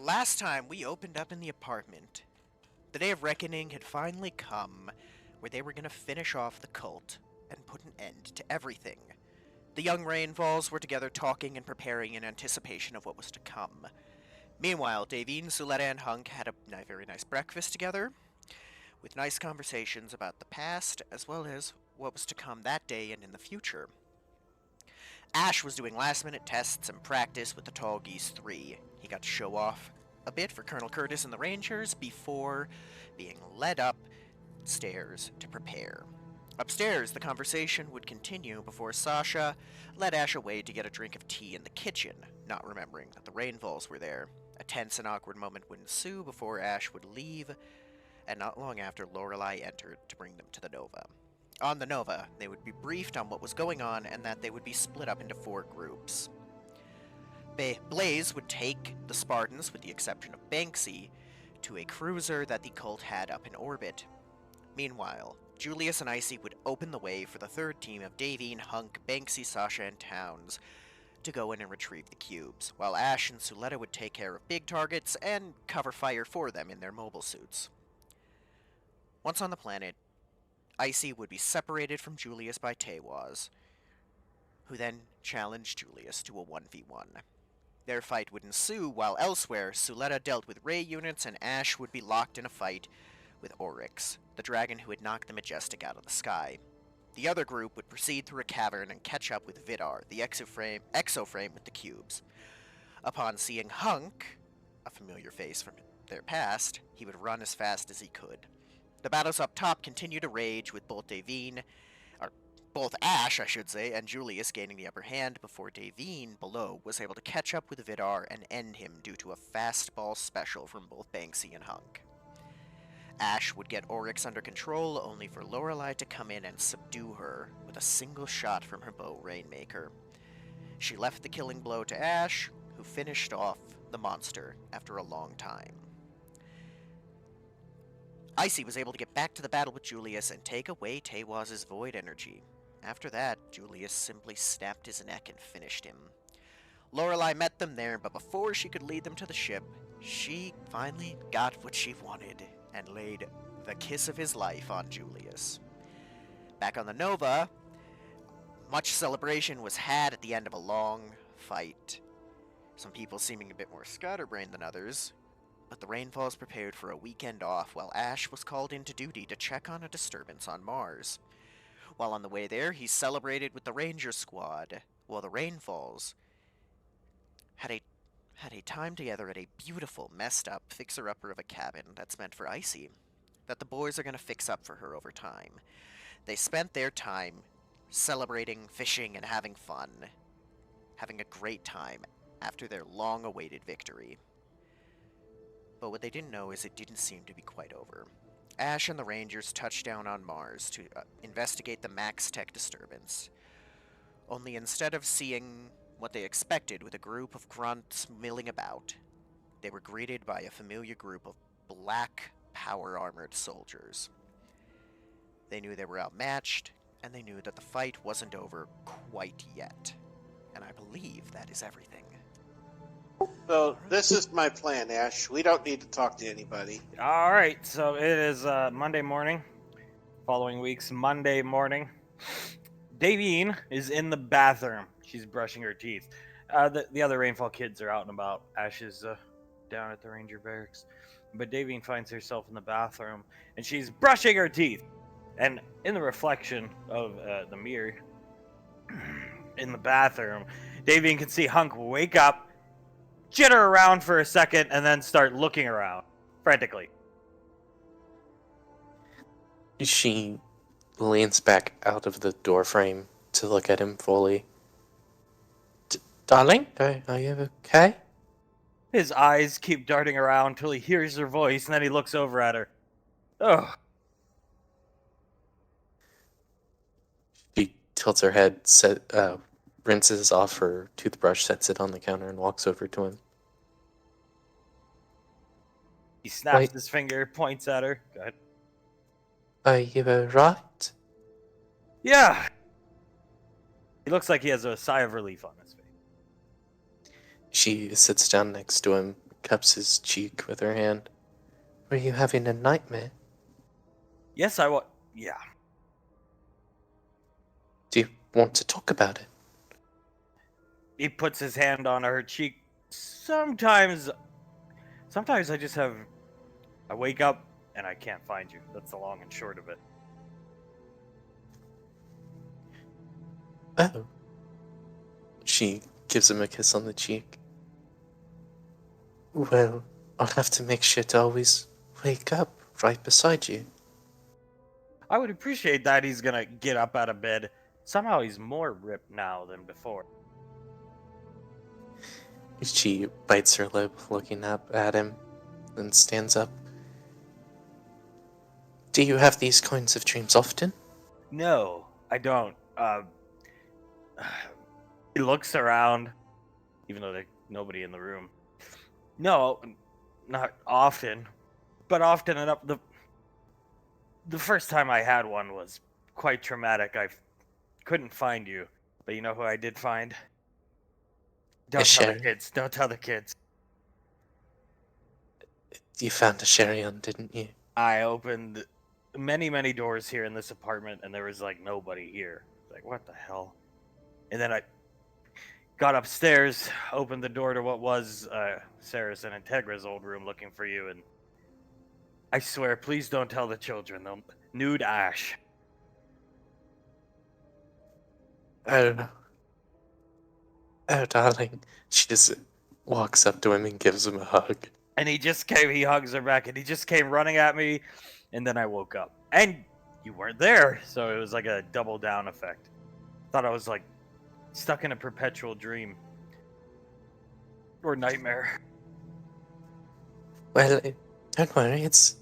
Last time we opened up in the apartment, the day of reckoning had finally come, where they were going to finish off the cult and put an end to everything. The young Rainfalls were together talking and preparing in anticipation of what was to come. Meanwhile, Davine, Suletta, and Hunk had a very nice breakfast together, with nice conversations about the past as well as what was to come that day and in the future. Ash was doing last minute tests and practice with the Tall Geese 3. He got to show off a bit for Colonel Curtis and the Rangers before being led upstairs to prepare. Upstairs, the conversation would continue before Sasha led Ash away to get a drink of tea in the kitchen, not remembering that the Rainfalls were there. A tense and awkward moment would ensue before Ash would leave, and not long after, Lorelei entered to bring them to the Nova. On the Nova, they would be briefed on what was going on and that they would be split up into 4 groups. Blaze would take the Spartans, with the exception of Banksy, to a cruiser that the cult had up in orbit. Meanwhile, Julius and Icy would open the way for the third team of Davine, Hunk, Banksy, Sasha, and Towns to go in and retrieve the cubes, while Ash and Suletta would take care of big targets and cover fire for them in their mobile suits. Once on the planet, Icy would be separated from Julius by Tewaz, who then challenged Julius to a 1v1. Their fight would ensue, while elsewhere, Suletta dealt with Ray units and Ash would be locked in a fight with Oryx, the dragon who had knocked the Majestic out of the sky. The other group would proceed through a cavern and catch up with Vidar, the exoframe with the cubes. Upon seeing Hunk, a familiar face from their past, he would run as fast as he could. The battles up top continued to rage, with both Ash, and Julius gaining the upper hand before Davine, below, was able to catch up with Vidar and end him due to a fastball special from both Banksy and Hunk. Ash would get Oryx under control, only for Lorelei to come in and subdue her with a single shot from her bow Rainmaker. She left the killing blow to Ash, who finished off the monster after a long time. Icy was able to get back to the battle with Julius and take away Tewaz's void energy. After that, Julius simply snapped his neck and finished him. Lorelei met them there, but before she could lead them to the ship, she finally got what she wanted and laid the kiss of his life on Julius. Back on the Nova, much celebration was had at the end of a long fight. Some people seeming a bit more scatterbrained than others, but the Rainfalls prepared for a weekend off while Ash was called into duty to check on a disturbance on Mars. While on the way there, he celebrated with the Ranger Squad, while the Rainfalls had a time together at a beautiful, messed-up fixer-upper of a cabin that's meant for Icy, that the boys are going to fix up for her over time. They spent their time celebrating, fishing, and having fun, having a great time after their long-awaited victory. But what they didn't know is it didn't seem to be quite over. Ash and the Rangers touched down on Mars to investigate the Max Tech disturbance. Only instead of seeing what they expected with a group of grunts milling about, they were greeted by a familiar group of black, power-armored soldiers. They knew they were outmatched, and they knew that the fight wasn't over quite yet. And I believe that is everything. So this is my plan, Ash. We don't need to talk to anybody. All right, so it is Monday morning, following week's Monday morning. Davine is in the bathroom. She's brushing her teeth. The other Rainfall kids are out and about. Ash is down at the Ranger Barracks. But Davine finds herself in the bathroom, and she's brushing her teeth. And in the reflection of the mirror in the bathroom, Davine can see Hunk wake up, jitter around for a second, and then start looking around frantically. She leans back out of the doorframe to look at him fully. Darling, are you okay? His eyes keep darting around till he hears her voice, and then he looks over at her. Oh. She tilts her head, rinses off her toothbrush, sets it on the counter, and walks over to him. He snaps his finger, points at her. Go ahead. Are you alright? Yeah. He looks like he has a sigh of relief on his face. She sits down next to him, cups his cheek with her hand. Were you having a nightmare? Yes, yeah. Do you want to talk about it? He puts his hand on her cheek. Sometimes I just have. I wake up and I can't find you. That's the long and short of it. Oh. She gives him a kiss on the cheek. Well, I'll have to make sure to always wake up right beside you. I would appreciate that. He's gonna get up out of bed. Somehow he's more ripped now than before. She bites her lip, looking up at him, then stands up. Do you have these kinds of dreams often? No, I don't. He looks around, even though there's nobody in the room. No, not often, but often enough. The first time I had one was quite traumatic. I couldn't find you, but you know who I did find? Don't tell the Sherry. kids. Don't tell the kids. You found a Sherion, didn't you? I opened many doors here in this apartment, and there was like nobody here. Like, what the hell? And then I got upstairs, opened the door to what was Sarah's and Integra's old room looking for you, and I swear, please don't tell the children. They'll nude Ash. Oh. Oh, darling. She just walks up to him and gives him a hug. And he hugs her back, and he just came running at me, and then I woke up. And you weren't there, so it was like a double down effect. Thought I was like stuck in a perpetual dream. Or nightmare. Well, don't worry, it's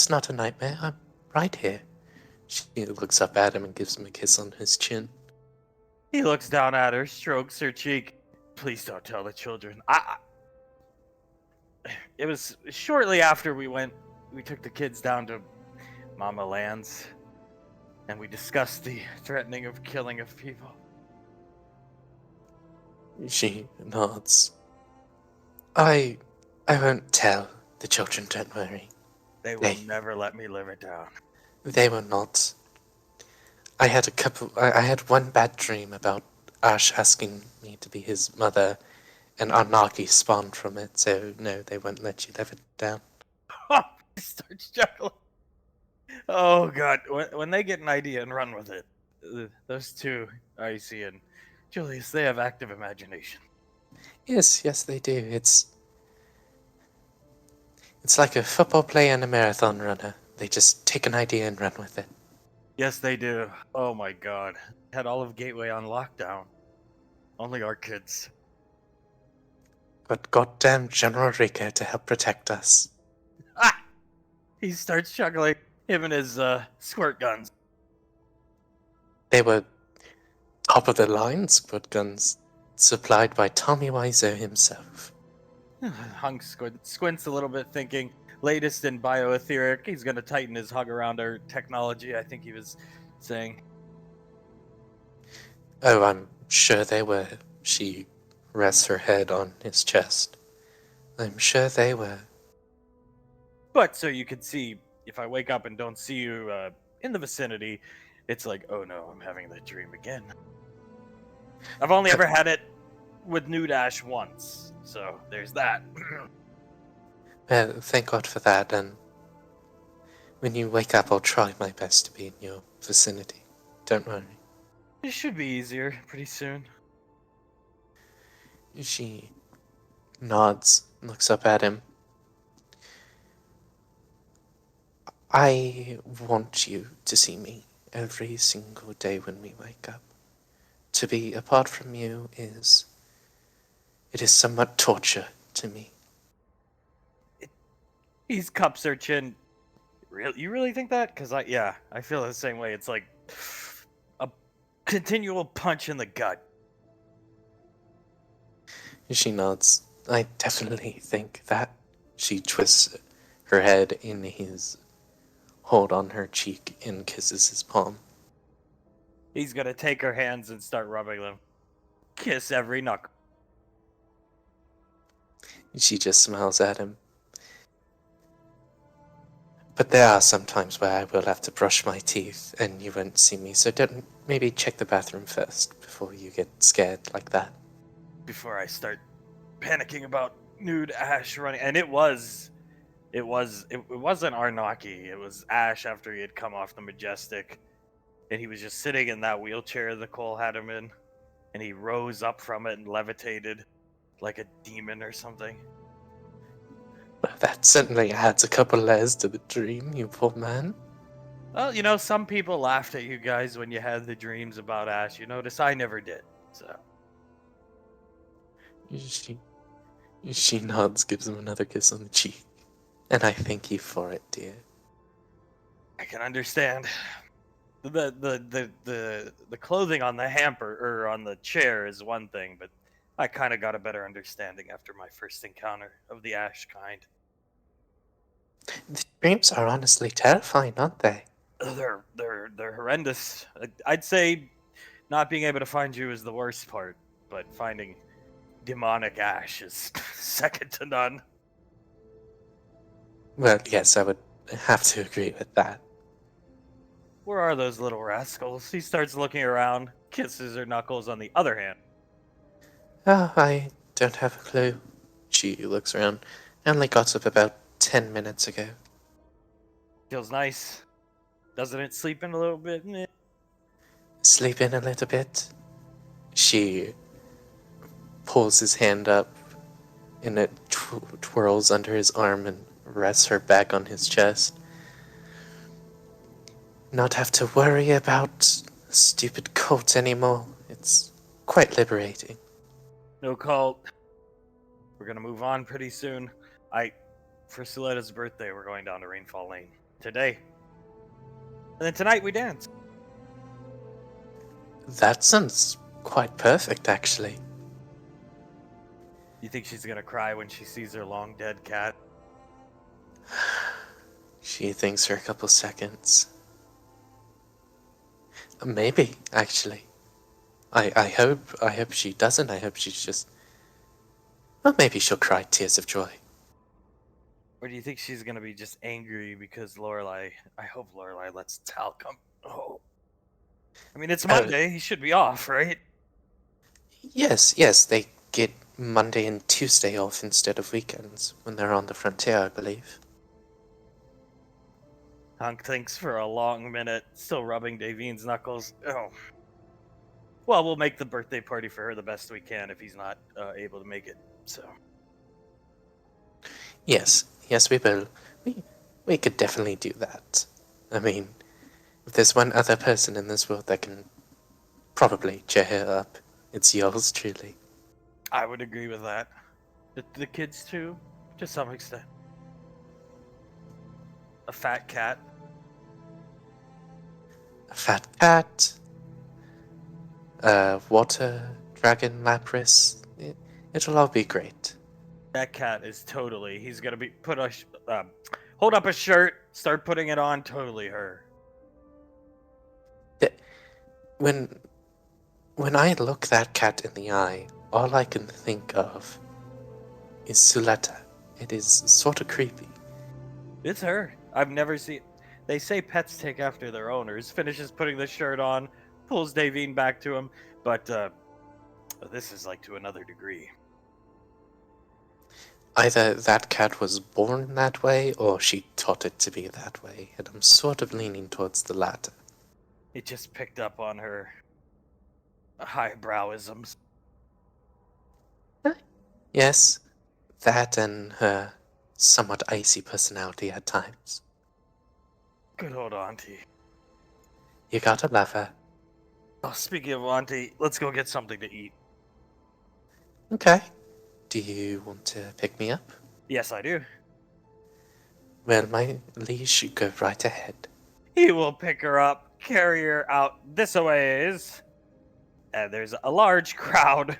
not a nightmare. I'm right here. She looks up at him and gives him a kiss on his chin. He looks down at her, strokes her cheek. Please don't tell the children. It was shortly after we took the kids down to Mama Land's, and we discussed the threatening of killing of people. She nods. I won't tell the children, don't worry. They will never let me live it down. They will not. I had one bad dream about Ash asking me to be his mother, and Arnaki spawned from it, so no, they won't let you live it down. He starts chuckling. Oh god, when they get an idea and run with it, those two, Icy and Julius, they have active imagination. Yes, they do. It's like a football player and a marathon runner. They just take an idea and run with it. Yes, they do. Oh my god. Had all of Gateway on lockdown. Only our kids. But goddamn General Rico to help protect us. Ah! He starts chuckling. Him and his squirt guns. They were top of the line squirt guns supplied by Tommy Wiseau himself. Hunk squints a little bit, thinking latest in bioetheric. He's going to tighten his hug around our technology, I think he was saying. Oh, I'm sure they were. She rests her head on his chest. I'm sure they were. But so you can see, if I wake up and don't see you in the vicinity, it's like, oh no, I'm having that dream again. I've only ever had it with Nude Ash once, so there's that. Well, thank God for that, and when you wake up, I'll try my best to be in your vicinity. Don't worry. It should be easier pretty soon. She nods, looks up at him. I want you to see me every single day when we wake up. To be apart from you it is somewhat torture to me. He cups her chin. Really, you really think that? Because I feel the same way. It's like a continual punch in the gut. She nods. I definitely think that. She twists her head in his hold on her cheek and kisses his palm. He's gonna take her hands and start rubbing them. Kiss every knuckle. She just smiles at him. But there are some times where I will have to brush my teeth and you won't see me, so don't maybe check the bathroom first before you get scared like that. Before I start panicking about nude Ash running, and it wasn't Arnaki. It was Ash after he had come off the Majestic, and he was just sitting in that wheelchair that Cole had him in, and he rose up from it and levitated like a demon or something. Well, that certainly adds a couple layers to the dream, you poor man. Well, you know, some people laughed at you guys when you had the dreams about Ash. You notice I never did. So She nods, gives him another kiss on the cheek. And I thank you for it, dear. I can understand. The clothing on the hamper or on the chair is one thing, but I kind of got a better understanding after my first encounter of the Ash kind. The dreams are honestly terrifying, aren't they? They're horrendous. I'd say not being able to find you is the worst part, but finding demonic Ash is second to none. Well, yes, I would have to agree with that. Where are those little rascals? He starts looking around, kisses her knuckles on the other hand. Oh, I don't have a clue. She looks around. I only got up about 10 minutes ago. Feels nice. Doesn't it sleep in a little bit? Meh. Sleep in a little bit. She pulls his hand up, and it twirls under his arm and rests her back on his chest. Not have to worry about a stupid cult anymore. It's quite liberating. No cult. We're gonna move on pretty soon. For Suletta's birthday, we're going down to Rainfall Lane today. And then tonight we dance. That sounds quite perfect, actually. You think she's gonna cry when she sees her long dead cat? She thinks for a couple seconds. Maybe, actually. I hope she doesn't. I hope she's just... Well, maybe she'll cry tears of joy. Or do you think she's gonna be just angry because Lorelai? I hope Lorelai lets Tal come. Oh, I mean it's Monday. He should be off, right? Yes, they get Monday and Tuesday off instead of weekends when they're on the frontier, I believe. Hunk thinks for a long minute, still rubbing Davine's knuckles. Oh. Well, we'll make the birthday party for her the best we can if he's not able to make it. So. Yes, we will. We could definitely do that. I mean, if there's one other person in this world that can probably cheer her up, it's yours truly. I would agree with that. The kids too, to some extent. A fat cat. A fat cat. A water dragon lapras. It'll all be great. That cat is totally. He's gonna be hold up a shirt, start putting it on. Totally her. When I look that cat in the eye, all I can think of is Suletta. It is sort of creepy. It's her. I've never seen. They say pets take after their owners. Finishes putting the shirt on, pulls Davine back to him, but this is like to another degree. Either that cat was born that way, or she taught it to be that way, and I'm sort of leaning towards the latter. It just picked up on her highbrowisms. Yes, that and her somewhat icy personality at times. Good old auntie. You gotta love her. Oh, speaking of auntie, let's go get something to eat. Okay. Do you want to pick me up? Yes, I do. Well, my liege, go right ahead. He will pick her up, carry her out this a ways, and there's a large crowd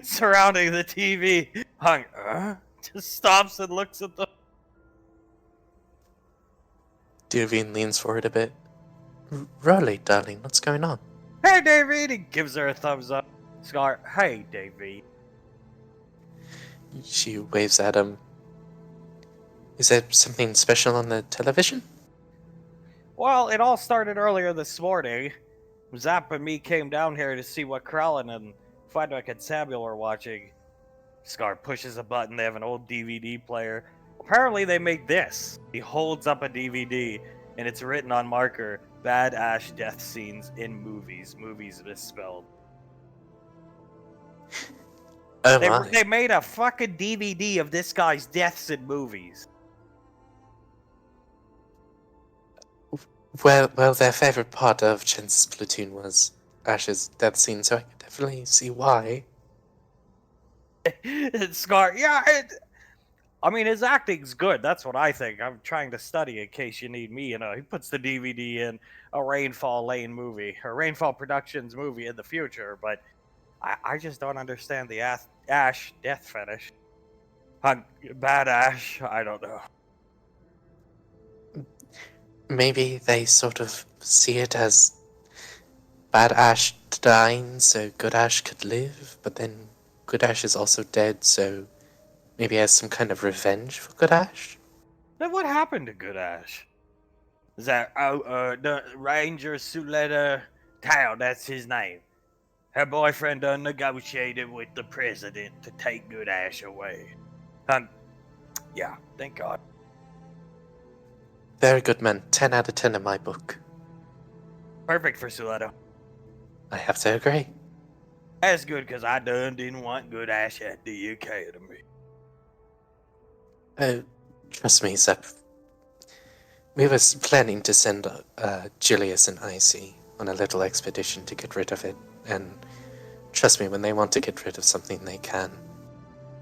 surrounding the TV. Hung just stops and looks at them. Davine leans forward a bit. Rolly, darling, what's going on? Hey, Davey! He gives her a thumbs up. Scar, hey, Davey. She waves at him. Is there something special on the television? Well, it all started earlier this morning. Zap and me came down here to see what Krellin and Frederick and Samuel were watching. Scar pushes a button, they have an old DVD player. Apparently they make this. He holds up a DVD, and it's written on marker, Bad Ash death scenes in movies. Movies misspelled. Oh They, my. they made a fucking DVD of this guy's deaths in movies. Well, their favorite part of Jen's platoon was Ash's death scene, so I can definitely see why. Scar, yeah, I mean, his acting's good. That's what I think. I'm trying to study in case you need me. He puts the DVD in a Rainfall Lane movie, or Rainfall Productions movie in the future, but I just don't understand the Ash death fetish. Bad Ash, I don't know. Maybe they sort of see it as bad Ash dying so good Ash could live, but then good Ash is also dead, so maybe has some kind of revenge for good Ash? Then what happened to Good Ash? Is that the Ranger Suletta Tao? That's his name. Her boyfriend done negotiated with the president to take Good Ash away. Yeah, thank God. Very good man, 10 out of 10 in my book. Perfect for Suletta. I have to agree. That's good because I didn't want Good Ash at the Academy. Oh, trust me, Zep. We were planning to send Julius and Icy on a little expedition to get rid of it, and trust me, when they want to get rid of something, they can.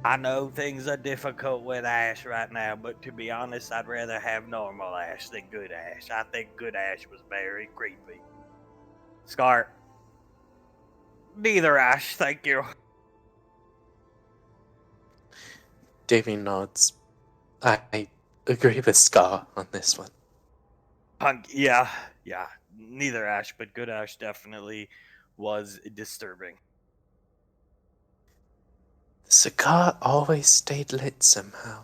I know things are difficult with Ash right now, but to be honest, I'd rather have normal Ash than Good Ash. I think Good Ash was very creepy. Scar. Neither Ash, thank you. Davy nods. I agree with Scar on this one. Yeah. Neither Ash, but Good Ash definitely was disturbing. The cigar always stayed lit somehow.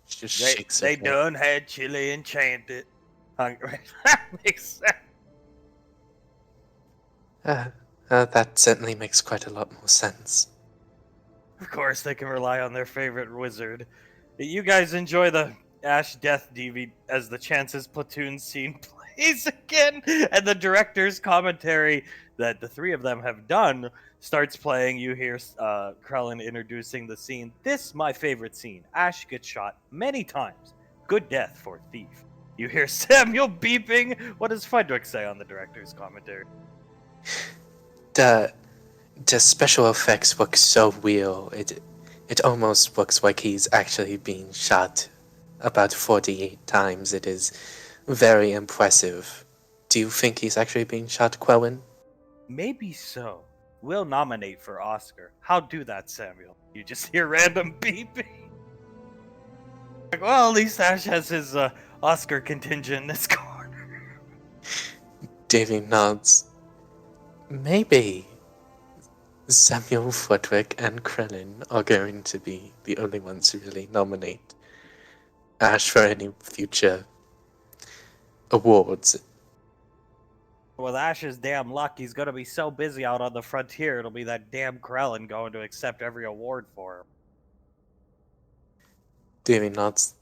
She just shakes her They head. done had Chili enchanted. That makes sense. That certainly makes quite a lot more sense. Of course, they can rely on their favorite wizard. You guys enjoy the Ash Death DVD as the Chances platoon scene plays again, and the director's commentary that the three of them have done starts playing. You hear Krellin introducing the scene. This, my favorite scene. Ash gets shot many times. Good death for thief. You hear Samuel beeping. What does Frederick say on the director's commentary? The special effects work so real. It almost looks like he's actually being shot about 48 times. It is very impressive. Do you think he's actually being shot, Quellen? Maybe so. We'll nominate for Oscar. How do that, Samuel? You just hear random beeping. Like, well, at least Ash has his Oscar contingent in this corner. Davy nods. Maybe Samuel, Frederick, and Krellin are going to be the only ones who really nominate Ash for any future awards. With Ash's damn luck, he's gonna be so busy out on the frontier, it'll be that damn Krellin going to accept every award for him. Davy nods.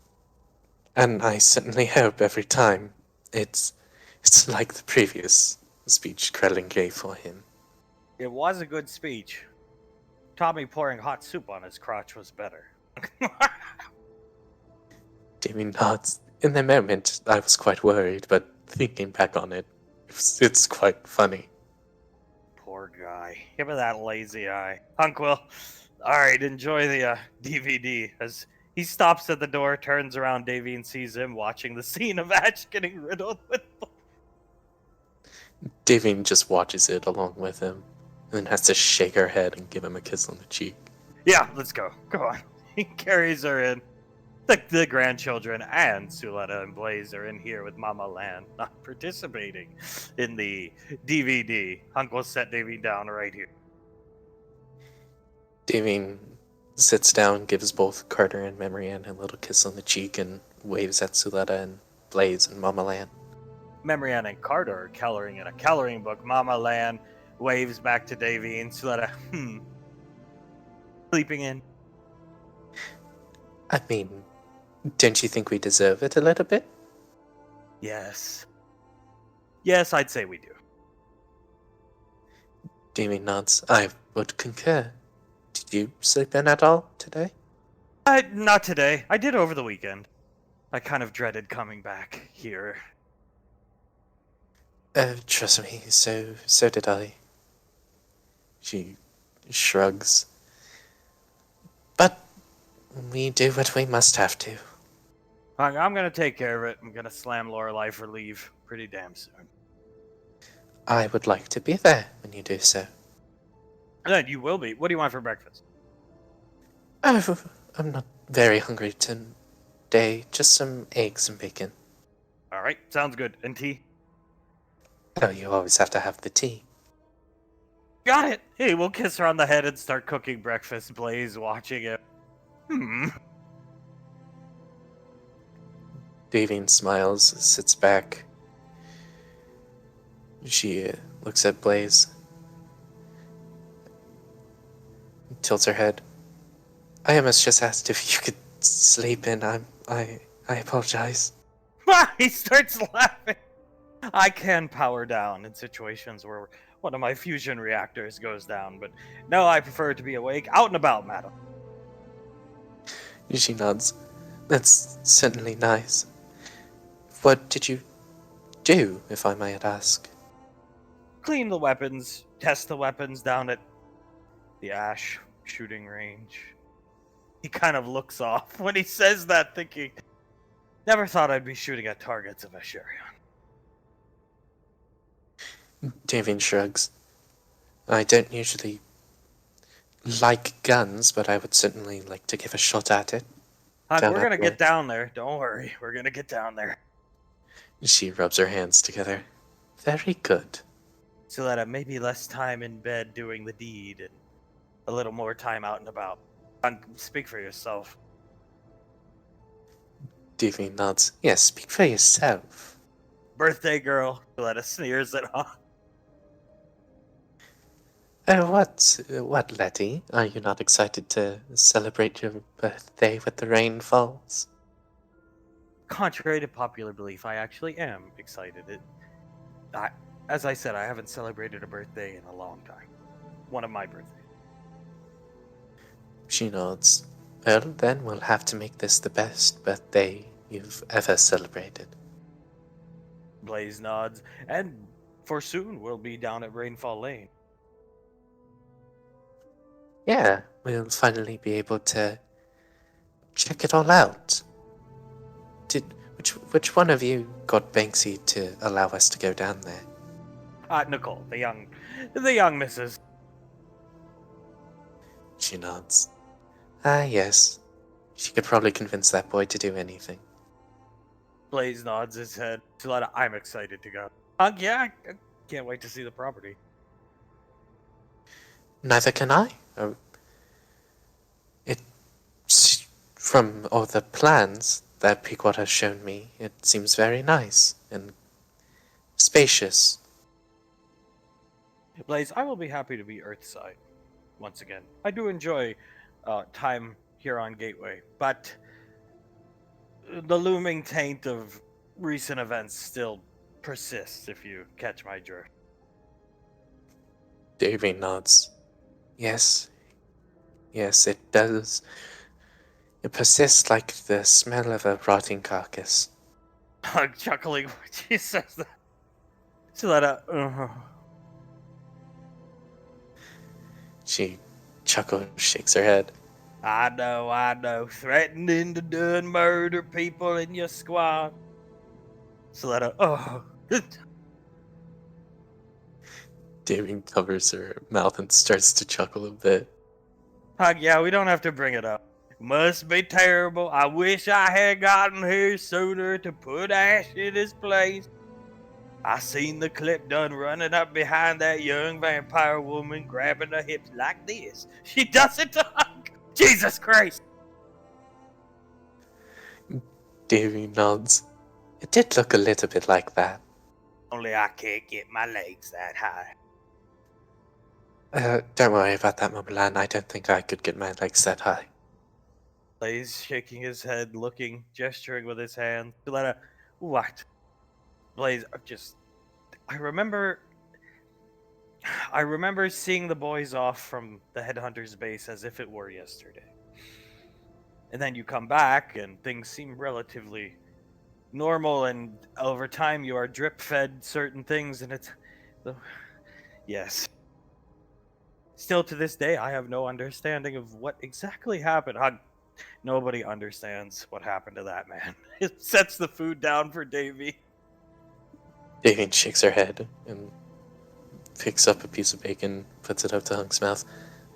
And I certainly hope every time. It's like the previous speech Krellin gave for him. It was a good speech. Tommy pouring hot soup on his crotch was better. Davy nods. In the moment, I was quite worried, but thinking back on it, it's quite funny. Poor guy. Give me that lazy eye. Hunkwell. Alright, enjoy the DVD. As he stops at the door, turns around, Davy, and sees him watching the scene of Ash getting riddled with Davy just watches it along with him, and then has to shake her head and give him a kiss on the cheek. Yeah, let's go. Come on. He carries her in. The grandchildren and Suletta and Blaze are in here with Mama Lan, not participating in the DVD. Uncle set Davy down right here. Davy sits down, gives both Carter and Memory Ann a little kiss on the cheek, and waves at Suletta and Blaze and Mama Lan. Memory Ann and Carter are coloring in a coloring book. Mama Lan waves back to Davy and Suletta, sleeping in. I mean, don't you think we deserve it a little bit? Yes. Yes, I'd say we do. Davy nods. I would concur. Did you sleep in at all today? Not today. I did over the weekend. I kind of dreaded coming back here. Trust me, so did I. She shrugs. But we do what we must have to. I'm gonna take care of it. I'm gonna slam Lorelei for leave pretty damn soon. I would like to be there when you do so. And you will be. What do you want for breakfast? Oh, I'm not very hungry today. Just some eggs and bacon. All right, sounds good. And tea? Oh, you always have to have the tea. Got it. Hey, we'll kiss her on the head and start cooking breakfast. Blaze watching it. Davine smiles, sits back. She looks at Blaze. Tilts her head. I almost just asked if you could sleep in. I apologize. He starts laughing. I can power down in situations where one of my fusion reactors goes down, but no, I prefer to be awake, out and about, madam. She nods. That's certainly nice. What did you do, if I might ask? Clean the weapons, test the weapons down at the Ash shooting range. He kind of looks off when he says that, thinking, never thought I'd be shooting at targets of Asherion. Davin shrugs. I don't usually like guns, but I would certainly like to give a shot at it. We're gonna get down there. Don't worry. We're gonna get down there. She rubs her hands together. Very good. So that maybe less time in bed doing the deed and a little more time out and about. Speak for yourself. Davin nods. Yes, speak for yourself. Birthday girl. Loretta sneers at her. What, Letty? Are you not excited to celebrate your birthday with the rain falls? Contrary to popular belief, I actually am excited. As I said, I haven't celebrated a birthday in a long time. One of my birthdays. She nods. Well, then we'll have to make this the best birthday you've ever celebrated. Blaze nods, and for soon we'll be down at Rainfall Lane. Yeah, we'll finally be able to check it all out. Which one of you got Banksy to allow us to go down there? Nicole, the young missus. She nods. Yes. She could probably convince that boy to do anything. Blaze nods his head. I'm excited to go. Yeah, I can't wait to see the property. Neither can I. From all the plans that Pequot has shown me, it seems very nice and spacious. Blaze, I will be happy to be Earthside once again. I do enjoy time here on Gateway, but the looming taint of recent events still persists, if you catch my drift. Davy nods. Yes, it does. It persists like the smell of a rotting carcass. I'm chuckling when she says that. Suletta, She chuckles, shakes her head. I know. Threatening to do and murder people in your squad. Suletta, Davy covers her mouth and starts to chuckle a bit. Yeah, we don't have to bring it up. Must be terrible. I wish I had gotten here sooner to put Ash in his place. I seen the clip done running up behind that young vampire woman, grabbing her hips like this. She does it to Huck. Jesus Christ! Davy nods. It did look a little bit like that. Only I can't get my legs that high. Don't worry about that, Mobilan. I don't think I could get my legs that high. Blaze shaking his head, looking, gesturing with his hand. Suletta, what? Blaze, I remember seeing the boys off from the headhunter's base as if it were yesterday. And then you come back and things seem relatively normal, and over time you are drip fed certain things, and it's yes. Still to this day I have no understanding of what exactly happened. Nobody understands what happened to that man. It sets the food down for Davy. Davy shakes her head and picks up a piece of bacon, puts it up to Hunk's mouth.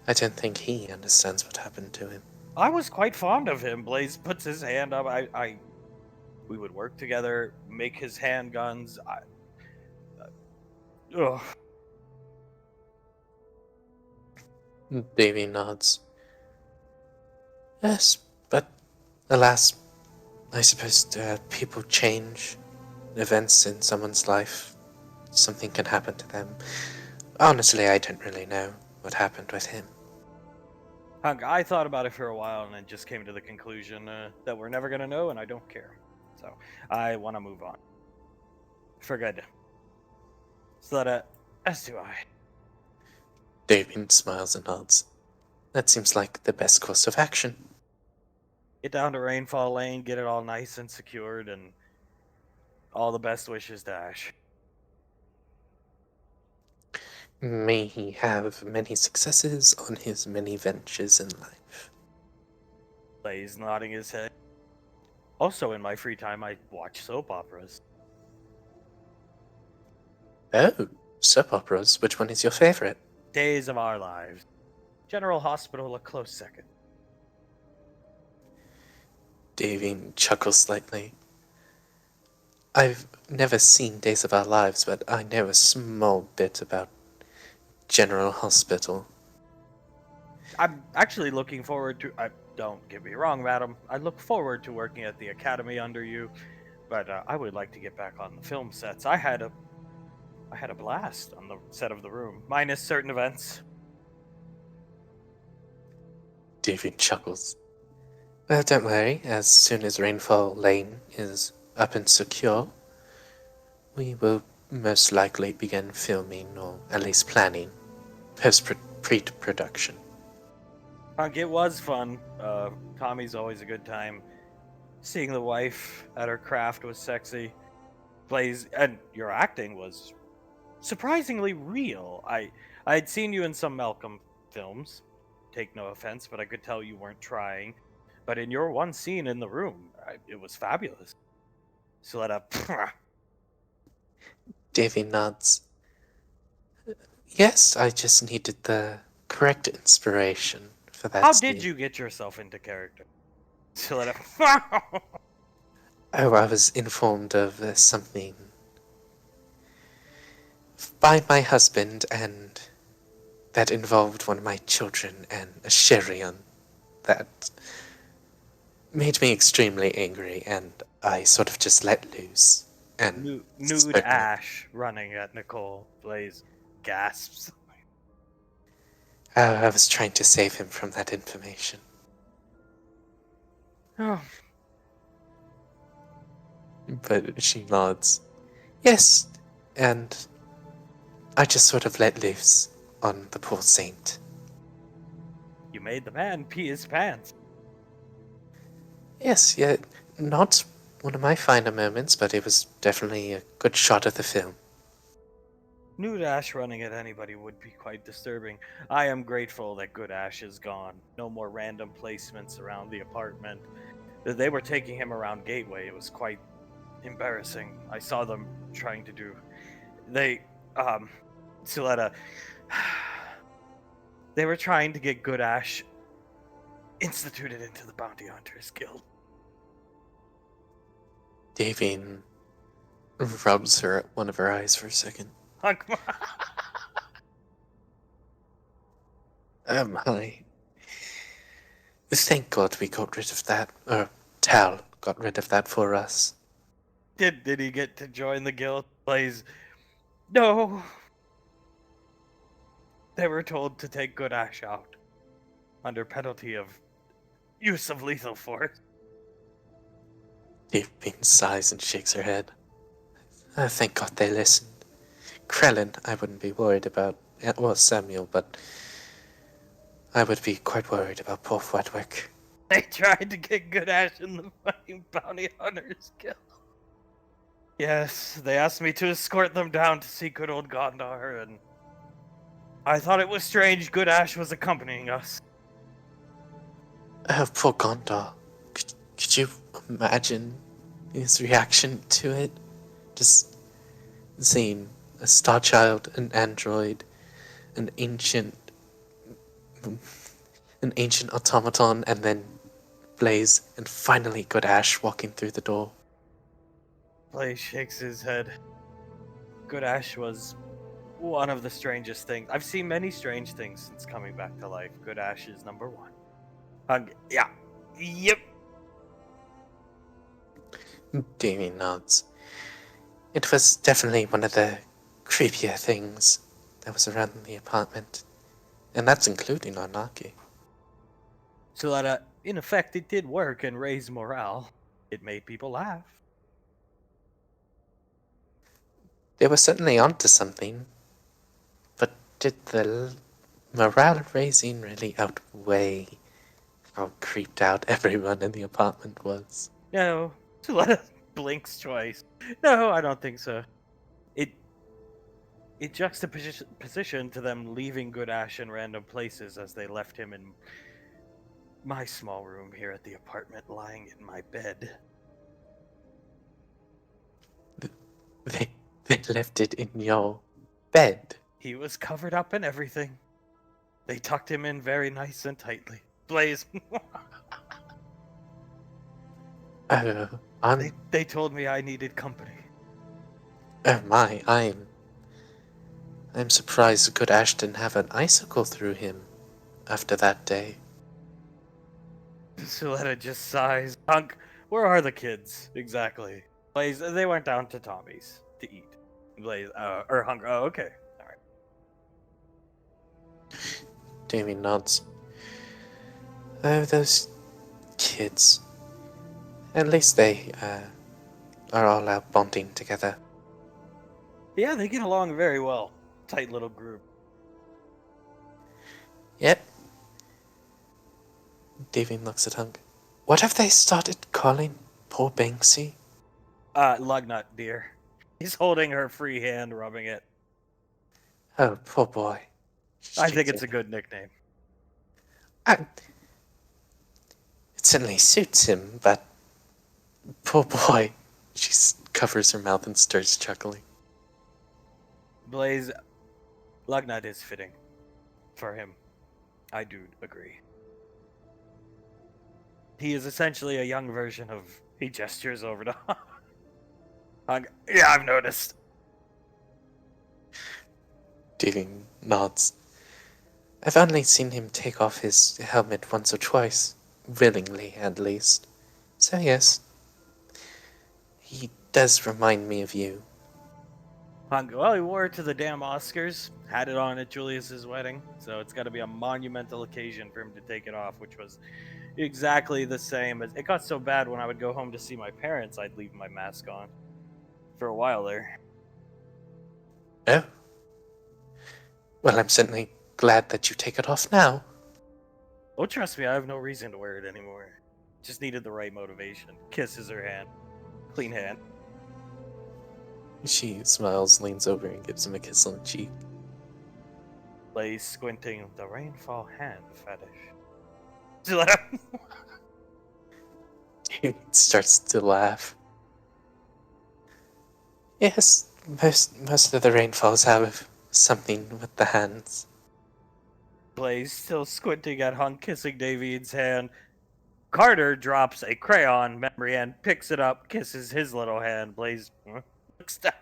I don't think he understands what happened to him. I was quite fond of him. Blaze puts his hand up. We would work together, make his handguns. Ugh. Davy nods. Yes, but alas, I suppose people change. Events in someone's life, something can happen to them. Honestly, I don't really know what happened with him. Hunk, I thought about it for a while and then just came to the conclusion that we're never going to know, and I don't care. So I want to move on. For good. So that, as do I. Davy smiles and nods. That seems like the best course of action. Get down to Rainfall Lane, get it all nice and secured, and all the best wishes to Ash. May he have many successes on his many ventures in life. Blaze nodding his head. Also, in my free time, I watch soap operas. Oh, soap operas. Which one is your favorite? Days of Our Lives. General Hospital, a close second. Davy chuckles slightly. I've never seen Days of Our Lives, but I know a small bit about General Hospital. I'm actually looking forward to. Don't get me wrong, madam. I look forward to working at the academy under you, but I would like to get back on the film sets. I had a blast on the set of The Room, minus certain events. Davy chuckles. Well, don't worry. As soon as Rainfall Lane is up and secure, we will most likely begin filming, or at least planning, pre-production. It was fun. Tommy's always a good time. Seeing the wife at her craft was sexy. Blaze, and your acting was surprisingly real. I'd seen you in some Malcolm films. Take no offense, but I could tell you weren't trying. But in your one scene in The Room, it was fabulous. So let up. Davy nods. Yes, I just needed the correct inspiration for that How scene. did you get yourself into character? So let up. Oh, I was informed of something by my husband, and that involved one of my children and a Sherion. That made me extremely angry, and I sort of just let loose. And Nude Ash running at Nicole. Blaze gasps. I was trying to save him from that information. Oh, But she nods. Yes, and I just sort of let loose on the poor saint. you made the man pee his pants. Yes, yeah, not one of my finer moments, but it was definitely a good shot of the film. Nude Ash running at anybody would be quite disturbing. I am grateful that Good Ash is gone. No more random placements around the apartment. They were taking him around Gateway. It was quite embarrassing. I saw them trying to do. Suletta. They were trying to get Good Ash instituted into the Bounty Hunters Guild. Davine rubs one of her eyes for a second. Hi. Thank God we got rid of that, or Tal got rid of that for us. Did he get to join the guild? Blaze, no. They were told to take Good Ash out under penalty of use of lethal force. Davine sighs and shakes her head. Thank God they listened. Krellin, I wouldn't be worried about. Well, Samuel, but I would be quite worried about poor Fwedwick. They tried to get Good Ash in the fucking bounty hunters guild. Yes, they asked me to escort them down to see good old Gondar, and I thought it was strange Good Ash was accompanying us. Oh, poor Gondar. Could you imagine his reaction to it? Just seeing a star child, an android, an ancient automaton, and then Blaze, and finally Good Ash walking through the door. Blaze shakes his head. Good Ash was one of the strangest things. I've seen many strange things since coming back to life. Good Ash is number one. Yeah. Yep. Damien nods. It was definitely one of the creepier things that was around the apartment. And that's including Arnaki. So that, in effect, it did work and raise morale. It made people laugh. They were certainly onto something. But did the morale raising really outweigh how creeped out everyone in the apartment was? No. Suletta blinks twice. No, I don't think so. It juxtaposition to them leaving Good Ash in random places as they left him in my small room here at the apartment, lying in my bed. They left it in your bed. He was covered up in everything. They tucked him in very nice and tightly. Blaze. They told me I needed company. Oh my, I'm surprised Good Ash didn't have an icicle through him after that day. Suletta just sighs. Hunk, where are the kids? Exactly. Blaze, they went down to Tommy's to eat. Blaze, or Hunk, oh, okay. Alright. Damien nods. Oh, those kids. At least they, are all out bonding together. Yeah, they get along very well. Tight little group. Yep. Damien looks at Hunk. What have they started calling poor Banksy? Lugnut, dear. He's holding her free hand, rubbing it. Oh, poor boy. I think it's a good nickname. It certainly suits him, but poor boy. She covers her mouth and starts chuckling. Blaze, Lugnut is fitting for him. I do agree. He is essentially a young version of. He gestures over to Hunk. Yeah, I've noticed. Davin nods. I've only seen him take off his helmet once or twice, willingly at least. So yes, he does remind me of you. Hunk, well, he wore it to the damn Oscars, had it on at Julius's wedding, so it's got to be a monumental occasion for him to take it off, which was exactly the same as. It got so bad when I would go home to see my parents, I'd leave my mask on for a while there. Oh? Well, I'm certainly glad that you take it off now. Oh, trust me, I have no reason to wear it anymore. Just needed the right motivation. Kisses her hand. Clean hand. She smiles, leans over, and gives him a kiss on the cheek. Lays squinting the rainfall hand fetish. He starts to laugh. Yes, most of the rainfalls have something with the hands. Blaze still squinting at Hunk kissing David's hand. Carter drops a crayon memory and picks it up, kisses his little hand. Blaze looks down.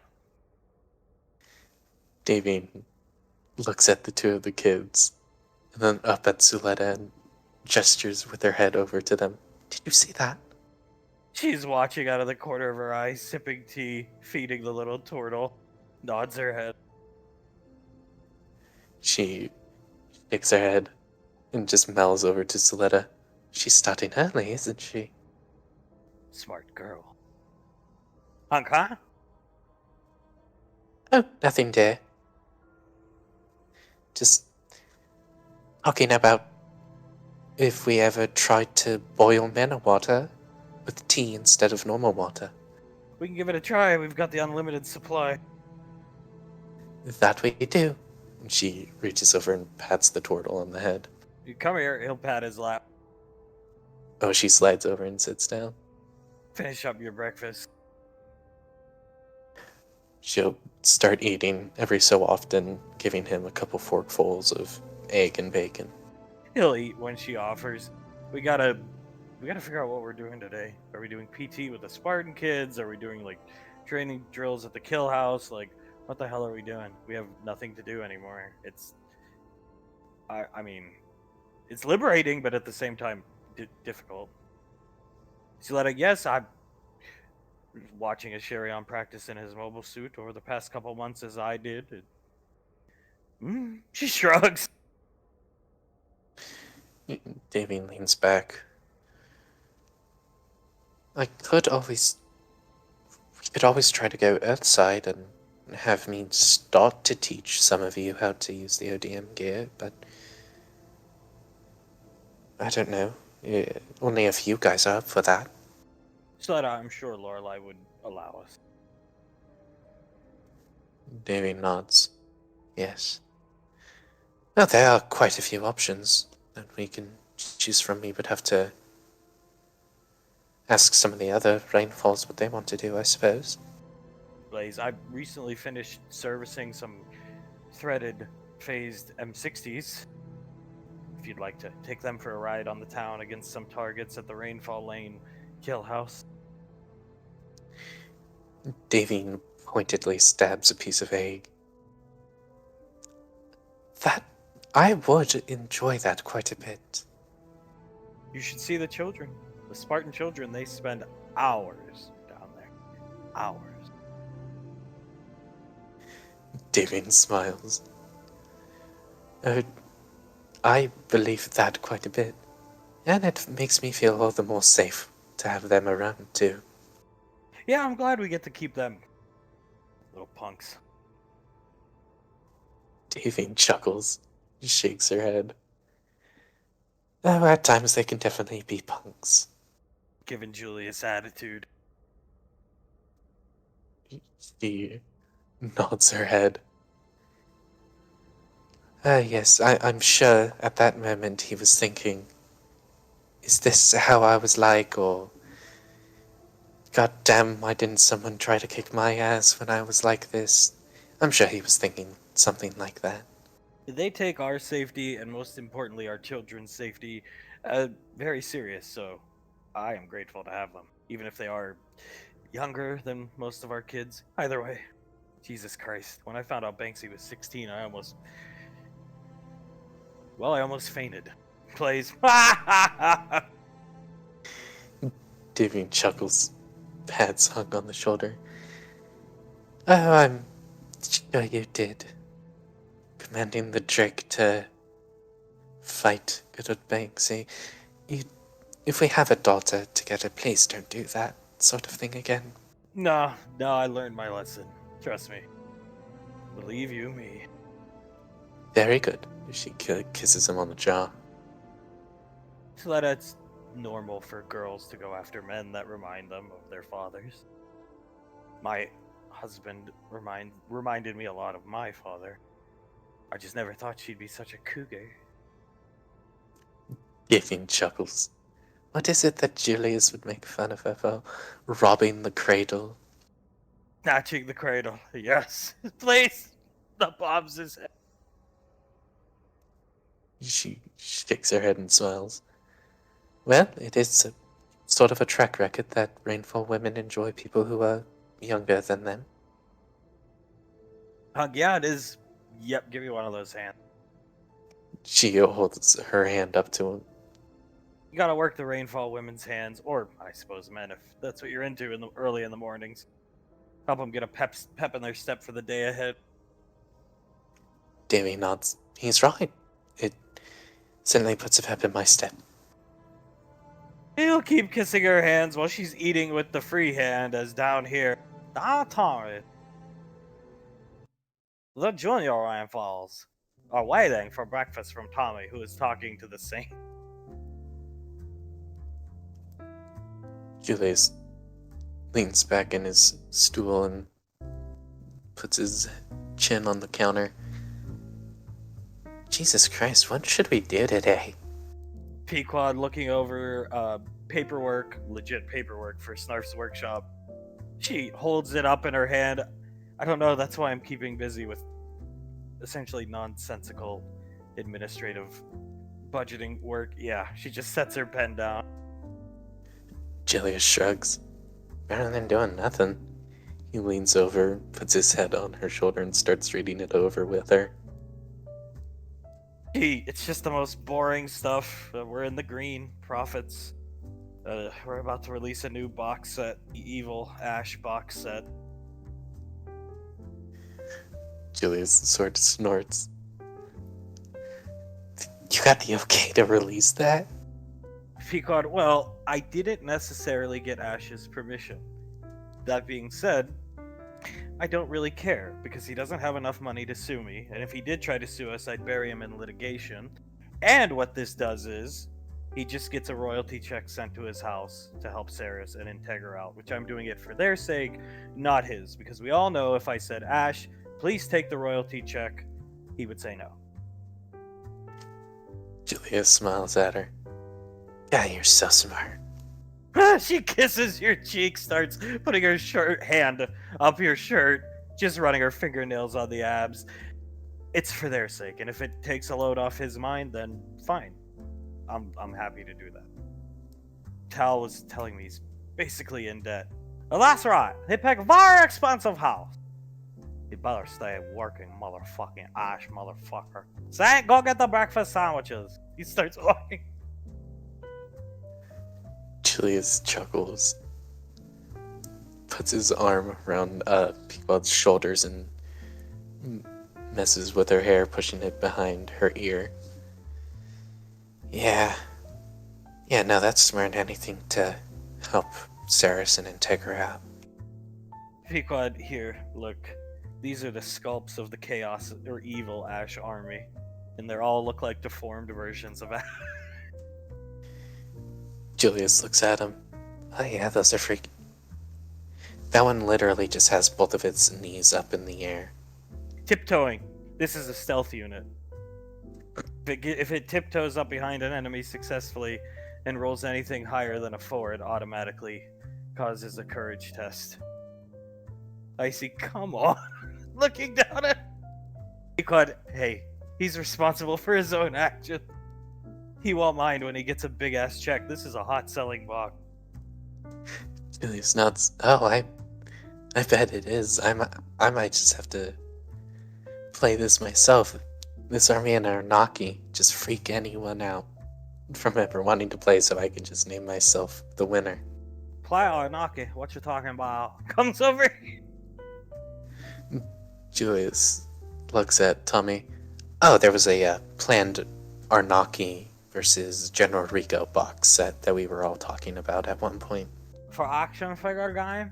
Davin looks at the two of the kids, and then up at Suletta, and gestures with her head over to them. Did you see that? She's watching out of the corner of her eye, sipping tea, feeding the little turtle, nods her head. She shakes her head and just mells over to Soletta. She's starting early, isn't she? Smart girl. Hunk, huh? Oh, nothing, dear. Just talking about if we ever tried to boil mana water with tea instead of normal water. We can give it a try. We've got the unlimited supply. That we do. And she reaches over and pats the turtle on the head. You come here, he'll pat his lap. Oh, she slides over and sits down. Finish up your breakfast. She'll start eating every so often, giving him a couple forkfuls of egg and bacon. He'll eat when she offers. We gotta figure out what we're doing today. Are we doing PT with the Spartan kids? Are we doing like training drills at the kill house? Like, what the hell are we doing? We have nothing to do anymore. I mean, it's liberating, but at the same time, difficult. Soletta, yes, I'm watching a Sherion practice in his mobile suit over the past couple months as I did. She shrugs. Davy leans back. I could always... We could always try to go outside and have me start to teach some of you how to use the ODM gear, but... I don't know. Only if you guys are up for that. Soletta, I'm sure Lorelai would allow us. Davy nods. Yes. Well, there are quite a few options that we can choose from. We would have to ask some of the other rainfalls what they want to do, I suppose. Blaze, I recently finished servicing some threaded phased M60s. If you'd like to take them for a ride on the town against some targets at the Rainfall Lane kill house. Davy pointedly stabs a piece of egg. That... I would enjoy that quite a bit. You should see the children. The Spartan children, they spend hours down there. Hours. Davy smiles. I believe that quite a bit. And it makes me feel all the more safe to have them around, too. Yeah, I'm glad we get to keep them. Little punks. Davy chuckles, shakes her head. Oh, at times they can definitely be punks. Given Julius attitude. She nods her head. Yes, I'm sure at that moment he was thinking, is this how I was like, or God damn, why didn't someone try to kick my ass when I was like this? I'm sure he was thinking something like that. They take our safety, and most importantly, our children's safety, very serious, so I am grateful to have them. Even if they are younger than most of our kids. Either way, Jesus Christ. When I found out Banksy was 16, I almost fainted. Plays. Davian chuckles, pats Hunk on the shoulder. Oh, I'm sure you did. Commanding the Drake to fight good old Banksy. If we have a daughter together, please don't do that sort of thing again. No, I learned my lesson. Trust me. Believe you me. Very good. She kisses him on the jaw. So that it's normal for girls to go after men that remind them of their fathers. My husband reminded me a lot of my father. I just never thought she'd be such a cougar. Giving chuckles. What is it that Julius would make fun of her for? Robbing the cradle? Snatching the cradle. Yes. Please. The bombs his head. She shakes her head and smiles. Well, it is sort of a track record that Rainfall women enjoy people who are younger than them. Yeah, it is. Yep, give me one of those hands. She holds her hand up to him. You gotta work the rainfall women's hands, or I suppose men, if that's what you're into early in the mornings. Help them get a pep in their step for the day ahead. Davy nods. He's right. It certainly puts a pep in my step. He'll keep kissing her hands while she's eating with the free hand, as down here. Tommy. The junior rainfalls are waiting for breakfast from Tommy, who is talking to the saint. Julius leans back in his stool and puts his chin on the counter. Jesus Christ, what should we do today? Pequod looking over paperwork, legit paperwork for Snarf's workshop. She holds it up in her hand. I don't know, that's why I'm keeping busy with essentially nonsensical administrative budgeting work. Yeah, she just sets her pen down. Julius shrugs. Better than doing nothing. He leans over, puts his head on her shoulder, and starts reading it over with her. It's just the most boring stuff. We're in the green. Profits. We're about to release a new box set. The Evil Ash box set. Julius sort of snorts. You got the okay to release that? Pequod, well, I didn't necessarily get Ash's permission. That being said, I don't really care, because he doesn't have enough money to sue me, and if he did try to sue us, I'd bury him in litigation. And what this does is, he just gets a royalty check sent to his house to help Saris and Integra out, which I'm doing it for their sake, not his, because we all know if I said, Ash, please take the royalty check, he would say no. Julius smiles at her. Yeah, you're so smart. She kisses your cheek, starts putting her hand up your shirt, just running her fingernails on the abs. It's for their sake, and if it takes a load off his mind, then fine. I'm happy to do that. Tal was telling me he's basically in debt. Well, that's right. He picked a very expensive house. You better stay working, motherfucking Ash, motherfucker. Say, go get the breakfast sandwiches. He starts walking. Julius chuckles, puts his arm around Pequod's shoulders and messes with her hair, pushing it behind her ear. Yeah, no, that's smart. Anything to help Saris and Integra out. Pequod, here, look. These are the sculpts of the Chaos or Evil Ash army, and they all look like deformed versions of Ash. Julius looks at him. Oh yeah, those are freaky. That one literally just has both of its knees up in the air. Tiptoeing. This is a stealth unit. If it tiptoes up behind an enemy successfully and rolls anything higher than a 4, it automatically causes a courage test. Icy, come on. Looking down at Pequod, hey, he's responsible for his own action. He won't mind when he gets a big-ass check. This is a hot-selling box. Julius nods. Oh, I bet it is. I might just have to play this myself. This army and Arnaki just freak anyone out from ever wanting to play, so I can just name myself the winner. Play Arnaki, what you talking about? Comes over here. Julius looks at Tommy. Oh, there was a planned Arnaki versus General Rico box set that we were all talking about at one point. For action figure game?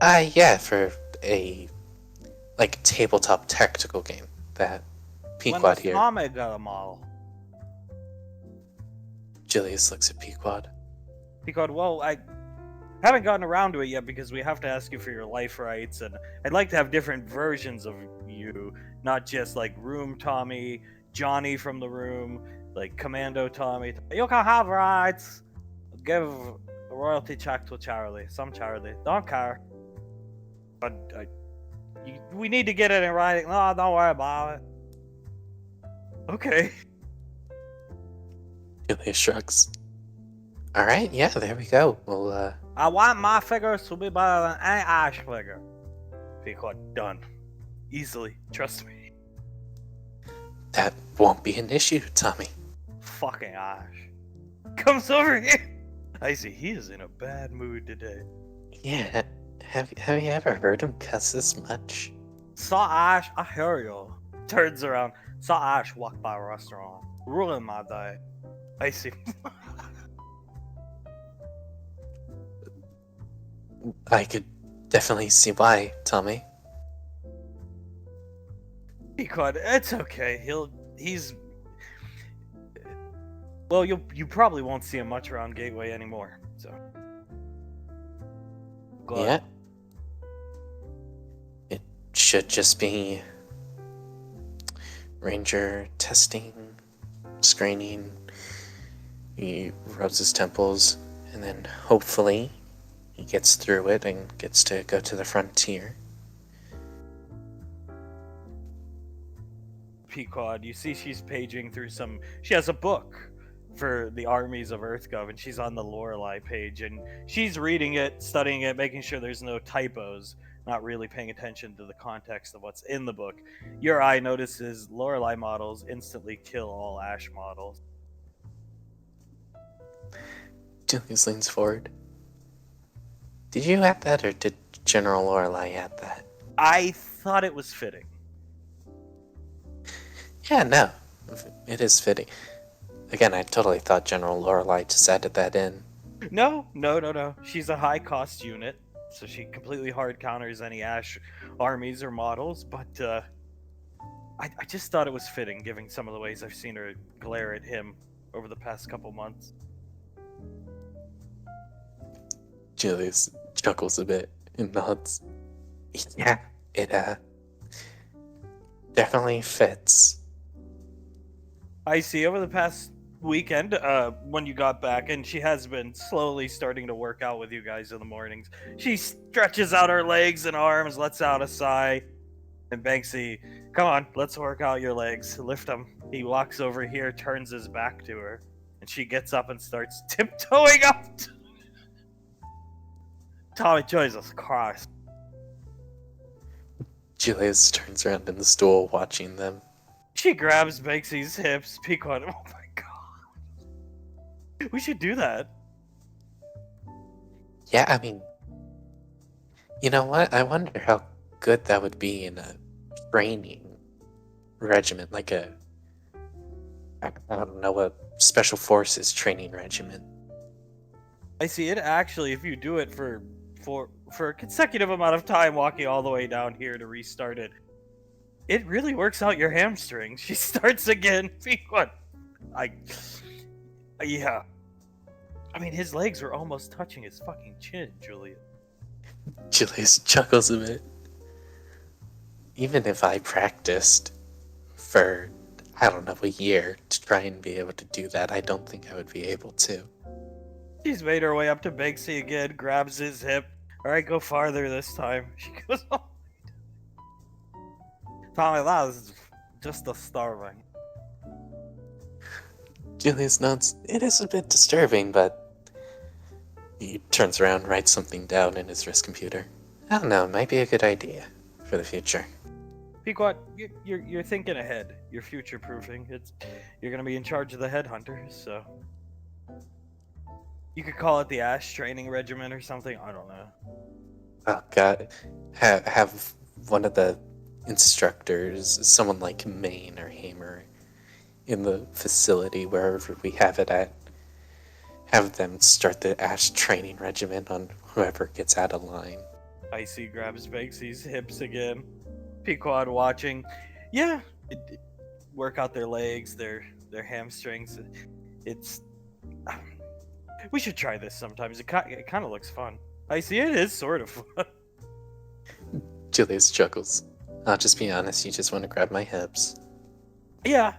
Yeah, for a tabletop tactical game that Pequod here. Tommy got a model. Julius looks at Pequod. Pequod, well, I haven't gotten around to it yet because we have to ask you for your life rights, and I'd like to have different versions of you, not just like Room Tommy, Johnny from the Room, like Commando Tommy. You can have rights. Give a royalty check to Charlie. Some Charlie. Don't care. But we need to get it in writing. No, don't worry about it. Okay. Julius shrugs. Alright, yeah, there we go. Well, I want my figures to be better than any Ash figure. Pequod, done. Easily. Trust me. that won't be an issue, Tommy. Fucking Ash. Comes over here. I see he is in a bad mood today. Yeah, have you ever heard him cuss this much? Saw Ash, I hear you. Turns around. Saw Ash walk by a restaurant. Ruin my day. I see. I could definitely see why, Tommy. Pequod, it's okay. He's well, you probably won't see him much around Gateway anymore. So good. Yeah. It should just be Ranger testing, screening. He rubs his temples, and then hopefully he gets through it and gets to go to the frontier. Pequod, you see she's paging through some. She has a book for the armies of EarthGov, and she's on the Lorelei page, and she's reading it, studying it, making sure there's no typos, not really paying attention to the context of what's in the book. Your eye notices Lorelei models instantly kill all Ash models. Julius leans forward. Did you add that, or did General Lorelei add that? I thought it was fitting. Yeah, no. It is fitting. Again, I totally thought General Lorelei just added that in. No. She's a high cost unit, so she completely hard counters any Ash armies or models, but I just thought it was fitting, given some of the ways I've seen her glare at him over the past couple months. Julius chuckles a bit and nods. Yeah, it definitely fits. I see over the past weekend, when you got back, and she has been slowly starting to work out with you guys in the mornings. She stretches out her legs and arms, lets out a sigh, and Banksy, come on, let's work out your legs. Lift them. He walks over here, turns his back to her, and she gets up and starts tiptoeing up. Tommy, Jesus Christ. Julius turns around in the stool, watching them. She grabs Banksy's hips, peek on him. Oh my god. We should do that. Yeah, I mean, you know what? I wonder how good that would be in a training regiment, like I don't know, a special forces training regiment. I see it actually, if you do it for a consecutive amount of time, walking all the way down here to restart it, it really works out your hamstrings. She starts again. What? Yeah. I mean, his legs were almost touching his fucking chin, Julian. Julius chuckles a bit. Even if I practiced for, I don't know, a year to try and be able to do that, I don't think I would be able to. She's made her way up to Banksy again, grabs his hip. Alright, go farther this time. She goes, oh. Tommy, that is just disturbing. Julius nods. It is a bit disturbing, but he turns around, writes something down in his wrist computer. I don't know, it might be a good idea for the future. Pequot, you're thinking ahead. You're future proofing. You're gonna be in charge of the headhunters, so you could call it the Ash Training Regiment or something. I don't know. Oh god, have one of the instructors, someone like Maine or Hamer, in the facility wherever we have it at, have them start the Ash Training Regiment on whoever gets out of line. Icy grabs Banksy's hips again. Pequod watching. Yeah, work out their legs, their hamstrings. It's. We should try this sometimes. It kind of looks fun. I see it is sort of fun. Julius chuckles. I'll just be honest, you just want to grab my hips. Yeah.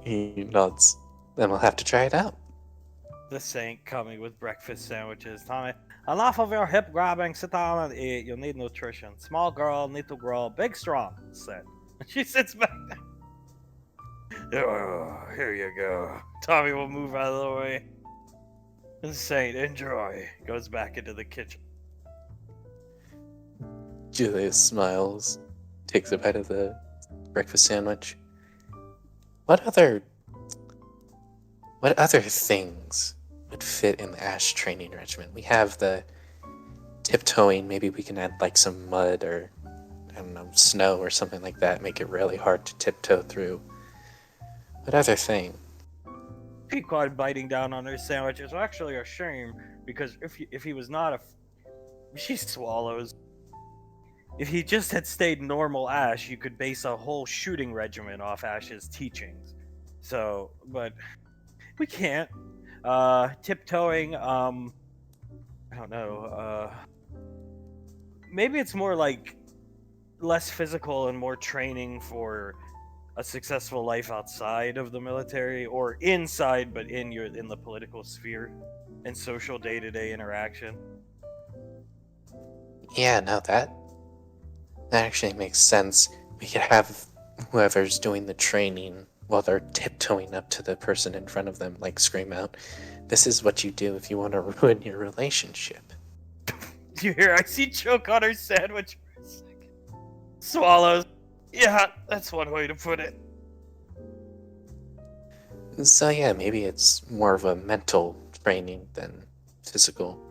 He nods. Then we'll have to try it out. The Saint coming with breakfast sandwiches. Tommy, enough of your hip grabbing. Sit down and eat. You need nutrition. Small girl need to grow big, strong. Said. She sits back down. Oh, here you go. Tommy will move out of the way. The Saint, enjoy. Goes back into the kitchen. Julius smiles, takes a bite of the breakfast sandwich. What other What other things would fit in the Ash training regimen? We have the tiptoeing. Maybe we can add like some mud or, I don't know, snow or something like that. Make it really hard to tiptoe through. What other thing? Pequod biting down on her sandwich is actually a shame because if he was not a, she swallows. If he just had stayed normal Ash, you could base a whole shooting regimen off Ash's teachings. So, but we can't. Tiptoeing. I don't know. Maybe it's more like less physical and more training for a successful life outside of the military or inside, but in the political sphere and social day-to-day interaction. Yeah, no, that actually makes sense. We could have whoever's doing the training while they're tiptoeing up to the person in front of them, like scream out, "This is what you do if you want to ruin your relationship." You hear I choke on her sandwich for a second. Swallows. Yeah, that's one way to put it. So yeah, maybe it's more of a mental training than physical.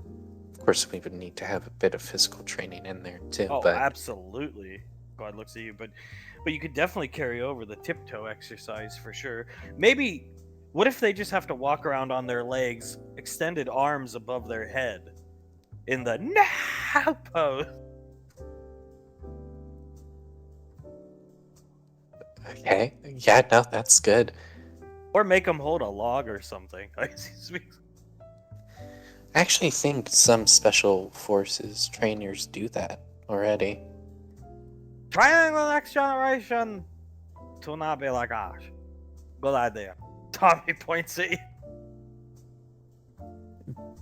Of course, we would need to have a bit of physical training in there too. Oh, but absolutely. God looks at you, but you could definitely carry over the tiptoe exercise for sure. Maybe what if they just have to walk around on their legs, extended arms above their head, in the now pose? okay, yeah, no, that's good. Or make them hold a log or something. I actually think some special forces trainers do that already. Training the next generation to not be like Ash. Good idea. Tommy points at you.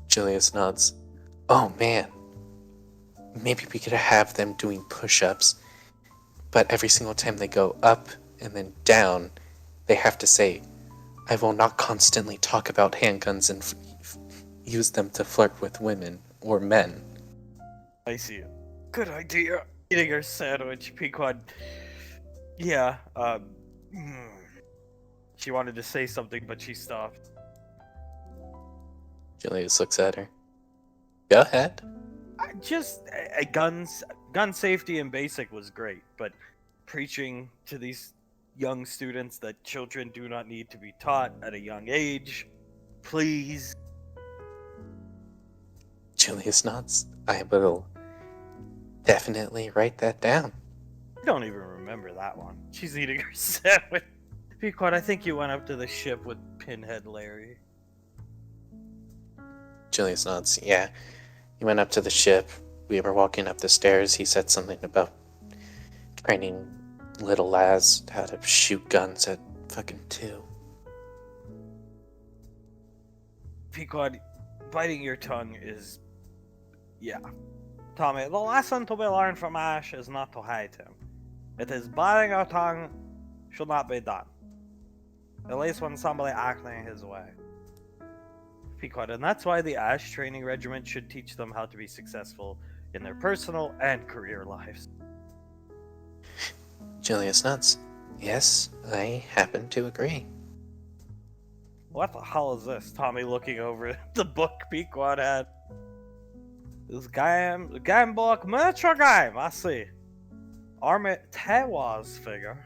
Julius nods. Oh man, maybe we could have them doing push-ups, but every single time they go up and then down, they have to say, "I will not constantly talk about handguns and use them to flirt with women or men." I see it. Good idea. Eating her sandwich, Pequod. Yeah, she wanted to say something, but she stopped. Julius looks at her. Go ahead. Gun safety in basic was great, but preaching to these young students that children do not need to be taught at a young age, please. Julius nods. I will definitely write that down. I don't even remember that one. She's eating her sandwich. Pequod, I think you went up to the ship with Pinhead Larry. Julius nods. Yeah, he went up to the ship. We were walking up the stairs. He said something about training little lads how to shoot guns at fucking 2. Pequod, biting your tongue is... yeah. Tommy, the lesson to be learned from Ash is not to hate him. It is biting your tongue should not be done. At least when somebody acting his way. Pequod, and that's why the Ash training regiment should teach them how to be successful in their personal and career lives. Julius nods. Yes, I happen to agree. What the hell is this? Tommy looking over the book Pequod had. This game book, miniature game, I see. Army Tewaz figure.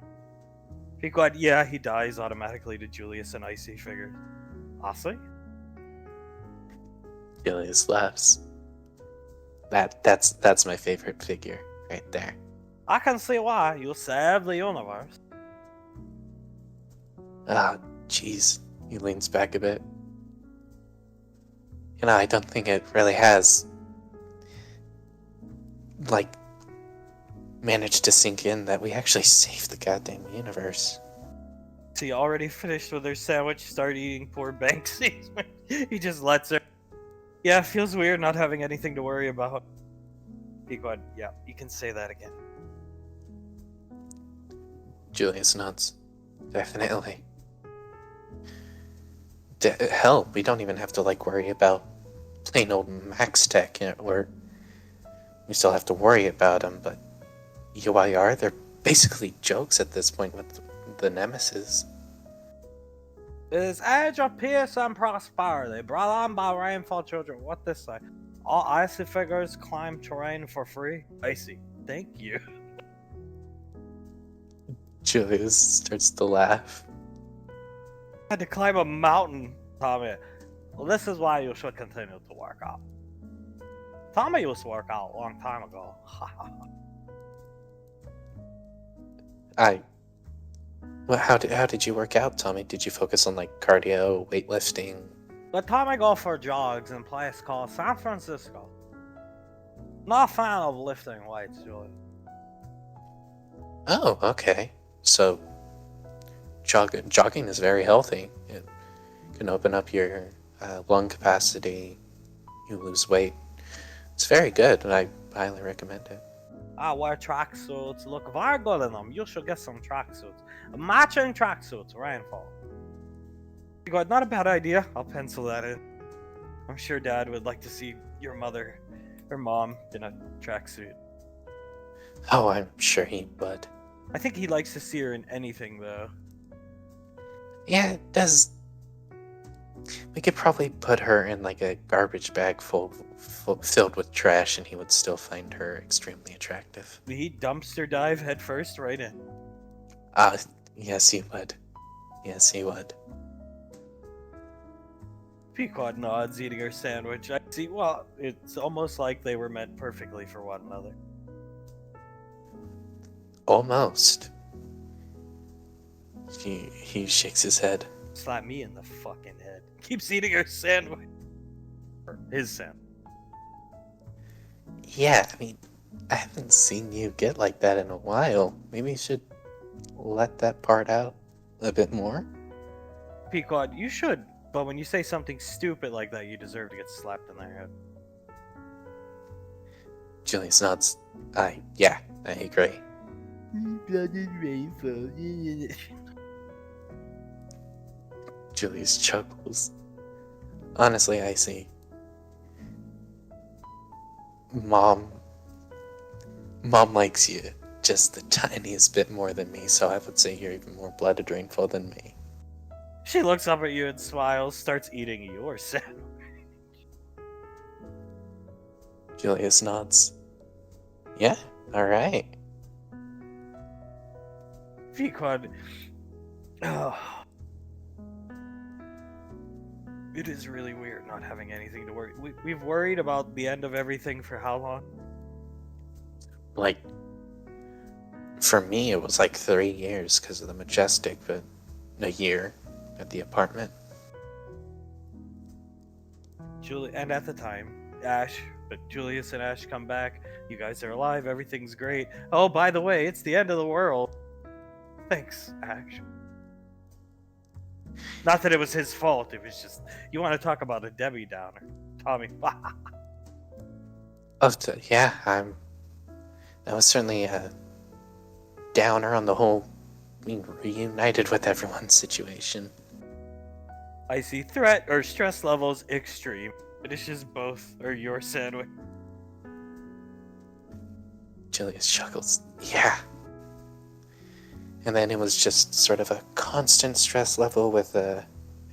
Pequod, yeah, he dies automatically to Julius and Icy figures. I see. Julius laughs. That's my favorite figure right there. I can see why. You save the universe. Ah, jeez. He leans back a bit. You know, I don't think it really has, like, managed to sink in that we actually saved the goddamn universe. She already finished with her sandwich, start eating poor Banksy. He just lets her. Yeah, it feels weird not having anything to worry about. Pequod, yeah, you can say that again. Julius nods. Definitely. Hell, we don't even have to, like, worry about plain old Max Tech, or we still have to worry about them, but UIR, they're basically jokes at this point with the Nemesis. is age of peace and prosperity, brought on by rainfall children. What this say? All icy figures climb terrain for free. Icy. Thank you. Julius starts to laugh. Had to climb a mountain, Tommy. Well, this is why you should continue to work out. Tommy used to work out a long time ago. Well, how did you work out, Tommy? Did you focus on like cardio, weightlifting? But Tommy go for jogs in a place called San Francisco. Not a fan of lifting weights, Julie. Oh, okay. So jogging is very healthy. It can open up your lung capacity. You lose weight. It's very good, and I highly recommend it. I wear tracksuits, look very good in them. You should get some tracksuits. Matching tracksuits, rainfall. You go, not a bad idea. I'll pencil that in. I'm sure Dad would like to see your mother, or mom, in a tracksuit. Oh, I'm sure he would. I think he likes to see her in anything, though. Yeah, it does. We could probably put her in like a garbage bag filled with trash, and he would still find her extremely attractive. He dumpster dive head first right in. Yes, he would. Yes, he would. Pequod nods, eating her sandwich. I see. Well, it's almost like they were meant perfectly for one another. Almost. He shakes his head. Slap me in the fucking head. Keeps eating her sandwich. Or his sandwich. Yeah, I mean, I haven't seen you get like that in a while. Maybe you should let that part out a bit more. Pequod, you should. But when you say something stupid like that, you deserve to get slapped in the head. Julius nods. Yeah, I agree. Julius chuckles. Honestly, I see. Mom likes you just the tiniest bit more than me, so I would say you're even more blooded rainfall than me. She looks up at you and smiles, starts eating your sandwich. Julius nods. Yeah, alright. Pequod. Oh. It is really weird not having anything to worry. We've worried about the end of everything for how long? Like, for me, it was like 3 years because of the Majestic, but a year at the apartment. And at the time, Ash, but Julius and Ash come back. You guys are alive. Everything's great. Oh, by the way, it's the end of the world. Thanks, Ash. Not that it was his fault. It was just, you want to talk about a Debbie Downer. Tommy. Yeah, that was certainly a downer on the whole being reunited with everyone situation. I see threat or stress levels extreme. Finishes both or your sandwich. Julius chuckles. Yeah. And then it was just sort of a constant stress level with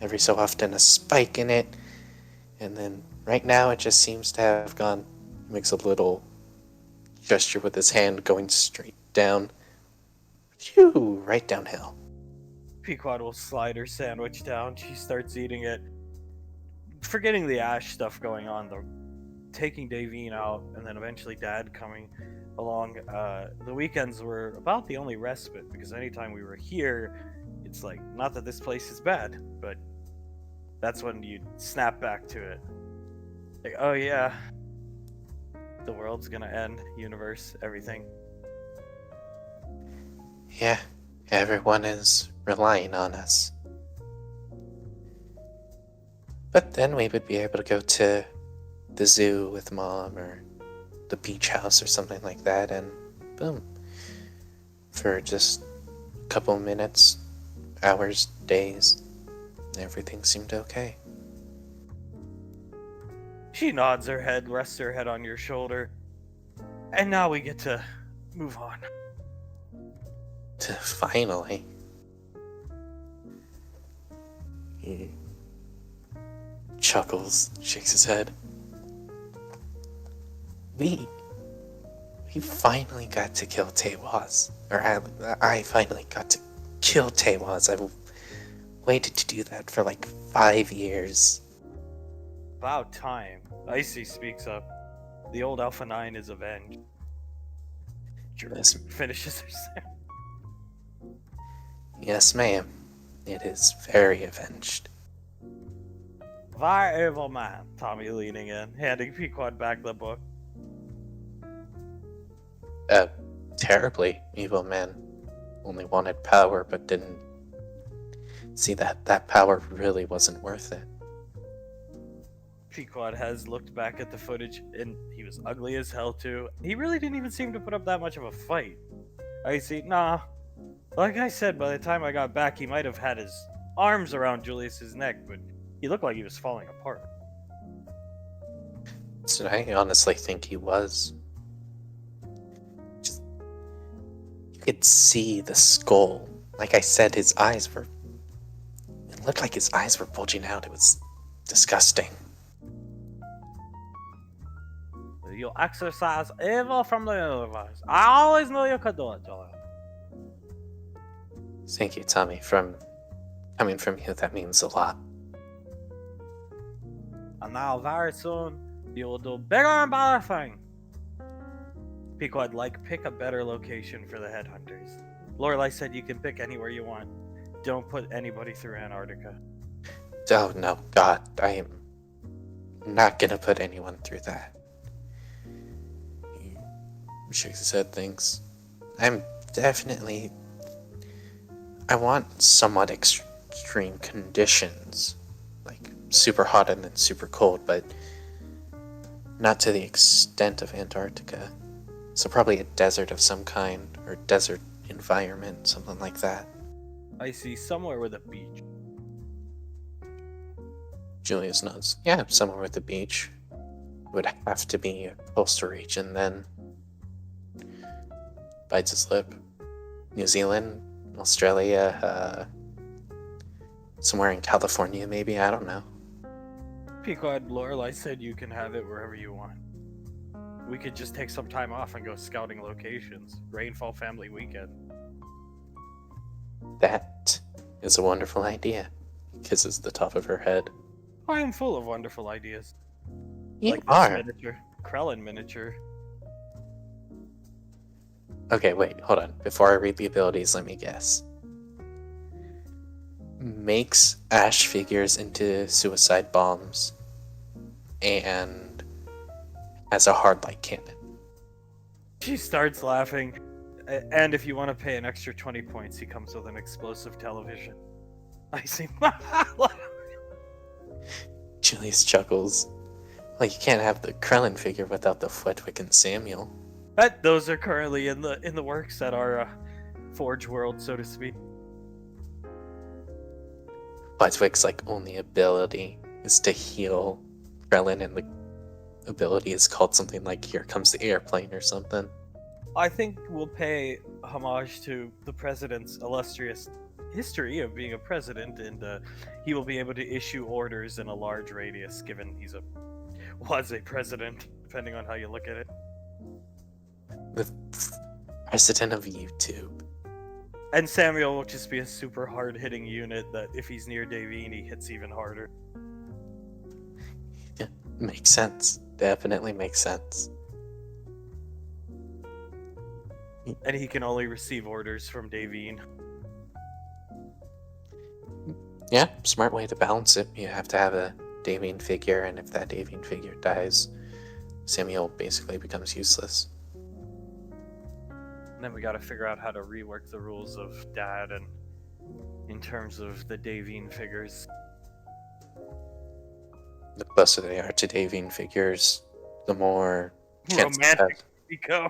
every so often a spike in it. And then right now it just seems to have gone, makes a little gesture with his hand going straight down. Phew, right downhill. Pequod will slide her sandwich down. She starts eating it. Forgetting the Ash stuff going on, though. Taking Davine out, and then eventually Dad coming along. The weekends were about the only respite, because anytime we were here, it's like, not that this place is bad, but that's when you snap back to it. Like, oh yeah, the world's gonna end, universe, everything. Yeah, everyone is relying on us. But then we would be able to go to the zoo with Mom or the beach house or something like that, and boom. For just a couple minutes, hours, days, everything seemed okay. She nods her head, rests her head on your shoulder. And now we get to move on. Finally. He chuckles, shakes his head. We finally got to kill Tewaz. Or I finally got to kill Tewaz. I've waited to do that for like 5 years. About time. Icy speaks up. The old Alpha 9 is avenged. Yes. Finishes her sentence. Yes, ma'am. It is very avenged. Very evil man, Tommy leaning in, handing Pequod back the book. Terribly evil man. Only wanted power, but didn't see that power really wasn't worth it. Pequod has looked back at the footage, and he was ugly as hell too. He really didn't even seem to put up that much of a fight. Icy, nah. Like I said, by the time I got back, he might have had his arms around Julius's neck, but he looked like he was falling apart. So I honestly think he was. Just, you could see the skull. Like I said, his eyes were. It looked like his eyes were bulging out. It was disgusting. You'll exorcise evil from the universe. I always knew you could do it, Julius. Thank you, Tommy. Coming from you, that means a lot. And now, very soon, you will do bigger and better things. Pequod, pick a better location for the headhunters. Lorelei said you can pick anywhere you want. Don't put anybody through Antarctica. Oh no, God, I am not gonna put anyone through that. He shakes his head, thinks. I want somewhat extreme conditions. Like super hot and then super cold, but not to the extent of Antarctica. So probably a desert of some kind, or desert environment, something like that. I see somewhere with a beach. Julius nods. Yeah, somewhere with the beach. Would have to be a coastal region then. Bites his lip. New Zealand, Australia, somewhere in California maybe, I don't know. Pequod, Lorelei said you can have it wherever you want. We could just take some time off and go scouting locations. Rainfall family weekend. That is a wonderful idea. Kisses the top of her head. I am full of wonderful ideas. You Like are. this miniature. Krellin miniature. Okay, wait, hold on. Before I read the abilities, let me guess. Makes ash figures into suicide bombs and has a hard light cannon. She starts laughing. And if you want to pay an extra 20 points, he comes with an explosive television. I see. Julius chuckles. Well, you can't have the Krellin figure without the Flitwick and Samuel. But those are currently in the works at our Forge world, so to speak. Flitwick's only ability is to heal Krellin, and the ability is called something like "Here Comes the Airplane" or something. I think we'll pay homage to the president's illustrious history of being a president, and he will be able to issue orders in a large radius, given was a president, depending on how you look at it. The president of YouTube. And Samuel will just be a super hard-hitting unit that if he's near Davine, he hits even harder. Yeah, makes sense. Definitely makes sense. And he can only receive orders from Davine. Yeah, smart way to balance it. You have to have a Davine figure, and if that Davine figure dies, Samuel basically becomes useless. And then we gotta figure out how to rework the rules of Dad and in terms of the Davine figures. The closer they are to Davine figures, the more chance Romantic we go.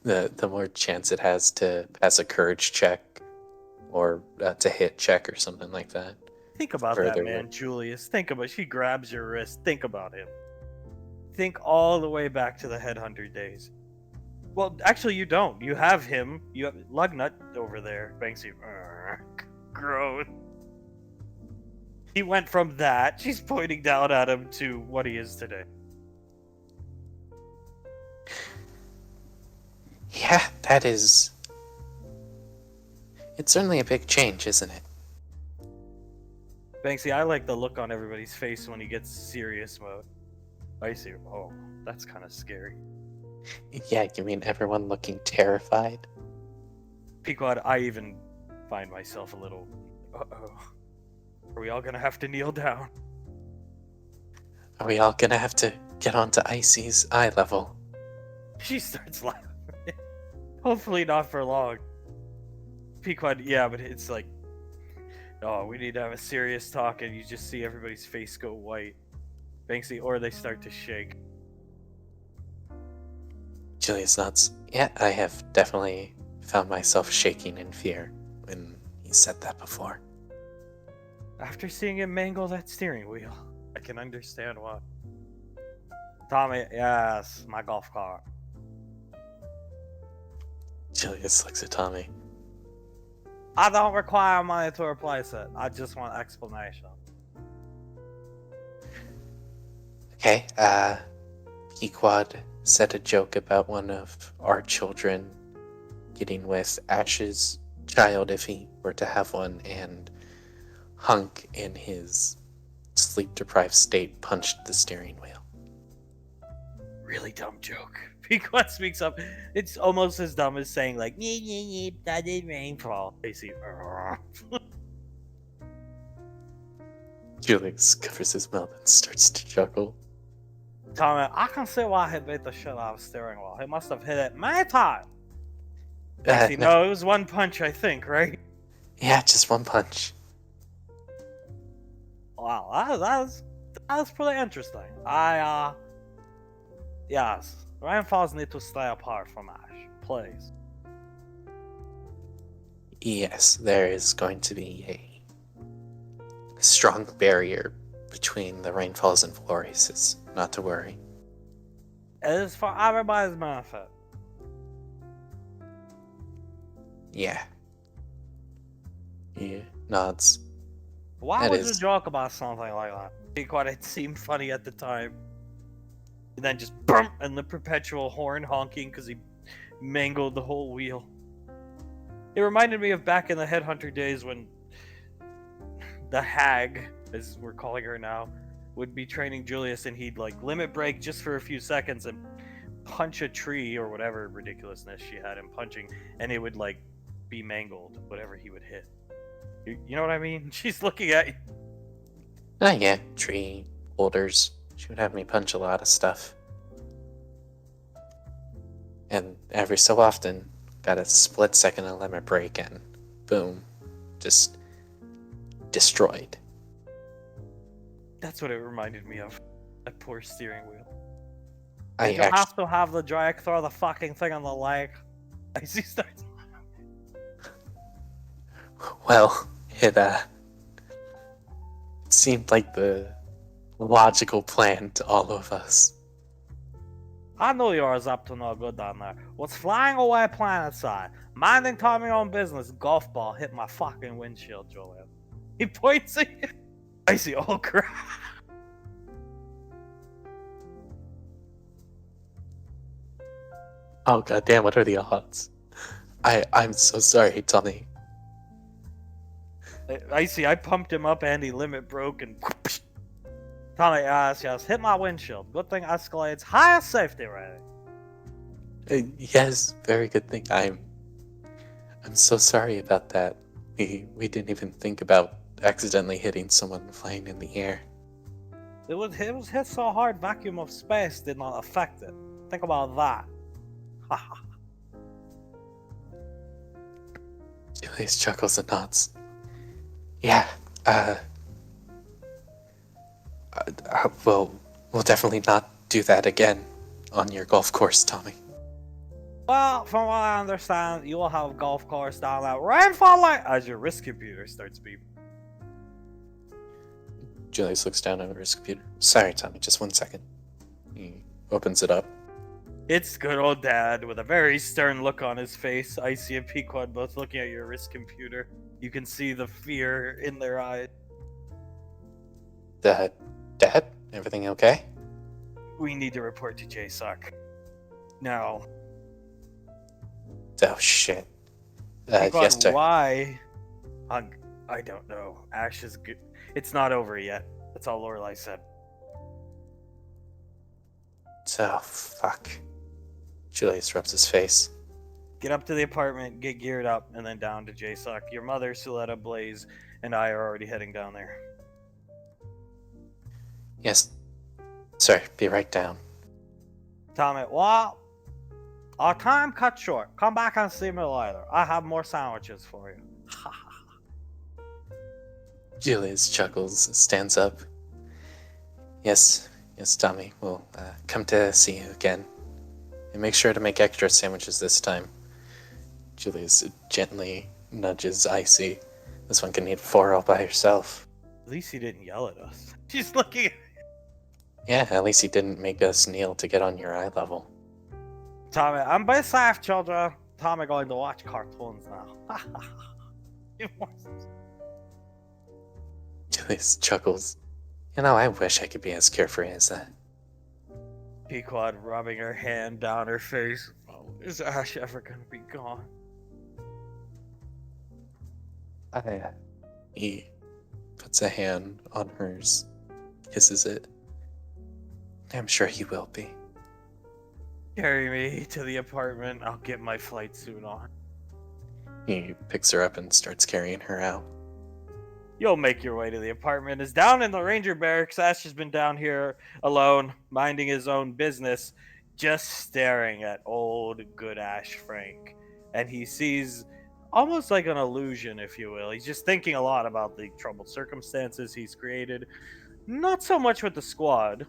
the more chance it has to pass a courage check or to hit check or something like that. Think about Further that, man, Julius. Think about she grabs your wrist. Think about him. Think all the way back to the Headhunter days. Well, actually, you don't. You have him. You have Lugnut over there. Banksy. Gross. He went from that, she's pointing down at him, to what he is today. Yeah, that is. It's certainly a big change, isn't it? Banksy, I like the look on everybody's face when he gets serious mode. I see. Oh, that's kind of scary. Yeah, you mean everyone looking terrified? Pequod, I even find myself a little. Uh-oh. Are we all gonna have to kneel down? Are we all gonna have to get onto Icy's eye level? She starts laughing. Hopefully not for long. Pequod, yeah, but it's like, oh, we need to have a serious talk, and you just see everybody's face go white. Banksy, or they start to shake. Julius nods. Yeah, I have definitely found myself shaking in fear when he said that before. After seeing him mangle that steering wheel, I can understand why. Tommy, yes, my golf cart. Julius looks at Tommy. I don't require money to replace it. I just want explanation. Okay, Pequod said a joke about one of our children getting with Ash's child if he were to have one, and Hunk, in his sleep-deprived state, punched the steering wheel. Really dumb joke. Pequod speaks up. It's almost as dumb as saying, like, that did rainfall. They see, Julius covers his mouth and starts to chuckle. Tommy, I can see why he beat the shit out of the steering wheel. He must have hit it many times. No, it was one punch, I think, right? Yeah, just one punch. Wow, that was pretty interesting. Yes, rainfalls need to stay apart from ash, please. Yes, there is going to be a strong barrier between the rainfalls and floor races. Not to worry. It is for everybody's benefit. Yeah. He nods. Why That would is- you joke about something like that? Pequod, it seemed funny at the time. And then just boom, and the perpetual horn honking because he mangled the whole wheel. It reminded me of back in the Headhunter days when the hag, as we're calling her now, would be training Julius, and he'd like limit break just for a few seconds and punch a tree or whatever ridiculousness she had him punching, and it would like be mangled, whatever he would hit. You know what I mean? She's looking at you. Oh yeah, tree, boulders. She would have me punch a lot of stuff. And every so often, got a split second of limit break and boom, just destroyed. That's what it reminded me of. That poor steering wheel. I You have to have the drag throw the fucking thing on the leg. I see starts. Well, it seemed like the logical plan to all of us. I knew you was up to no good down there. Was flying away planet side, minding Tommy own business. Golf ball hit my fucking windshield, Julian. He points at you. I see. Oh crap. Oh goddamn! What are the odds? I'm so sorry, Tommy. I see. I pumped him up, and he limit broke, and Tommy, yes, hit my windshield. Good thing Escalade's highest safety rating. Yes, very good thing. I'm so sorry about that. We didn't even think about accidentally hitting someone flying in the air. It was hit so hard, vacuum of space did not affect it. Think about that. Julius chuckles and nods. Yeah, we'll definitely not do that again on your golf course, Tommy. Well, from what I understand, you will have a golf course down that rainfall light as your wrist computer starts beeping. Julius looks down at his computer. Sorry, Tommy, just 1 second. He opens it up. It's good old Dad with a very stern look on his face. Icy and Pequod both looking at your wrist computer. You can see the fear in their eyes. Dad? Everything okay? We need to report to JSOC. Now, Oh, shit. Pequod, Yes, sir. why? I don't know. Ash is good. It's not over yet. That's all Lorelai said. Oh, fuck. Julius rubs his face. Get up to the apartment, get geared up, and then down to JSOC. Your mother, Suletta, Blaze, and I are already heading down there. Yes, sir. Be right down. Tommy, well, our time cut short. Come back and see me later. I have more sandwiches for you. Julius chuckles, stands up. Yes, Tommy. We'll come to see you again. And make sure to make extra sandwiches this time. Julius gently nudges Icy. This one can eat 4 all by herself. At least he didn't yell at us. She's looking at Yeah, at least he didn't make us kneel to get on your eye level. Tommy. I'm by safe, children. Tommy going to watch cartoons now. Julius chuckles. I wish I could be as carefree as that. Pequod rubbing her hand down her face. Oh, is Ash ever gonna be gone? He puts a hand on hers, kisses it. I'm sure he will be. Carry me to the apartment. I'll get my flight suit on. He picks her up and starts carrying her out. You'll make your way to the apartment. Is down in the ranger barracks. Ash has been down here alone, minding his own business, just staring at old good Ash Frank. And he sees almost like an illusion, if you will. He's just thinking a lot about the troubled circumstances he's created. Not so much with the squad,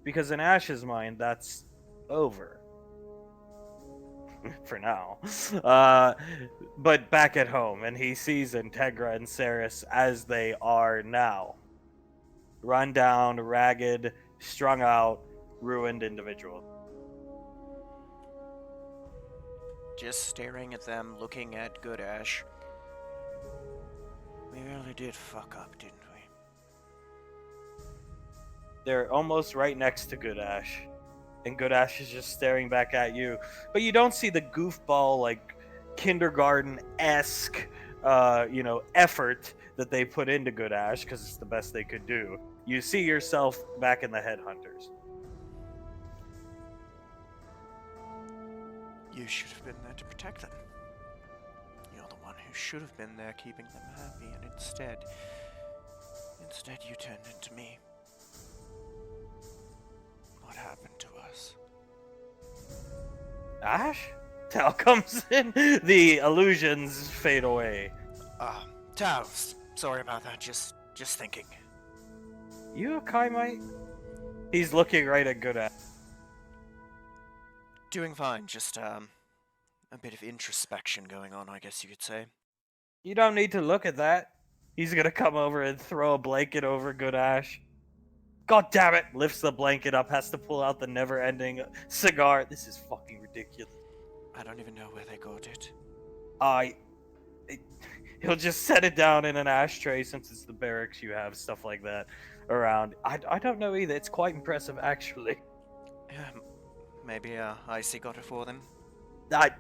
because in Ash's mind, that's over. For now. But back at home, and he sees Integra and Ceres as they are now. Run down, ragged, strung out, ruined individual. Just staring at them, looking at Good Ash. We really did fuck up, didn't we? They're almost right next to Good Ash. And Good Ash is just staring back at you. But you don't see the goofball, like, kindergarten-esque, effort that they put into Good Ash, because it's the best they could do. You see yourself back in the Headhunters. You should have been there to protect them. You're the one who should have been there keeping them happy, and instead you turned into me. What happened to us? Ash? Tal comes in. The illusions fade away. Taos. Sorry about that. Just thinking. You okay, mate? He's looking right at Good Ash. Doing fine. Just a bit of introspection going on, I guess you could say. You don't need to look at that. He's gonna come over and throw a blanket over Good Ash. God damn it! Lifts the blanket up, has to pull out the never-ending cigar. This is fucking ridiculous. I don't even know where they got it. He'll just set it down in an ashtray since it's the barracks. You have stuff like that around. I don't know either. It's quite impressive, actually. Yeah, maybe Icy got it for them. I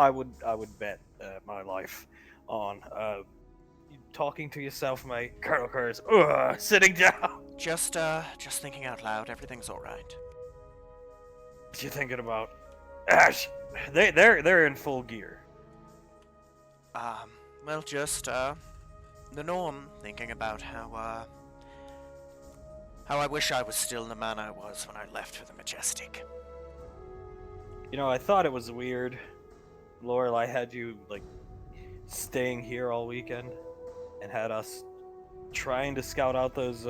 would bet my life on. Talking to yourself, mate. Colonel Curtis, sitting down. Just thinking out loud. Everything's all right. What you thinking about? Ash, they're in full gear. Well, just the norm. Thinking about how I wish I was still the man I was when I left for the Majestic. I thought it was weird. Lorelai had you staying here all weekend, and had us trying to scout out those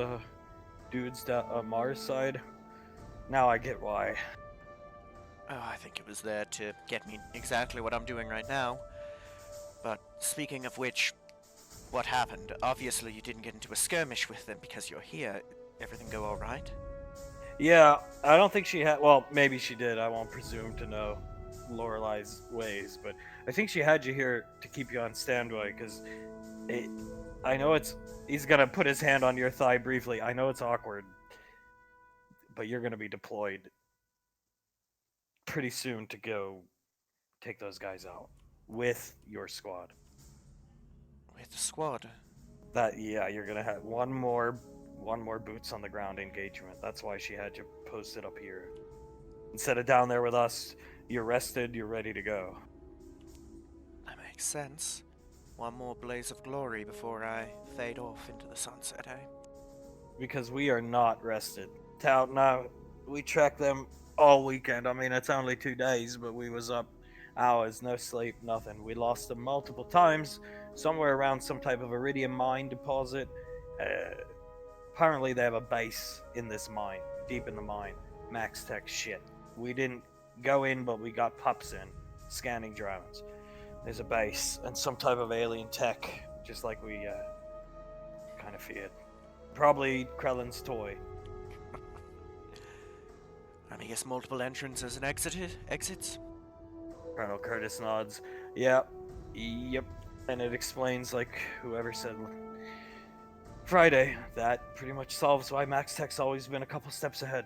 dudes down Mars side. Now I get why. Oh, I think it was there to get me exactly what I'm doing right now. But speaking of which, what happened? Obviously you didn't get into a skirmish with them because you're here. Everything go all right? Yeah, I don't think she had. Well, maybe she did. I won't presume to know Lorelai's ways, but I think she had you here to keep you on standby because I know it's. He's gonna put his hand on your thigh briefly. I know it's awkward, but you're gonna be deployed pretty soon to go take those guys out with your squad. With the squad. That yeah, you're gonna have one more boots on the ground engagement. That's why she had you posted up here. Instead of down there with us, you're rested, you're ready to go. That makes sense. One more blaze of glory before I fade off into the sunset, eh? Because we are not rested. Now we tracked them all weekend. I mean, it's only 2 days, but we was up hours, no sleep, nothing. We lost them multiple times, somewhere around some type of iridium mine deposit. Apparently, they have a base in this mine, deep in the mine. Max Tech shit. We didn't go in, but we got pups in, scanning drones. There's a base and some type of alien tech, just like we kind of feared. Probably Krellin's toy. I guess multiple entrances and exits? Colonel Curtis nods. Yep. And it explains, like, whoever said Friday, that pretty much solves why Max Tech's always been a couple steps ahead.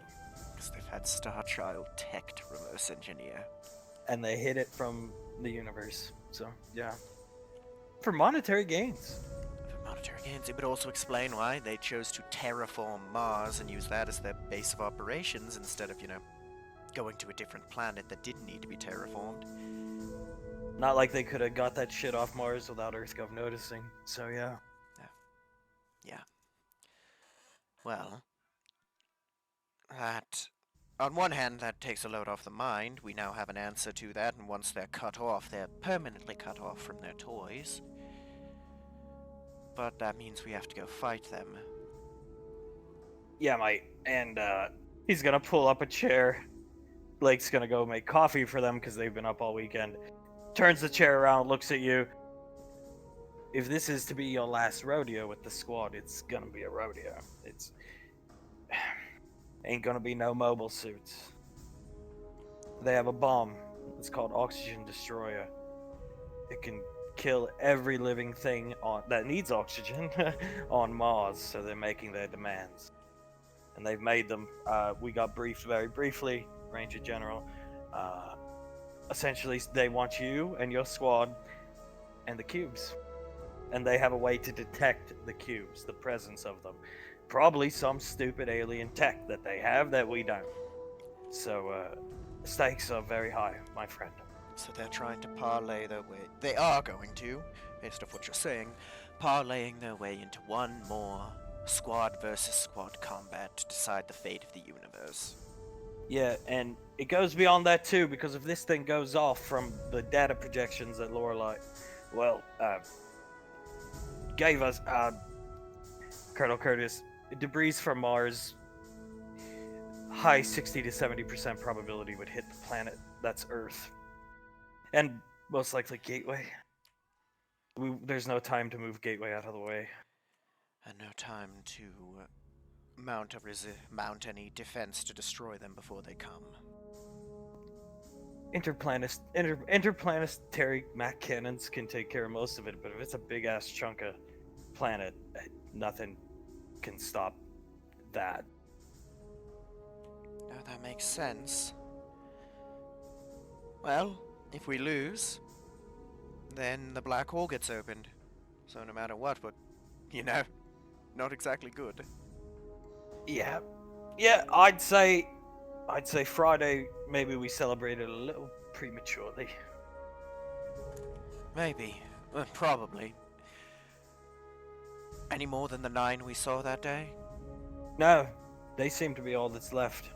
Because they've had Starchild tech to reverse engineer. And they hid it from the universe. So, yeah. For monetary gains. For monetary gains, it would also explain why they chose to terraform Mars and use that as their base of operations instead of, going to a different planet that didn't need to be terraformed. Not like they could have got that shit off Mars without EarthGov noticing. So, yeah. Yeah. Well, on one hand, that takes a load off the mind. We now have an answer to that, and once they're cut off, they're permanently cut off from their toys. But that means we have to go fight them. Yeah, mate. And he's gonna pull up a chair. Blake's gonna go make coffee for them because they've been up all weekend. Turns the chair around, looks at you. If this is to be your last rodeo with the squad, it's gonna be a rodeo. It's ain't gonna be no mobile suits. They have a bomb. It's called Oxygen Destroyer. It can kill every living thing that needs oxygen on Mars, so they're making their demands. And they've made them. We got briefed very briefly, Ranger General. Essentially, they want you and your squad and the cubes. And they have a way to detect the cubes, the presence of them. Probably some stupid alien tech that they have that we don't. So, stakes are very high, my friend. So they're trying to parlay their way. They are going to, based off what you're saying, parlaying their way into one more squad versus squad combat to decide the fate of the universe. Yeah, and it goes beyond that too, because if this thing goes off from the data projections that Lorelei, gave us, Colonel Curtis, debris from Mars, high 60 to 70% probability would hit the planet that's Earth. And most likely Gateway. There's no time to move Gateway out of the way. And no time to mount any defense to destroy them before they come. Interplanetary Mac cannons can take care of most of it, but if it's a big ass chunk of planet, nothing can stop that. Oh, that makes sense. Well, if we lose, then the black hole gets opened. So no matter what, but not exactly good. Yeah, I'd say Friday, maybe we celebrated a little prematurely. Maybe. Probably. Any more than the 9 we saw that day? No, they seem to be all that's left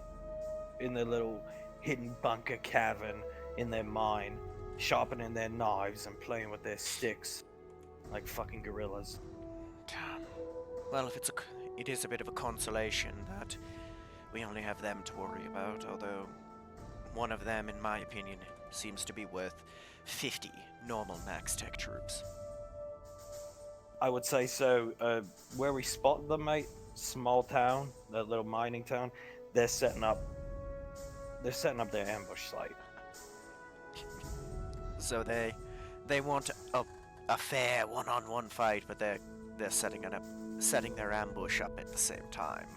in their little hidden bunker cavern in their mine, sharpening their knives and playing with their sticks like fucking gorillas. Well, it is a bit of a consolation that we only have them to worry about, although one of them, in my opinion, seems to be worth 50 normal Max Tech troops. I would say so. Where we spotted them, mate, small town, that little mining town, they're setting up their ambush site. So they want a fair one-on-one fight, but they're they're setting their ambush up at the same time.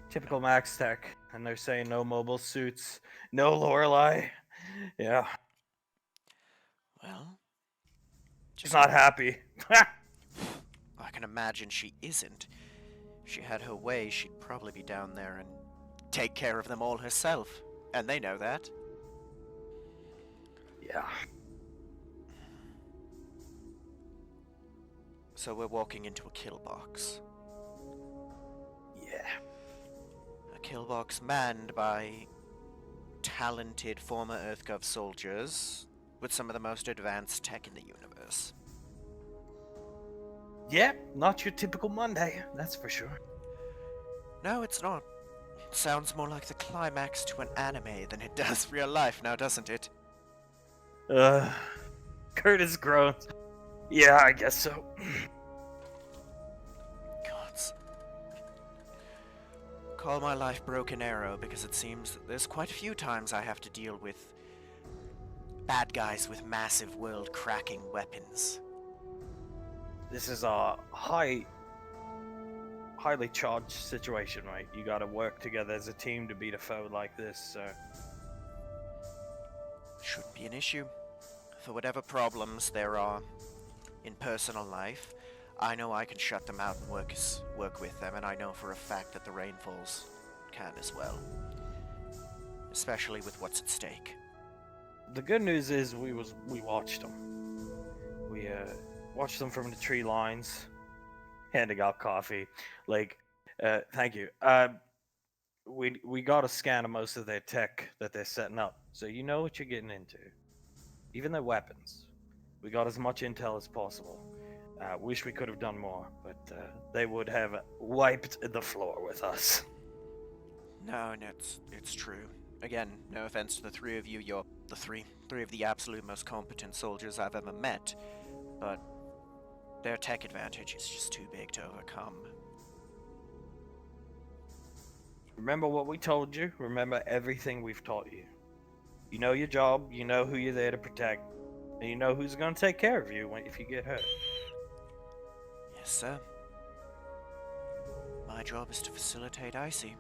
Typical Max Tech, and they're saying no mobile suits, no Lorelei. Yeah, Well, she's just not happy. I can imagine she isn't. If she had her way, she'd probably be down there and take care of them all herself, and they know that. Yeah. So we're walking into a kill box. Yeah. A kill box manned by talented former EarthGov soldiers with some of the most advanced tech in the universe. Yeah, not your typical Monday, that's for sure. No, it's not. It sounds more like the climax to an anime than it does real life now, doesn't it? Curtis groans. Yeah, I guess so. Gods. Call my life Broken Arrow because it seems that there's quite a few times I have to deal with bad guys with massive world-cracking weapons. This is a highly charged situation, right? You gotta work together as a team to beat a foe like this, so... Shouldn't be an issue. For whatever problems there are in personal life, I know I can shut them out and work with them, and I know for a fact that the Rainfalls can as well. Especially with what's at stake. The good news is we watched them. We watched them from the tree lines, handing out coffee. Like, thank you. We got a scan of most of their tech that they're setting up, so you know what you're getting into. Even their weapons. We got as much intel as possible. Wish we could have done more, but they would have wiped the floor with us. No, it's true. Again, no offense to the three of you, you're the three of the absolute most competent soldiers I've ever met, but their tech advantage is just too big to overcome. Remember what we told you. Remember everything we've taught you. You know your job, you know who you're there to protect, and you know who's going to take care of you if you get hurt. Yes, sir. My job is to facilitate Icy.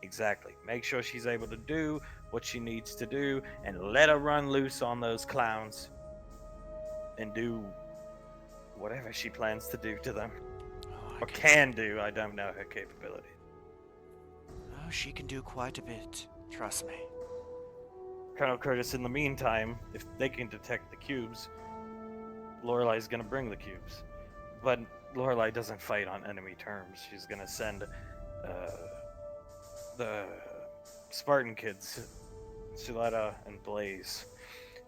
Exactly. Make sure she's able to do what she needs to do, and let her run loose on those clowns and do whatever she plans to do to them. Or can do. I don't know her capability. Oh, she can do quite a bit. Trust me. Colonel Curtis, in the meantime, if they can detect the cubes, Lorelai's gonna bring the cubes. But Lorelei doesn't fight on enemy terms. She's gonna send the Spartan kids, Suletta and Blaze,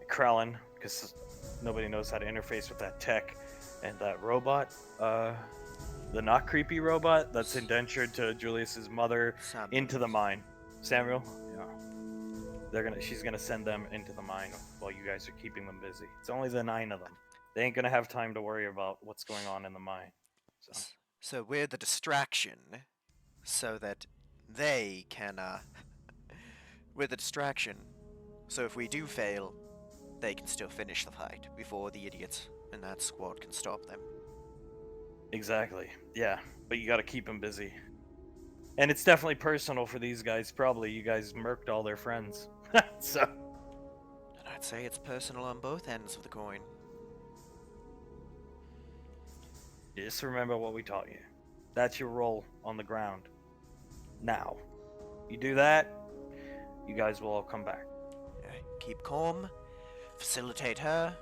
Krellin, because nobody knows how to interface with that tech, and that robot, the not creepy robot that's indentured to Julius's mother, Samuel. into the mine. Samuel? Yeah. She's gonna send them into the mine while you guys are keeping them busy. It's only the 9 of them. They ain't gonna have time to worry about what's going on in the mine. So we're the distraction, so that they can, we're the distraction. So if we do fail, they can still finish the fight before the idiots in that squad can stop them. Exactly. Yeah, but you gotta keep them busy. And it's definitely personal for these guys. Probably you guys murked all their friends. So. And I'd say it's personal on both ends of the coin. Just remember what we taught you. That's your role on the ground. Now, you do that, you guys will all come back. Keep calm, facilitate her,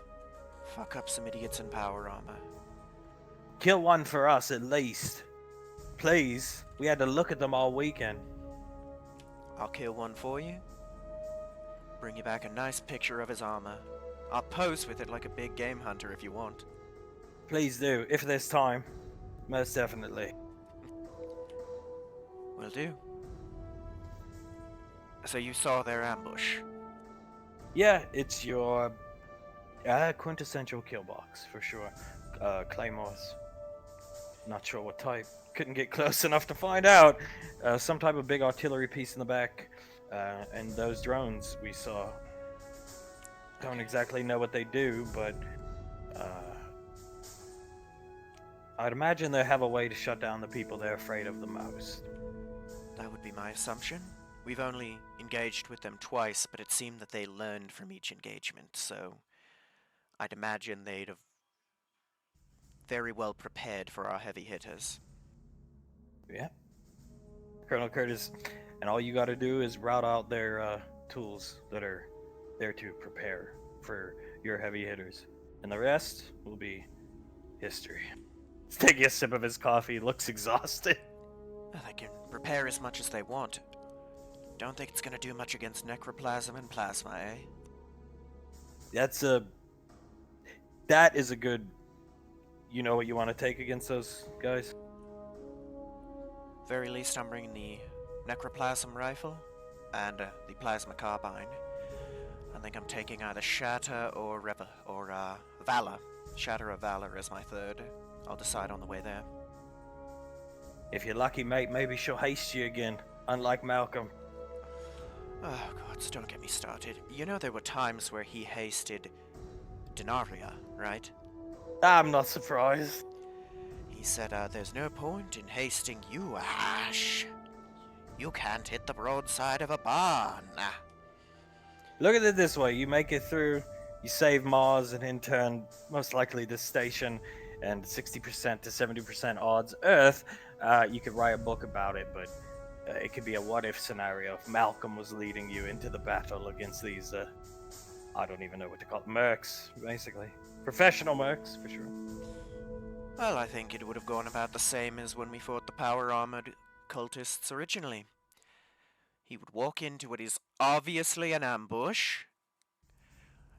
fuck up some idiots in power armor. Kill one for us at least. Please. We had to look at them all weekend. I'll kill one for you. Bring you back a nice picture of his armor. I'll pose with it like a big game hunter if you want. Please do, if there's time. Most definitely. Will do. So you saw their ambush? Yeah, it's your quintessential kill box, for sure. Claymores. Not sure what type. Couldn't get close enough to find out. Some type of big artillery piece in the back. And those drones we saw. Don't exactly know what they do, but I'd imagine they have a way to shut down the people they're afraid of the most. That would be my assumption. We've only engaged with them twice, but it seemed that they learned from each engagement, so I'd imagine they'd have very well prepared for our heavy hitters. Yeah. Colonel Curtis, and all you gotta do is route out their tools that are there to prepare for your heavy hitters. And the rest will be history. He's taking a sip of his coffee, looks exhausted. They can prepare as much as they want. Don't think it's gonna do much against necroplasm and plasma, eh? That is a good, you know what you want to take against those guys? Very least, I'm bringing the necroplasm rifle and the plasma carbine. I think I'm taking either Shatter or Valor. Shatter or Valor is my third. I'll decide on the way there. If you're lucky, mate, maybe she'll haste you again, unlike Malcolm. Oh, gods, don't get me started. You know there were times where he hasted Denaria, right? I'm not surprised. He said, there's no point in hasting you, Ash. You can't hit the broadside of a barn. Look at it this way, you make it through, you save Mars, and in turn, most likely this station, and 60% to 70% odds Earth, you could write a book about it, but it could be a what-if scenario if Malcolm was leading you into the battle against these, I don't even know what to call it, mercs, basically. Professional mercs, for sure. Well, I think it would have gone about the same as when we fought the power-armored cultists originally. He would walk into what is obviously an ambush.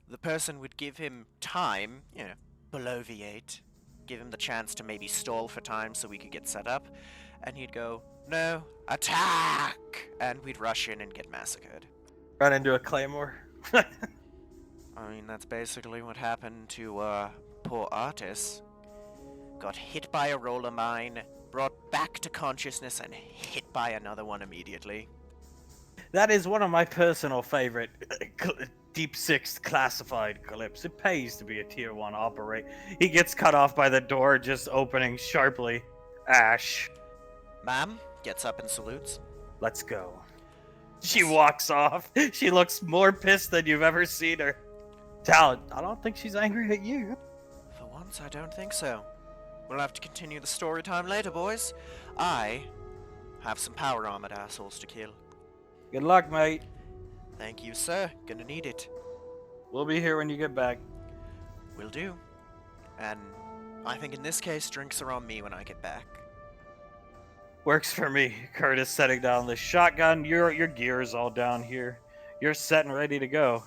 The person would give him time, bloviate, give him the chance to maybe stall for time so we could get set up, and he'd go, no, attack! And we'd rush in and get massacred. Run into a claymore. I mean, that's basically what happened to, poor Artis. Got hit by a roller mine, brought back to consciousness, and hit by another one immediately. That is one of my personal favorite Deep Six classified clips. It pays to be a Tier 1 operate. He gets cut off by the door just opening sharply. Ash. Ma'am gets up and salutes. Let's go. She walks off. She looks more pissed than you've ever seen her. Talon, I don't think she's angry at you. For once, I don't think so. We'll have to continue the story time later, boys. I have some power-armored assholes to kill. Good luck, mate. Thank you, sir. Gonna need it. We'll be here when you get back. Will do. And I think in this case, drinks are on me when I get back. Works for me. Curtis setting down the shotgun. Your gear is all down here. You're set and ready to go.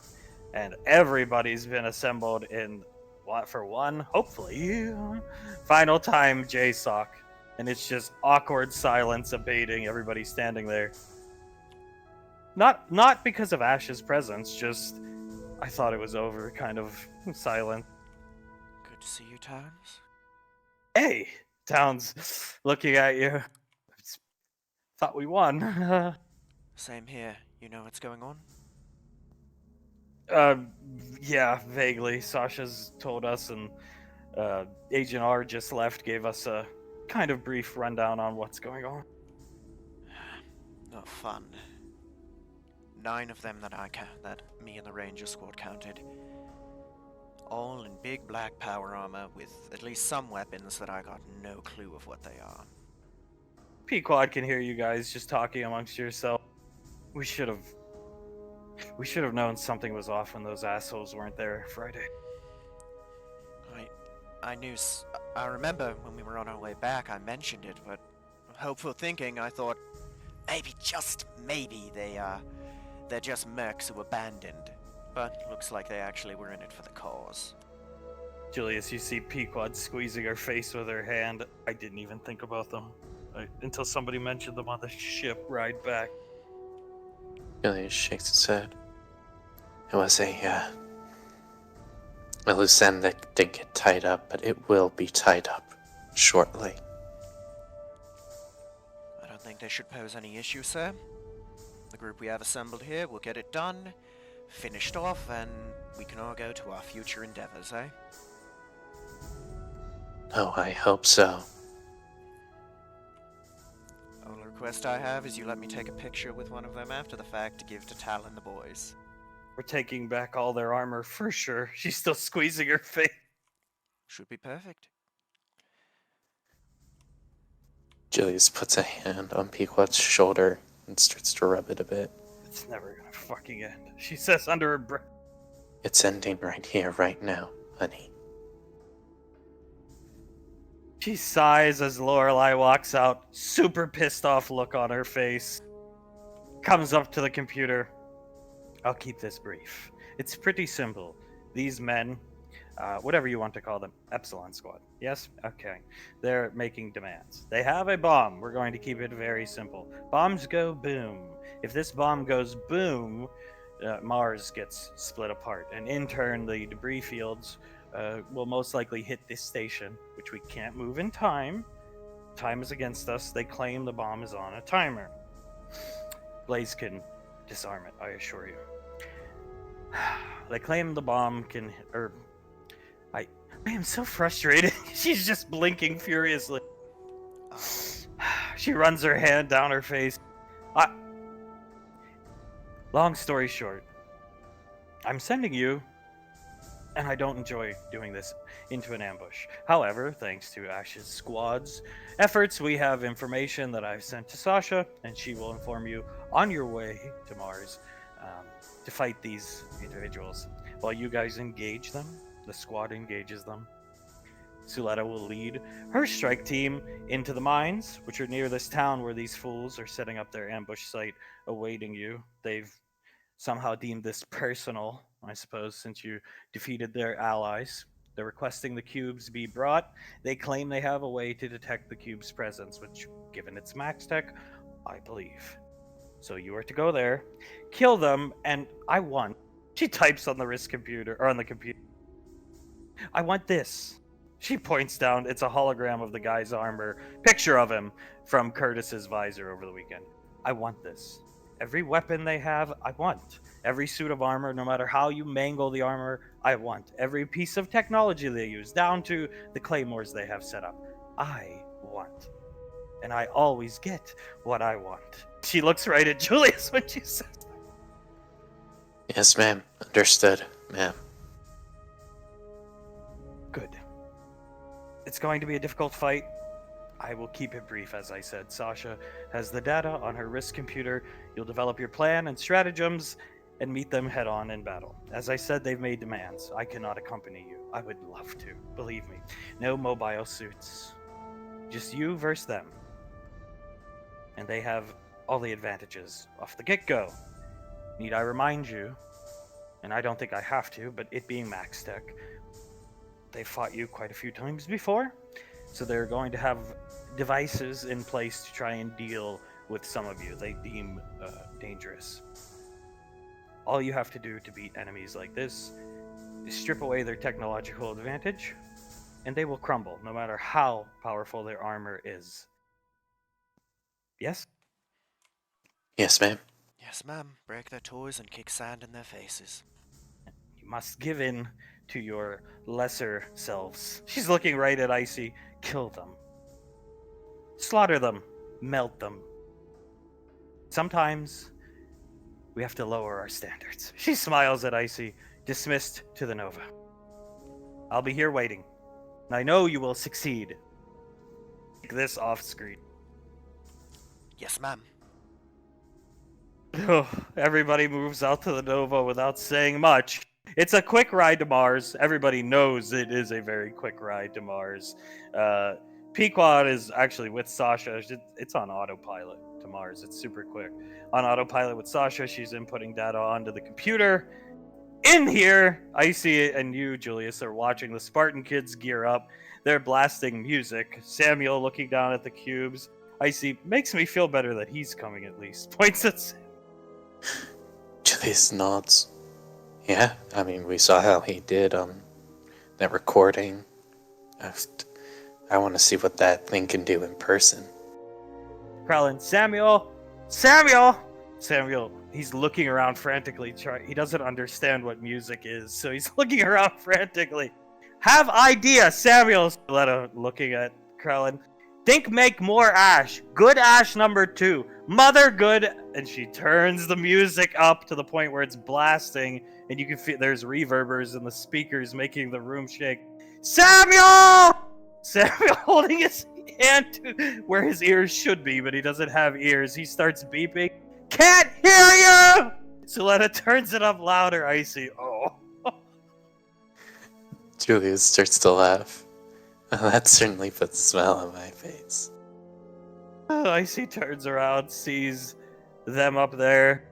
And everybody's been assembled in what for one, hopefully, final time JSOC. And it's just awkward silence abating, everybody standing there. Not because of Ash's presence, just I thought it was over, kind of silent. Good to see you, Towns. Hey, Towns, looking at you. Thought we won. Same here. You know what's going on? Yeah, vaguely. Sasha's told us, and Agent R just left, gave us a kind of brief rundown on what's going on. Not fun. 9 of them that me and the Ranger squad counted. All in big black power armor with at least some weapons that I got no clue of what they are. Pequod can hear you guys just talking amongst yourself. We should have known something was off when those assholes weren't there Friday. I remember when we were on our way back, I mentioned it, but hopeful thinking, I thought maybe, just maybe, they're just mercs who abandoned. But looks like they actually were in it for the cause. Julius, you see Pequod squeezing her face with her hand. I didn't even think about them until somebody mentioned them on the ship ride back. Julius shakes his head. It was a loose end that did get tied up, but it will be tied up shortly. I don't think they should pose any issue, sir. The group we have assembled here will get it done, finished off, and we can all go to our future endeavors, eh? Oh, I hope so. Only request I have is you let me take a picture with one of them after the fact to give to Tal and the boys. We're taking back all their armor for sure. She's still squeezing her face. Should be perfect. Julius puts a hand on Pequot's shoulder and starts to rub it a bit. It's never gonna fucking end, she says under her breath. It's ending right here, right now, honey. She sighs as Lorelai walks out, super pissed off look on her face. Comes up to the computer. I'll keep this brief. It's pretty simple. These men, whatever you want to call them, Epsilon Squad. Yes? Okay. They're making demands. They have a bomb. We're going to keep it very simple. Bombs go boom. If this bomb goes boom, Mars gets split apart. And in turn, the debris fields will most likely hit this station, which we can't move in time. Time is against us. They claim the bomb is on a timer. Blaze can disarm it, I assure you. They claim the bomb can, I am so frustrated. She's just blinking furiously. She runs her hand down her face. Long story short, I'm sending you, and I don't enjoy doing this, into an ambush. However, thanks to Ash's squad's efforts, we have information that I've sent to Sasha, and she will inform you on your way to Mars to fight these individuals. While you guys engage them, the squad engages them. Suletta will lead her strike team into the mines, which are near this town where these fools are setting up their ambush site awaiting you. They've somehow deemed this personal, I suppose, since you defeated their allies. They're requesting the cubes be brought. They claim they have a way to detect the cube's presence, which, given its max tech, I believe. So you are to go there, kill them, and I want. She types on the wrist computer, or on the computer. I want this. She points down. It's a hologram of the guy's armor, picture of him from Curtis's visor over the weekend. I want this. Every weapon they have, I want. Every suit of armor, no matter how you mangle the armor, I want. Every piece of technology they use, down to the claymores they have set up, I want. And I always get what I want. She looks right at Julius when she says that. Yes, ma'am. Understood, ma'am. Good. It's going to be a difficult fight. I will keep it brief, as I said. Sasha has the data on her wrist computer. You'll develop your plan and stratagems and meet them head on in battle. As I said, they've made demands. I cannot accompany you. I would love to, believe me. No mobile suits. Just you versus them. And they have all the advantages off the get-go. Need I remind you, and I don't think I have to, but it being Max Tech, they fought you quite a few times before, so they're going to have devices in place to try and deal with some of you they deem dangerous. All you have to do to beat enemies like this is strip away their technological advantage, and they will crumble, no matter how powerful their armor is. Yes? Yes, ma'am. Yes, ma'am. Break their toys and kick sand in their faces. You must give in to your lesser selves. She's looking right at Icy. Kill them. Slaughter them. Melt them. Sometimes we have to lower our standards. She smiles at Icy. Dismissed to the Nova. I'll be here waiting. And I know you will succeed. Take this off screen. Yes, ma'am. Everybody moves out to the Nova without saying much. It's a quick ride to Mars. Everybody knows it is a very quick ride to Mars. Pequod is actually with Sasha. It's on autopilot to Mars. It's super quick. On autopilot with Sasha, she's inputting data onto the computer. In here, Icy and you, Julius, are watching the Spartan kids gear up. They're blasting music. Samuel looking down at the cubes. Icy makes me feel better that he's coming at least. Points at Sam. Julius nods. Yeah, I mean, we saw how he did on that recording. I want to see what that thing can do in person. Krellin, Samuel! Samuel! Samuel, he's looking around frantically. He doesn't understand what music is, so he's looking around frantically. Have idea, Samuel. Siletta looking at Krellin. Think make more ash. Good ash number 2. Mother good. And she turns the music up to the point where it's blasting. And you can feel there's reverbers in the speakers making the room shake. Samuel! Samuel holding his hand to where his ears should be, but he doesn't have ears. He starts beeping. Can't hear you! Siletta turns it up louder. Icy. Oh. Julius starts to laugh. Well, that certainly puts a smile on my face. Icy turns around, sees them up there.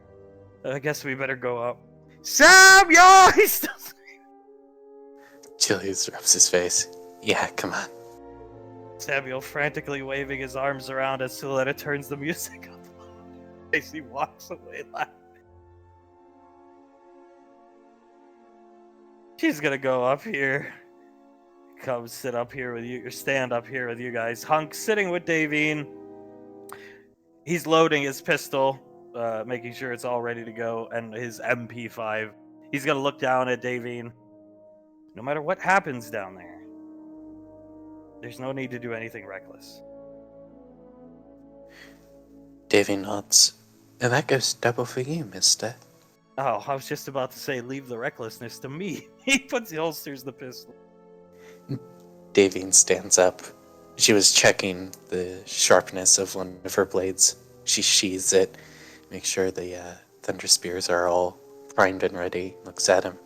I guess we better go up. Samuel! He's still Julius rubs his face. Yeah, come on. Samuel frantically waving his arms around as Siletta turns the music up. Icy walks away laughing. She's gonna go up here. Come sit up here with you, or stand up here with you guys. Hunk sitting with Davine. He's loading his pistol, making sure it's all ready to go, and his MP5. He's gonna look down at Davine. No matter what happens down there, there's no need to do anything reckless. Davy nods. And that goes double for you, mister. Oh, I was just about to say, leave the recklessness to me. He holsters the pistol. Davine stands up. She was checking the sharpness of one of her blades. She sheathes it, makes sure the thunder spears are all primed and ready, looks at him.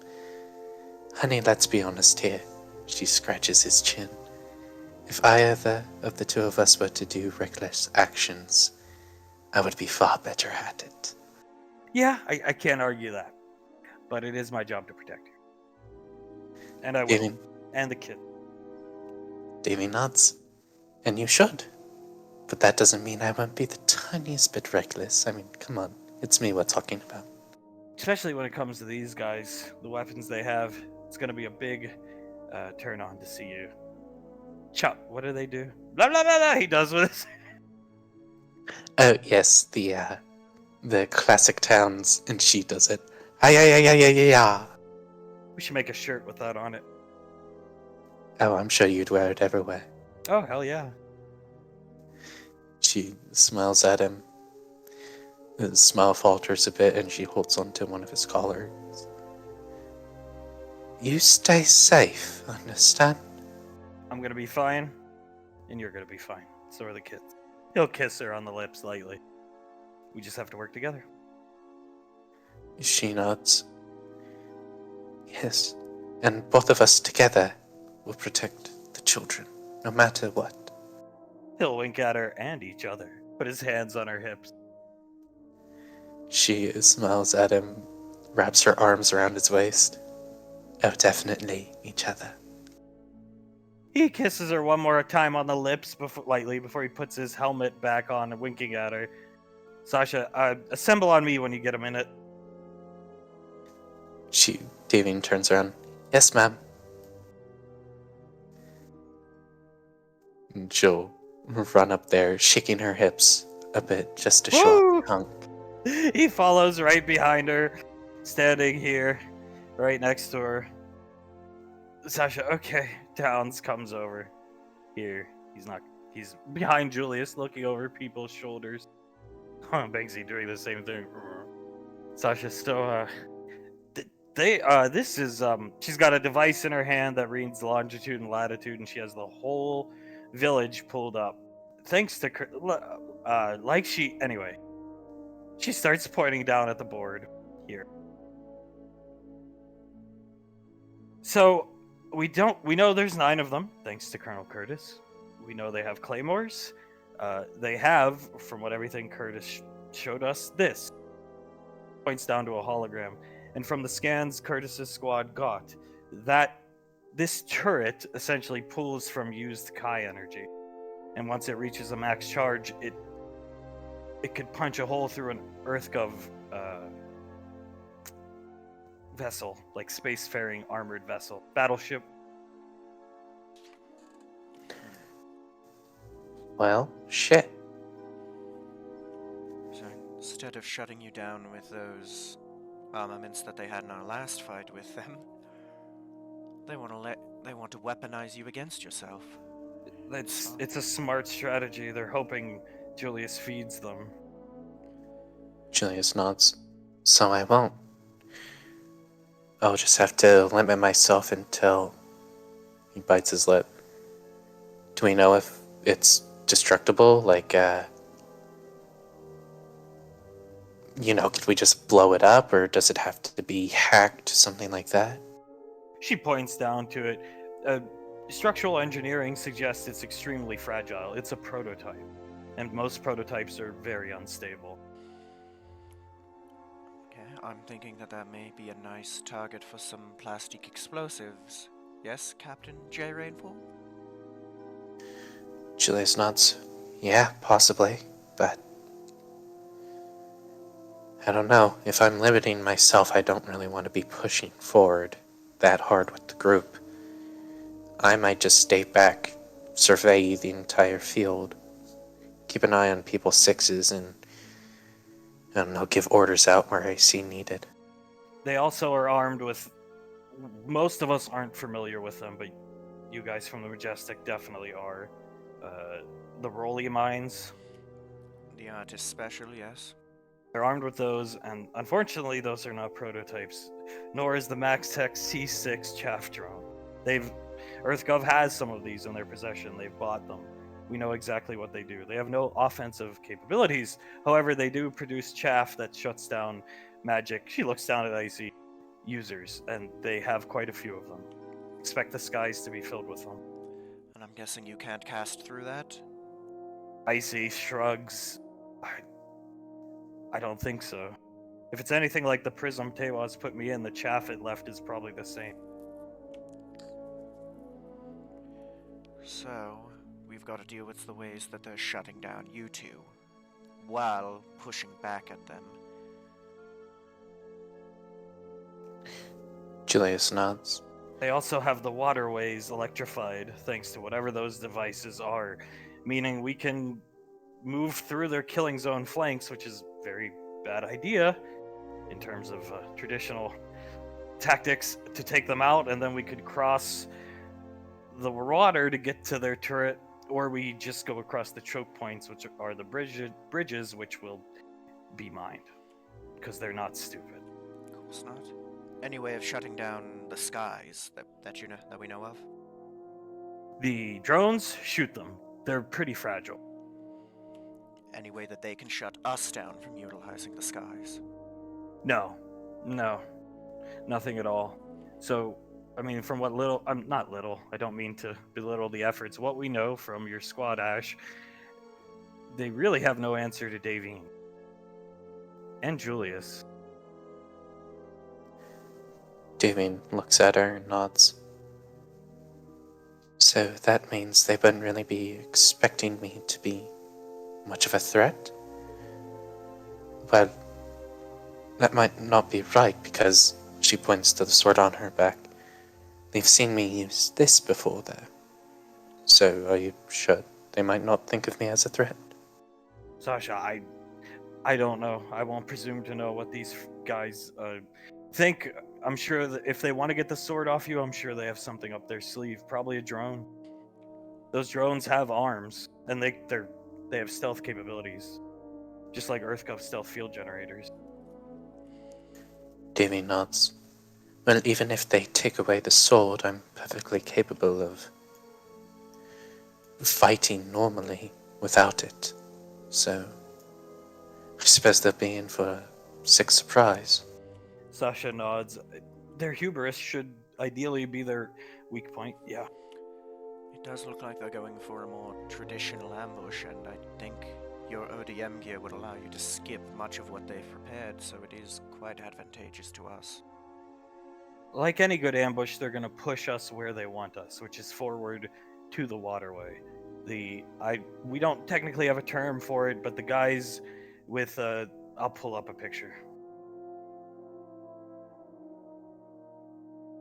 Honey, let's be honest here. She scratches his chin. If either of the two of us were to do reckless actions, I would be far better at it. Yeah, I can't argue that. But it is my job to protect you. And I will. Davine, And the kid. Davy nods. And you should. But that doesn't mean I won't be the tiniest bit reckless. I mean, come on. It's me we're talking about. Especially when it comes to these guys, the weapons they have, it's going to be a big turn on to see you. Chop, what do they do? Blah, blah, blah, blah, he does with his... Oh, yes, the classic towns, and she does it. Ay. We should make a shirt with that on it. Oh, I'm sure you'd wear it everywhere. Oh, hell yeah. She smiles at him. The smile falters a bit, and she holds onto one of his collars. You stay safe, understand? I'm going to be fine, and you're going to be fine. So are the kids. He'll kiss her on the lips lightly. We just have to work together. She nods. Yes, and both of us together will protect the children, no matter what. He'll wink at her and each other, put his hands on her hips. She smiles at him, wraps her arms around his waist. Oh, definitely each other. He kisses her one more time on the lips lightly before he puts his helmet back on, winking at her. Sasha, assemble on me when you get a minute. Davine turns around. Yes, ma'am. And she'll run up there, shaking her hips a bit just to show off Hunk. He follows right behind her, standing here, right next to her. Sasha, okay. Downs comes over. Here. He's behind Julius, looking over people's shoulders. Banksy doing the same thing. Sasha still, this is, she's got a device in her hand that reads longitude and latitude, and she has the whole village pulled up. Thanks to, anyway. She starts pointing down at the board here. So, we know there's 9 of them, thanks to Colonel Curtis. We know they have claymores. They have, from what everything Curtis showed us, this. Points down to a hologram. And from the scans Curtis's squad got, this turret essentially pulls from used Kai energy. And once it reaches a max charge, it could punch a hole through an EarthGov vessel, like spacefaring armored vessel. Battleship. Well, shit. So instead of shutting you down with those armaments that they had in our last fight with them, they want to let They want to weaponize you against yourself. It's a smart strategy. They're hoping Julius feeds them. Julius nods. So I won't. I'll just have to limit myself until he bites his lip. Do we know if it's destructible? Like, could we just blow it up, or does it have to be hacked, something like that? She points down to it. Structural engineering suggests it's extremely fragile. It's a prototype, and most prototypes are very unstable. Okay, I'm thinking that may be a nice target for some plastic explosives. Yes, Captain J. Rainfall? Julius nods. Yeah, possibly, but I don't know. If I'm limiting myself, I don't really want to be pushing forward that hard with the group. I might just stay back, survey the entire field, keep an eye on people's sixes, and, I don't know, give orders out where I see needed. They also are armed with. Most of us aren't familiar with them, but you guys from the Majestic definitely are. The Rolly mines. The artist special, yes. They're armed with those, and unfortunately, those are not prototypes. Nor is the MaxTech C6 chaff drone. EarthGov has some of these in their possession. They've bought them. We know exactly what they do. They have no offensive capabilities. However, they do produce chaff that shuts down magic. She looks down at Icy users, and they have quite a few of them. Expect the skies to be filled with them. And I'm guessing you can't cast through that? Icy shrugs. I don't think so. If it's anything like the prism Tewas put me in, the chaff it left is probably the same. So, we've got to deal with the ways that they're shutting down you two, while pushing back at them. Julius nods. They also have the waterways electrified thanks to whatever those devices are, meaning we can move through their killing zone flanks, which is a very bad idea in terms of traditional tactics to take them out, and then we could cross the water to get to their turret, or we just go across the choke points, which are the bridges, which will be mined because they're not stupid. Of course not. Any way of shutting down the skies that we know of? The drones, shoot them. They're pretty fragile. Any way that they can shut us down from utilizing the skies? No, nothing at all. So, I mean, from what little, I'm not little, I don't mean to belittle the efforts. What we know from your squad, Ash, they really have no answer to Davine. And Julius. Davine looks at her and nods. So that means they wouldn't really be expecting me to be much of a threat? Well, that might not be right, because she points to the sword on her back. They've seen me use this before, though. So are you sure they might not think of me as a threat? Sasha, I don't know. I won't presume to know what these guys think. I'm sure that if they want to get the sword off you, I'm sure they have something up their sleeve. Probably a drone. Those drones have arms, and they have stealth capabilities, just like EarthGov stealth field generators. Davy nods. Well, even if they take away the sword, I'm perfectly capable of fighting normally without it. So, I suppose they'll be in for a sick surprise. Sasha nods. Their hubris should ideally be their weak point, yeah. It does look like they're going for a more traditional ambush, and I think your ODM gear would allow you to skip much of what they've prepared, so it is quite advantageous to us. Like any good ambush, they're going to push us where they want us, which is forward to the waterway. We don't technically have a term for it, but the guys with I'll pull up a picture.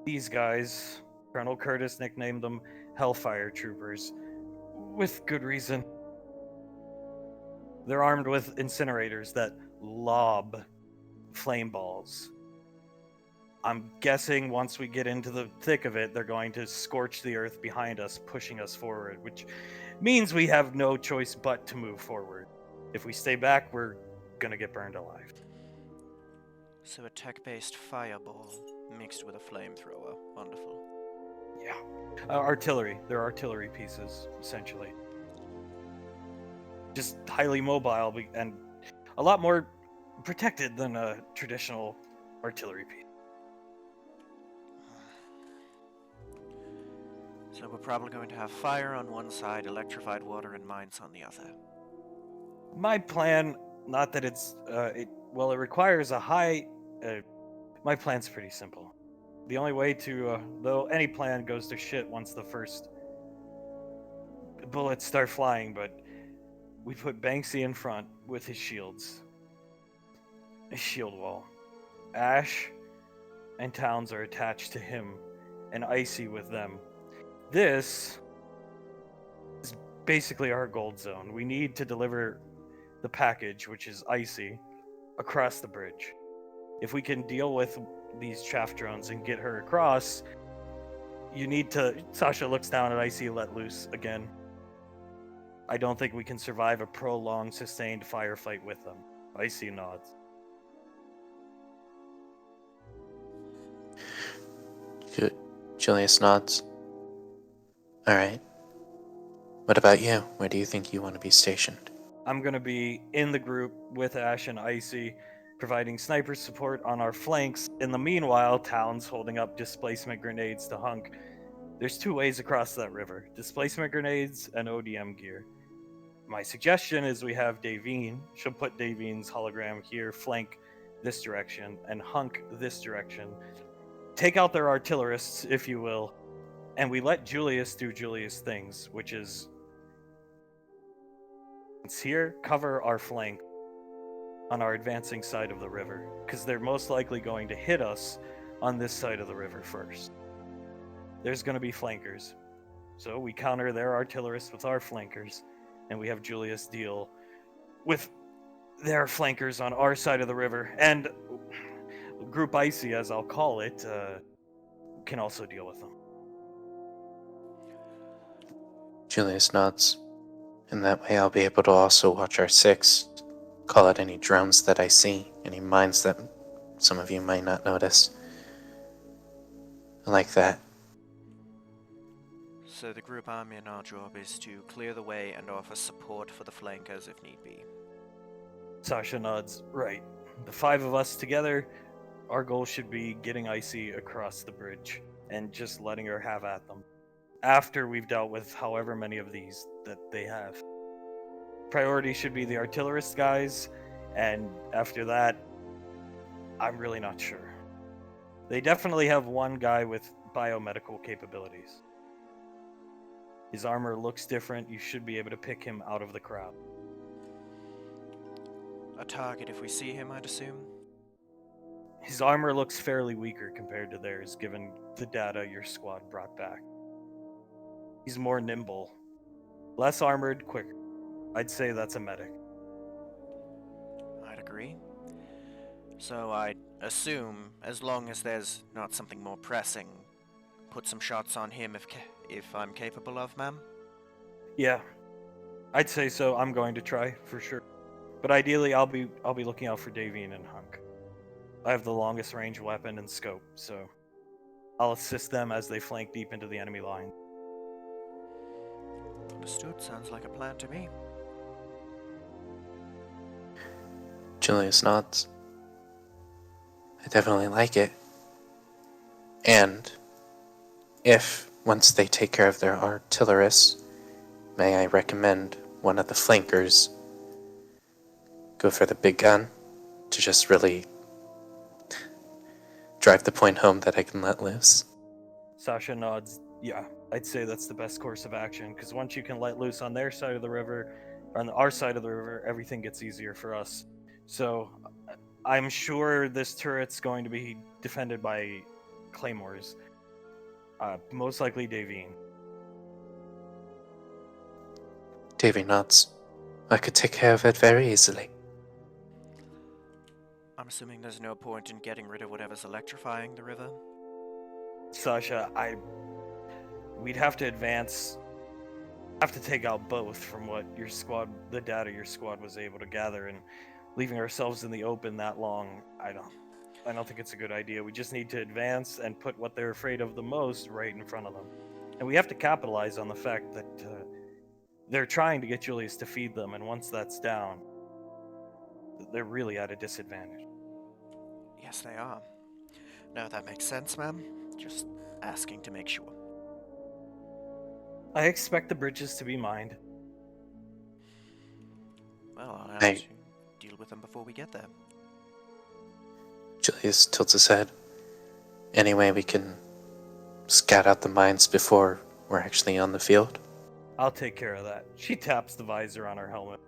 These guys, Colonel Curtis nicknamed them Hellfire Troopers, with good reason. They're armed with incinerators that lob flame balls. I'm guessing once we get into the thick of it, they're going to scorch the earth behind us, pushing us forward, which means we have no choice but to move forward. If we stay back, we're gonna get burned alive. So a tech-based fireball mixed with a flamethrower. Wonderful. Yeah. Artillery. They're artillery pieces, essentially. Just highly mobile and a lot more protected than a traditional artillery piece. So we're probably going to have fire on one side, electrified water and mines on the other. My plan, not that it requires a high. My plan's pretty simple. The only way to, though any plan goes to shit once the first bullets start flying, but we put Banksy in front with his shields. A shield wall. Ash and Towns are attached to him, and Icy with them. This is basically our gold zone. We need to deliver the package, which is Icy, across the bridge. If we can deal with these chaff drones and get her across, you need to... Sasha looks down at Icy, let loose again. I don't think we can survive a prolonged, sustained firefight with them. Icy nods. Julius nods. Alright. What about you? Where do you think you want to be stationed? I'm going to be in the group with Ash and Icy, providing sniper support on our flanks. In the meanwhile, Towns holding up displacement grenades to Hunk. There's two ways across that river. Displacement grenades and ODM gear. My suggestion is we have Davine. She'll put Davine's hologram here, flank this direction, and Hunk this direction. Take out their artillerists, if you will, and we let Julius do Julius things, which is here, cover our flank on our advancing side of the river, because they're most likely going to hit us on this side of the river first. There's going to be flankers, so we counter their artillerists with our flankers, and we have Julius deal with their flankers on our side of the river, and Group Icy, as I'll call it, can also deal with them. Julius nods. And that way I'll be able to also watch our 6, call out any drones that I see, any mines that some of you might not notice. I like that. So the group I'm in, our job is to clear the way and offer support for the flankers if need be. Sasha nods. Right. The 5 of us together, our goal should be getting Icy across the bridge and just letting her have at them. After we've dealt with however many of these that they have. Priority should be the artillerist guys, and after that, I'm really not sure. They definitely have one guy with biomedical capabilities. His armor looks different. You should be able to pick him out of the crowd. A target if we see him, I'd assume? His armor looks fairly weaker compared to theirs, given the data your squad brought back. He's more nimble. Less armored, quicker. I'd say that's a medic. I'd agree. So I'd assume, as long as there's not something more pressing, put some shots on him if I'm capable of, ma'am? Yeah, I'd say so. I'm going to try, for sure. But ideally, I'll be looking out for Davine and Hunk. I have the longest range weapon and scope, so I'll assist them as they flank deep into the enemy line. Understood. Sounds like a plan to me. Julius nods. I definitely like it. And if, once they take care of their artillerists, may I recommend one of the flankers go for the big gun to just really drive the point home that I can let loose? Sasha nods. Yeah, I'd say that's the best course of action, because once you can let loose on their side of the river, or on our side of the river, everything gets easier for us. So I'm sure this turret's going to be defended by claymores. Most likely Davine. Davy nods. I could take care of it very easily. I'm assuming there's no point in getting rid of whatever's electrifying the river. Sasha, we'd have to advance, have to take out both from what your squad, the data your squad was able to gather, and leaving ourselves in the open that long, I don't think it's a good idea. We just need to advance and put what they're afraid of the most right in front of them. And we have to capitalize on the fact that they're trying to get Julius to feed them, and once that's down, they're really at a disadvantage. Yes, they are. No, that makes sense, ma'am. Just asking to make sure. I expect the bridges to be mined. Well, I'll have Hey. to deal with them before we get there. Julius tilts his head. Anyway, we can scout out the mines before we're actually on the field. I'll take care of that. She taps the visor on her helmet.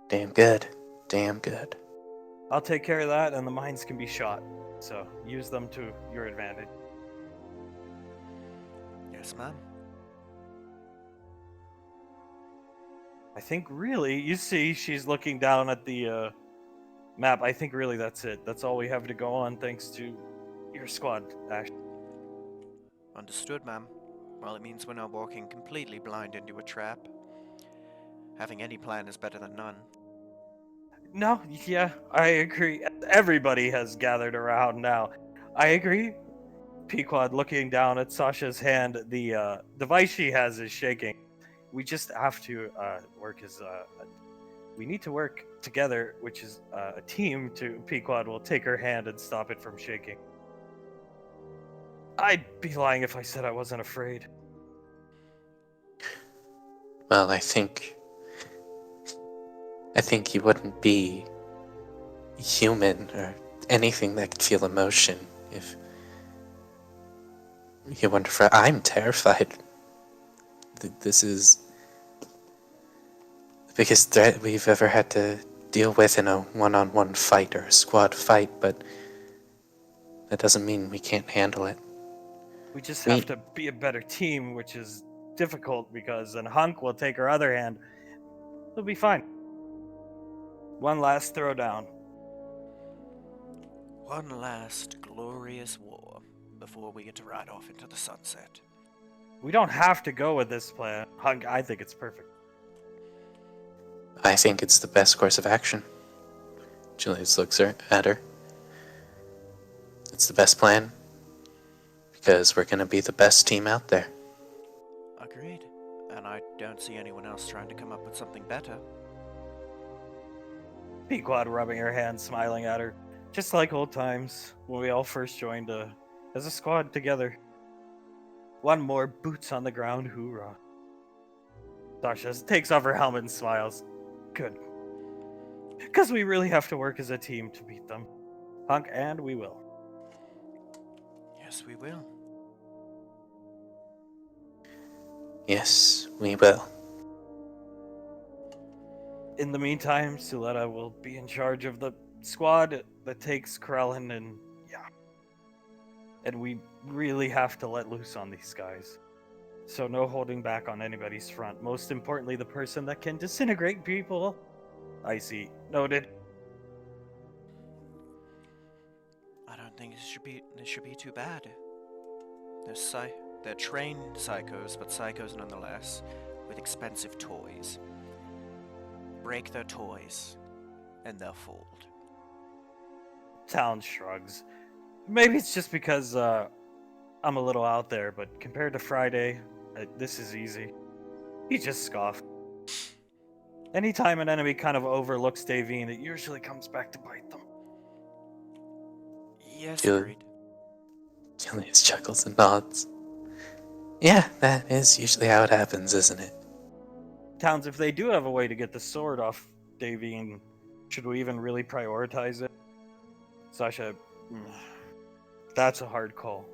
Damn good. Damn good. I'll take care of that, and the mines can be shot. So use them to your advantage. Yes, ma'am. I think really, you see, she's looking down at the map. I think really that's it. That's all we have to go on, thanks to your squad, Ash. Understood, ma'am. Well, it means we're not walking completely blind into a trap. Having any plan is better than none. No, yeah, I agree. Everybody has gathered around now. I agree. Pequod looking down at Sasha's hand, the device she has is shaking. We just have to work as we need to work together, which is a team. To Pequod will take her hand and stop it from shaking. I'd be lying if I said I wasn't afraid. Well, I think you wouldn't be human or anything that could feel emotion if you weren't afraid. I'm terrified. This is the biggest threat we've ever had to deal with in a one-on-one fight or a squad fight, but that doesn't mean we can't handle it. We just have to be a better team, which is difficult because then Hunk will take her other hand. It'll be fine. One last throwdown. One last glorious war before we get to ride off into the sunset. We don't have to go with this plan. Hunk, I think it's perfect. I think it's the best course of action. Julius looks at her. It's the best plan because we're going to be the best team out there. Agreed. And I don't see anyone else trying to come up with something better. Pequod rubbing her hands, smiling at her. Just like old times, when we all first joined as a squad together. One more boots on the ground, hoorah. Sasha takes off her helmet and smiles. Good. Because we really have to work as a team to beat them. Hunk, and we will. Yes, we will. Yes, we will. In the meantime, Suletta will be in charge of the squad that takes Krellin, and yeah. And we really have to let loose on these guys. So no holding back on anybody's front. Most importantly, the person that can disintegrate people. I see. Noted. I don't think this should be too bad. They're trained psychos, but psychos nonetheless, with expensive toys. Break their toys, and they'll fold. Town shrugs. Maybe it's just because I'm a little out there, but compared to Friday, this is easy. He just scoffed. Anytime an enemy kind of overlooks Davine, it usually comes back to bite them. Yes, Good. agreed. Julius chuckles and nods. Yeah, that is usually how it happens, isn't it? Towns, if they do have a way to get the sword off Davine, should we even really prioritize it? Sasha, that's a hard call.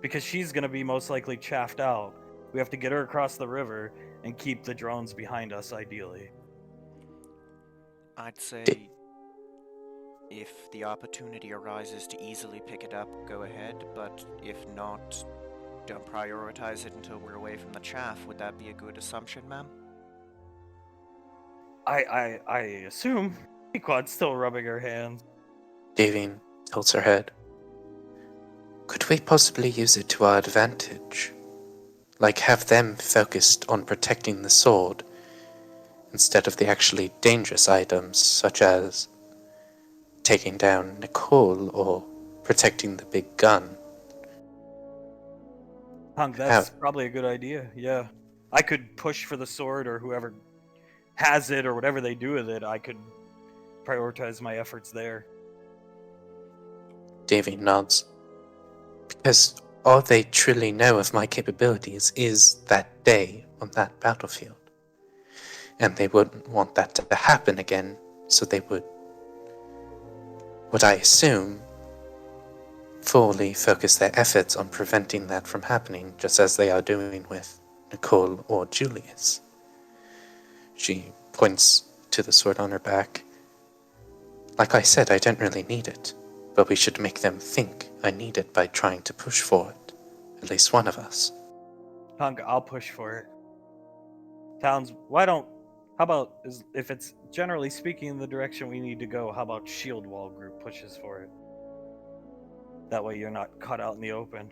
Because she's going to be most likely chaffed out. We have to get her across the river and keep the drones behind us, ideally. I'd say if the opportunity arises to easily pick it up, go ahead, but if not, don't prioritize it until we're away from the chaff. Would that be a good assumption, ma'am? I assume. Pequod's still rubbing her hands. Davine tilts her head. Could we possibly use it to our advantage? Like have them focused on protecting the sword instead of the actually dangerous items such as taking down Nicole or protecting the big gun. Hunk, that's probably a good idea. Yeah. I could push for the sword, or whoever has it or whatever they do with it, I could prioritize my efforts there. Davy nods. Because all they truly know of my capabilities is that day on that battlefield. And they wouldn't want that to happen again, so they would, what I assume, fully focus their efforts on preventing that from happening, just as they are doing with Nicole or Julius. She points to the sword on her back. Like I said, I don't really need it, but we should make them think I need it by trying to push for it. At least one of us. Hunk, I'll push for it. Towns, how about, if it's generally speaking in the direction we need to go, how about Shield Wall Group pushes for it? That way you're not caught out in the open.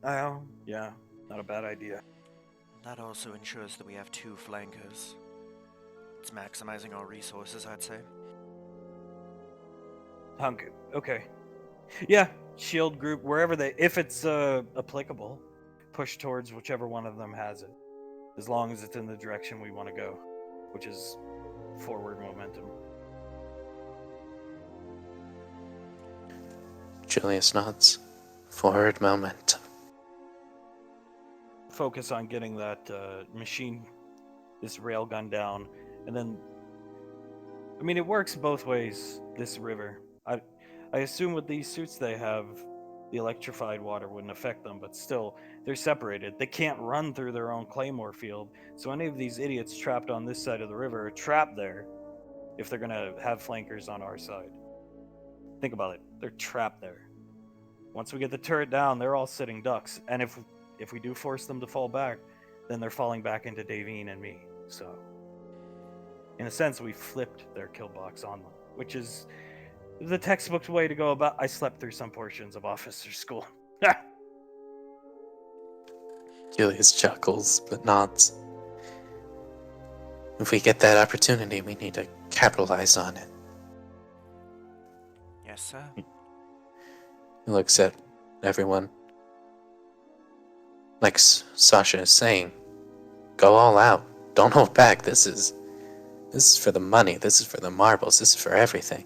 Yeah, not a bad idea. That also ensures that we have 2 flankers. It's maximizing our resources, I'd say. Hunk, okay. Yeah, Shield Group, wherever if it's applicable, push towards whichever one of them has it. As long as it's in the direction we want to go, which is forward momentum. Julius nods. Forward momentum. Focus on getting that this railgun down, and then, I mean, it works both ways, this river. I assume with these suits they have, the electrified water wouldn't affect them, but still, they're separated. They can't run through their own claymore field, so any of these idiots trapped on this side of the river are trapped there if they're going to have flankers on our side. Think about it. They're trapped there. Once we get the turret down, they're all sitting ducks, and if we do force them to fall back, then they're falling back into Davine and me. So, in a sense, we flipped their kill box on them, which is the textbook way to go about. I slept through some portions of officer school. Julius chuckles, but nods. If we get that opportunity, we need to capitalize on it. Yes, sir. He looks at everyone. Like Sasha is saying, go all out. Don't hold back. This is for the money. This is for the marbles. This is for everything.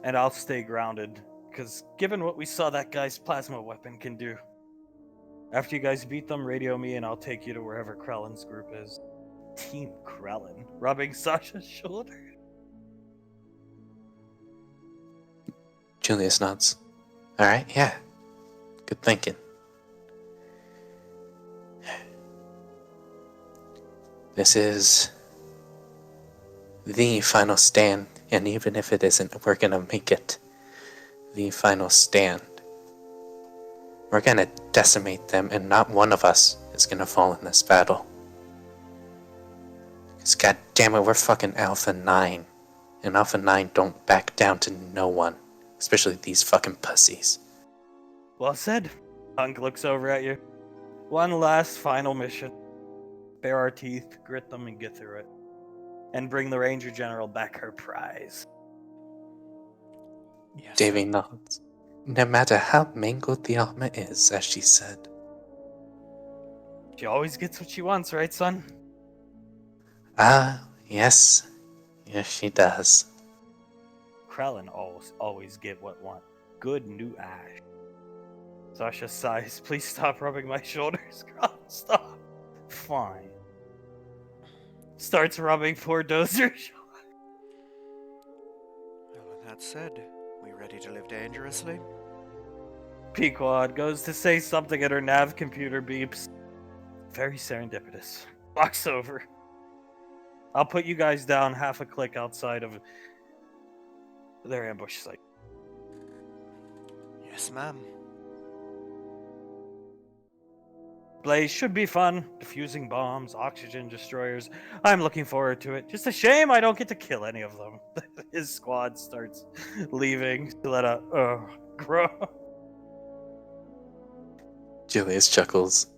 And I'll stay grounded, because given what we saw that guy's plasma weapon can do. After you guys beat them, radio me and I'll take you to wherever Krellin's group is. Team Krellin, rubbing Sasha's shoulder. Julius nods. Alright, yeah. Good thinking. This is the final stand, and even if it isn't, we're gonna make it the final stand. We're gonna decimate them, and not one of us is gonna fall in this battle. Because goddammit, we're fucking Alpha 9. And Alpha 9 don't back down to no one. Especially these fucking pussies. Well said. Hunk looks over at you. One last final mission. Bare our teeth, grit them, and get through it. And bring the Ranger General back her prize. Yes, Davy sir. nods. No matter how mangled the armor is, as she said. She always gets what she wants, right, son? Ah, yes. Yes, she does. Krellin always get what want. Good new ash. Sasha sighs. Please stop rubbing my shoulders, Krellin. Stop. Fine. Starts rubbing poor Dozer's shoulder. Well, with that said, we ready to live dangerously? Pequod goes to say something and her nav computer beeps. Very serendipitous. Walks over. I'll put you guys down half a click outside of their ambush site. Yes, ma'am. Blaze should be fun. Defusing bombs, oxygen destroyers. I'm looking forward to it. Just a shame I don't get to kill any of them. his squad starts leaving to let out grow. Julius chuckles.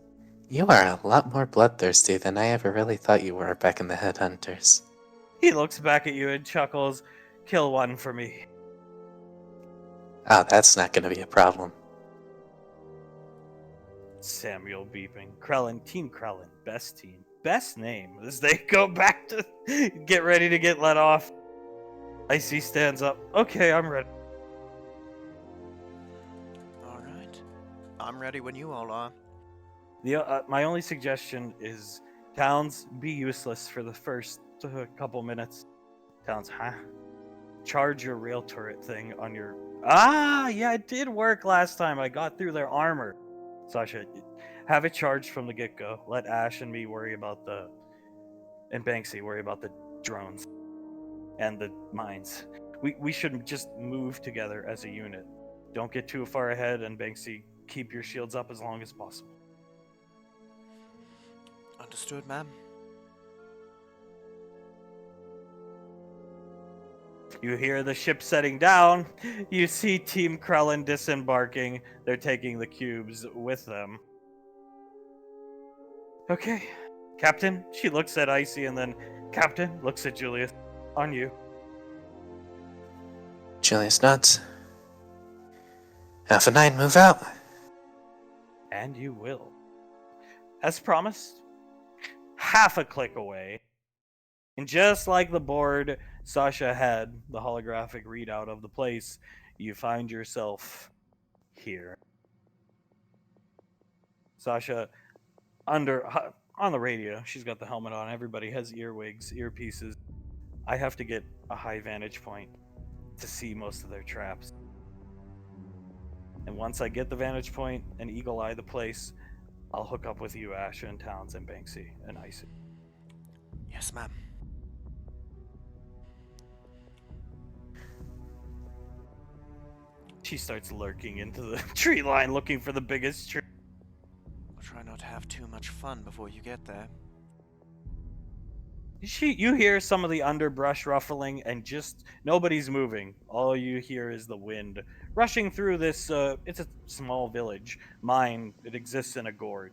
You are a lot more bloodthirsty than I ever really thought you were back in the Headhunters. He looks back at you and chuckles. Kill one for me. Oh, that's not going to be a problem. Samuel beeping. Krellin, Team Krellin, best team. Best name as they go back to get ready to get let off. Icy stands up. Okay, I'm ready. Alright. I'm ready when you all are. My only suggestion is Towns, be useless for the first couple minutes. Towns, huh? Charge your rail turret thing on your... Ah, yeah, it did work last time. I got through their armor. Sasha, have it charged from the get-go. Let Ash and me worry about the... And Banksy worry about the drones. And the mines. We should just move together as a unit. Don't get too far ahead, and Banksy, keep your shields up as long as possible. Understood, ma'am. You hear the ship setting down. You see Team Krellin disembarking. They're taking the cubes with them. Okay. Captain, she looks at Icy, and then Captain looks at Julius. On you. Julius nods. Alpha 9, move out. And you will. As promised, half a click away. And just like the board Sasha had, the holographic readout of the place, you find yourself here. Sasha, on the radio, she's got the helmet on. Everybody has earwigs, earpieces. I have to get a high vantage point to see most of their traps. And once I get the vantage point and eagle eye the place, I'll hook up with you, Asha, and Towns, and Banksy, and Icy. Yes, ma'am. She starts lurking into the tree line looking for the biggest tree. I'll try not to have too much fun before you get there. You hear some of the underbrush ruffling, and just nobody's moving. All you hear is the wind rushing through this. It's a small village. Mine. It exists in a gorge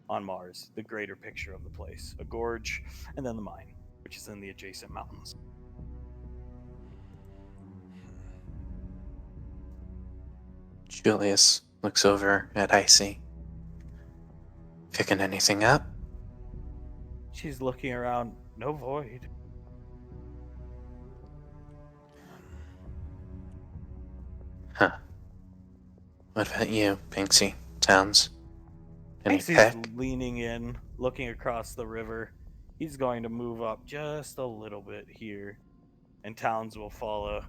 on Mars. The greater picture of the place: a gorge, and then the mine, which is in the adjacent mountains. Julius looks over at Icy. Picking anything up? She's looking around. No void. Huh. What about you, Banksy? Towns? Any Banksy's peck? leaning in, looking across the river. He's going to move up just a little bit here, and Towns will follow,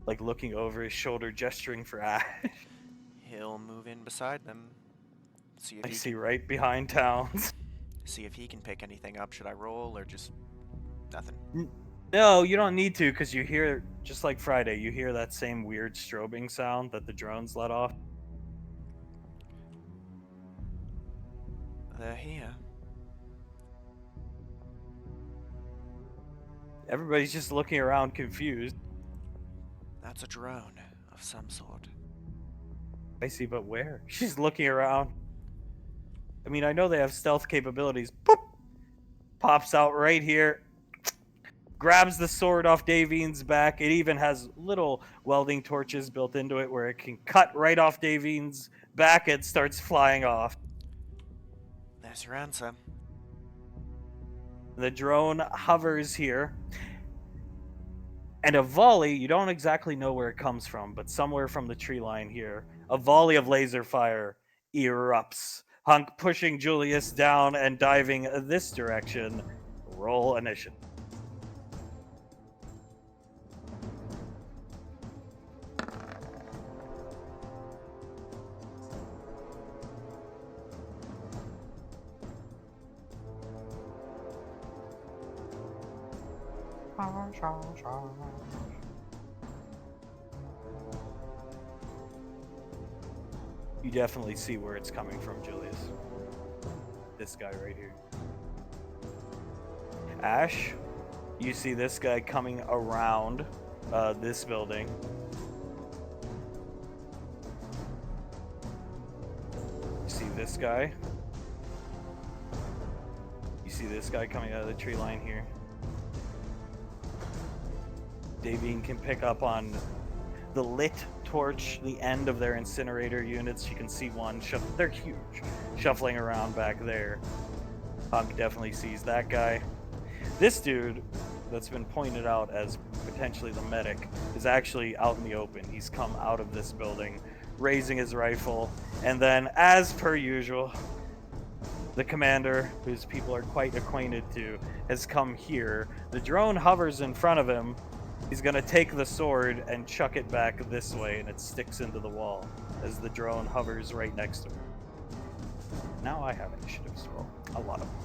like looking over his shoulder, gesturing for Ash. He'll move in beside them. See if I he see right behind Towns. see if he can pick anything up. Should I roll or just nothing? No, you don't need to, because you hear, just like Friday, you hear that same weird strobing sound that the drones let off. They're here. Everybody's just looking around confused. That's a drone of some sort. I see, but where? She's looking around. I mean, I know they have stealth capabilities. Boop! Pops out right here. Grabs the sword off Davine's back. It even has little welding torches built into it where it can cut right off Davine's back and starts flying off. There's your answer. The drone hovers here. And a volley, you don't exactly know where it comes from, but somewhere from the tree line here, a volley of laser fire erupts. Hunk pushing Julius down and diving this direction. Roll initiative. You definitely see where it's coming from, Julius. This guy right here. Ash, You see this guy coming around this building. You see this guy. You see this guy coming out of the tree line here. Davine can pick up on the lit torch, the end of their incinerator units. You can see one, they're huge, shuffling around back there. Hunk definitely sees that guy. This dude that's been pointed out as potentially the medic is actually out in the open. He's come out of this building, raising his rifle, and then, as per usual, the commander, whose people are quite acquainted to, has come here. The drone hovers in front of him. He's gonna take the sword and chuck it back this way, and it sticks into the wall as the drone hovers right next to him. Now I have initiatives to roll. A lot of them.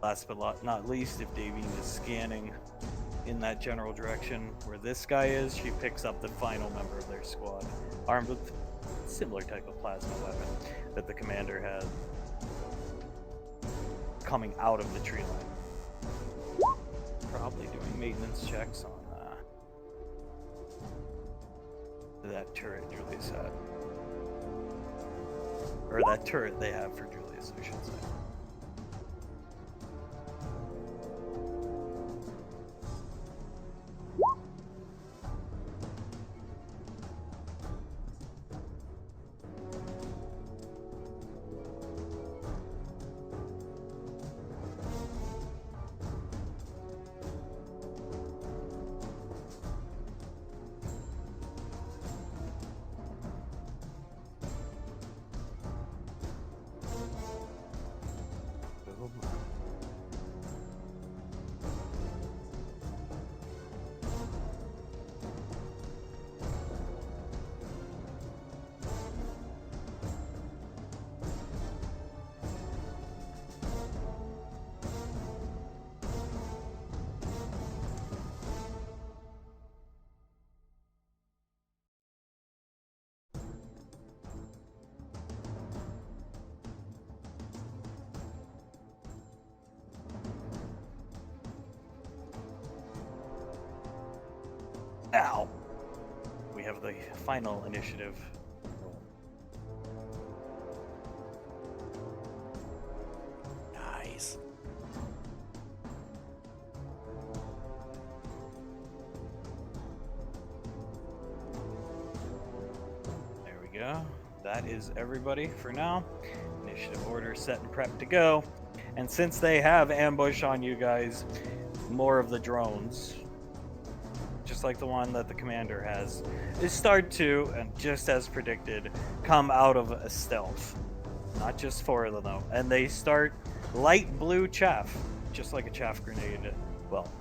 Last but not least, if Davine is scanning in that general direction where this guy is, she picks up the final member of their squad, armed with a similar type of plasma weapon that the commander had, coming out of the tree line. Probably doing maintenance checks on that turret Julius had. Or that turret they have for Julius, I should say. Now, we have the final initiative. Nice. There we go. That is everybody for now. Initiative order set and prepped to go. And since they have ambush on you guys, more of the drones, just like the one that the commander has, is start to, and just as predicted, come out of a stealth. Not just four of them though. And they start light blue chaff, just like a chaff grenade. Well,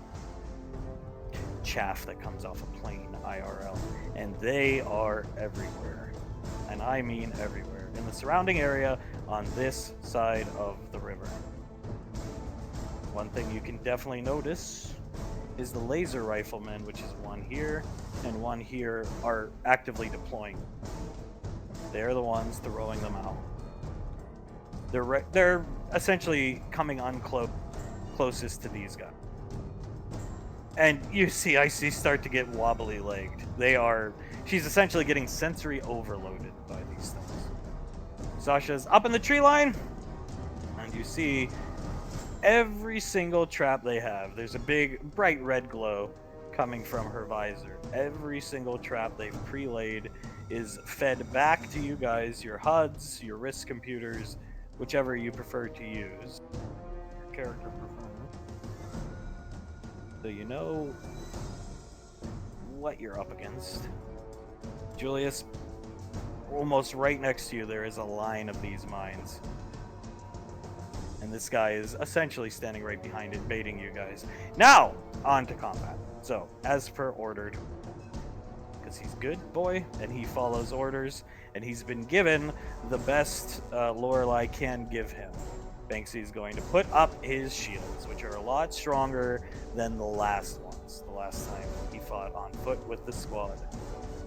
chaff that comes off a plane, IRL. And they are everywhere. And I mean everywhere. In the surrounding area on this side of the river. One thing you can definitely notice is the laser riflemen, which is one here and one here, are actively deploying. They're the ones throwing them out. They're essentially coming closest to these guys. And you see Icy start to get wobbly legged. She's essentially getting sensory overloaded by these things. Sasha's up in the tree line, and you see every single trap they have. There's a big bright red glow coming from her visor. Every single trap they've pre-laid is fed back to you guys, your HUDs, your risk computers, whichever you prefer to use. Your character preference. So you know what you're up against. Julius, almost right next to you, there is a line of these mines. And this guy is essentially standing right behind it, baiting you guys. Now, on to combat. So, as per ordered, because he's good boy, and he follows orders, and he's been given the best Lorelei can give him. Banksy is going to put up his shields, which are a lot stronger than the last ones. The last time he fought on foot with the squad.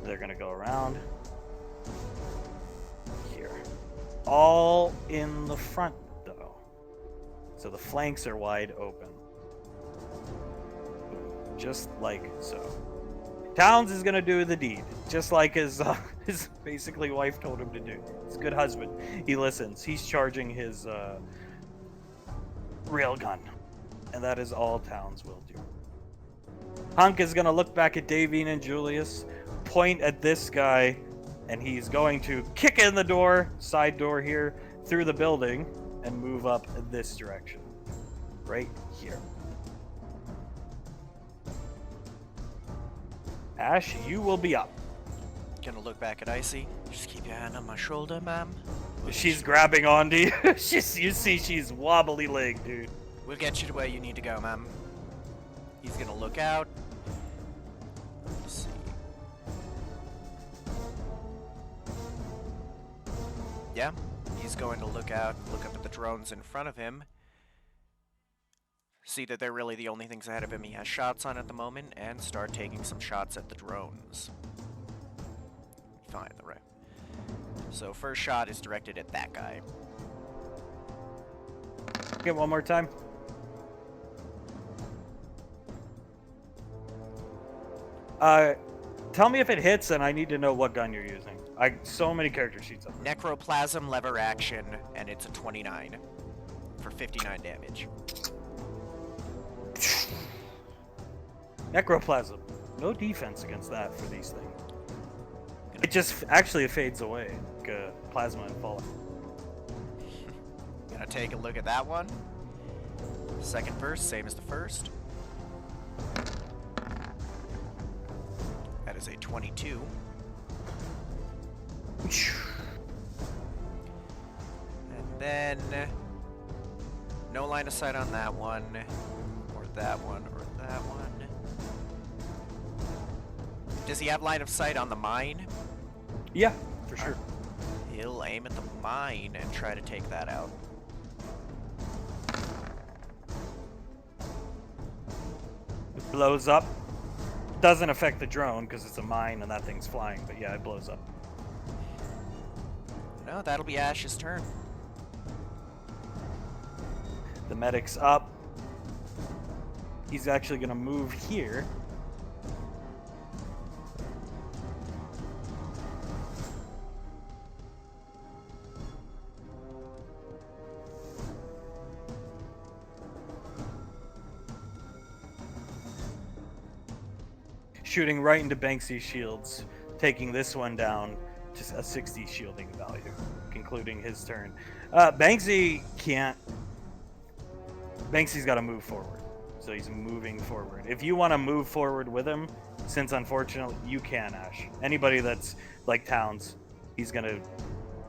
They're going to go around here. All in the front, though. So the flanks are wide open. Just like so. Towns is going to do the deed, just like his basically wife told him to do. He's a good husband. He listens. He's charging his railgun. And that is all Towns will do. Hunk is going to look back at Davine and Julius, point at this guy, and he's going to kick in the door, side door here, through the building, and move up this direction. Right here. Ash, you will be up. Gonna look back at Icy. Just keep your hand on my shoulder, ma'am. She's grabbing onto you. You see she's wobbly legged, dude. We'll get you to where you need to go, ma'am. He's gonna look out. Let's see. Yeah, he's going to look out, look up at the drones in front of him. See that they're really the only things ahead of him he has shots on at the moment, and start taking some shots at the drones. Fine, the right. So first shot is directed at that guy. Okay, one more time. Tell me if it hits, and I need to know what gun you're using. So many character sheets up there. Necroplasm, lever action, and it's a 29 for 59 damage. Necroplasm. No defense against that for these things. It just actually fades away, like plasma and fallout. Gonna take a look at that one. Second burst, same as the first. That is a 22. And then no line of sight on that one, or that one, or that one. Does he have line of sight on the mine? Yeah, for sure. He'll aim at the mine and try to take that out. It blows up. Doesn't affect the drone because it's a mine and that thing's flying, but yeah, it blows up. No, that'll be Ash's turn. The medic's up. He's actually going to move here. Shooting right into Banksy's shields, taking this one down to a 60 shielding value, concluding his turn. Banksy can't. Banksy's got to move forward, so he's moving forward. If you want to move forward with him, since unfortunately you can, Ash. Anybody that's like Towns, he's gonna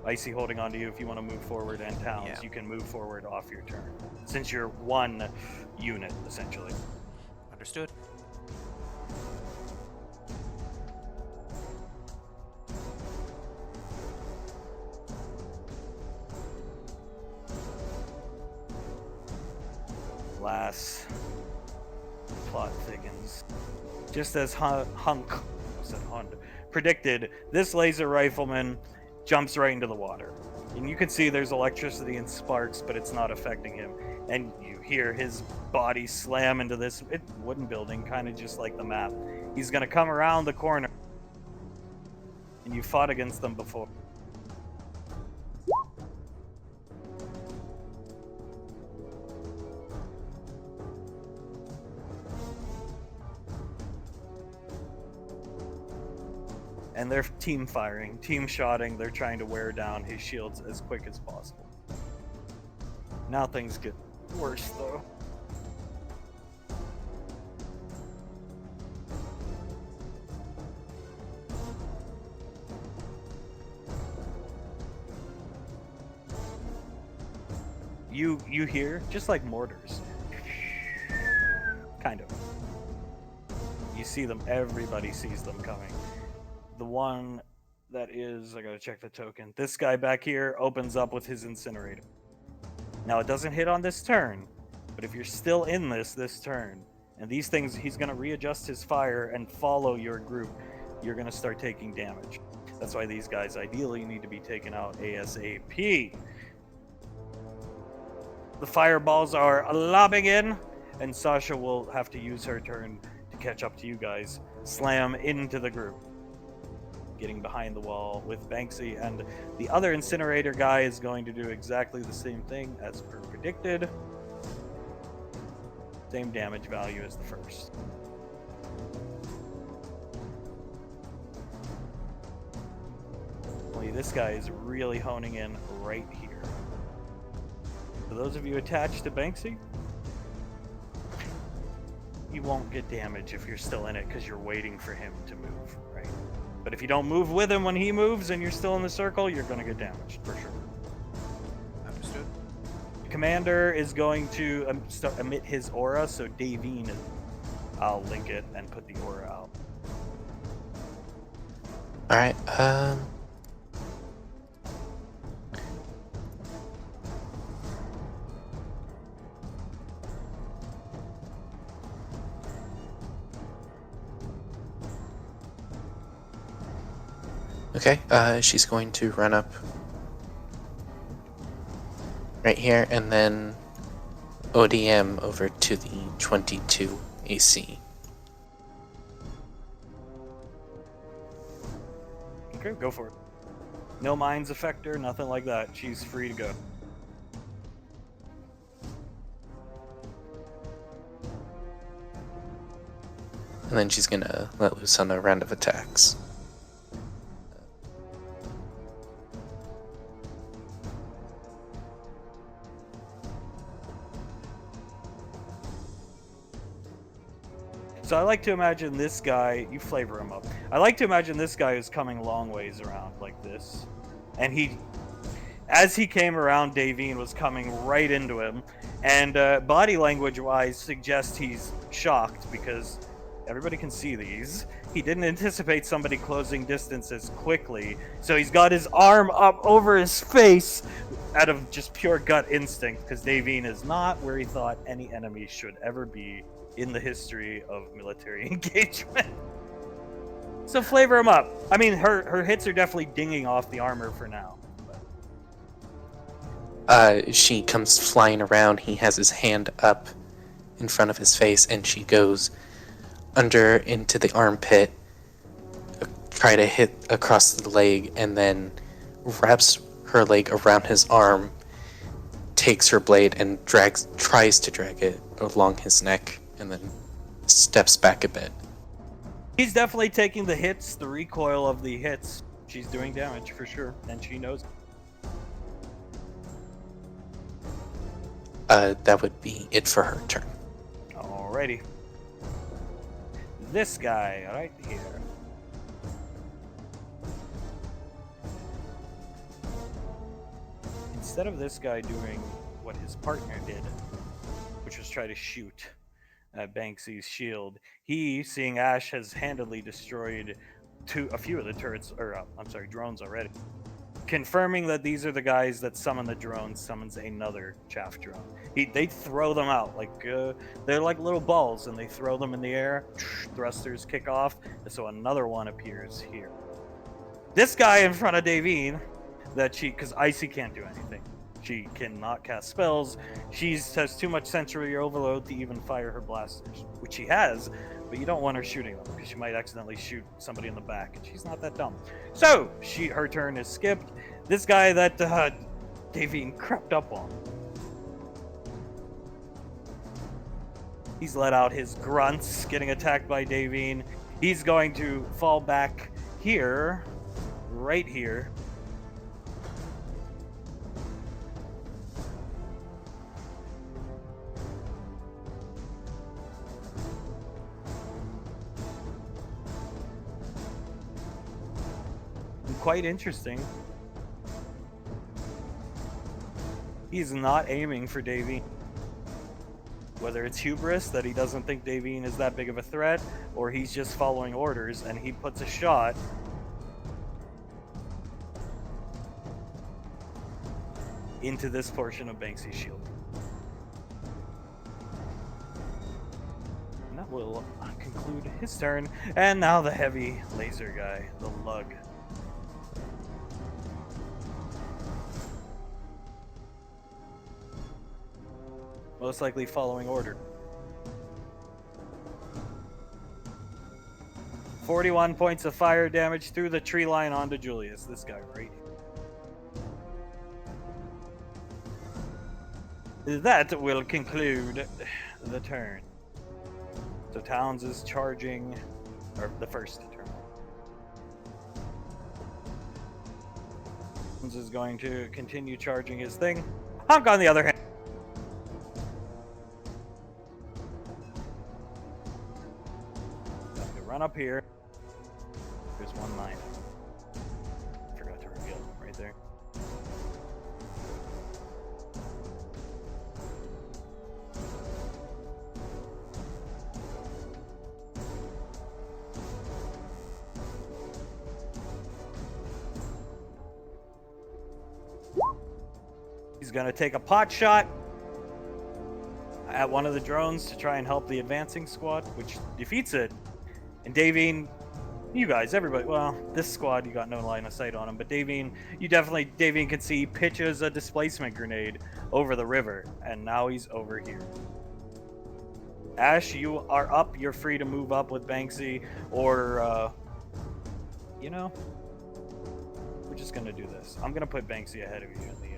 Icy holding on to you. If you want to move forward, and Towns, Yeah. you can move forward off your turn, since you're one unit essentially. Understood. Alas, plot thickens. Just as Hunk predicted, this laser rifleman jumps right into the water. And you can see there's electricity and sparks, but it's not affecting him. And you hear his body slam into this wooden building, kind of just like the map. He's going to come around the corner. And you fought against them before. And they're team firing, team shotting. They're trying to wear down his shields as quick as possible. Now things get worse, though. You hear just like mortars, kind of. You see them. Everybody sees them coming. The one that is, I gotta check the token. This guy back here opens up with his incinerator. Now it doesn't hit on this turn, but if you're still in this turn, and these things, he's gonna readjust his fire and follow your group. You're gonna start taking damage. That's why these guys ideally need to be taken out ASAP. The fireballs are lobbing in, and Sasha will have to use her turn to catch up to you guys. Slam into the group. Getting behind the wall with Banksy, and the other incinerator guy is going to do exactly the same thing as per predicted. Same damage value as the first. Only this guy is really honing in right here. For those of you attached to Banksy, you won't get damage if you're still in it because you're waiting for him to move, right? But if you don't move with him when he moves and you're still in the circle, you're going to get damaged for sure. Understood. Commander is going to emit his aura, so Davine, I'll link it and put the aura out. Alright, okay, she's going to run up right here and then ODM over to the 22 AC. Okay, go for it. No mines affect her, nothing like that. She's free to go. And then she's gonna let loose on a round of attacks. So I like to imagine this guy, you flavor him up. I like to imagine this guy is coming long ways around like this. And as he came around, Davine was coming right into him. And body language-wise suggests he's shocked because everybody can see these. He didn't anticipate somebody closing distance as quickly. So he's got his arm up over his face out of just pure gut instinct because Davine is not where he thought any enemy should ever be in the history of military engagement. So flavor him up. I mean, her hits are definitely dinging off the armor for now. She comes flying around. He has his hand up in front of his face, and she goes under into the armpit, try to hit across the leg, and then wraps her leg around his arm, takes her blade and tries to drag it along his neck, and then steps back a bit. He's definitely taking the hits, the recoil of the hits. She's doing damage for sure, and she knows it. That would be it for her turn. Alrighty. This guy right here. Instead of this guy doing what his partner did, which was try to shoot at Banksy's shield, he, seeing Ash has handily destroyed a few of the turrets, or drones already. Confirming that these are the guys that summon the drones, summons another chaff drone. They throw them out like they're like little balls, and they throw them in the air. Thrusters kick off, and so another one appears here. This guy in front of Davine, because Icy can't do anything. She cannot cast spells. She has too much sensory overload to even fire her blasters, which she has, but you don't want her shooting them because she might accidentally shoot somebody in the back, and she's not that dumb. So her turn is skipped. This guy that Davine crept up on, he's let out his grunts, getting attacked by Davine. He's going to fall back here, right here. Quite interesting. He's not aiming for Davine. Whether it's hubris that he doesn't think Davine is that big of a threat, or he's just following orders and he puts a shot into this portion of Banksy's shield. And that will conclude his turn. And now the heavy laser guy, the lug. Most likely following order. 41 points of fire damage through the tree line onto Julius. This guy right here. That will conclude the turn. So Towns is charging, or the first turn. Towns is going to continue charging his thing. Hunk, on the other hand, run up here. There's one mine. Forgot to reveal right there. He's gonna take a pot shot at one of the drones to try and help the advancing squad, which defeats it. And Davine, you guys, everybody, well, this squad, you got no line of sight on him, but Davine, Davine can see, pitches a displacement grenade over the river, and now he's over here. Ash, you are up. You're free to move up with Banksy, or, we're just going to do this. I'm going to put Banksy ahead of you in the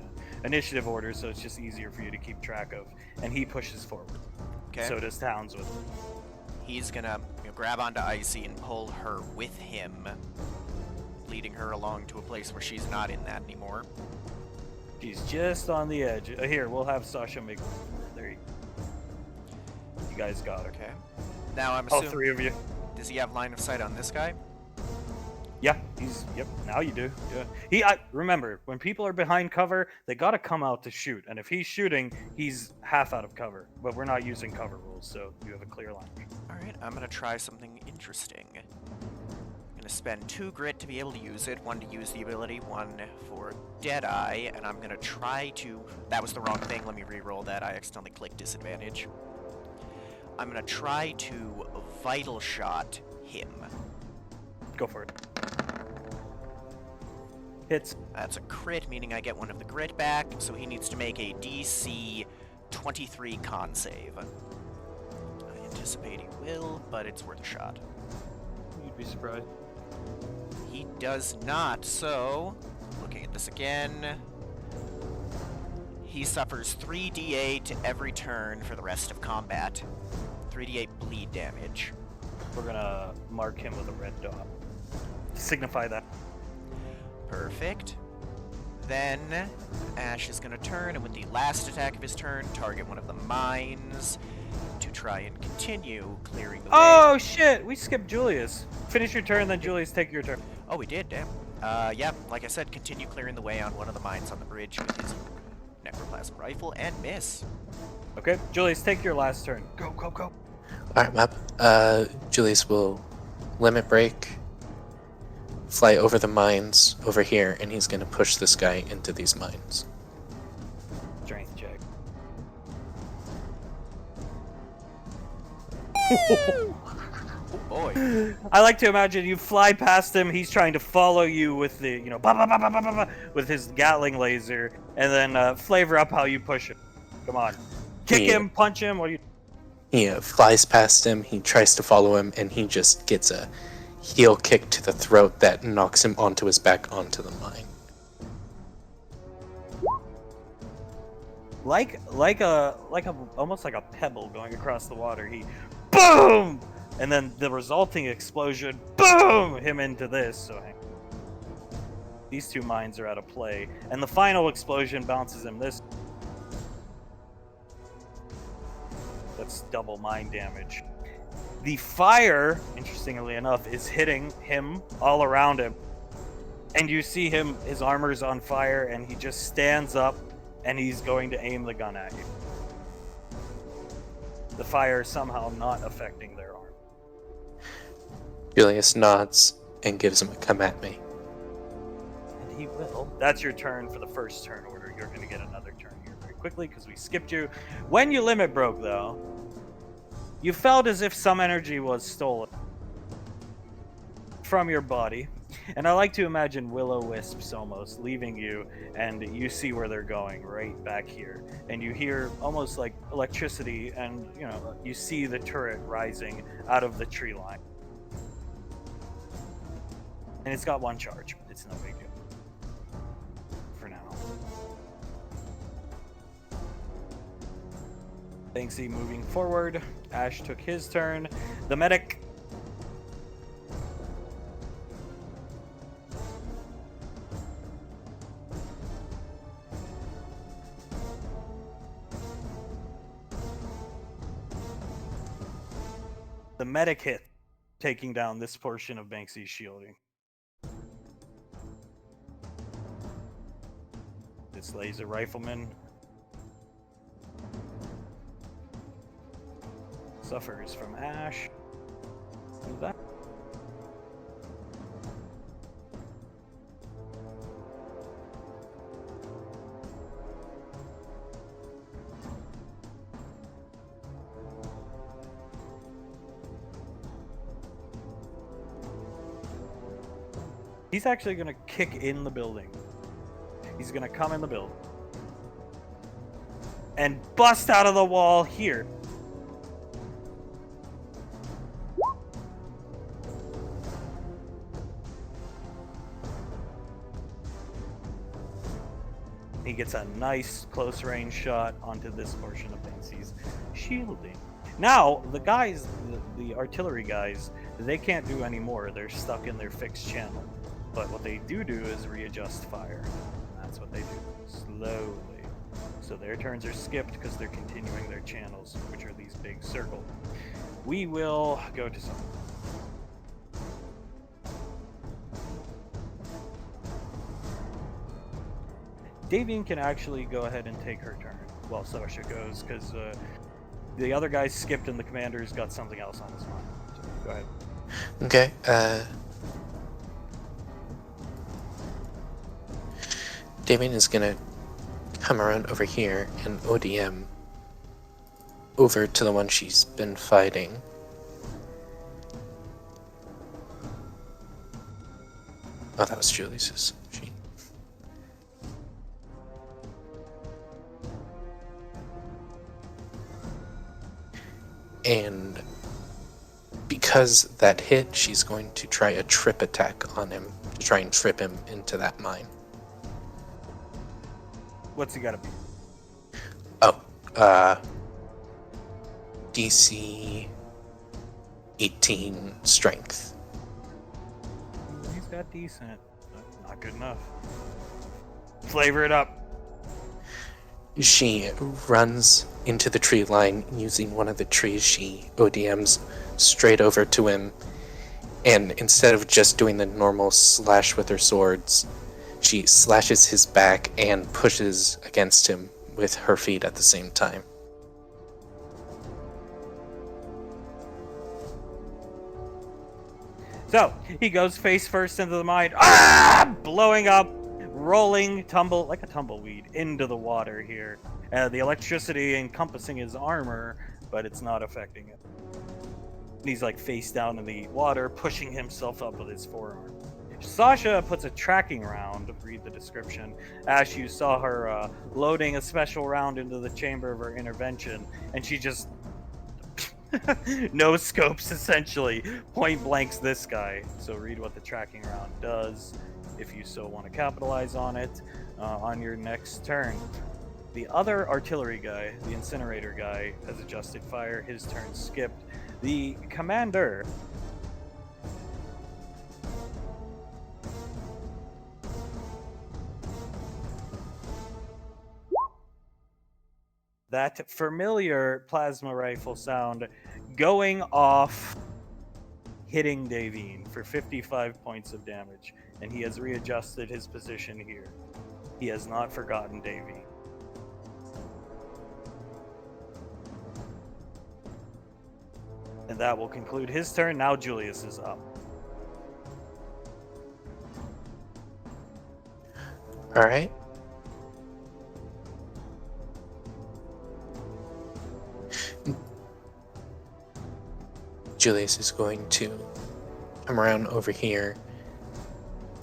initiative order, so it's just easier for you to keep track of, and he pushes forward. Okay. So does Towns with him. He's gonna grab onto Icy and pull her with him, leading her along to a place where she's not in that anymore. She's just on the edge. Here, we'll have Sasha make. There you go. You guys got her. Okay. Now I'm All assuming. three of you. Does he have line of sight on this guy? Yeah, yep, now you do. Yeah. Remember, when people are behind cover, they gotta come out to shoot. And if he's shooting, he's half out of cover. But we're not using cover rules, so you have a clear line. Alright, I'm gonna try something interesting. I'm gonna spend 2 grit to be able to use it, 1 to use the ability, 1 for Deadeye, and I'm gonna try to... That was the wrong thing, let me re-roll that, I accidentally clicked disadvantage. I'm gonna try to Vital Shot him. Go for it. Hits. That's a crit, meaning I get 1 of the grit back, so he needs to make a DC 23 con save. I anticipate he will, but it's worth a shot. You'd be surprised. He does not, so... Looking at this again... He suffers 3d8 every turn for the rest of combat. 3d8 bleed damage. We're gonna mark him with a red dot. Signify that. Perfect. Then, Ash is going to turn, and with the last attack of his turn, target one of the mines to try and continue clearing the way. Oh, shit! We skipped Julius. Finish your turn, then Julius, take your turn. Oh, we did, damn. Yeah, like I said, continue clearing the way on one of the mines on the bridge with his necroplasm rifle, and miss. Okay, Julius, take your last turn. Go, go, go. Alright, map. Julius will limit break, fly over the mines over here, and he's gonna push this guy into these mines. Strength check. Oh boy. I like to imagine you fly past him, he's trying to follow you with the, bah, bah, bah, bah, bah, bah, bah, with his Gatling laser, and then flavor up how you push him. Come on. Kick him, punch him, what do you... He flies past him, he tries to follow him, and he just gets a heel kick to the throat that knocks him onto his back onto the mine. Almost like a pebble going across the water, he boom, and then the resulting explosion, boom, him into this. So these 2 mines are out of play, and the final explosion bounces him this. That's double mine damage. The fire, interestingly enough, is hitting him all around him. And you see him, his armor's on fire, and he just stands up and he's going to aim the gun at you. The fire somehow not affecting their arm. Julius nods and gives him a come at me. And he will. That's your turn for the first turn order. You're going to get another turn here very quickly because we skipped you. When you limit broke, though, you felt as if some energy was stolen from your body. And I like to imagine will-o-wisps almost leaving you, and you see where they're going right back here. And you hear almost like electricity, and you see the turret rising out of the tree line. And it's got one charge. It's no big deal. For now. Banksy moving forward. Ash took his turn. The medic. The medic hit, taking down this portion of Banksy's shielding. This laser rifleman suffers from Ash. Do that. He's actually going to kick in the building. He's going to come in the building and bust out of the wall here. He gets a nice close range shot onto this portion of Banksy's shielding. Now, the guys, the artillery guys, they can't do any more. They're stuck in their fixed channel. But what they do is readjust fire. That's what they do, slowly. So their turns are skipped because they're continuing their channels, which are these big circles. We will go to some. Davian can actually go ahead and take her turn while Sasha goes, because the other guy skipped and the commander's got something else on his mind. So go ahead. Okay, Damien is gonna come around over here and ODM over to the one she's been fighting. Oh, that was Julius's. And because that hit, she's going to try a trip attack on him to try and trip him into that mine. What's he gotta be? Oh, DC 18 strength. He's got decent, but not good enough. Flavor it up. She runs into the tree line using one of the trees. She ODMs straight over to him, and instead of just doing the normal slash with her swords, she slashes his back and pushes against him with her feet at the same time. So he goes face first into the mine, blowing up, rolling, like a tumbleweed into the water here. The electricity encompassing his armor, but it's not affecting it. And he's like face down in the water, pushing himself up with his forearm. Sasha puts a tracking round. Read the description. Ash, you saw her loading a special round into the chamber of her intervention, and she just no scopes, essentially point blanks this guy. So read what the tracking round does if you so want to capitalize on it on your next turn. The other artillery guy, the incinerator guy, has adjusted fire. His turn skipped. The commander that familiar plasma rifle sound going off, hitting Davine for 55 points of damage, and he has readjusted his position here. He has not forgotten Davine. And that will conclude his turn. Now Julius is up. All right. Julius is going to come around over here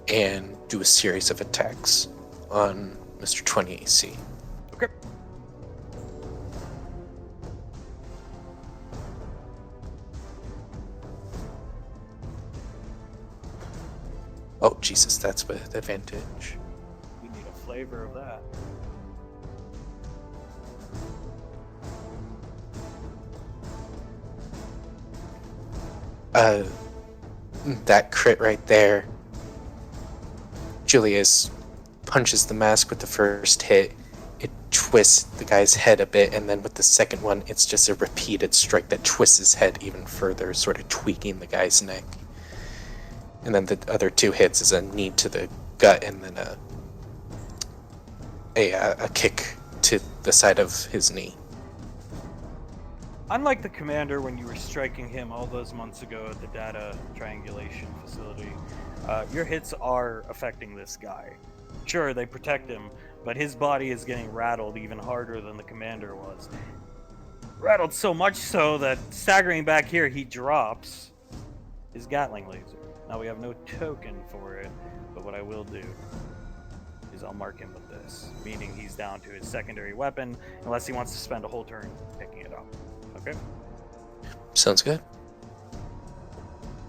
and do a series of attacks on Mr. 20 AC. Okay. Oh, Jesus, that's with advantage. We need a flavor of that. That crit right there. Julius punches the mask with the first hit. It twists the guy's head a bit, and then with the second one, it's just a repeated strike that twists his head even further, sort of tweaking the guy's neck. And then the other two hits is a knee to the gut, and then a kick to the side of his knee. Unlike the commander when you were striking him all those months ago at the data triangulation facility, your hits are affecting this guy. Sure, they protect him, but his body is getting rattled even harder than the commander was. Rattled so much so that staggering back here, he drops his Gatling laser. Now we have no token for it, but what I will do is I'll mark him with this, meaning he's down to his secondary weapon, unless he wants to spend a whole turn picking it up. Okay? Sounds good.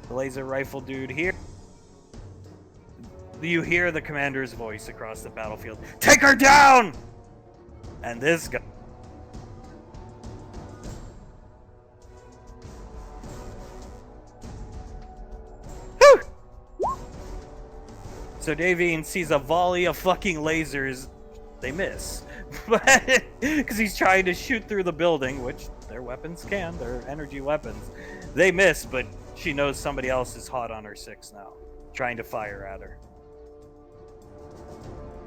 The laser rifle dude here. You hear the commander's voice across the battlefield. Take her down! And this guy. So Davine sees a volley of fucking lasers. They miss. But because he's trying to shoot through the building, which their weapons can, they're energy weapons. They miss, but she knows somebody else is hot on her 6 now, trying to fire at her.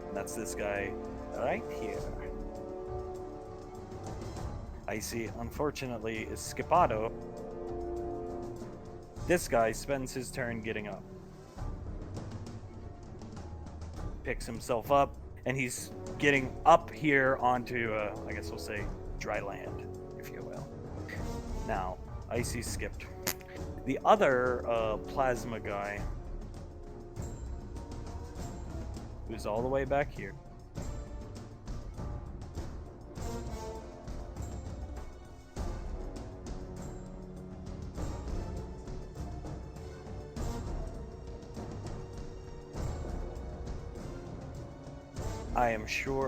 And that's this guy right here. Icy, unfortunately, is Skipado. This guy spends his turn getting up. Picks himself up, and he's getting up here onto, I guess we'll say, dry land, if you will. Now, Icy skipped. The other plasma guy, who's all the way back here,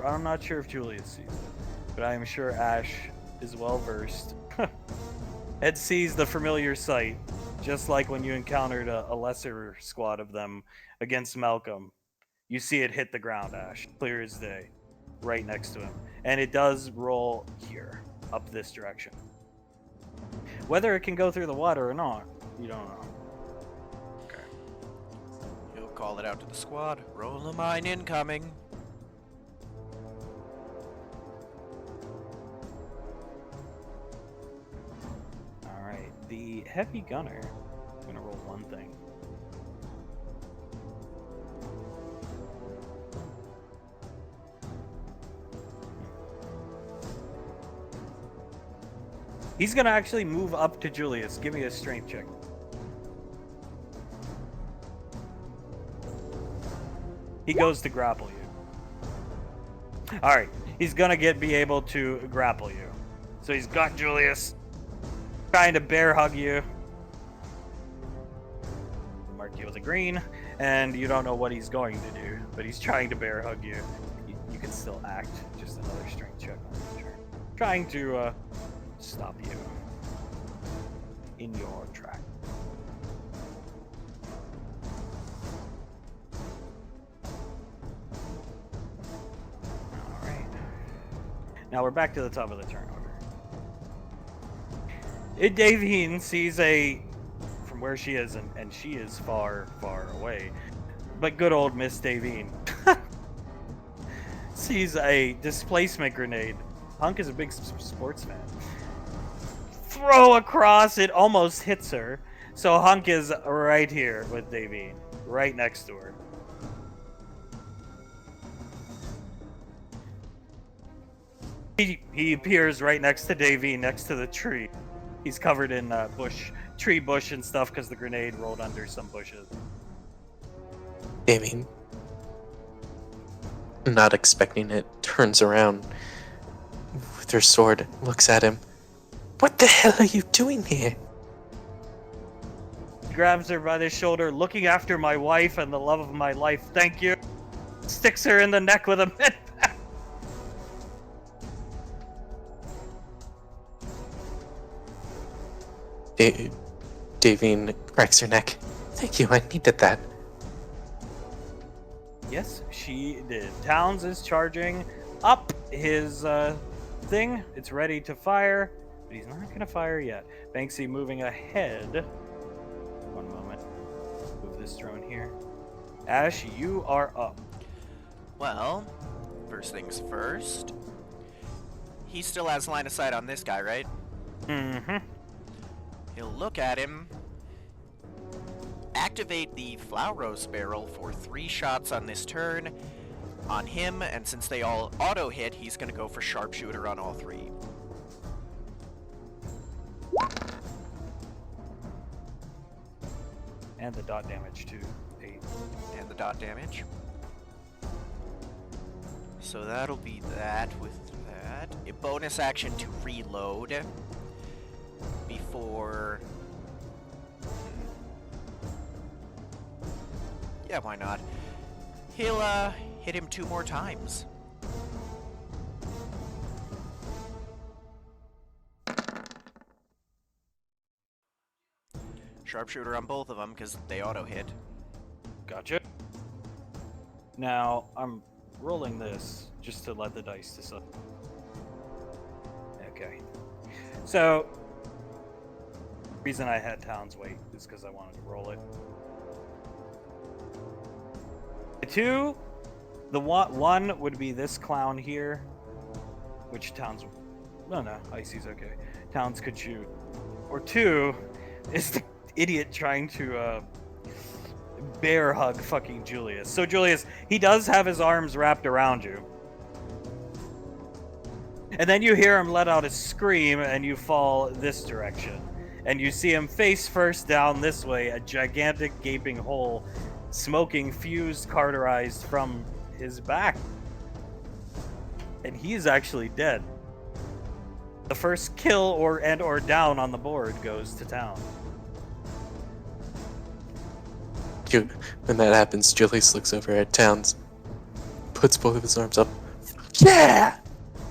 I'm not sure if Julius sees it, but I am sure Ash is well versed. Ed sees the familiar sight, just like when you encountered a lesser squad of them against Malcolm. You see it hit the ground, Ash, clear as day, right next to him. And it does roll here, up this direction. Whether it can go through the water or not, you don't know. Okay. He'll call it out to the squad. Roll a mine incoming. Alright, the heavy gunner, I'm gonna roll one thing. He's gonna actually move up to Julius. Give me a strength check. He goes to grapple you. Alright, he's gonna be able to grapple you. So he's got Julius, trying to bear hug you. Mark you with a green, and you don't know what he's going to do, but he's trying to bear hug you. You can still act. Just another strength check on your turn. Trying to stop you in your track. Alright. Now we're back to the top of the turn order. Davine sees from where she is, and she is far, far away. But good old Miss Davine sees a displacement grenade. Hunk is a big sports fan. throw across. It almost hits her. So Hunk is right here with Davine, right next to her. He appears right next to Davine, next to the tree. He's covered in tree bush and stuff because the grenade rolled under some bushes. Damien, not expecting it, turns around with her sword, looks at him. What the hell are you doing here? Grabs her by the shoulder, looking after my wife and the love of my life. Thank you. Sticks her in the neck with a med pack. Davine cracks her neck. Thank you, I needed that. Yes, she did. Towns is charging up his thing. It's ready to fire, but he's not going to fire yet. Banksy moving ahead. One moment. Move this drone here. Ash, you are up. Well, first things first. He still has line of sight on this guy, right? Mm-hmm. He'll look at him. Activate the Flowrose barrel for 3 shots on this turn on him, and since they all auto-hit, he's going to go for Sharpshooter on all 3. And the dot damage too. 8. And the dot damage. So that'll be that with that. A bonus action to reload before... Yeah, why not? He'll hit him 2 more times. Sharpshooter on both of them because they auto-hit. Gotcha. Now, I'm rolling this just to let the dice decide. Okay. So, the reason I had Towns wait is because I wanted to roll it. The 2, the one would be this clown here, which Towns... No, Icy's okay. Towns could shoot. Or 2 is the idiot trying to bear hug fucking Julius. So Julius, he does have his arms wrapped around you. And then you hear him let out a scream and you fall this direction. And you see him face first down this way, a gigantic gaping hole, smoking fused cauterized from his back. And he's actually dead. The first kill or down on the board goes to Town. When that happens, Julius looks over at Towns, puts both of his arms up. Yeah!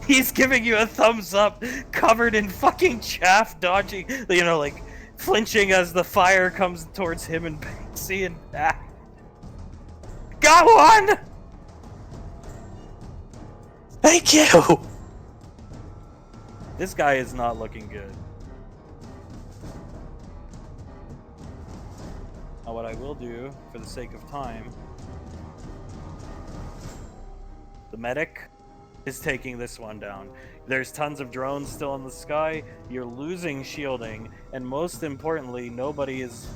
He's giving you a thumbs up, covered in fucking chaff, dodging, like flinching as the fire comes towards him and Banksy and back. Got one! Thank you! This guy is not looking good. Now what I will do, for the sake of time, the medic is taking this one down. There's tons of drones still in the sky, you're losing shielding, and most importantly,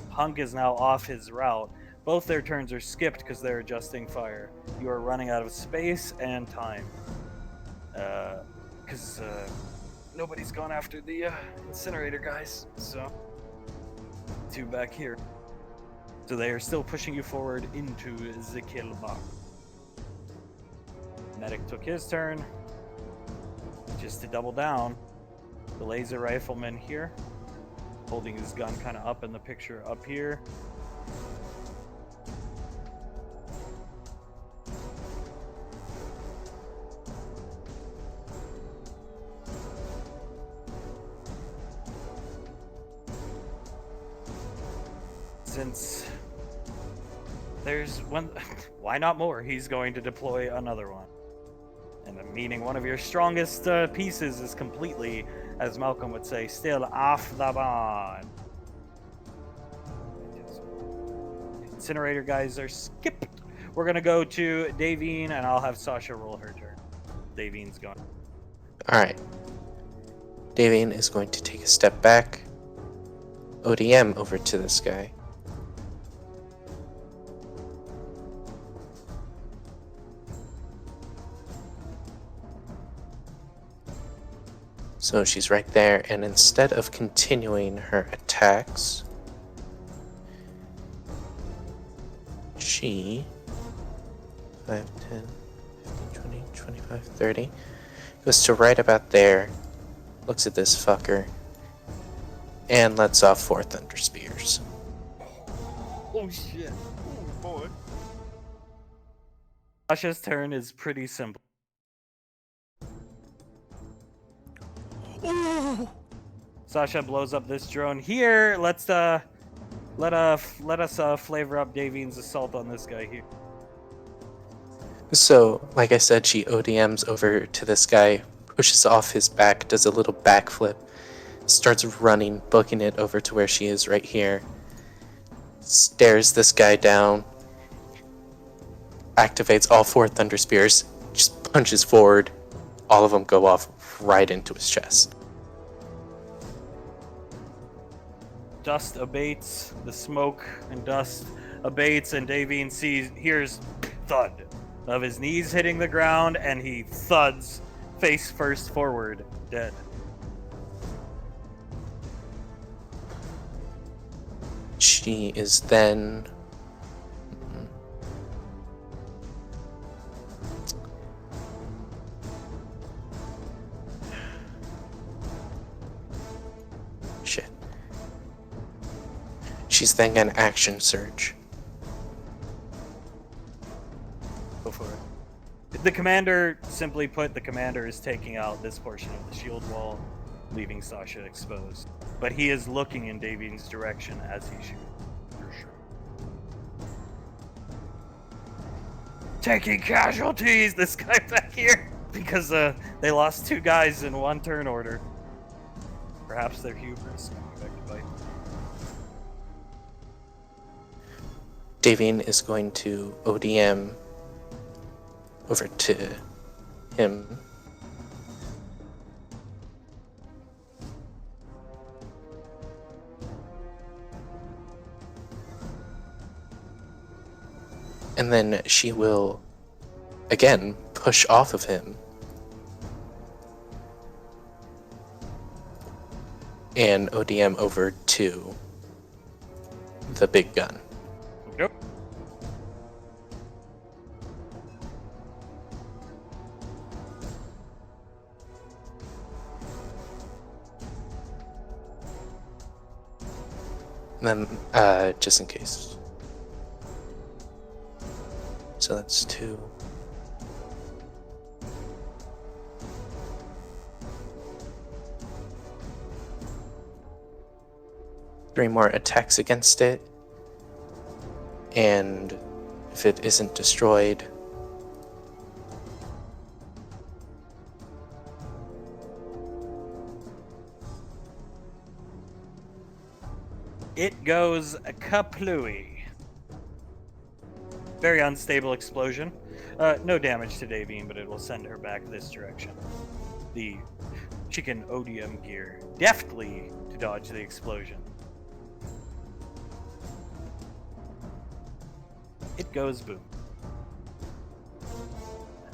Hunk is now off his route. Both their turns are skipped because they're adjusting fire. You are running out of space and time. Because nobody's gone after the incinerator guys, so 2 back here. So they are still pushing you forward into the kill box. Medic took his turn. Just to double down, the laser rifleman here, holding his gun kind of up in the picture up here. Since there's one, why not more? He's going to deploy another one. And meaning one of your strongest pieces is completely, as Malcolm would say, still off the bond. Incinerator guys are skipped. We're going to go to Davine, and I'll have Sasha roll her turn. Davine's going. Alright. Davian is going to take a step back, ODM over to this guy. So she's right there, and instead of continuing her attacks, she 5, 10, 15, 20, 25, 30 goes to right about there, looks at this fucker, and lets off 4 Thunder Spears. Oh shit. Oh boy. Sasha's turn is pretty simple. Ooh. Sasha blows up this drone here. Let us flavor up Davian's assault on this guy here. So, like I said, she ODMs over to this guy, pushes off his back, does a little backflip, starts running, booking it over to where she is right here, stares this guy down, activates all 4 Thunder Spears, just punches forward, all of them go off right into his chest. Dust abates, the smoke and dust abates, and Davian hears thud of his knees hitting the ground, and he thuds face first forward, dead. She is then... Shit. She's then gonna action surge. Go for it. The commander, simply put, the commander is taking out this portion of the shield wall, leaving Sasha exposed. But he is looking in Davian's direction as he shoots. For sure. Taking casualties, this guy back here, because they lost 2 guys in 1 turn order. Perhaps their hubris coming back to bite. Davian is going to ODM over to him. And then she will, again, push off of him. And ODM over to the big gun. Yep. And then, just in case. So that's 2. Three more attacks against it. And if it isn't destroyed, It goes kaplooey. Very unstable explosion. No damage to Davian, but it will send her back this direction. The chicken ODM gear deftly to dodge the explosion. It goes boom.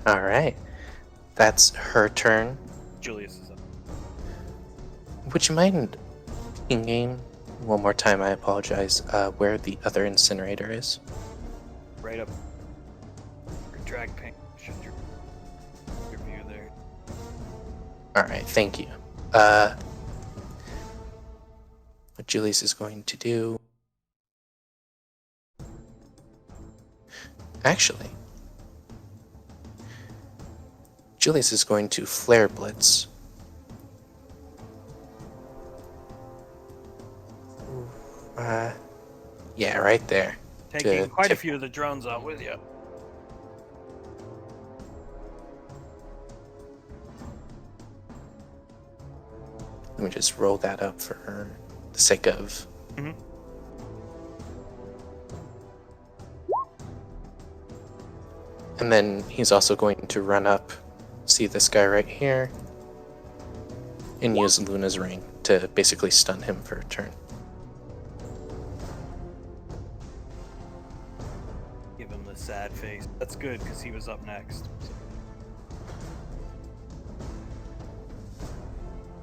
alright. That's her turn. Julius is up. Would you mind in-game one more time? I apologize. Where the other incinerator is? Right up. Your drag paint. Should your view there. Alright, thank you. What Julius is going to do... Actually, Julius is going to Flare Blitz. Yeah, right there. Taking quite a few of the drones out with you. Let me just roll that up for the sake of... Mm-hmm. And then he's also going to run up, see this guy right here, and use Luna's ring to basically stun him for a turn. Give him the sad face. That's good, because he was up next.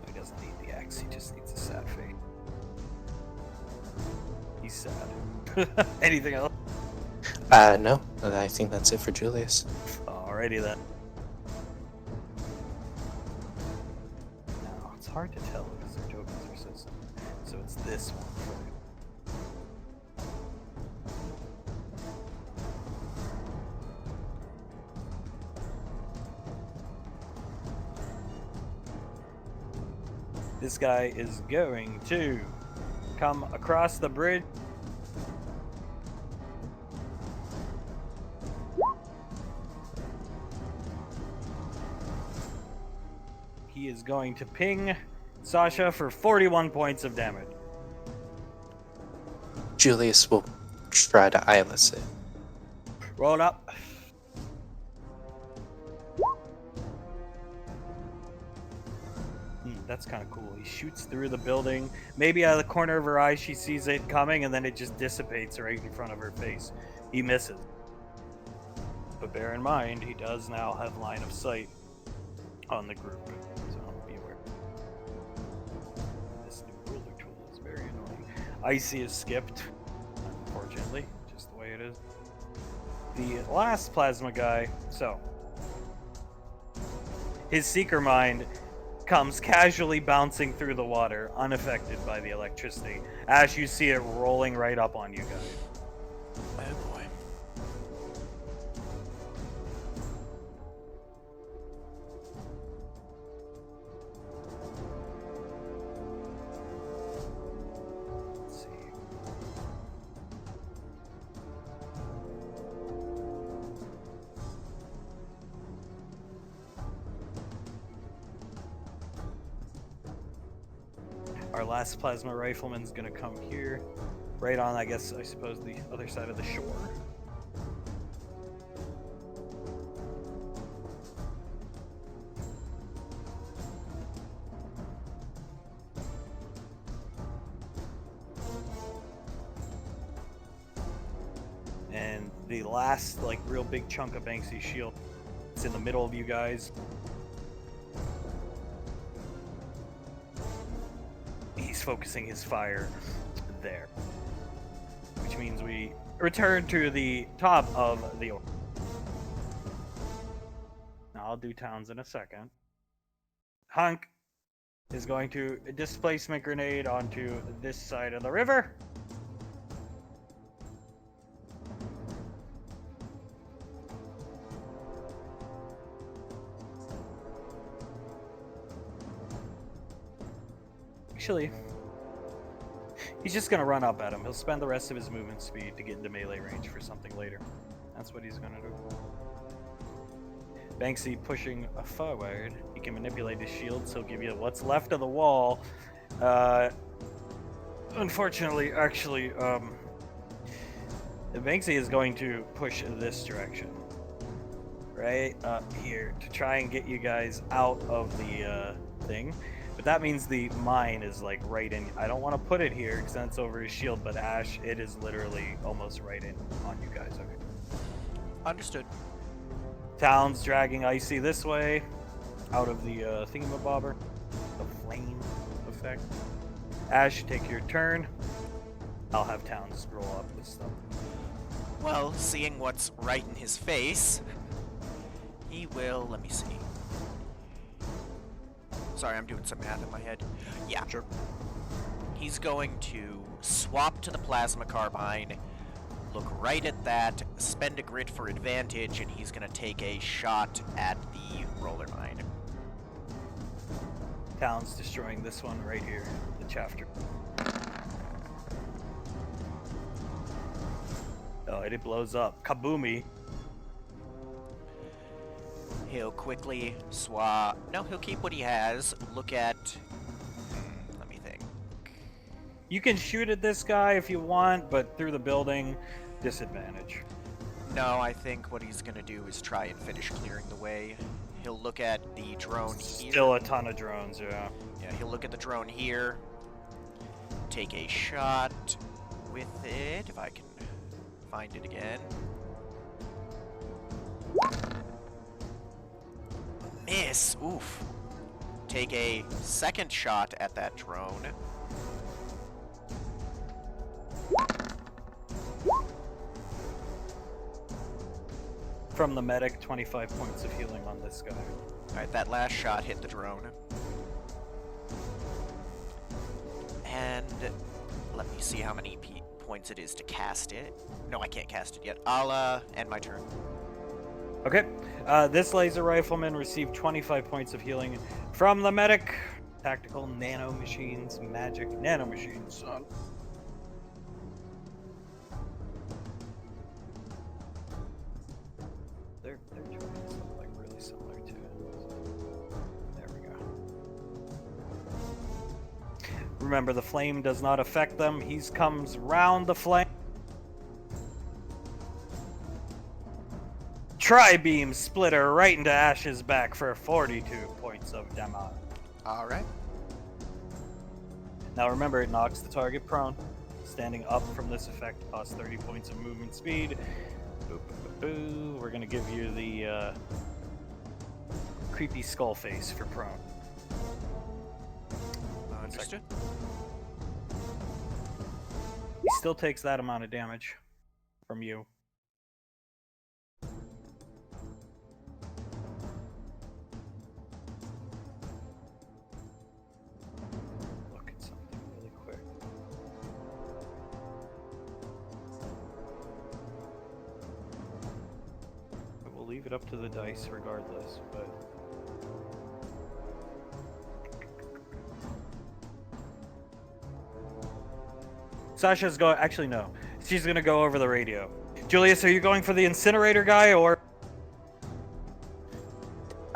He doesn't need the axe, he just needs a sad face. He's sad. Anything else? No, I think that's it for Julius. Alrighty then. Now, it's hard to tell because their tokens are so similar. So it's this one. This guy is going to come across the bridge. He is going to ping Sasha for 41 points of damage. Julius will try to eyeless it. Roll it up. That's kind of cool. He shoots through the building. Maybe out of the corner of her eye, she sees it coming, and then it just dissipates right in front of her face. He misses. But bear in mind, he does now have line of sight on the group. So be aware. This new ruler tool is very annoying. Icy is skipped, unfortunately. Just the way it is. The last plasma guy, so his Seeker Mind comes casually bouncing through the water, unaffected by the electricity. Ash, you see it rolling right up on you guys. Oh boy. Let's see. Our last plasma rifleman's gonna come here, right on, I suppose, the other side of the shore. And the last, real big chunk of Banksy's shield is in the middle of you guys. He's focusing his fire there, which means we return to the top of the order. Now I'll do towns in a second. Hunk is going to displacement grenade onto this side of the river. Actually, he's just gonna run up at him. He'll spend the rest of his movement speed to get into melee range for something later. That's what he's gonna do. Banksy pushing forward. He can manipulate his shields. He'll give you what's left of the wall. Unfortunately, actually, Banksy is going to push this direction. Right up here to try and get you guys out of the thing. But that means the mine is right in. I don't want to put it here because then it's over his shield, but Ash, it is literally almost right in on you guys. Okay. Understood. Town's dragging Icy this way, out of the thingamabobber, the flame effect. Ash, take your turn. I'll have Towns roll up this stuff. Well, seeing what's right in his face, he will. Let me see. Sorry, I'm doing some math in my head. Yeah. Sure. He's going to swap to the plasma carbine, look right at that, spend a grit for advantage, and he's going to take a shot at the roller mine. Town's destroying this one right here, the chafter. Oh, it blows up. Kaboomy. He'll quickly swap. No, he'll keep what he has. Look at. Let me think. You can shoot at this guy if you want, but through the building, disadvantage. No, I think what he's gonna do is try and finish clearing the way. He'll look at the drone here. Still a ton of drones, yeah. Yeah, he'll look at the drone here. Take a shot with it, if I can find it again. Miss! Oof. Take a second shot at that drone. From the medic, 25 points of healing on this guy. Alright, that last shot hit the drone. And let me see how many points it is to cast it. No, I can't cast it yet. I'll end my turn. Okay. This laser rifleman received 25 points of healing from the medic. Tactical nanomachines, magic nanomachines, son. Their joints look like really similar to it. There we go. Remember, the flame does not affect them. He comes round the flame. Tri-beam splitter right into Ash's back for 42 points of damage. Alright. Now remember, it knocks the target prone. Standing up from this effect costs 30 points of movement speed. Boo, boo, boo, boo. We're gonna give you the creepy skull face for prone. Understood. He still takes that amount of damage from you. Look at something really quick. We'll leave it up to the dice regardless, but Sasha's going. Actually, no. She's gonna go over the radio. Julius, are you going for the incinerator guy or?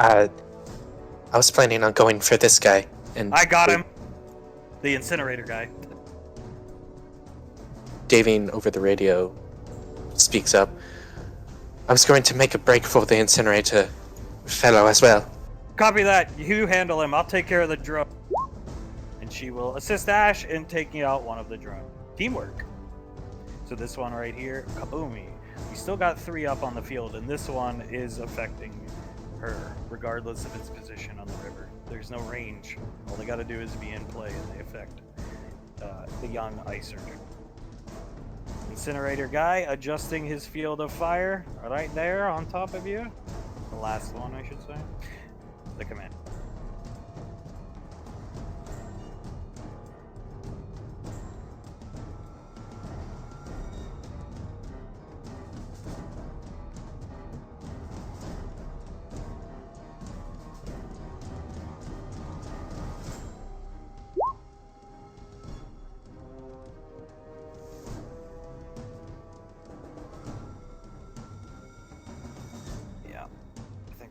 I was planning on going for this guy, and I got him. The incinerator guy. Davine over the radio speaks up. I was going to make a break for the incinerator fellow as well. Copy that. You handle him. I'll take care of the drone. And she will assist Ash in taking out one of the drones. Teamwork. So this one right here, kaboomy. We still got 3 up on the field, and this one is affecting her, regardless of its position on the river. There's no range. All they got to do is be in play, and they affect the young ice surgeon. Incinerator guy adjusting his field of fire right there on top of you. The last one, I should say. The command.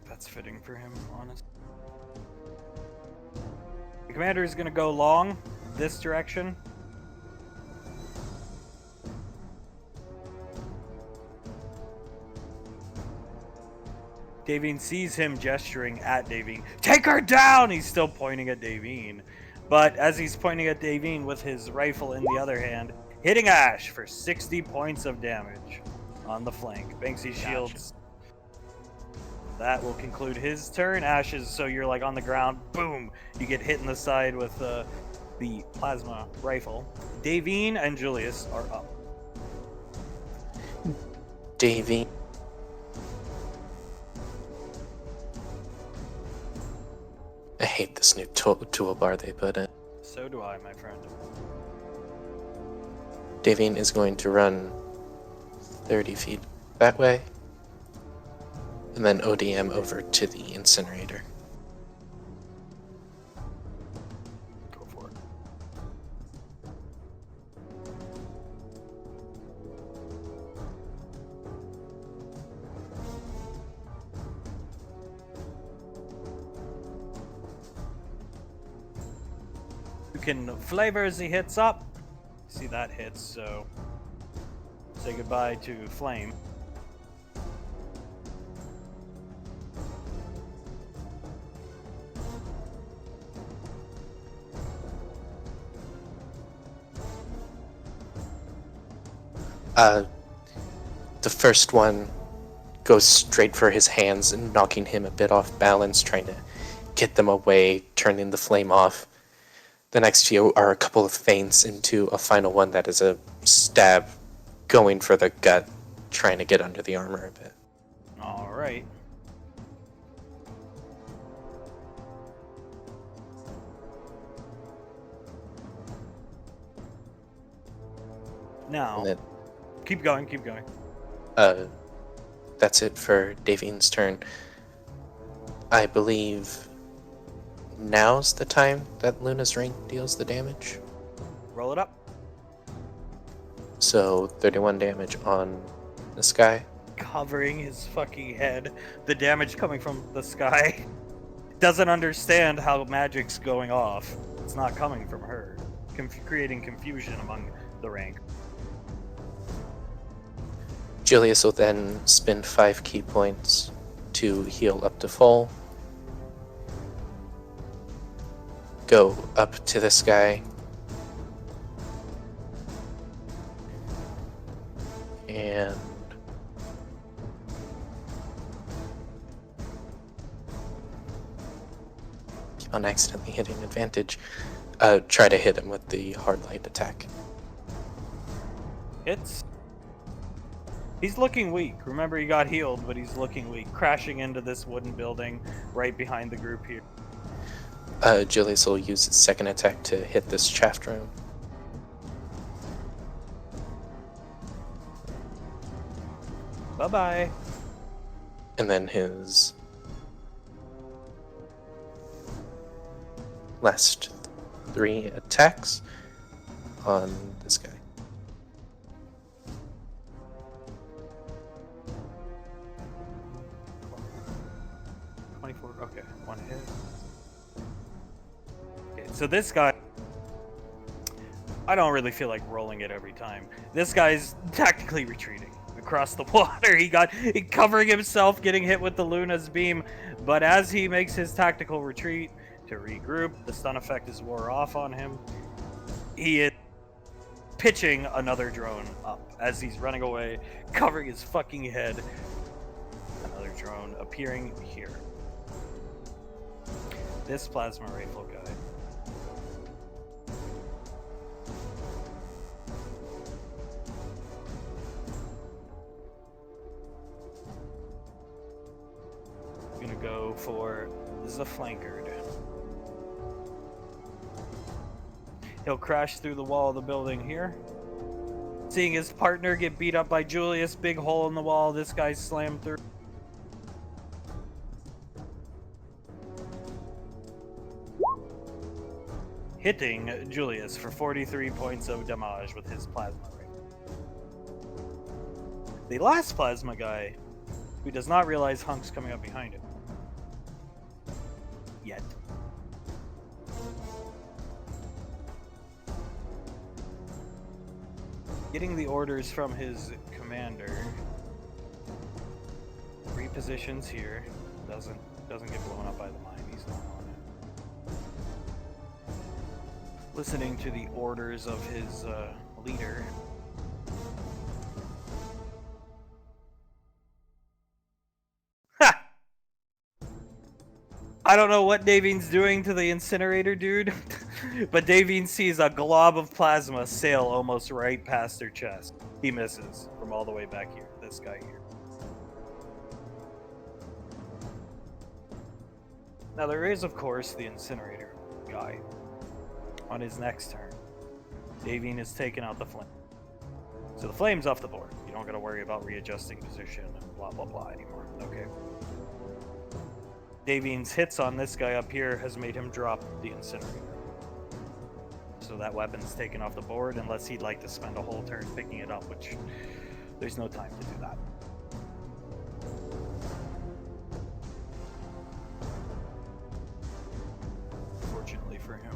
That's fitting for him, honestly. The commander is going to go long this direction. Davine sees him gesturing at Davine. Take her down! He's still pointing at Davine. But as he's pointing at Davine with his rifle in the other hand, hitting Ash for 60 points of damage on the flank. Banksy's shields. That will conclude his turn. Ashes, so you're like on the ground, boom! You get hit in the side with the plasma rifle. Davine and Julius are up. Davine. I hate this new toolbar they put in. So do I, my friend. Davine is going to run 30 feet that way. And then ODM over to the incinerator. Go for it. You can flavor as he hits up. See that hits, so say goodbye to Flame. The first one goes straight for his hands and knocking him a bit off balance, trying to get them away, turning the flame off. The next few are a couple of feints into a final one that is a stab going for the gut, trying to get under the armor a bit. All right. Now, And then, keep going, keep going. that's it for Davine's turn. I believe now's the time that Luna's ring deals the damage. Roll it up. So 31 damage on this guy. Covering his fucking head. The damage coming from the sky. Doesn't understand how magic's going off. It's not coming from her. Creating confusion among the rank. Julius will then spend 5 key points to heal up to full. Go up to this guy. And keep on accidentally hitting advantage. Try to hit him with the hard light attack. Hits. He's looking weak. Remember, he got healed, but he's looking weak. Crashing into this wooden building right behind the group here. Julius will use its second attack to hit this shaft room. Bye-bye. And then his last 3 attacks on this guy. Okay, one hit. Okay, so this guy, I don't really feel like rolling it every time. This guy's tactically retreating across the water. He covering himself, getting hit with the Luna's beam, but as he makes his tactical retreat to regroup, the stun effect is wore off on him. He is pitching another drone up as he's running away, covering his fucking head. Another drone appearing here. This plasma rifle guy. I'm gonna go for the flankard. He'll crash through the wall of the building here. Seeing his partner get beat up by Julius, big hole in the wall, this guy slammed through. Hitting Julius for 43 points of damage with his plasma ring. The last plasma guy, who does not realize Hunk's coming up behind him. Yet. Getting the orders from his commander. Repositions here. Doesn't get blown up by the mine. He's not on it. Listening to the orders of his leader. Ha! I don't know what Davine's doing to the incinerator dude, but Davine sees a glob of plasma sail almost right past her chest. He misses from all the way back here. This guy here. Now there is, of course, the incinerator guy. On his next turn, Davine has taken out the flame. So the flame's off the board. You don't gotta worry about readjusting position and blah blah blah anymore. Okay. Davine's hits on this guy up here has made him drop the incinerator. So that weapon's taken off the board unless he'd like to spend a whole turn picking it up, which there's no time to do that. Fortunately for him.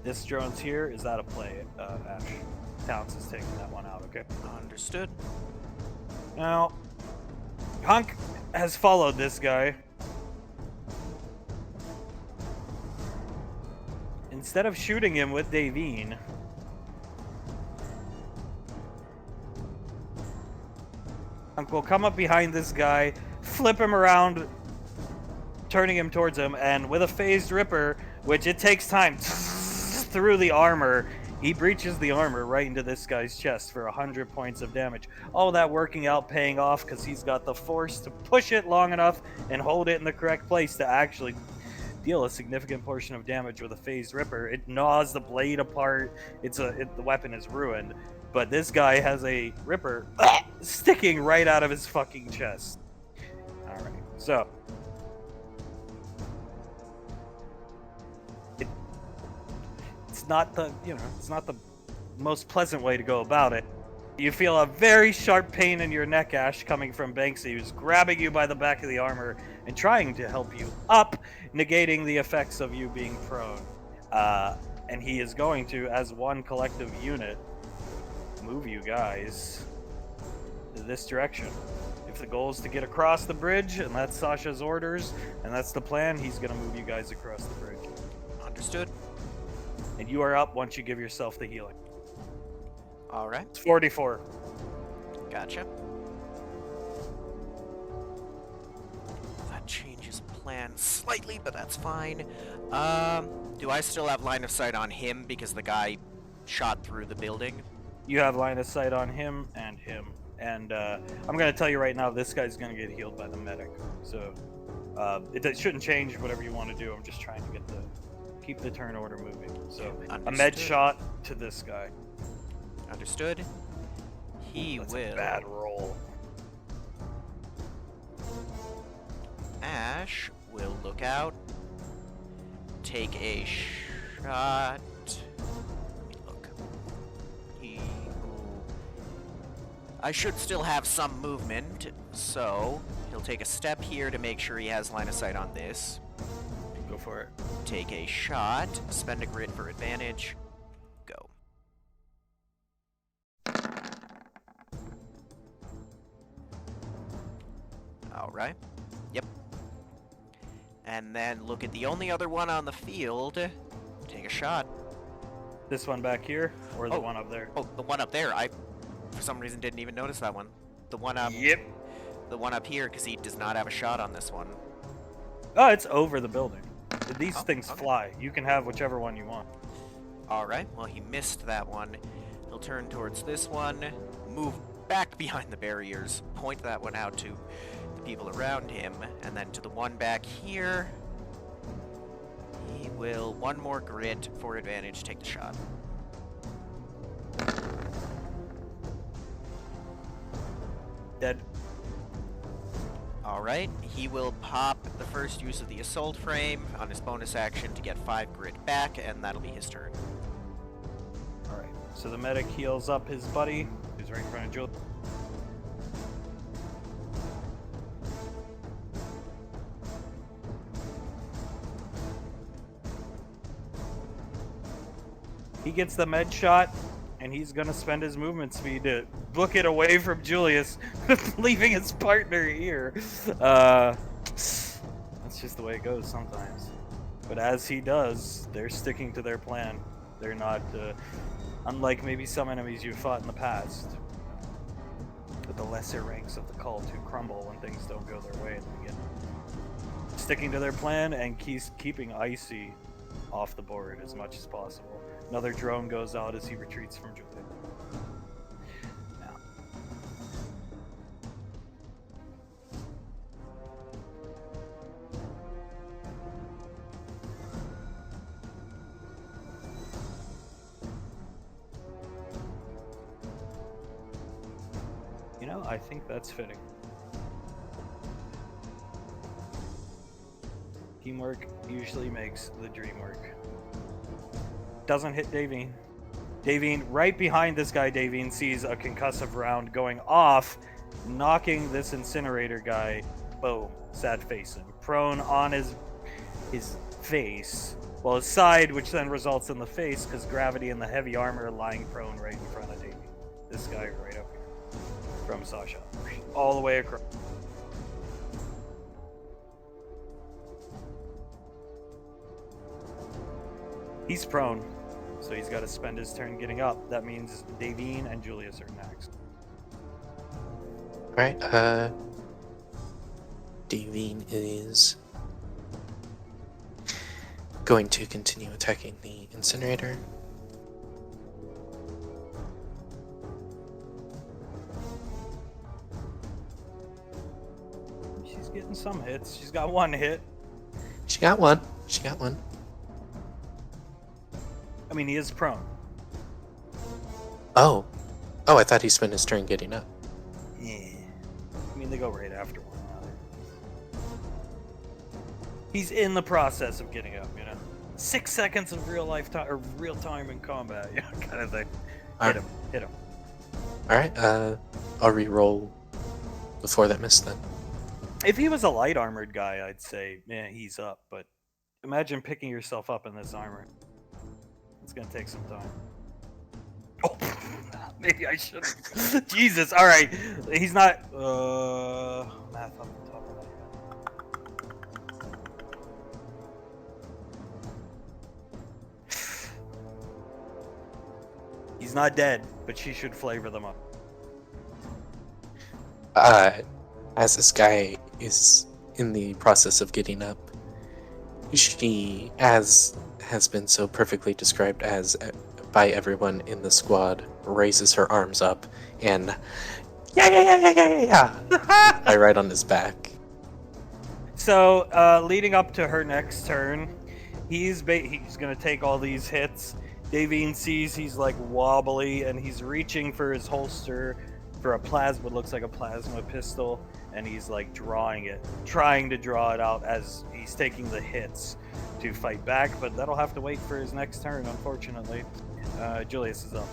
This drone's here is out of play, Ash. Towns is taking that one out, okay? Understood. Now, Hunk has followed this guy. Instead of shooting him with Davine, Hunk will come up behind this guy, flip him around, turning him towards him, and with a phased ripper, which it takes time through the armor, he breaches the armor right into this guy's chest for 100 points of damage. All that working out paying off because he's got the force to push it long enough and hold it in the correct place to actually deal a significant portion of damage with a phased ripper. It gnaws the blade apart. The weapon is ruined, but this guy has a ripper sticking right out of his fucking chest. All right, so it's not the most pleasant way to go about it. You feel a very sharp pain in your neck, Ash, coming from Banksy, who's grabbing you by the back of the armor and trying to help you up, negating the effects of you being prone. And he is going to, as one collective unit, move you guys to this direction. If the goal is to get across the bridge, and that's Sasha's orders, and that's the plan, he's going to move you guys across the bridge. Understood. And you are up once you give yourself the healing. All right. It's 44. Gotcha. That changes plan slightly, but that's fine. Do I still have line of sight on him because the guy shot through the building? You have line of sight on him and him. And I'm going to tell you right now, this guy's going to get healed by the medic. So it shouldn't change whatever you want to do. I'm just trying to keep the turn order moving. So Understood. a med shot to this guy. Understood. That's a bad roll. Ash will look out. Take a shot. Let me look. I should still have some movement, so he'll take a step here to make sure he has line of sight on this. Go for it. Take a shot. Spend a grit for advantage. Go. Alright. Yep. And then look at the only other one on the field. Take a shot. This one back here, or the one up there? Oh, the one up there. I, for some reason, didn't even notice that one. The one up. Yep. The one up here, because he does not have a shot on this one. Oh, it's over the building. These things okay. fly. You can have whichever one you want. Alright, well, he missed that one. He'll turn towards this one, move back behind the barriers, point that one out to the people around him, and then to the one back here. He will, one more grit for advantage, take the shot. Dead. Alright, he will pop the first use of the assault frame on his bonus action to get 5 grit back, and that'll be his turn. Alright, so the medic heals up his buddy, who's right in front of Jules. He gets the med shot, and he's gonna spend his movement speed to book it away from Julius, leaving his partner here. That's just the way it goes sometimes. But as he does, they're sticking to their plan. They're not, unlike maybe some enemies you've fought in the past, with the lesser ranks of the cult who crumble when things don't go their way in the beginning. Sticking to their plan and keeping Icy off the board as much as possible. Another drone goes out as he retreats from Julius. Now. You know, I think that's fitting. Teamwork usually makes the dream work. Doesn't hit Davine. Davine, right behind this guy, Davine sees a concussive round going off, knocking this incinerator guy, boom, sad face him, prone on his face, well, his side, which then results in the face because gravity and the heavy armor lying prone right in front of Davine. This guy right up here. from Sasha. All the way across. He's prone, so he's got to spend his turn getting up. That means Davine and Julius are next. Alright, Davine is going to continue attacking the incinerator. She's getting some hits. She's got one hit. She got one. She got one. I mean, he is prone. Oh. Oh, I thought he spent his turn getting up. Yeah. I mean, they go right after one another. He's in the process of getting up, you know. 6 seconds of real time in combat, yeah, kind of thing. Hit him. Hit him. Alright, I'll re-roll before that miss then. If he was a light armored guy, I'd say, yeah, he's up. But imagine picking yourself up in this armor. It's gonna take some time. Oh, maybe I shouldn't. Jesus. All right, he's not. Math on the top of my head. He's not dead, but she should flavor them up. As this guy is in the process of getting up, she, as has been so perfectly described as by everyone in the squad, raises her arms up and yeah. I ride on his back. So, leading up to her next turn, he's gonna take all these hits. Davine sees he's like wobbly, and he's reaching for his holster for a plasma, what looks like a plasma pistol, and he's like drawing it, trying to draw it out as he's taking the hits to fight back, but that'll have to wait for his next turn, unfortunately. Julius is up.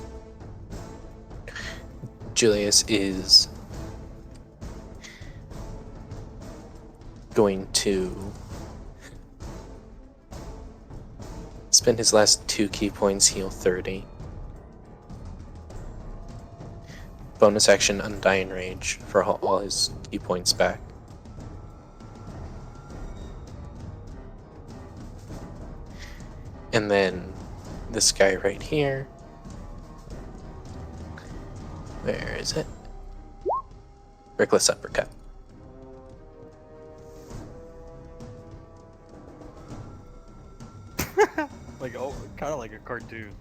Julius is going to spend his last 2 key points, heal 30. Bonus action, Undying Rage for all his key points back. And then this guy right here. Where is it? Reckless Uppercut. Like, oh, kind of like a cartoon.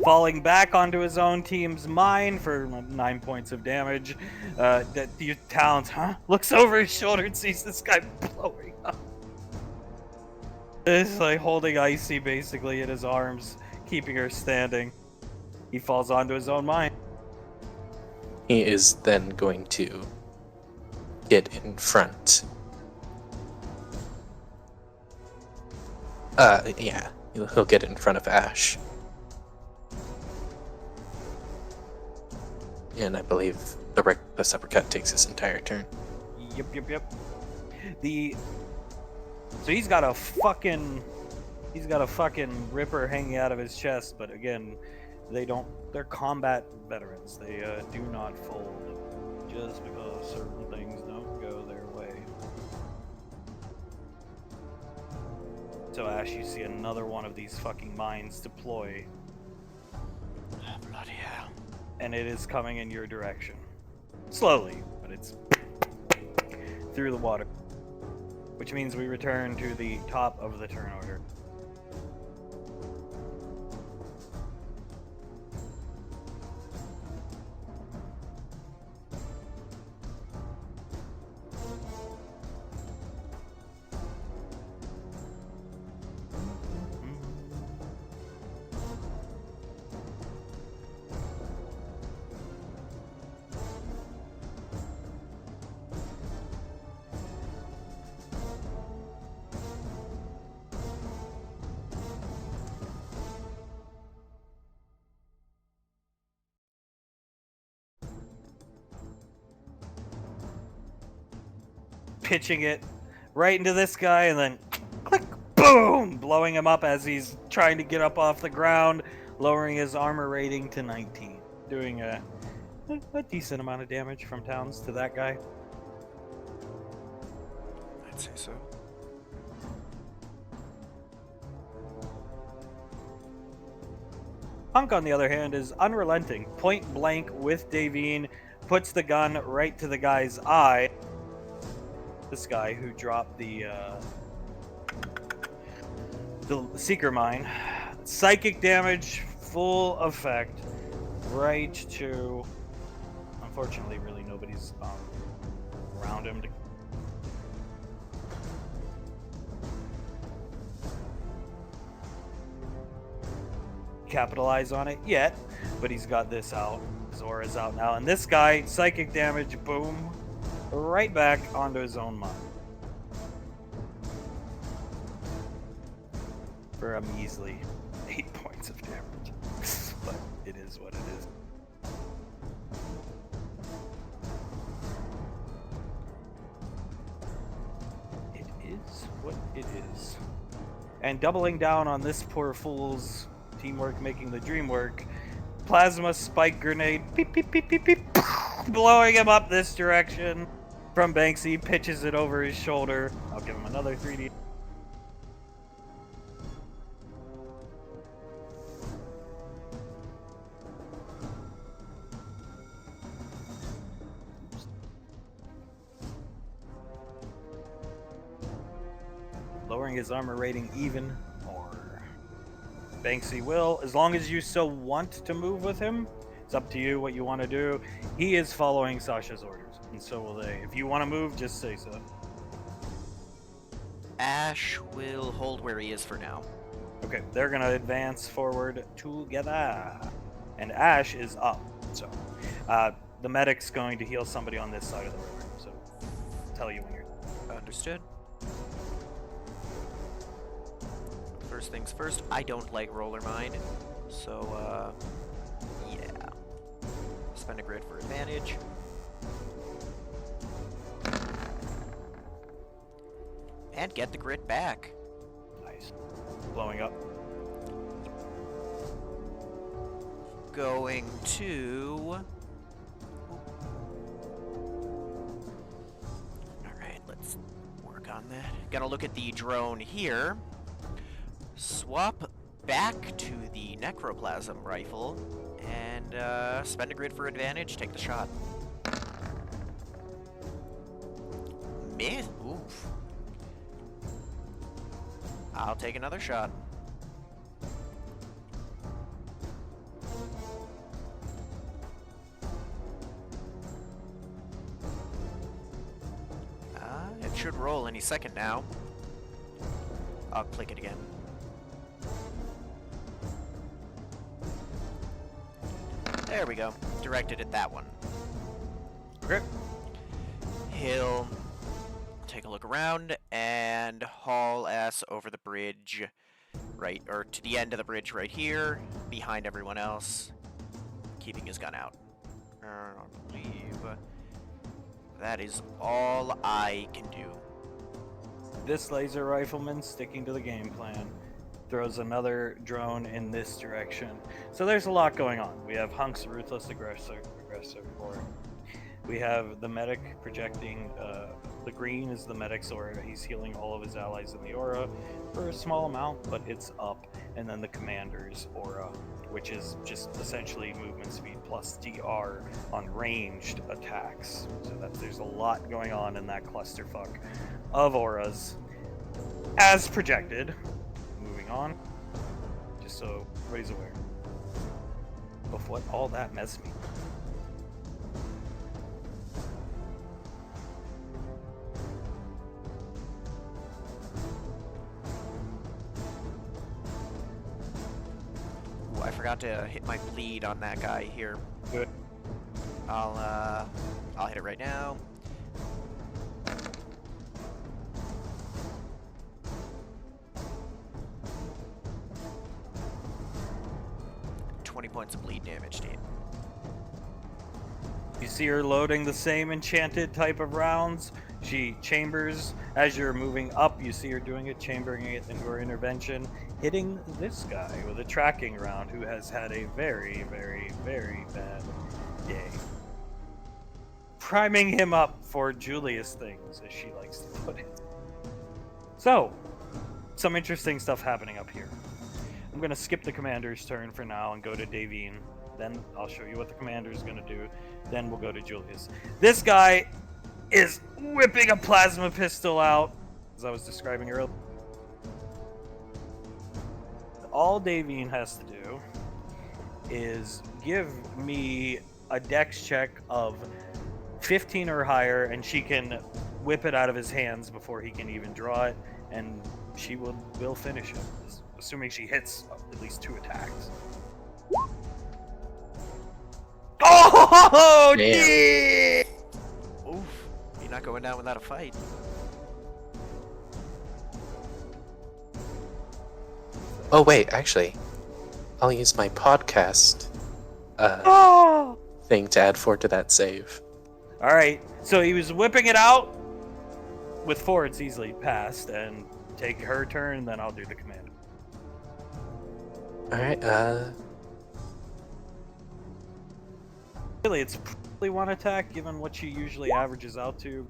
Falling back onto his own team's mine for 9 points of damage. The talent, looks over his shoulder and sees this guy blowing up. It's like holding Icy basically in his arms, keeping her standing. He falls onto his own mine. He is then going to get in front. Yeah, he'll get in front of Ash. And I believe the Reckless Uppercut takes his entire turn. Yep. So he's got a fucking ripper hanging out of his chest, but again, they're combat veterans. They do not fold just because certain things don't go their way. So Ash, you see another one of these fucking mines deploy. Bloody hell. And it is coming in your direction. Slowly, but it's through the water. Which means we return to the top of the turn order. Pitching it right into this guy, and then click, boom, blowing him up as he's trying to get up off the ground, lowering his armor rating to 19. doing a decent amount of damage from towns to that guy. I'd say so. Hunk, on the other hand, is unrelenting. Point blank with Davine, puts the gun right to the guy's eye. This guy who dropped the Seeker Mine. Psychic damage, full effect, right to... Unfortunately, really nobody's around him to... capitalize on it yet, but he's got this out. Zora's out now, and this guy, psychic damage, boom, right back onto his own mine. For a measly 8 points of damage. But it is what it is. It is what it is. And doubling down on this poor fool's teamwork making the dream work, plasma spike grenade, beep, beep, beep, beep, beep, blowing him up this direction from Banksy, pitches it over his shoulder. I'll give him another 3D. Lowering his armor rating even more. Banksy will, as long as you still want to move with him, it's up to you what you want to do. He is following Sasha's orders, and so will they. If you want to move, just say so. Ash will hold where he is for now. Okay, they're going to advance forward together. And Ash is up, so the medic's going to heal somebody on this side of the river, so I'll tell you when you're... Understood. First things first, I don't like Roller Mine, so, yeah. Spend a grid for advantage. And get the grid back. Nice. Blowing up. Going to... Alright, let's work on that. Gonna look at the drone here. Swap back to the Necroplasm rifle and spend a grid for advantage, take the shot. Miss? Oof. I'll take another shot. It should roll any second now. I'll click it again. There we go. Directed at that one. Okay. He'll take a look around and haul ass over the bridge, right, or to the end of the bridge right here, behind everyone else, keeping his gun out. I believe that is all I can do. This laser rifleman, sticking to the game plan, throws another drone in this direction. So there's a lot going on. We have Hunk's ruthless aggressor or we have the medic projecting, the green is the medic's aura. He's healing all of his allies in the aura for a small amount, but it's up. And then the commander's aura, which is just essentially movement speed plus DR on ranged attacks. So that there's a lot going on in that clusterfuck of auras as projected. Moving on, just so everybody's aware of what all that mess means. Ooh, I forgot to hit my bleed on that guy here. Good. I'll hit it right now. Points of bleed damage, team. You see her loading the same enchanted type of rounds. She chambers as you're moving up. You see her doing it, chambering it into her intervention, hitting this guy with a tracking round who has had a very, very, very bad day. Priming him up for Julius things, as she likes to put it. So, some interesting stuff happening up here. I'm going to skip the commander's turn for now and go to Davine. Then I'll show you what the commander's going to do. Then we'll go to Julius. This guy is whipping a plasma pistol out, as I was describing earlier. All Davine has to do is give me a dex check of 15 or higher, and she can whip it out of his hands before he can even draw it, and she will finish it, assuming she hits at least 2 attacks. Oh, Damn. Oof. You're not going down without a fight. Oh wait, actually, I'll use my podcast thing to add 4 to that save. All right, so he was whipping it out. With 4, it's easily passed, and take her turn, then I'll do the command. All right. Really, it's probably 1 attack, given what she usually averages out to.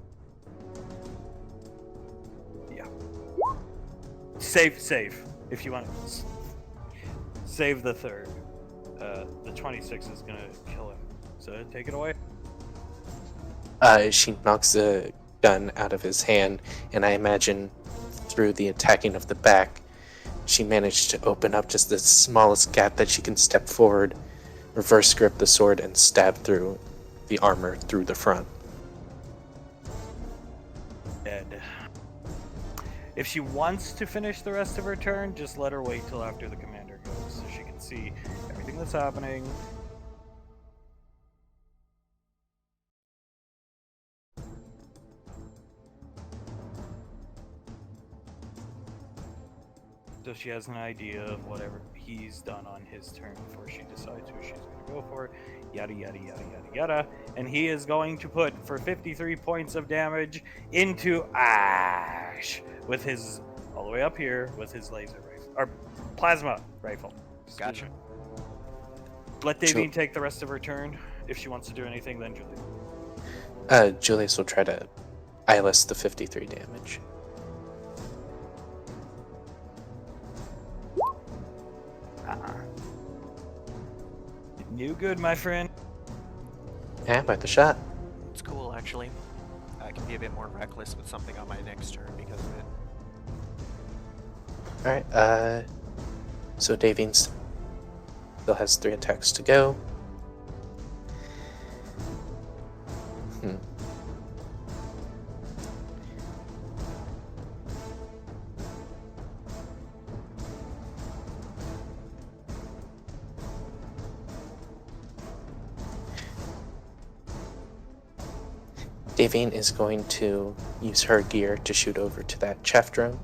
Yeah. Save, if you want to. Save the 3rd. The 26 is gonna kill him. So take it away. She knocks the gun out of his hand, and I imagine through the attacking of the back, she managed to open up just the smallest gap that she can step forward, reverse grip the sword, and stab through the armor through the front. Dead. If she wants to finish the rest of her turn, just let her wait till after the commander goes, so she can see everything that's happening. So she has an idea of whatever he's done on his turn before she decides who she's going to go for. Yada, yada, yada, yada, yada. And he is going to put, for 53 points of damage, into Ash with his, all the way up here, with his laser rifle, or plasma rifle. Gotcha. Let Davine take the rest of her turn. If she wants to do anything, then Julius. Julius will try to eyeless the 53 damage. You good, my friend? Yeah, by the shot. It's cool, actually. I can be a bit more reckless with something on my next turn because of it. Alright, so Davine still has 3 attacks to go. Davine is going to use her gear to shoot over to that chaff drone.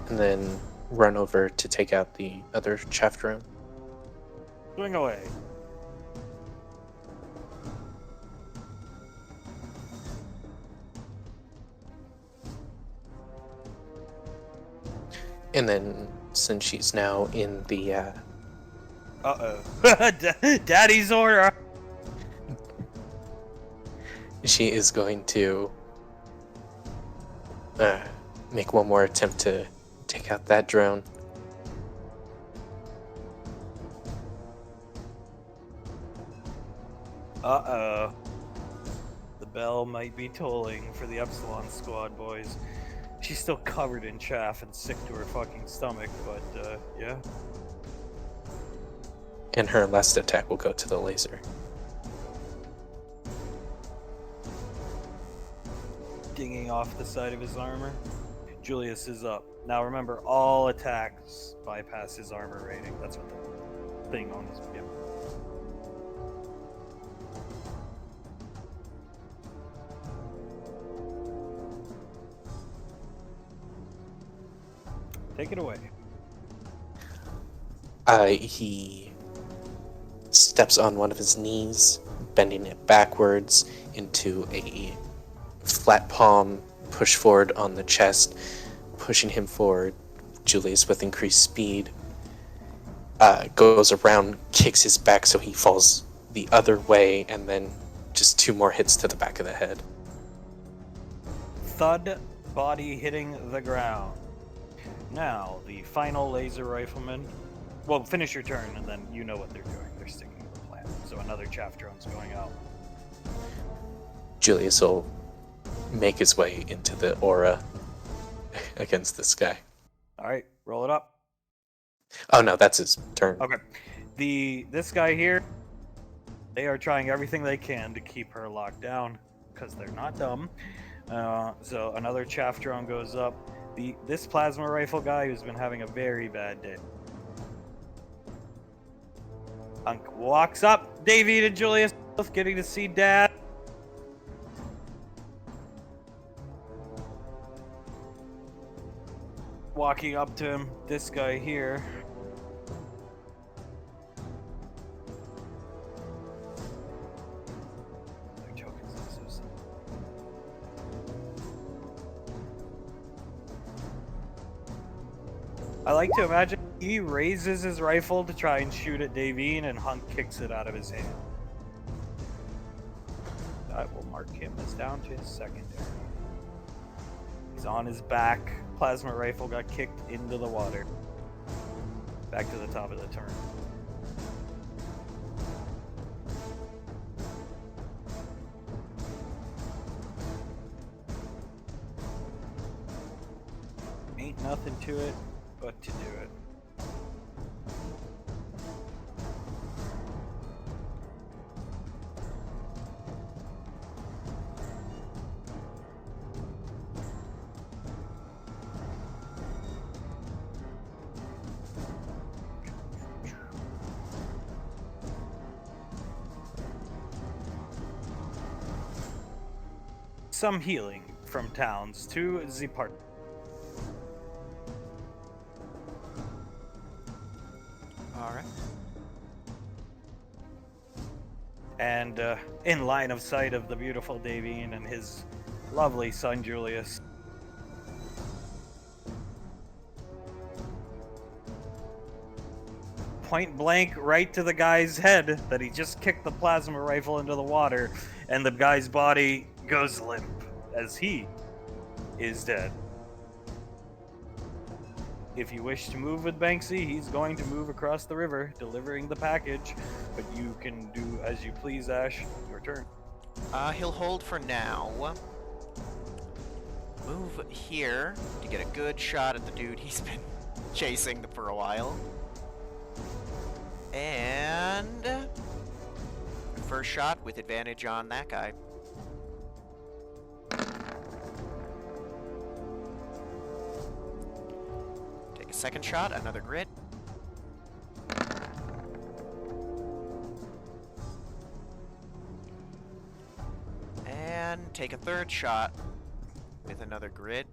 And then run over to take out the other chaff drone. Swing away. And then, since she's now in the, Daddy's order! she is going to make one more attempt to take out that drone. Uh-oh. The bell might be tolling for the Epsilon squad, boys. She's still covered in chaff and sick to her fucking stomach, but, yeah. And her last attack will go to the laser. Dinging off the side of his armor. Julius is up. Now remember, all attacks bypass his armor rating. That's what the thing on his... Yeah. Take it away. He steps on one of his knees, bending it backwards into a flat palm, push forward on the chest, pushing him forward. Julius, with increased speed, goes around, kicks his back so he falls the other way, and then just 2 more hits to the back of the head. Thud, body hitting the ground. Now, the final laser rifleman. Well, finish your turn, and then you know what they're doing. They're sticking to the plan. So another chaff drone's going out. Julius will make his way into the aura against this guy. All right, roll it up. Oh no, that's his turn. Okay. This guy here, they are trying everything they can to keep her locked down because they're not dumb. So another chaff drone goes up. This plasma rifle guy who's been having a very bad day. Hunk walks up. Davey and Julius both getting to see Dad. Walking up to him, this guy here. I like to imagine he raises his rifle to try and shoot at Davine, and Hunk kicks it out of his hand. That will mark him as down to his secondary. He's on his back. Plasma rifle got kicked into the water. Back to the top of the turn. Ain't nothing to it but to do it. Some healing from towns to the park. Alright. And in line of sight of the beautiful Davine and his lovely son Julius. Point blank right to the guy's head that he just kicked the plasma rifle into the water, and the guy's body goes limp as he is dead. If you wish to move with Banksy, he's going to move across the river, delivering the package, but you can do as you please, Ash. Your turn. He'll hold for now. Move here to get a good shot at the dude he's been chasing for a while. And first shot with advantage on that guy. Take a second shot, another grit. And take a third shot with another grit.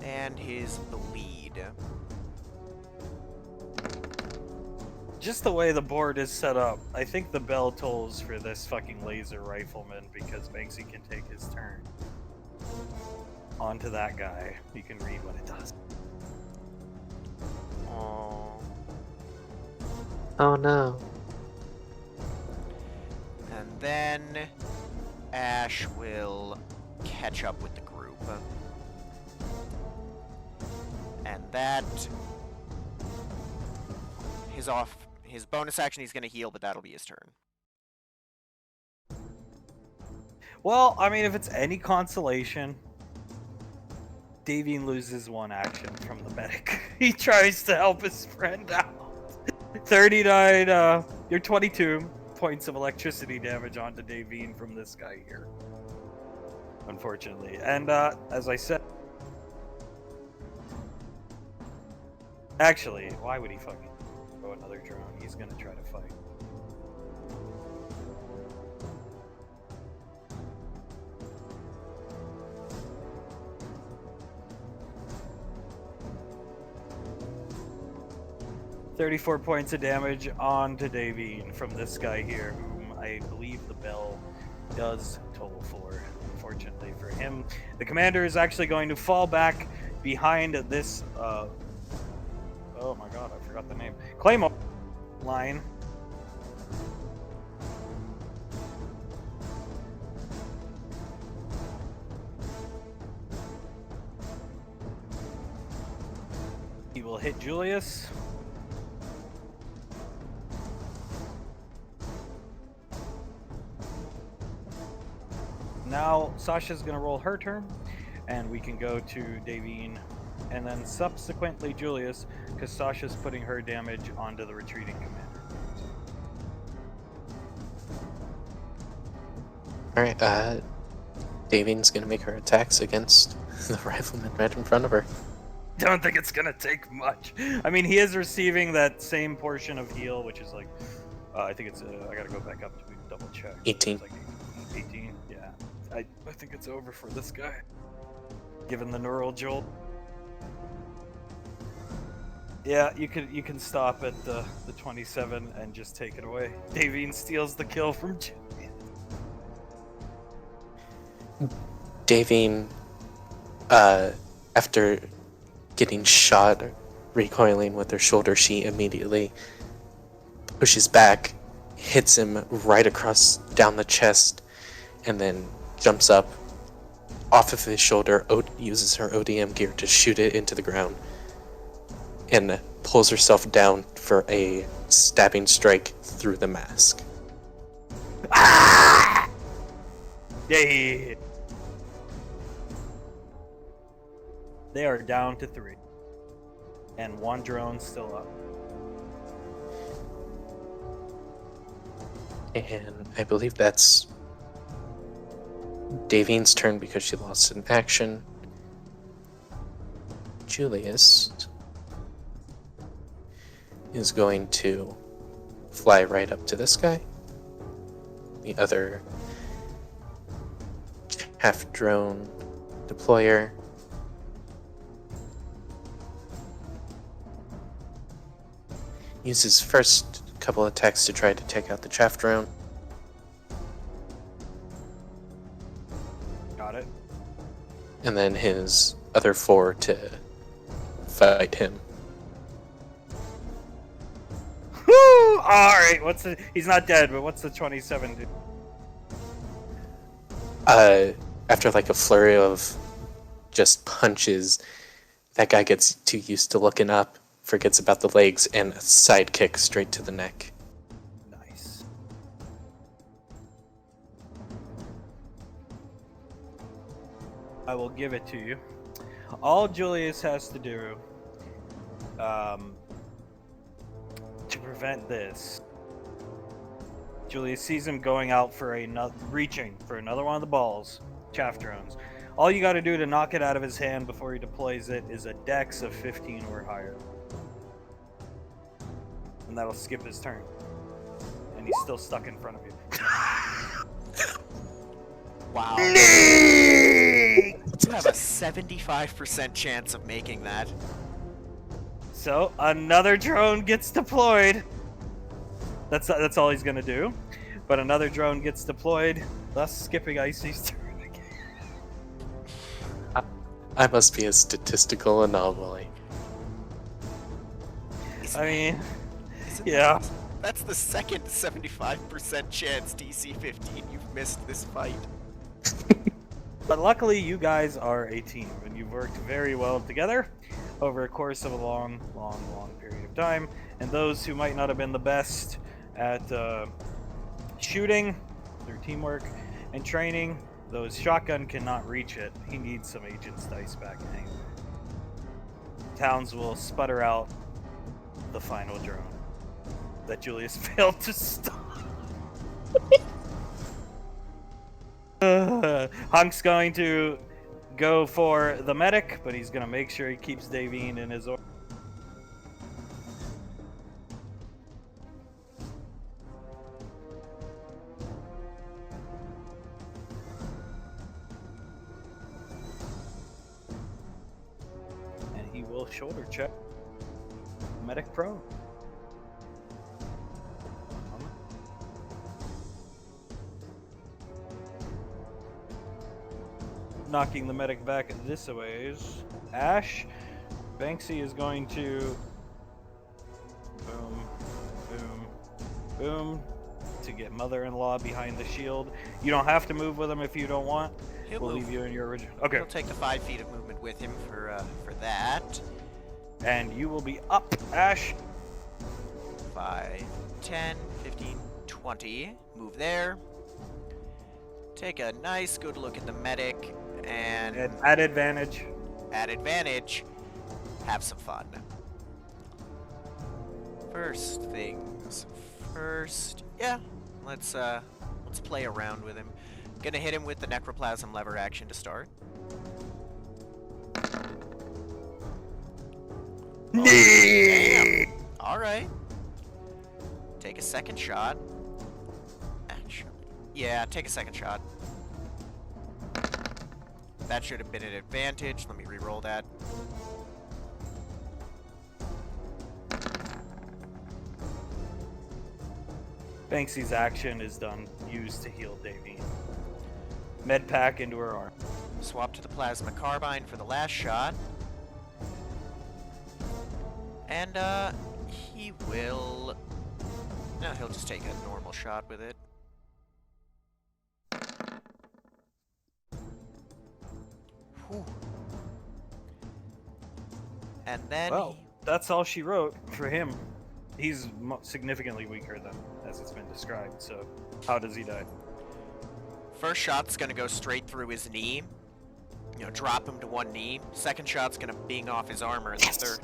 And his bleed. Just the way the board is set up, I think the bell tolls for this fucking laser rifleman because Banksy can take his turn. Onto that guy. You can read what it does. Oh. Oh no. And then Ash will catch up with the group. And that his bonus action he's gonna heal, but that'll be his turn. Well, I mean, if it's any consolation, Davine loses one action from the medic. He tries to help his friend out. 39, you're 22 points of electricity damage onto Davine from this guy here. Unfortunately. And, as I said... Actually, why would he fucking throw another drone? He's gonna try to fight. 34 points of damage onto Davine from this guy here, whom I believe the bell does toll for. Unfortunately for him, the commander is actually going to fall back behind this. Oh my god, I forgot the name. Claymore line. He will hit Julius. Now Sasha's going to roll her turn, and we can go to Davine, and then subsequently Julius, because Sasha's putting her damage onto the retreating commander. Alright, Davine's gonna make her attacks against the rifleman right in front of her. Don't think it's going to take much. I mean, he is receiving that same portion of heal, which is like, I think it's, I got to go back up to double check. 18. It's like 18, yeah. I think it's over for this guy, given the neural jolt. Yeah, you can stop at the 27 and just take it away. Davine steals the kill from Julius. Davine, after getting shot, recoiling with her shoulder, she immediately pushes back, hits him right across down the chest, and then jumps up off of his shoulder, uses her ODM gear to shoot it into the ground, and pulls herself down for a stabbing strike through the mask. Ah! Yay! They are down to 3. And 1 drone still up. And I believe that's Davine's turn because she lost an action. Julius is going to fly right up to this guy. The other half drone deployer. Uses first couple attacks to try to take out the chaff drone. Got it. And then his other 4 to fight him. Woo! Alright, he's not dead, but what's the 27 do? After like a flurry of just punches, that guy gets too used to looking up, forgets about the legs, and a side kick straight to the neck. Nice. I will give it to you. All Julius has to do to prevent this, Julius sees him going out for reaching for another one of the balls, chaff drones. All you got to do to knock it out of his hand before he deploys it is a dex of 15 or higher. And that'll skip his turn. And he's still stuck in front of you. Wow. You have a 75% chance of making that. So another drone gets deployed. That's all he's gonna do. But another drone gets deployed, thus skipping Icy's turn again. I must be a statistical anomaly. I mean, Isn't yeah. That's the second 75% chance, DC-15, you've missed this fight. But luckily, you guys are a team, and you've worked very well together over a course of a long period of time. And those who might not have been the best at shooting through teamwork and training, those shotgun cannot reach it. He needs some agent's dice back anyway. Towns will sputter out the final drone that Julius failed to stop. Hunk's going to go for the medic, but he's going to make sure he keeps Davine in his order. And he will shoulder check medic prone. knocking the medic back this ways. Ash, Banksy is going to boom, boom, boom to get mother-in-law behind the shield. You don't have to move with him if you don't want. He'll We'll move. leave you in your original. Okay. He'll take the 5 feet of movement with him for that. And you will be up, Ash. 5, 10, 15, 20. Move there. Take a nice good look at the medic and At advantage. at advantage, have some fun. First things first. Yeah, let's play around with him. Gonna hit him with the necroplasm lever action to start. Oh, damn. All right. Take a second shot. Actually, yeah, take a second shot. That should have been an advantage. Let me re-roll that. Banksy's action is done. Used to heal Davy. Med pack into her arm. Swap to the plasma carbine for the last shot. And, he will... No, he'll just take a normal shot with it. Whew. And then Well, that's all she wrote for him. He's significantly weaker than as it's been described. So, how does he die? first shot's gonna go straight through his knee. You know, drop him to one knee. Second shot's gonna bing off his armor. And the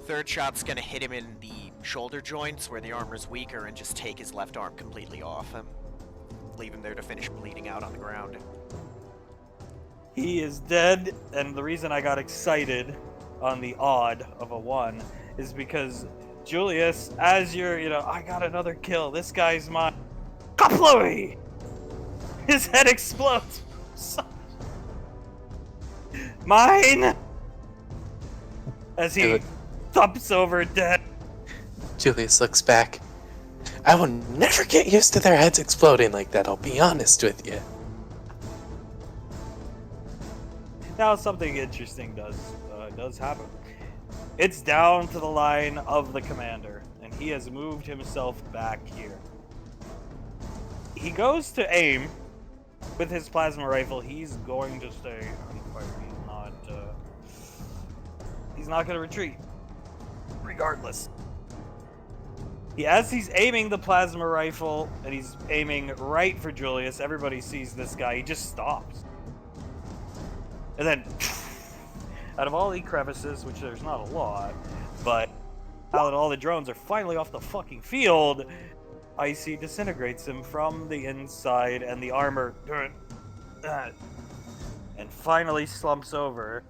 third shot's gonna hit him in the shoulder joints where the armor's weaker and just take his left arm completely off him. Leave him there to finish bleeding out on the ground. He is dead, and the reason I got excited on the odd of a 1 is because Julius, as you're, I got another kill, this guy's mine. Kaplooey! His head explodes. Mine! As he Good. thumps over dead. Julius looks back. I will never get used to their heads exploding like that, I'll be honest with you. Now something interesting does happen. It's down to the line of the commander, and he has moved himself back here. He goes to aim with his plasma rifle. He's going to stay on fire. He's not going to retreat, regardless. As he's aiming the plasma rifle, and he's aiming right for Julius, everybody sees this guy. He just stops. And then, out of all the crevices, which there's not a lot, but now that all the drones are finally off the fucking field, Icy disintegrates him from the inside, and the armor and finally slumps over.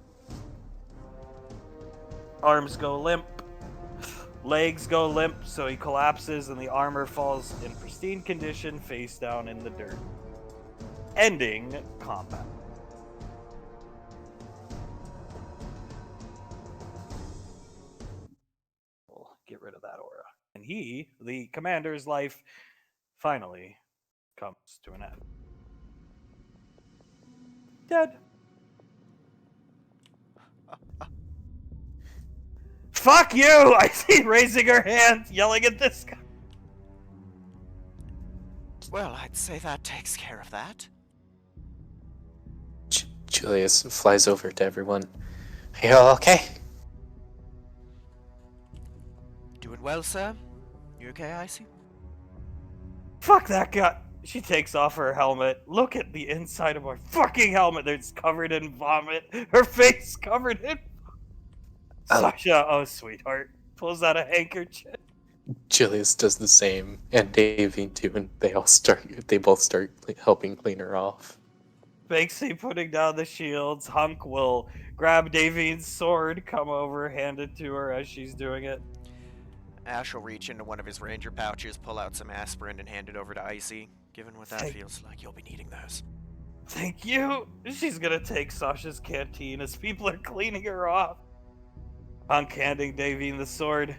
Arms go limp, legs go limp, so he collapses, and the armor falls in pristine condition, face down in the dirt, ending combat. Get rid of that aura. And he, the commander's life, finally comes to an end. Dead. Fuck you! I see raising her hand, yelling at this guy. Well, I'd say that takes care of that. Julius flies over to everyone. Are you all okay? Doing well, sir? You okay, Icy? Fuck that guy. She takes off her helmet. Look at the inside of her fucking helmet. It's covered in vomit. Her face covered in... Sasha, oh sweetheart, pulls out a handkerchief. Julius does the same, and Davey too, and they both start helping clean her off. Banksy putting down the shields. Hunk will grab Davine's sword, come over, hand it to her as she's doing it. Ash will reach into one of his ranger pouches, pull out some aspirin, and hand it over to Icy. Given what that feels like, you'll be needing those. Thank you. She's gonna take Sasha's canteen as people are cleaning her off. Hunk handing Davine the sword.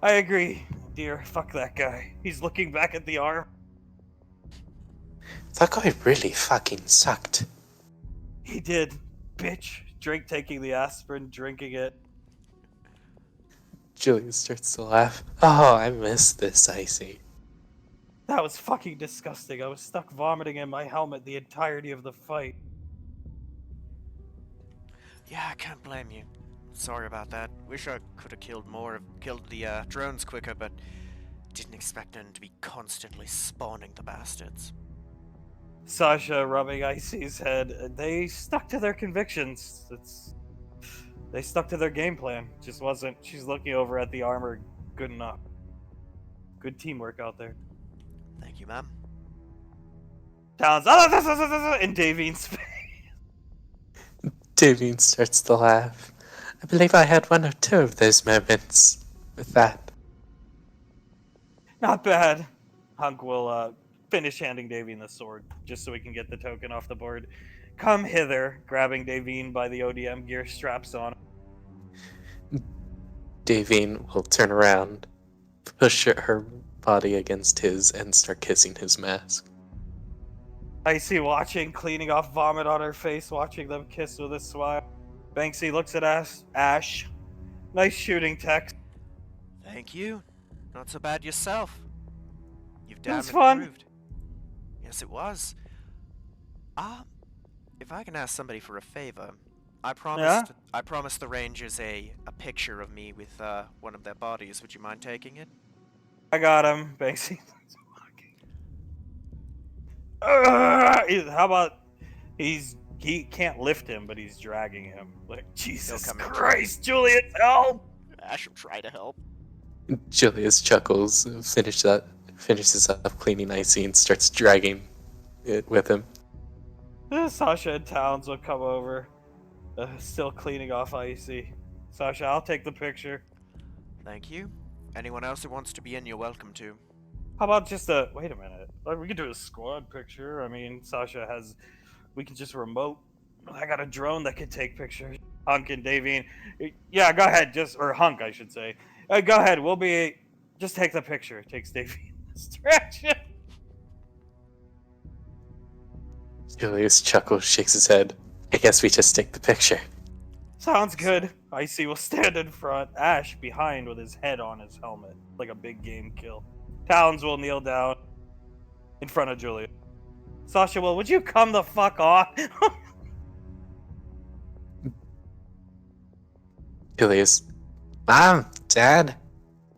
I agree, dear. Fuck that guy. He's looking back at the arm. That guy really fucking sucked. He did, bitch. Taking the aspirin, drinking it. Julius starts to laugh. Oh, I miss this, Icy. That was fucking disgusting. I was stuck vomiting in my helmet the entirety of the fight. Yeah, I can't blame you. Sorry about that. Wish I could have killed the drones quicker, but didn't expect them to be constantly spawning the bastards. Sasha rubbing Icy's head. They stuck to their convictions. They stuck to their game plan. Just wasn't. She's looking over at the armor. Good enough. Good teamwork out there. Thank you, ma'am. Talon's in Davine's face. Davine starts to laugh. I believe I had one or two of those moments with that. Not bad. Hunk will finish handing Davine the sword, just so we can get the token off the board. Come hither, grabbing Davine by the ODM gear straps on. Davine will turn around, push her body against his, and start kissing his mask. Icy watching, cleaning off vomit on her face, watching them kiss with a smile. Banksy looks at Ash. Nice shooting, Tex. Thank you. Not so bad yourself. You've damn was fun. improved. Yes, it was. If I can ask somebody for a favor, I promised the Rangers a picture of me with one of their bodies. Would you mind taking it? I got him, Banksy. How about he can't lift him, but he's dragging him. Like, Jesus Christ, Julius, help! Ash will try to help. Julius chuckles, finishes up cleaning Icy, and starts dragging it with him. Sasha and Towns will come over, still cleaning off Icy. Sasha, I'll take the picture. Thank you. Anyone else who wants to be in, you're welcome to. How about just wait a minute. We could do a squad picture. I mean, we can just remote. I got a drone that can take pictures. Hunk and Davine. Yeah, go ahead. Or Hunk, I should say. Go ahead. Just take the picture. Takes Davine distraction. Julius chuckles, shakes his head. I guess we just take the picture. Sounds good. Icy will stand in front. Ash behind with his head on his helmet. Like a big game kill. Towns will kneel down in front of Julia. Sasha will, would you come the fuck off? Julius. Mom, Dad.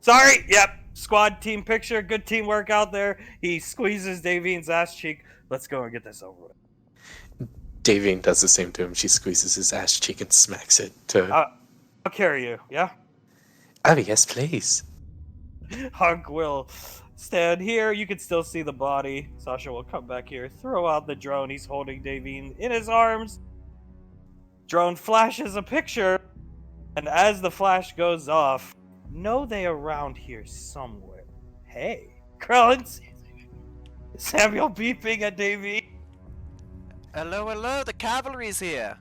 Sorry, yep. Squad team picture, good teamwork out there. He squeezes Davine's ass cheek. Let's go and get this over with. Davine does the same to him. She squeezes his ass cheek and smacks it to... I'll carry you, yeah? Oh, yes, please. Hunk will stand here. You can still see the body. Sasha will come back here, throw out the drone. He's holding Davine in his arms. Drone flashes a picture, and as the flash goes off, know they around here somewhere. Hey, Krellin. Samuel beeping at Davine. Hello, hello, the cavalry's here.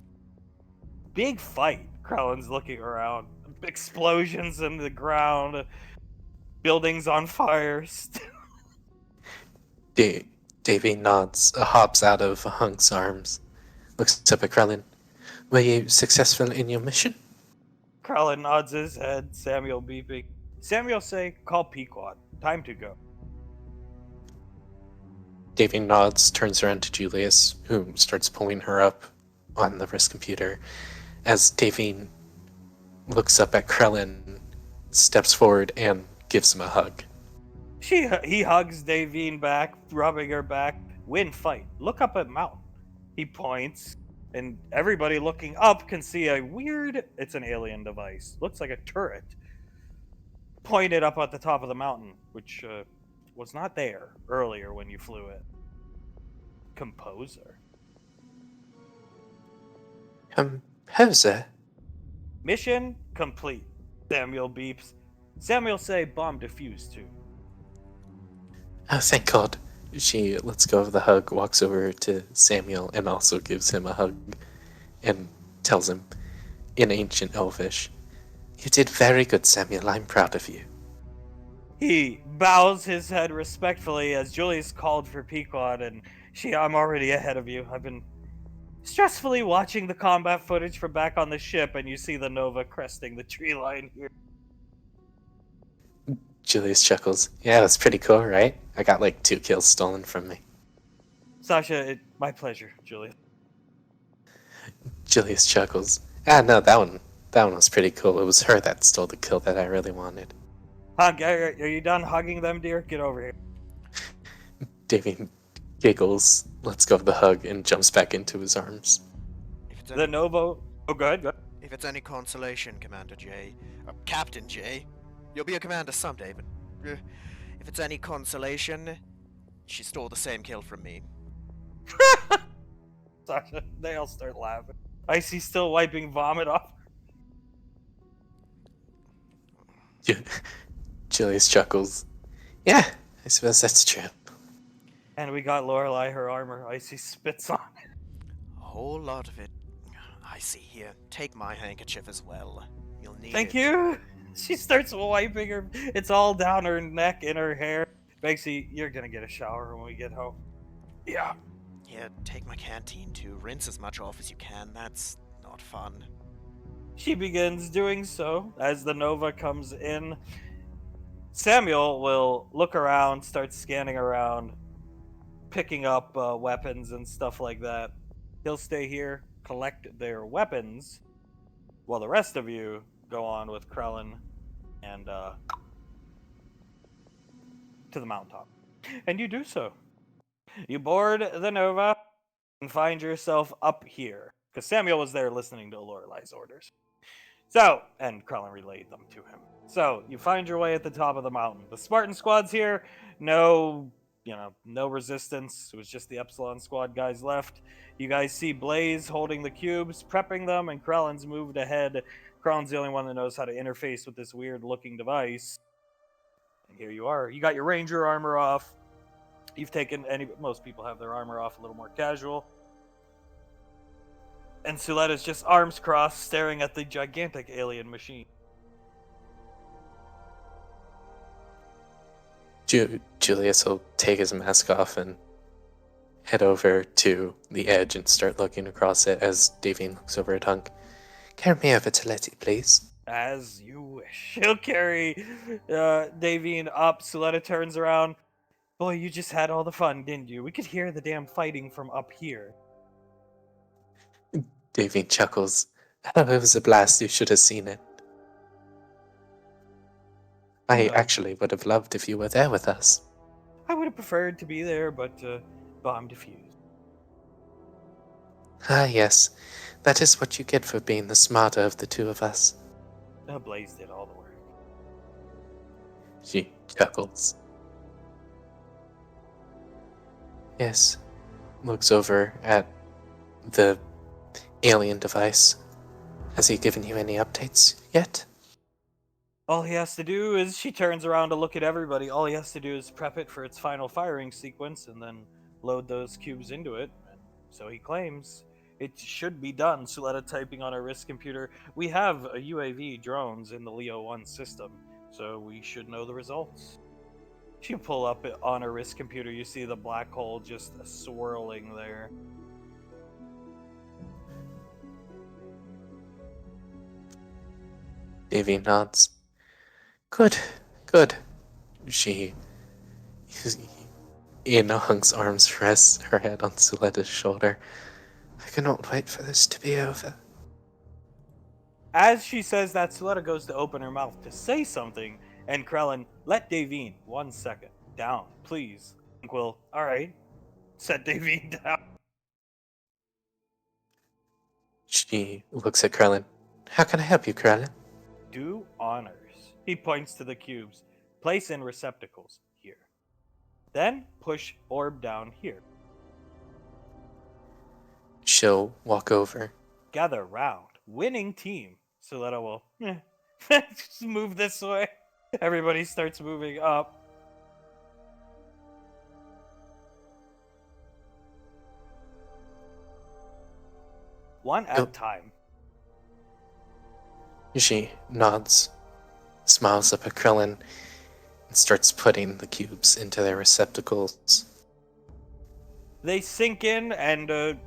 Big fight. Krellin's looking around. Explosions in the ground. Buildings on fire. Davy nods, hops out of Hunk's arms, looks up at Krellin. Were you successful in your mission? Krellin nods his head, Samuel beeping. Samuel say, call Pequod. Time to go. Davy nods, turns around to Julius, who starts pulling her up on the wrist computer. As Davy looks up at Krellin, steps forward, and gives him a hug. He hugs Davine back, rubbing her back. Win fight. Look up at mountain. He points, and everybody looking up can see it's an alien device. Looks like a turret. Pointed up at the top of the mountain, which was not there earlier when you flew it. Composer. Composer? Mission complete. Samuel beeps. Samuel say bomb defused too. Oh, thank God. She lets go of the hug, walks over to Samuel, and also gives him a hug, and tells him, in ancient Elvish, "You did very good, Samuel. I'm proud of you." He bows his head respectfully as Julius called for Pequod, and I'm already ahead of you. I've been stressfully watching the combat footage from back on the ship, and you see the Nova cresting the tree line here. Julius chuckles. Yeah, that's pretty cool, right? I got like 2 kills stolen from me. Sasha, my pleasure, Julius. Julius chuckles. Ah, no, that one was pretty cool. It was her that stole the kill that I really wanted. Hug, are you done hugging them, dear? Get over here. Davy giggles, lets go of the hug, and jumps back into his arms. If it's The any, Nova. Oh, go ahead. if it's any consolation, Commander J, Captain J, you'll be a commander someday. But if it's any consolation, she stole the same kill from me. Sasha, they all start laughing. Icy's still wiping vomit off. Julius chuckles. Yeah, I suppose that's true. And we got Lorelei her armor. Icy spits on it. A whole lot of it. I see here. Take my handkerchief as well. You'll need Thank it. you. She starts wiping her. It's all down her neck and her hair. Banksy, you're gonna get a shower when we get home. Yeah. Yeah, take my canteen too. Rinse as much off as you can. That's not fun. She begins doing so as the Nova comes in. Samuel will look around, start scanning around, picking up weapons and stuff like that. He'll stay here, collect their weapons, while the rest of you go on with Krellin and to the mountaintop. And you do so. You board the Nova and find yourself up here, because Samuel was there listening to Lorelei's orders. So, and Krellin relayed them to him. So, you find your way at the top of the mountain. The Spartan squad's here. No resistance. It was just the Epsilon squad guys left. You guys see Blaze holding the cubes, prepping them, and Krellin's moved ahead. Krellin's the only one that knows how to interface with this weird-looking device. And here you are. You got your Ranger armor off. You've taken most people have their armor off a little more casual. And Suletta's just arms crossed, staring at the gigantic alien machine. Julius will take his mask off and head over to the edge and start looking across it as Davine looks over at Hunk. Carry me over to Letty, please. As you wish. He'll carry Davine up. Suletta turns around. Boy, you just had all the fun, didn't you? We could hear the damn fighting from up here. Davine chuckles. Oh, it was a blast. You should have seen it. I actually would have loved if you were there with us. I would have preferred to be there, but I'm defused. Ah, yes. That is what you get for being the smarter of the two of us. Blaze did all the work. She chuckles. Yes. Looks over at the alien device. Has he given you any updates yet? All he has to do is, she turns around to look at everybody, all he has to do is prep it for its final firing sequence and then load those cubes into it. So he claims. It should be done. Suletta typing on her wrist computer. We have a UAV drones in the Leo 1 system, so we should know the results. If you pull up on her wrist computer, you see the black hole just swirling there. Davy nods. Good, good. She, in Hunk's arms, rests her head on Suletta's shoulder. I cannot wait for this to be over. As she says that, Suletta goes to open her mouth to say something, and Krellin, let Davine 1 second. Down, please. Hunk will, alright, set Davine down. She looks at Krellin. How can I help you, Krellin? Do honors. He points to the cubes. Place in receptacles here. Then push orb down here. She'll walk over. Gather round. Winning team. Suletta will just move this way. Everybody starts moving up. One at a time. She nods, smiles up at Krellin, and starts putting the cubes into their receptacles. They sink in, and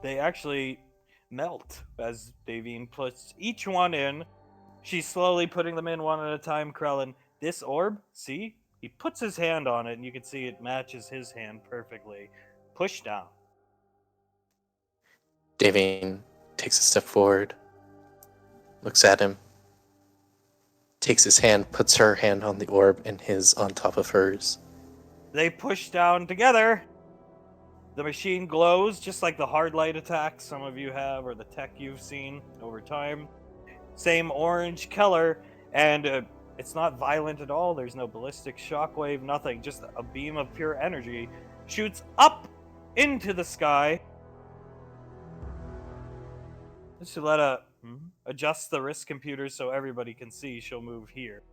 they actually melt as Davine puts each one in. She's slowly putting them in one at a time, Krellin. This orb, see? He puts his hand on it, and you can see it matches his hand perfectly. Push down. Davine takes a step forward, looks at him, takes his hand, puts her hand on the orb, and his on top of hers. They push down together. The machine glows just like the hard light attacks some of you have, or the tech you've seen over time. Same orange color, and it's not violent at all. There's no ballistic shockwave, nothing. Just a beam of pure energy shoots up into the sky. Shaletta adjusts the wrist computer so everybody can see. She'll move here.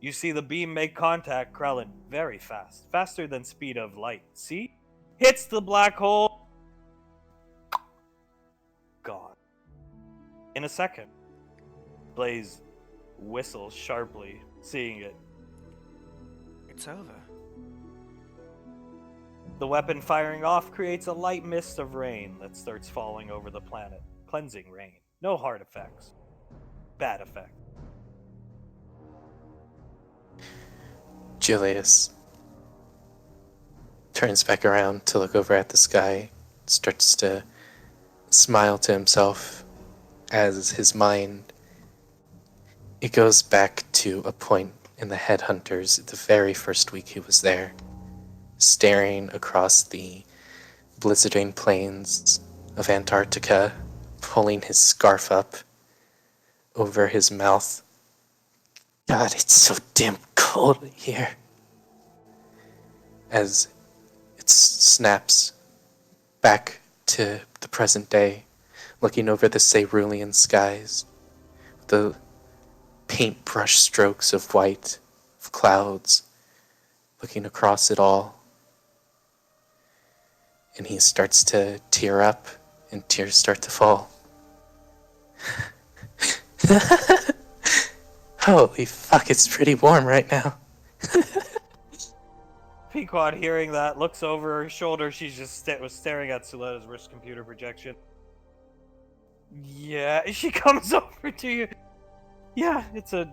You see the beam make contact, Krellin, very fast. Faster than speed of light. See? Hits the black hole. Gone. In a second. Blaze whistles sharply, seeing it. It's over. The weapon firing off creates a light mist of rain that starts falling over the planet. Cleansing rain. No hard effects. Bad effect. Julius turns back around to look over at the sky, starts to smile to himself as his mind, it goes back to a point in the Headhunters the very first week he was there, staring across the blizzarding plains of Antarctica, pulling his scarf up over his mouth. God, it's so damn cold here. As it snaps back to the present day, looking over the cerulean skies, the paintbrush strokes of white, of clouds, looking across it all. And he starts to tear up, and tears start to fall. Holy fuck, it's pretty warm right now. Pequod, hearing that, looks over her shoulder. She's just was staring at Suletta's wrist computer projection. Yeah, she comes over to you. Yeah, it's a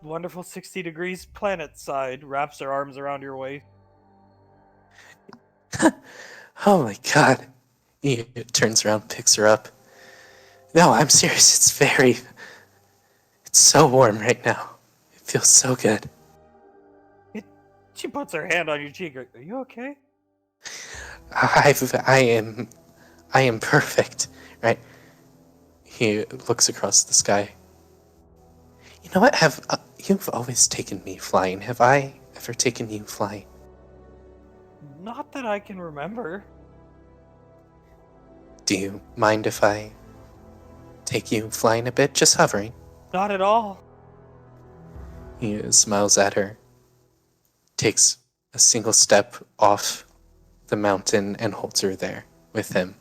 wonderful 60 degrees planet side. Wraps her arms around your waist. Oh my god. He turns around, picks her up. No, I'm serious. It's so warm right now. It feels so good. She puts her hand on your cheek. Are you okay? I am perfect, right? He looks across the sky. You know what? You've always taken me flying. Have I ever taken you flying? Not that I can remember. Do you mind if I take you flying a bit, just hovering? Not at all. He smiles at her, takes a single step off the mountain, and holds her there with him.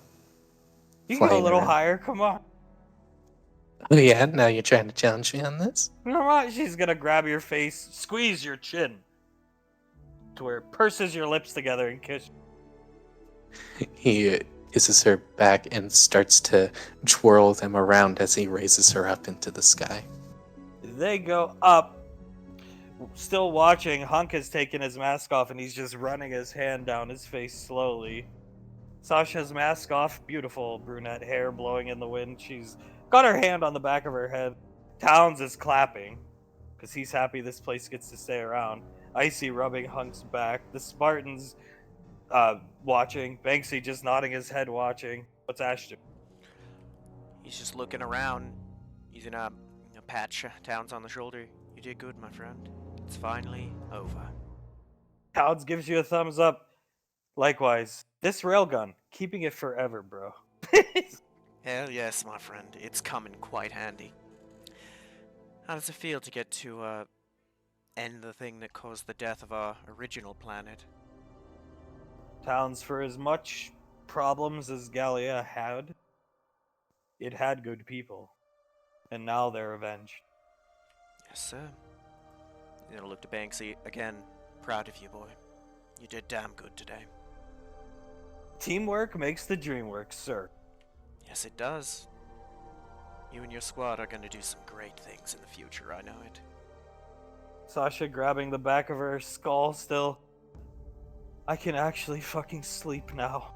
You can go a flying little around. higher. Come on. Oh yeah, now you're trying to challenge me on this? Come on. She's gonna grab your face, squeeze your chin, to where it purses your lips together and kiss. He kisses her back and starts to twirl them around as he raises her up into the sky. They go up. Still watching, Hunk has taken his mask off and he's just running his hand down his face slowly. Sasha's mask off, beautiful brunette hair blowing in the wind. She's got her hand on the back of her head. Towns is clapping because he's happy this place gets to stay around. Icy rubbing Hunk's back. The Spartans watching. Banksy just nodding his head watching. What's Ash doing? He's just looking around. He's gonna patch Towns on the shoulder. You did good, my friend. It's finally over. Towns gives you a thumbs up. Likewise. This railgun, keeping it forever, bro. Hell yes, my friend. It's coming quite handy. How does it feel to get to, end the thing that caused the death of our original planet? Towns, for as much problems as Gallia had, it had good people. And now they're avenged. Yes, sir. He's gonna look to Banksy again. Proud of you, boy. You did damn good today. Teamwork makes the dream work, sir. Yes, it does. You and your squad are going to do some great things in the future, I know it. Sasha grabbing the back of her skull still. I can actually fucking sleep now.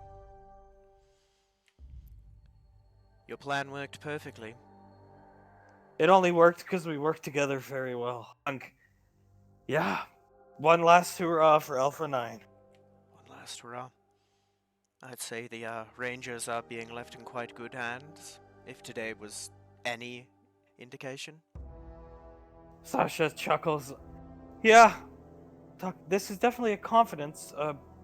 Your plan worked perfectly. It only worked because we worked together very well. Yeah. One last hurrah for Alpha 9. One last hurrah. I'd say the Rangers are being left in quite good hands, if today was any indication. Sasha chuckles. Yeah. This is definitely a confidence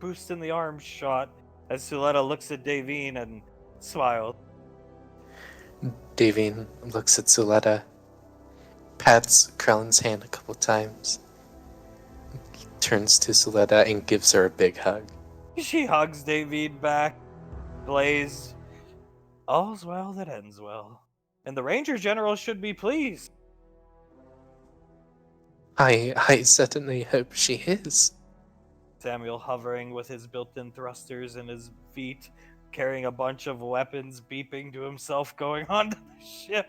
boost in the arm shot as Suletta looks at Davine and smiles. Davine looks at Suletta, pats Krellin's hand a couple times, turns to Suletta and gives her a big hug. She hugs Davine back. Blaze. All's well that ends well. And the Ranger General should be pleased. I certainly hope she is. Samuel hovering with his built-in thrusters in his feet, carrying a bunch of weapons, beeping to himself going onto the ship.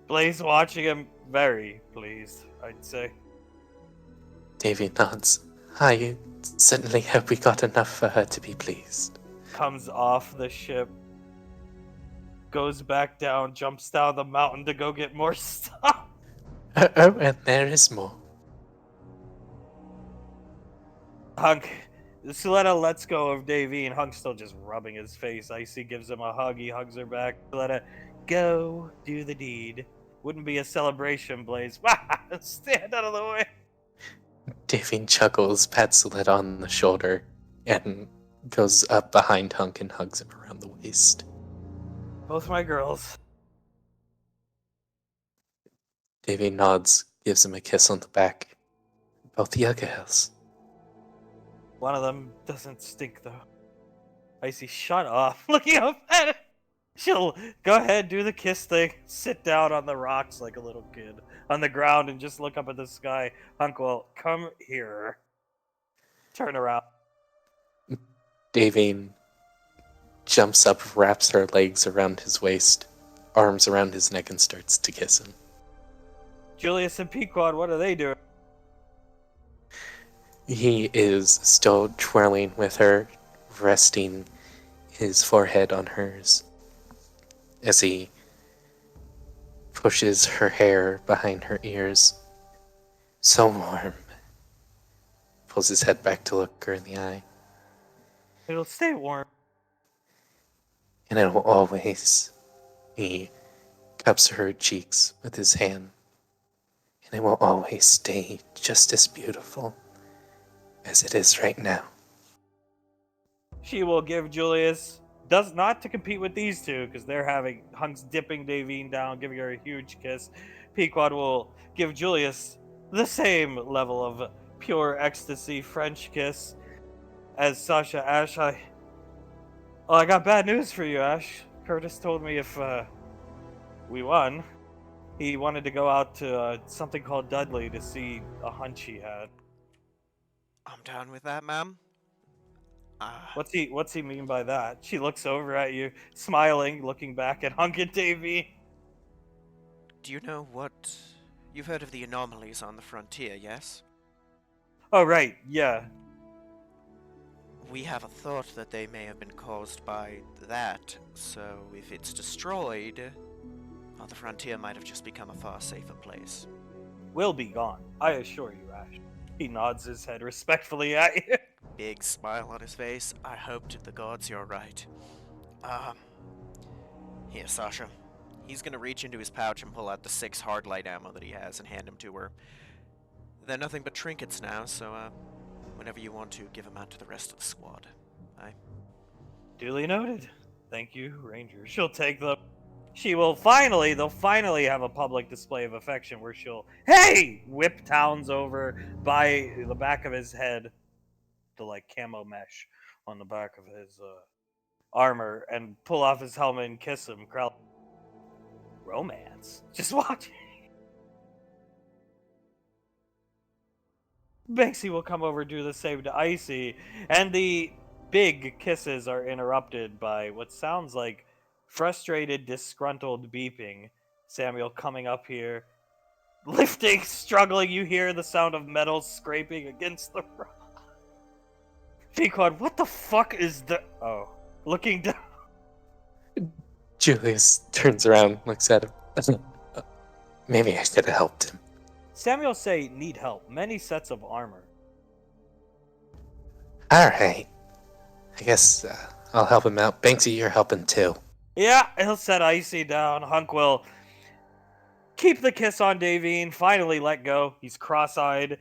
Blaze watching him, very pleased, I'd say. Davy nods. I certainly hope we got enough for her to be pleased. Comes off the ship, goes back down, jumps down the mountain to go get more stuff. Oh, and there is more. Hunk, Suletta lets go of Davy, and Hunk's still just rubbing his face. Icy gives him a hug, he hugs her back. Suletta, go do the deed. Wouldn't be a celebration, Blaze. Stand out of the way. Davy chuckles, pats Suletta on the shoulder, and goes up behind Hunk and hugs him around the waist. Both my girls. Davy nods, gives him a kiss on the back. Both your girls. One of them doesn't stink, though. Icy, shut up. Looking up at it. She'll go ahead, do the kiss thing, sit down on the rocks like a little kid on the ground and just look up at the sky. Hunk will come here. Turn around. Davine jumps up, wraps her legs around his waist, arms around his neck, and starts to kiss him. Julius and Pequod, what are they doing? He is still twirling with her, resting his forehead on hers as he pushes her hair behind her ears. So warm. Pulls his head back to look her in the eye. It'll stay warm. And it will always. He cups her cheeks with his hand. And it will always stay just as beautiful as it is right now. She will give Julius, does not to compete with these two, because they're having, Hunk's dipping Davine down, giving her a huge kiss. Pequod will give Julius the same level of pure ecstasy French kiss as Sasha. Ash, I got bad news for you, Ash. Curtis told me if we won, he wanted to go out to something called Dudley to see a hunch he had. I'm down with that, ma'am. What's he mean by that? She looks over at you, smiling, looking back at Hunk and Davy. Do you know what... You've heard of the anomalies on the frontier, yes? Oh, right, yeah. We have a thought that they may have been caused by that, so if it's destroyed, well, the frontier might have just become a far safer place. We'll be gone, I assure you, Ash. He nods his head respectfully at you. Big smile on his face. I hope to the gods you're right. Here, Sasha. He's gonna reach into his pouch and pull out the 6 hard light ammo that he has and hand them to her. They're nothing but trinkets now, so, whenever you want to, give them out to the rest of the squad. Aye? Duly noted. Thank you, Ranger. She'll take them. They'll finally have a public display of affection where she'll, hey! Whip Towns over by the back of his head. The, like, camo mesh on the back of his, armor and pull off his helmet and kiss him. Romance. Just watch. Banksy will come over and do the same to Icy, and the big kisses are interrupted by what sounds like frustrated, disgruntled beeping. Samuel coming up here, lifting, struggling. You hear the sound of metal scraping against the rock. Pequod, what the fuck is the... Oh. Looking down. Julius turns around, looks at him. Maybe I should have helped him. Samuel say, need help. Many sets of armor. Alright. I guess I'll help him out. Banksy, you're helping too. Yeah, he'll set Icy down. Hunk will keep the kiss on Davine, finally let go. He's cross-eyed.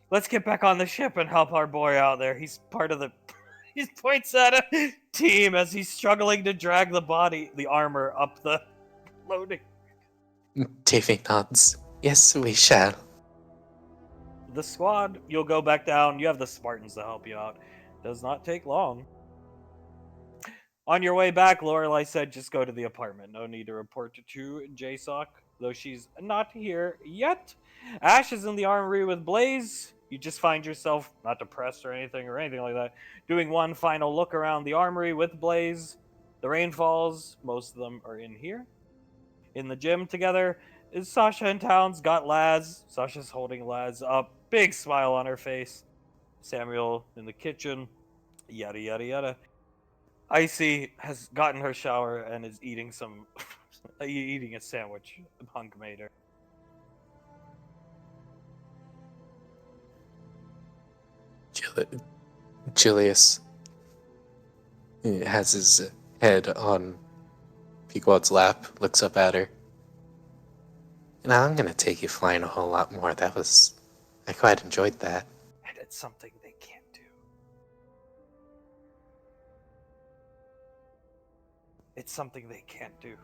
Let's get back on the ship and help our boy out there. He's part of the... He points at a team as he's struggling to drag the armor up the loading. Davy nods. Yes, we shall. The squad, you'll go back down. You have the Spartans to help you out. Does not take long. On your way back, Lorelai said just go to the apartment. No need to report to JSOC, though she's not here yet. Ash is in the armory with Blaze. You just find yourself, not depressed or anything like that, doing one final look around the armory with Blaze. The rain falls. Most of them are in here. In the gym together is Sasha and Towns. Got Laz. Sasha's holding Laz up. Big smile on her face. Samuel in the kitchen. Yada, yada, yada. Icy has gotten her shower and is eating eating a sandwich Hunk made her. Julius has his head on Pequod's lap, looks up at her. Now I'm gonna take you flying a whole lot more. I quite enjoyed that. And it's something they can't do. It's something they can't do.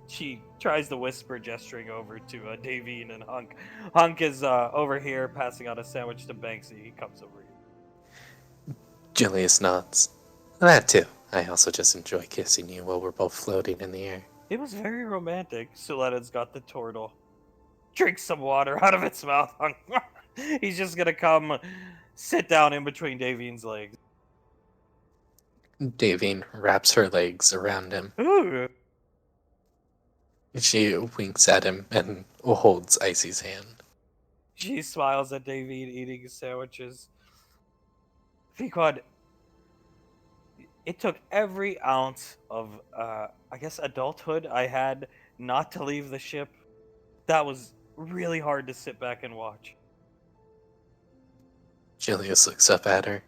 She tries to whisper, gesturing over to Davine and Hunk. Hunk is over here, passing out a sandwich to Banksy. He comes over here. Julius nods. That too. I also just enjoy kissing you while we're both floating in the air. It was very romantic. Suletta's got the turtle. Drinks some water out of its mouth. He's just gonna come sit down in between Davine's legs. Davine wraps her legs around him. Ooh. She winks at him and holds Icy's hand. She smiles at Davine eating sandwiches. Pequod, it took every ounce of, adulthood I had not to leave the ship. That was really hard to sit back and watch. Julius looks up at her.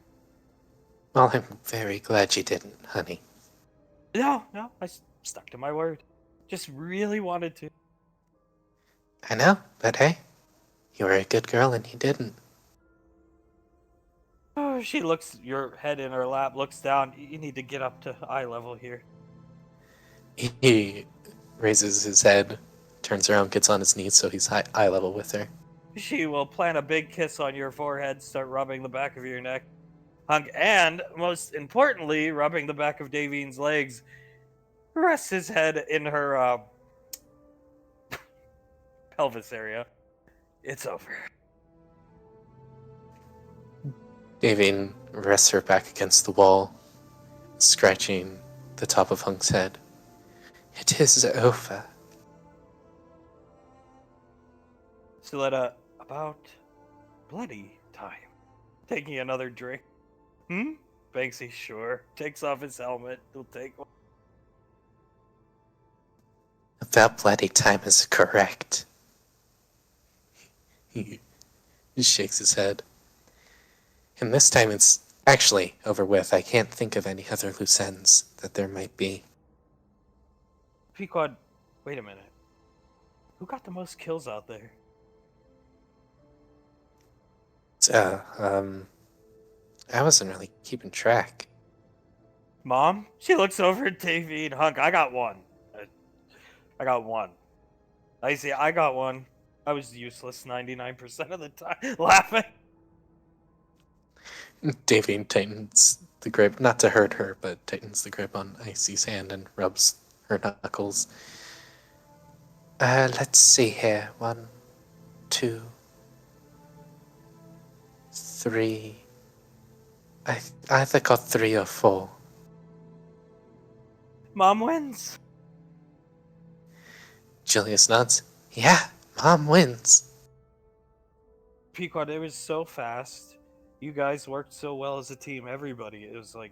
Well, I'm very glad you didn't, honey. No, I stuck to my word. Just really wanted to. I know, but hey, you were a good girl and he didn't. Oh, she looks, your head in her lap, looks down. You need to get up to eye level here. He raises his head, turns around, gets on his knees so he's eye level with her. She will plant a big kiss on your forehead, start rubbing the back of your neck. Hunk, and most importantly, rubbing the back of Davine's legs. Rests his head in her pelvis area. It's over. Davine rests her back against the wall, scratching the top of Hunk's head. It is over. Suletta, about bloody time. Taking another drink. Banksy, sure. Takes off his helmet. He'll take one. About bloody time is correct. He shakes his head. And this time it's actually over with. I can't think of any other loose ends that there might be. Pequod, wait a minute. Who got the most kills out there? I wasn't really keeping track. Mom? She looks over at Davine. Hunk, I got one. I got one. I got one. I was useless 99% of the time. Laughing. Davine tightens the grip, not to hurt her, but tightens the grip on Icy's hand and rubs her knuckles. Let's see here. 1, 2, 3, I either got 3 or 4. Mom wins. Julius nods. Yeah, Mom wins. Pequod, it was so fast. You guys worked so well as a team. Everybody. It was like,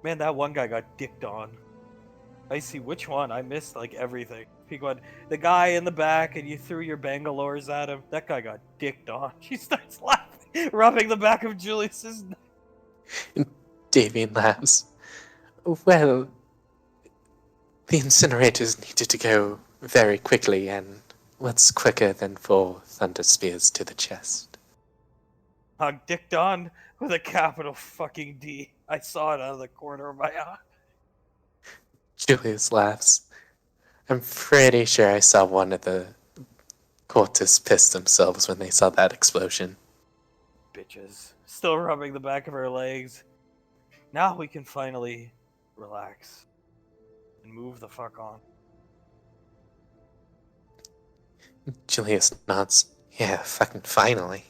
man, that one guy got dicked on. I see which one. I missed like everything. Pequod, the guy in the back, and you threw your Bangalores at him. That guy got dicked on. She starts laughing, rubbing the back of Julius's neck. Davian laughs. Well, the incinerators needed to go very quickly, and what's quicker than 4 thunder spears to the chest? Dicked on with a capital fucking D. I saw it out of the corner of my eye. Julius laughs. I'm pretty sure I saw one of the cultists piss themselves when they saw that explosion. Bitches. Still rubbing the back of her legs. Now we can finally relax and move the fuck on. Julius nods. Yeah, fucking finally.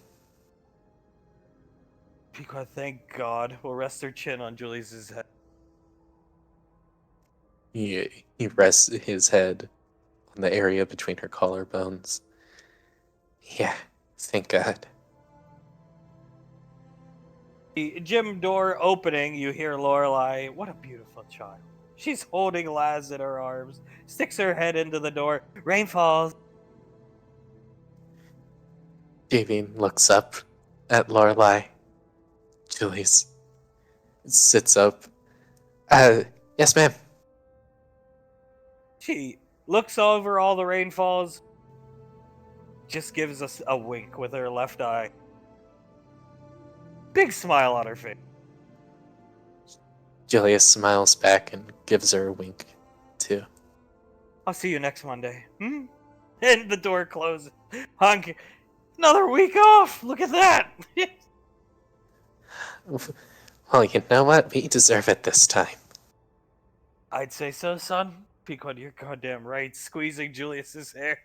Pequod, thank God. We'll rest her chin on Julius's head. He rests his head on the area between her collarbones. Yeah, thank God. The gym door opening, you hear Lorelei. What a beautiful child. She's holding Laz in her arms, sticks her head into the door. Rain falls. Davian looks up at Lorelei. Julius sits up. Yes, ma'am. She looks over all the rainfalls, just gives us a wink with her left eye. Big smile on her face. Julius smiles back and gives her a wink, too. I'll see you next Monday. Hmm? And the door closes. Hunk, another week off. Look at that. Well, you know what? We deserve it this time. I'd say so, son. Pequod, you're goddamn right. Squeezing Julius's hair.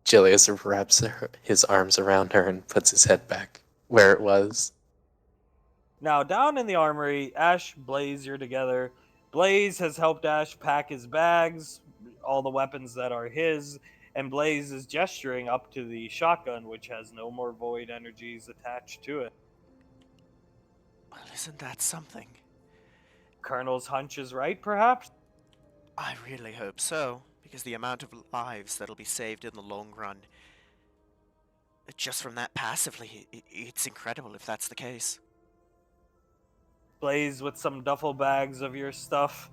Julius wraps his arms around her and puts his head back where it was. Now, down in the armory, Ash, Blaze, you're together. Blaze has helped Ash pack his bags, all the weapons that are his, and Blaze is gesturing up to the shotgun, which has no more void energies attached to it. Well, isn't that something? Colonel's hunch is right, perhaps? I really hope so, because the amount of lives that'll be saved in the long run, just from that passively, it's incredible if that's the case. Blaze with some duffel bags of your stuff.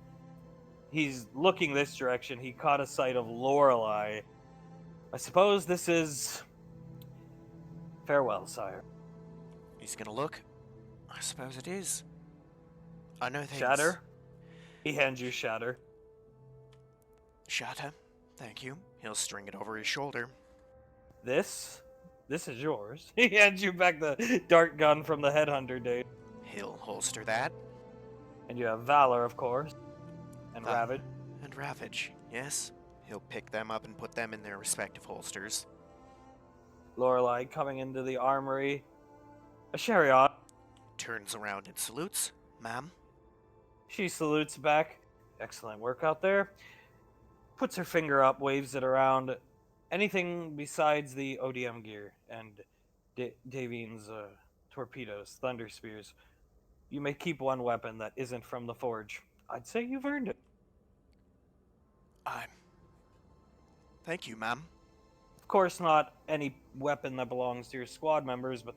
He's looking this direction. He caught a sight of Lorelei. I suppose this is farewell, sire. He's gonna look. I suppose it is. I know things. Shatter. He hands you Shatter. Shatter. Thank you. He'll string it over his shoulder. This is yours. He hands you back the dart gun from the headhunter days. He'll holster that. And you have Valor, of course. And Ravage. And Ravage, yes. He'll pick them up and put them in their respective holsters. Lorelei coming into the armory. A chariot. Turns around and salutes. Ma'am? She salutes back. Excellent work out there. Puts her finger up, waves it around. Anything besides the ODM gear and Davian's torpedoes, thunder spears. You may keep one weapon that isn't from the forge. I'd say you've earned it. Thank you, ma'am. Of course, not any weapon that belongs to your squad members, but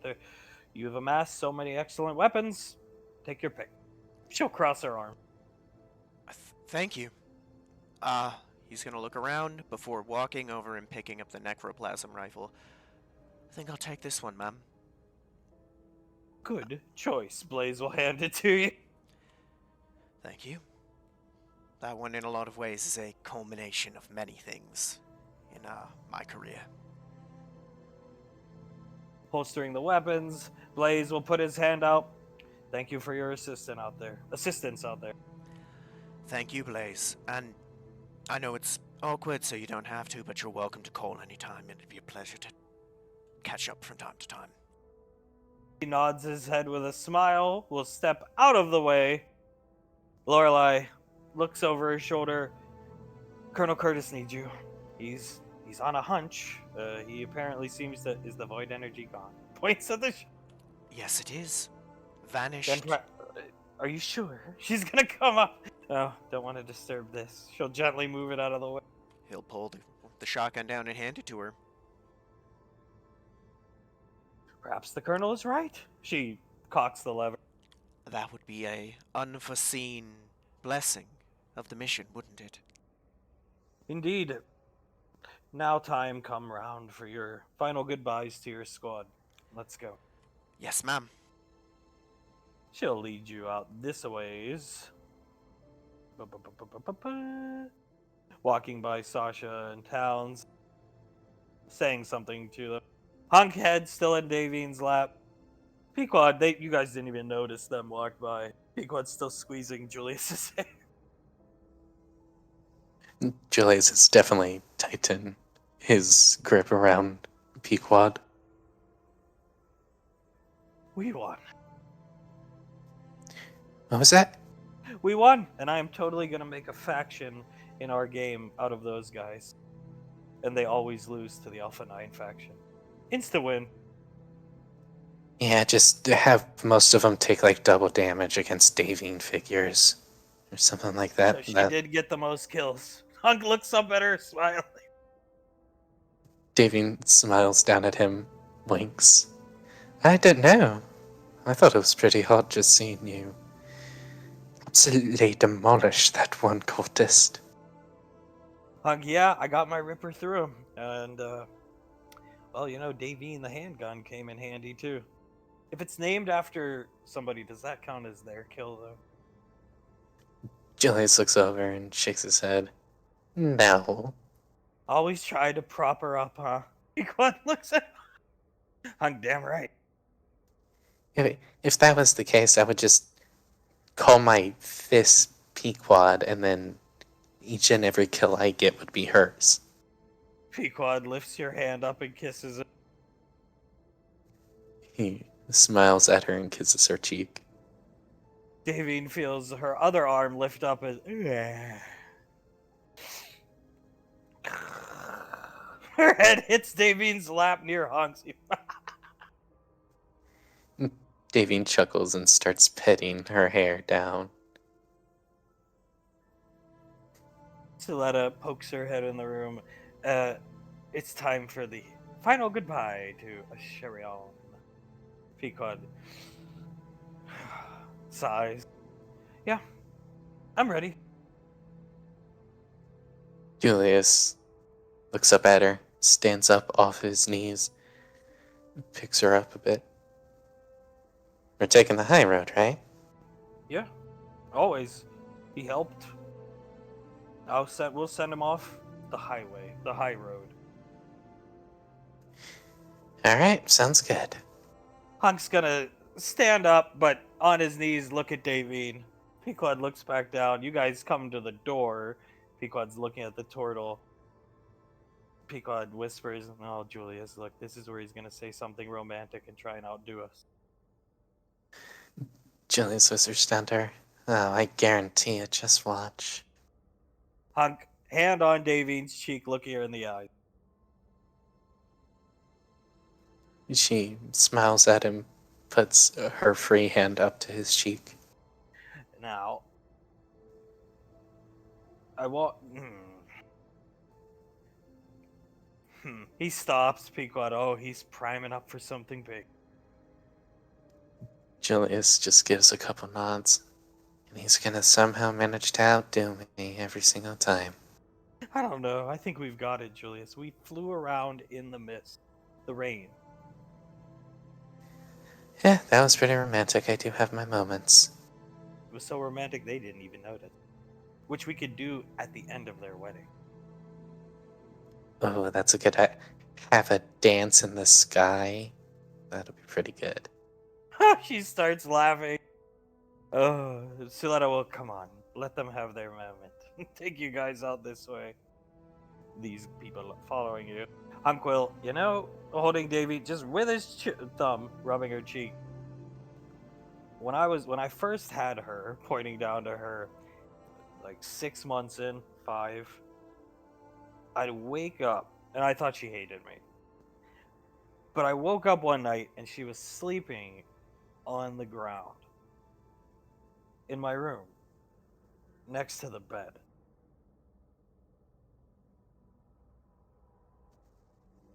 you've amassed so many excellent weapons. Take your pick. She'll cross her arm. Thank you. He's gonna look around before walking over and picking up the necroplasm rifle. I think I'll take this one, ma'am. Good choice. Blaze will hand it to you. Thank you. That one, in a lot of ways, is a culmination of many things in my career. Holstering the weapons, Blaze will put his hand out. Thank you for your assistance out there. Thank you, Blaze. And I know it's awkward, so you don't have to, but you're welcome to call anytime, and it'd be a pleasure to catch up from time to time. He nods his head with a smile, will step out of the way. Lorelei looks over his shoulder. Colonel Curtis needs you. He's on a hunch. He apparently seems to... Is the void energy gone? Points at the... Yes, it is. Then Vanished. are you sure? She's gonna come up. Oh, don't want to disturb this. She'll gently move it out of the way. He'll pull the shotgun down and hand it to her. Perhaps the colonel is right. She cocks the lever. That would be a unforeseen blessing of the mission, wouldn't it? Indeed. Now time come round for your final goodbyes to your squad. Let's go. Yes, ma'am. She'll lead you out this ways. Ba-ba-ba-ba-ba-ba. Walking by Sasha and Towns, saying something to them. Hunkhead still in Davine's lap. Pequod, you guys didn't even notice them walk by. Pequod's still squeezing Julius's hand. Julius has definitely tightened his grip around Pequod. We won. What was that? We won, and I am totally gonna make a faction in our game out of those guys. And they always lose to the Alpha 9 faction. Insta win. Yeah, just have most of them take like double damage against Davine figures. Or something like that. So she did get the most kills. Hunk looks up at her, smiling. Davine smiles down at him, winks. I didn't know. I thought it was pretty hot just seeing you absolutely demolish that one cultist. Hunk, yeah, I got my Ripper through him. And, well, you know, Davine the handgun came in handy, too. If it's named after somebody, does that count as their kill, though? Julius looks over and shakes his head. No. Always try to prop her up, huh? Pequod looks at Hunk, damn right. If that was the case, I would just call my fist Pequod, and then each and every kill I get would be hers. Pequod lifts your hand up and kisses it. He smiles at her and kisses her cheek. Davine feels her other arm lift up as... Her head hits Davine's lap near Hunk's. Davine chuckles and starts petting her hair down. Siletta pokes her head in the room. It's time for the final goodbye to Asherion. Pequod sighs. Yeah, I'm ready. Julius looks up at her, stands up off his knees, picks her up a bit. We're taking the high road, right? Yeah, always. He helped. We'll send him off the highway, the high road. Alright, sounds good. Hunk's gonna stand up, but on his knees, look at Davine. Pequod looks back down. You guys come to the door. Pequod's looking at the turtle. Pequod whispers, "Oh, Julius, look, this is where he's gonna say something romantic and try and outdo us." Julius whispers down to her. Oh, I guarantee it, just watch. Hunk, hand on Davine's cheek, looking her in the eye. She smiles at him, puts her free hand up to his cheek. Now, I want... He stops, Pequod. Oh, he's priming up for something big. Julius just gives a couple nods, and he's gonna somehow manage to outdo me every single time. I don't know. I think we've got it, Julius. We flew around in the mist. The rain. Yeah, that was pretty romantic. I do have my moments. It was so romantic they didn't even notice. Which we could do at the end of their wedding. Oh, that's a good... Have a dance in the sky. That'll be pretty good. She starts laughing. Oh, Siletta will come on. Let them have their moment. Take you guys out this way. These people following you. Hunk will, holding Davy just with his thumb, rubbing her cheek. when I first had her, pointing down to her, like 6 months in, 5, I'd wake up and I thought she hated me. But I woke up one night and she was sleeping on the ground in my room next to the bed.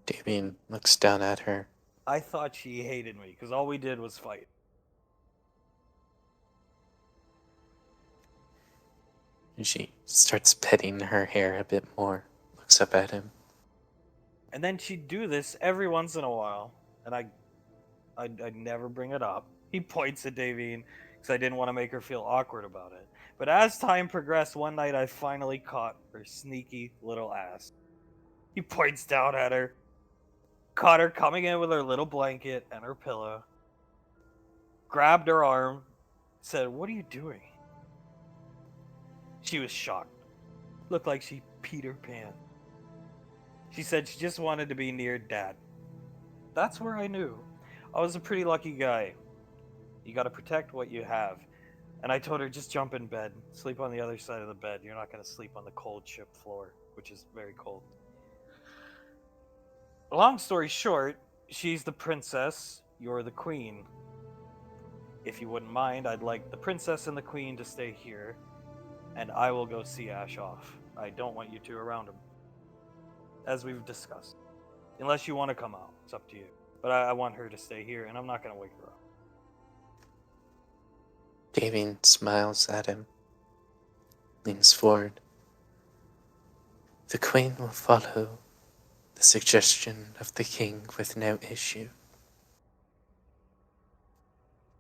Damien looks down at her. I thought she hated me because all we did was fight. And she starts petting her hair a bit more, looks up at him. And then she'd do this every once in a while, and I'd never bring it up. He points at Davine because I didn't want to make her feel awkward about it. But as time progressed, one night I finally caught her sneaky little ass. He points down at her, caught her coming in with her little blanket and her pillow, grabbed her arm, said, "What are you doing?" She was shocked. Looked like she peed her pants. She said she just wanted to be near Dad. That's where I knew I was a pretty lucky guy. You gotta protect what you have. And I told her, just jump in bed. Sleep on the other side of the bed. You're not gonna sleep on the cold ship floor, which is very cold. Long story short, she's the princess, you're the queen. If you wouldn't mind, I'd like the princess and the queen to stay here, and I will go see Ash off. I don't want you two around him, as we've discussed. Unless you want to come out, it's up to you. But I want her to stay here, and I'm not going to wake her up. Damien smiles at him, leans forward. The queen will follow the suggestion of the king with no issue.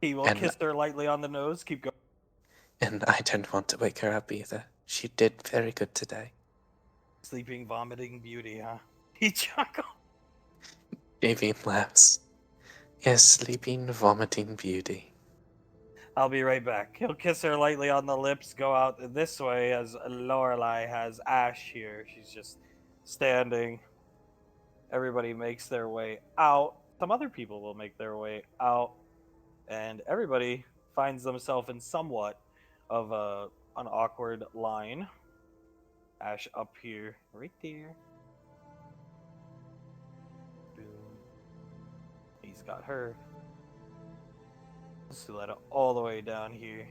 He will And- kiss her lightly on the nose, keep going. And I don't want to wake her up either. She did very good today. Sleeping, vomiting beauty, huh? He chuckled. Damien laughs. Yes, sleeping, vomiting beauty. I'll be right back. He'll kiss her lightly on the lips, go out this way as Lorelei has Ash here. She's just standing. Everybody makes their way out. Some other people will make their way out. And everybody finds themselves in somewhat of an awkward line. Ash up here, right there. Boom. He's got her. Suletta all the way down here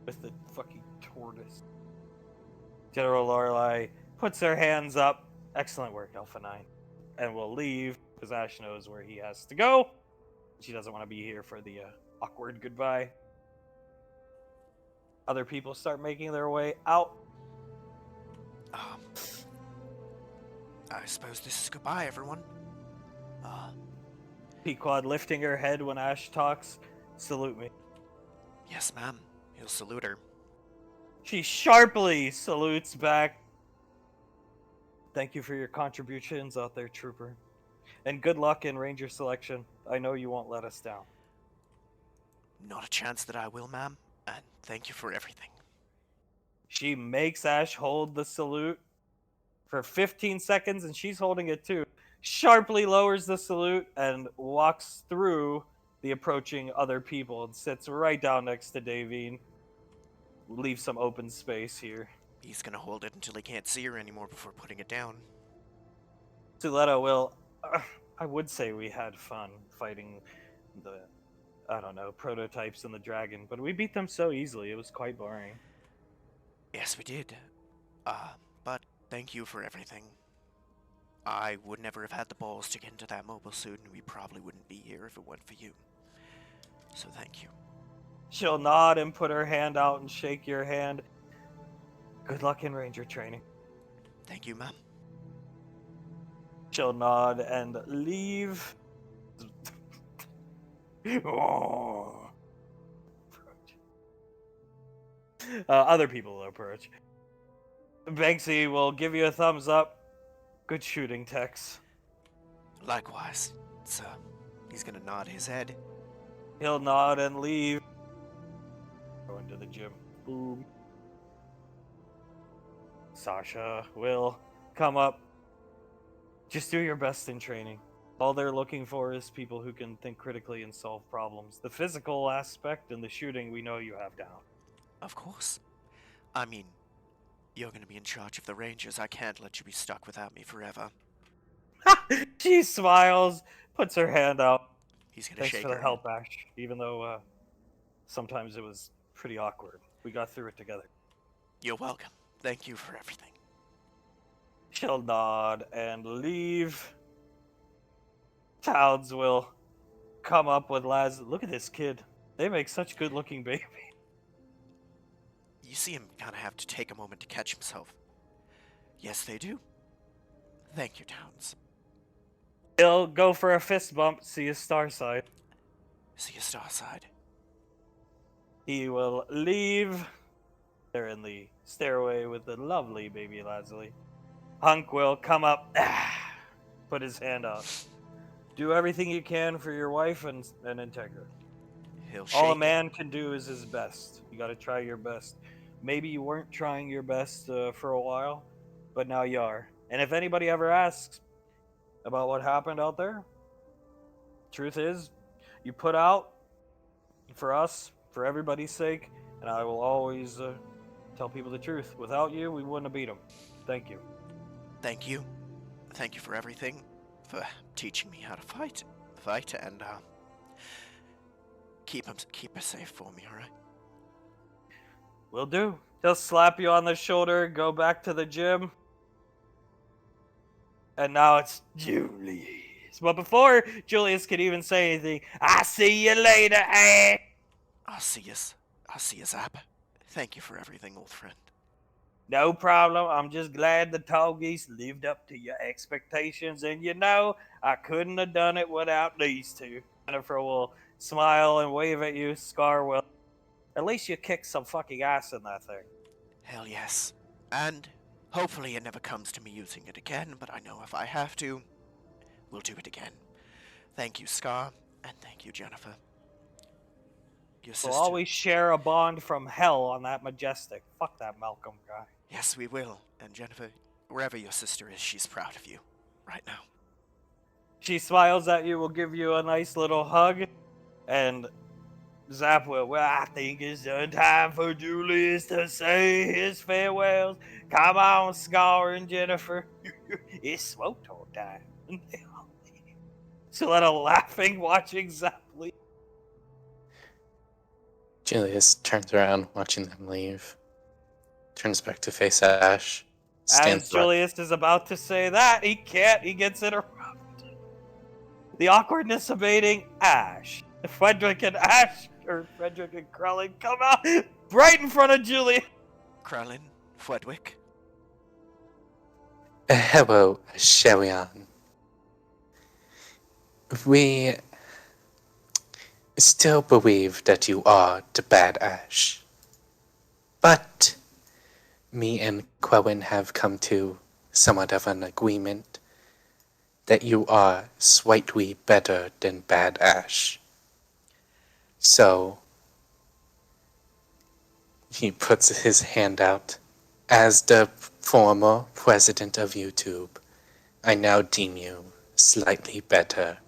with the fucking tortoise. General Lorelei puts her hands up. Excellent work, Alpha 9. And we'll leave because Ash knows where he has to go. She doesn't want to be here for the awkward goodbye. Other people start making their way out. I suppose this is goodbye, everyone. Pequod lifting her head when Ash talks. Salute me. Yes, ma'am. He'll salute her. She sharply salutes back. Thank you for your contributions out there, Trooper. And good luck in Ranger selection. I know you won't let us down. Not a chance that I will, ma'am. And thank you for everything. She makes Ash hold the salute for 15 seconds, and she's holding it too. Sharply lowers the salute and walks through the approaching other people and sits right down next to Davine. Leave some open space here. He's gonna hold it until he can't see her anymore before putting it down. Suletta will. I would say we had fun fighting the, I don't know, prototypes and the dragon, but we beat them so easily, it was quite boring. Yes, we did. But thank you for everything. I would never have had the balls to get into that mobile suit, and we probably wouldn't be here if it weren't for you. So thank you. She'll nod and put her hand out and shake your hand. Good luck in Ranger training. Thank you, ma'am. She'll nod and leave. Oh. Other people will approach. Banksy will give you a thumbs up. Good shooting, Tex. Likewise. He's gonna nod his head. He'll nod and leave. Going to the gym. Boom. Sasha will come up. Just do your best in training. All they're looking for is people who can think critically and solve problems. The physical aspect and the shooting we know you have down. Of course. I mean, you're gonna be in charge of the Rangers. I can't let you be stuck without me forever. She smiles, puts her hand out. He's gonna Thanks shake for the her help, hand. Ash. Even though sometimes it was pretty awkward. We got through it together. You're welcome. Thank you for everything. She'll nod and leave. Towns will come up with lads. Look at this kid. They make such good looking baby. You see him kind of have to take a moment to catch himself. Yes, they do. Thank you, Towns. He'll go for a fist bump, see his star side. See you, Starside. He will leave. They're in the stairway with the lovely baby Lazuli. Hunk will come up, put his hand out. Do everything you can for your wife and Integra. He'll All a shake it. man can do is his best. You gotta try your best. Maybe you weren't trying your best for a while, but now you are. And if anybody ever asks about what happened out there, truth is, you put out for us, for everybody's sake, and I will always tell people the truth. Without you, we wouldn't have beat them. Thank you. Thank you. Thank you for everything. For teaching me how to fight. And keep her safe for me, alright? Will do. He'll slap you on the shoulder, go back to the gym. And now it's Julius. But before Julius could even say anything, I see you later, eh? I'll see you, Zap. Thank you for everything, old friend. No problem. I'm just glad the tall geese lived up to your expectations. And you know, I couldn't have done it without these two. Jennifer will smile and wave at you. Scar will. At least you kicked some fucking ass in that thing. Hell yes. And hopefully it never comes to me using it again, but I know if I have to, we'll do it again. Thank you, Scar, and thank you, Jennifer. Your We'll sister. always share a bond from hell on that Majestic. Fuck that Malcolm guy. Yes, we will. And Jennifer, wherever your sister is, she's proud of you. Right now. She smiles at you, will give you a nice little hug, and Zap will, well, I think it's done time for Julius to say his farewells. Come on, Scar and Jennifer. It's smoke talk time. And they all leave. Siletta laughing, watching Zap leave. Julius turns around, watching them leave. Turns back to face Ash. As Stands up. Julius is about to say that, he can't. He gets interrupted. The awkwardness abating, Ash. Frederick and Krellin come out right in front of Julius. Krellin, Fledwick. Hello, Sherian. We still believe that you are the bad Ash. But me and Quellen have come to somewhat of an agreement that you are slightly better than bad Ash. So, he puts his hand out. As the former president of YouTube, I now deem you slightly better.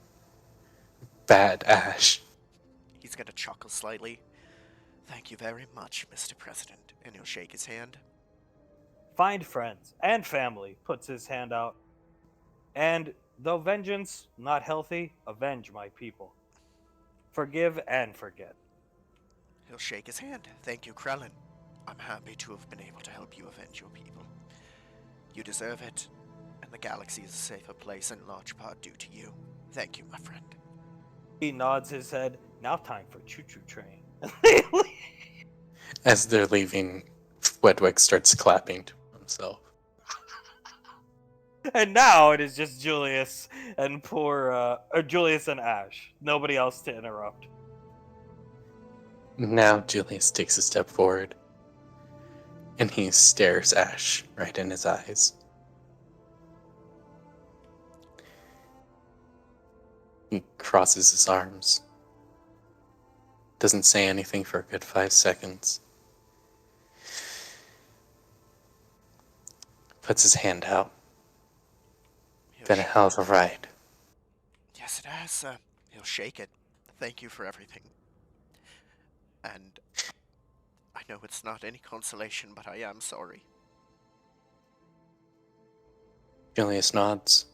Bad Ash. He's gonna chuckle slightly. Thank you very much, Mr. President. And he'll shake his hand. Find friends and family, puts his hand out. And though vengeance not healthy, avenge my people. Forgive and forget. He'll shake his hand. Thank you, Krellin. I'm happy to have been able to help you avenge your people. You deserve it, and the galaxy is a safer place in large part due to you. Thank you, my friend. He nods his head. Now time for choo-choo train. As they're leaving, Wedwick starts clapping to himself. And now it is just Julius and Julius and Ash. Nobody else to interrupt. Now Julius takes a step forward, and he stares Ash right in his eyes. He crosses his arms. Doesn't say anything for a good 5 seconds. Puts his hand out. He'll Been a hell of a ride. it has. He'll shake it. Thank you for everything. And I know it's not any consolation, but I am sorry. Julius nods,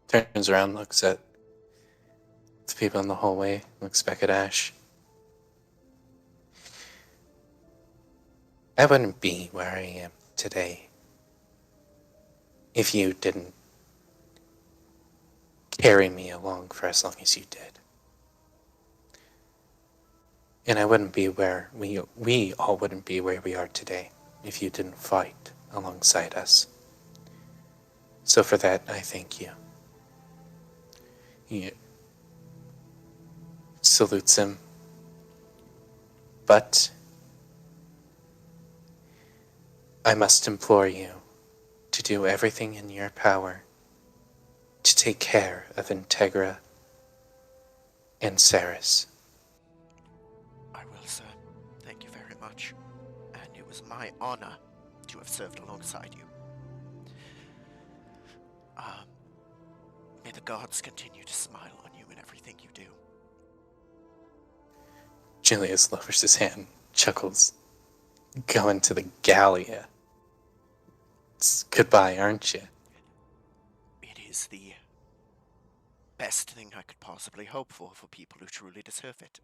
turns around, looks at the people in the hallway, looks back at Ash. I wouldn't be where I am today if you didn't carry me along for as long as you did. And I wouldn't be where we all wouldn't be where we are today if you didn't fight alongside us. So for that, I thank you. He salutes him. But I must implore you to do everything in your power to take care of Integra and Ceres. I will, sir. Thank you very much. And it was my honor to have served alongside you. May the gods continue to smile on you in everything you do. Julius lowers his hand, chuckles. Going to the Gallia. It's goodbye, aren't you? It is the best thing I could possibly hope for people who truly deserve it.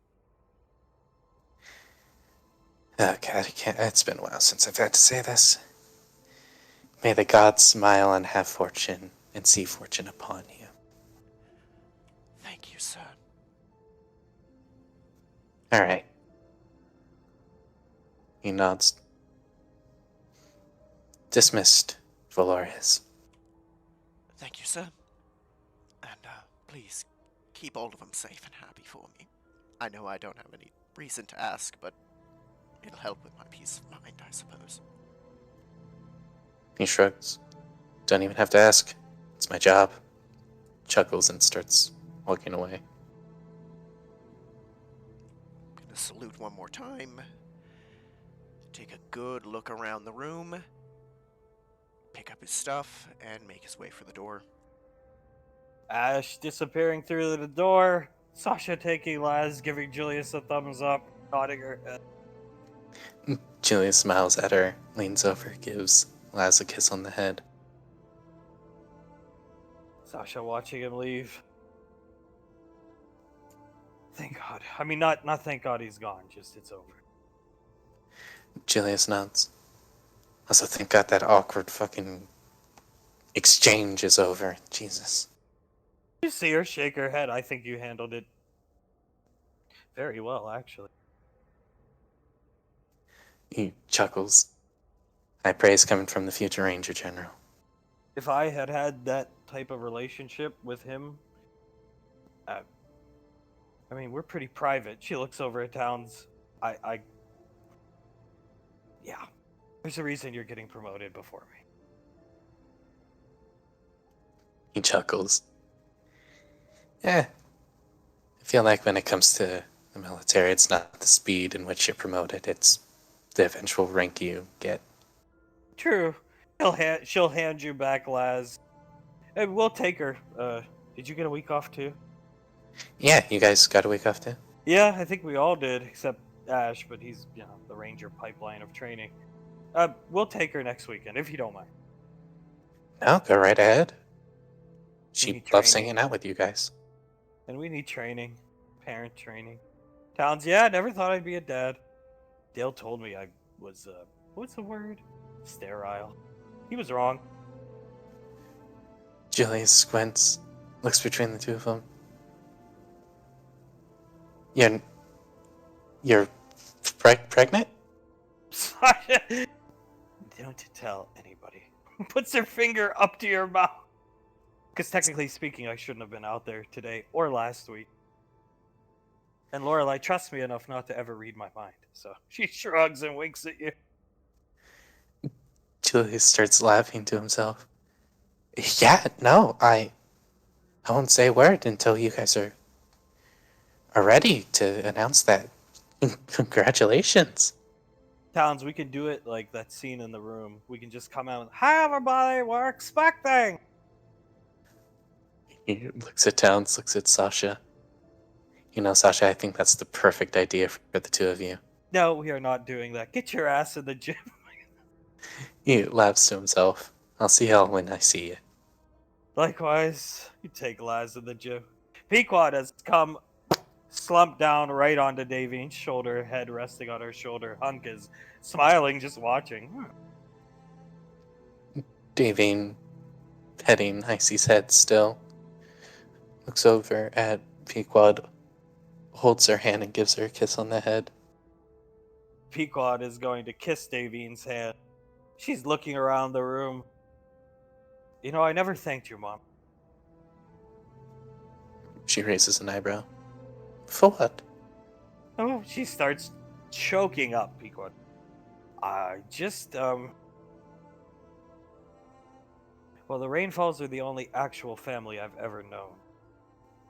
Oh God, it's been a while since I've had to say this. May the gods smile and have fortune and see fortune upon you. Thank you, sir. All right. He nods. Dismissed, Valorius. Thank you, sir. And, please, keep all of them safe and happy for me. I know I don't have any reason to ask, but it'll help with my peace of mind, I suppose. He shrugs. Don't even have to ask. It's my job. Chuckles and starts walking away. I'm gonna salute one more time. Take a good look around the room. Pick up his stuff and make his way for the door. Ash disappearing through the door. Sasha taking Laz, giving Julius a thumbs up, nodding her head. Julia smiles at her, leans over, gives Laz a kiss on the head. Sasha watching him leave. Thank God. I mean, not thank God he's gone. Just it's over. Julius nods. Also, thank God that awkward fucking exchange is over. Jesus. You see her shake her head. I think you handled it very well, actually. He chuckles. High praise coming from the future Ranger General. If I had had that type of relationship with him, I mean, we're pretty private. She looks over at Towns. Yeah. There's a reason you're getting promoted before me. He chuckles. Yeah. I feel like when it comes to the military, it's not the speed in which you're promoted, it's the eventual rank you get. True. She'll hand you back Laz. And we'll take her. Did you get a week off too? Yeah, you guys got a week off too? Yeah, I think we all did, except Ash, but he's, the Ranger pipeline of training. We'll take her next weekend, if you don't mind. No, go right ahead. We She need loves training. hanging out with you guys. And we need training. Parent training. Towns, yeah, I never thought I'd be a dad. Dale told me I was, what's the word? Sterile. He was wrong. Julius squints, looks between the two of them. You're pregnant? Don't tell anybody. Puts her finger up to your mouth. Because technically speaking, I shouldn't have been out there today or last week. And Lorelai trusts me enough not to ever read my mind. So she shrugs and winks at you. Julius starts laughing to himself. Yeah, no, I won't say a word until you guys are ready to announce that. Congratulations. Towns, we can do it like that scene in The Room. We can just come out and, hi everybody, we're expecting. He looks at Towns, looks at Sasha. You know, Sasha, I think that's the perfect idea for the two of you. No, we are not doing that. Get your ass in the gym. He laughs to himself. I'll see y'all when I see you. Likewise, you take Laz in the gym. Pequod has come slumped down right onto Davine's shoulder, head resting on her shoulder. Hunk is smiling, just watching. Davine, petting Icy's head still, looks over at Pequod, holds her hand and gives her a kiss on the head. Pequod is going to kiss Davine's hand. She's looking around the room. You know, I never thanked you, Mom. She raises an eyebrow. For what? Oh, she starts choking up, Pequod. I just, Well, the Rainfalls are the only actual family I've ever known.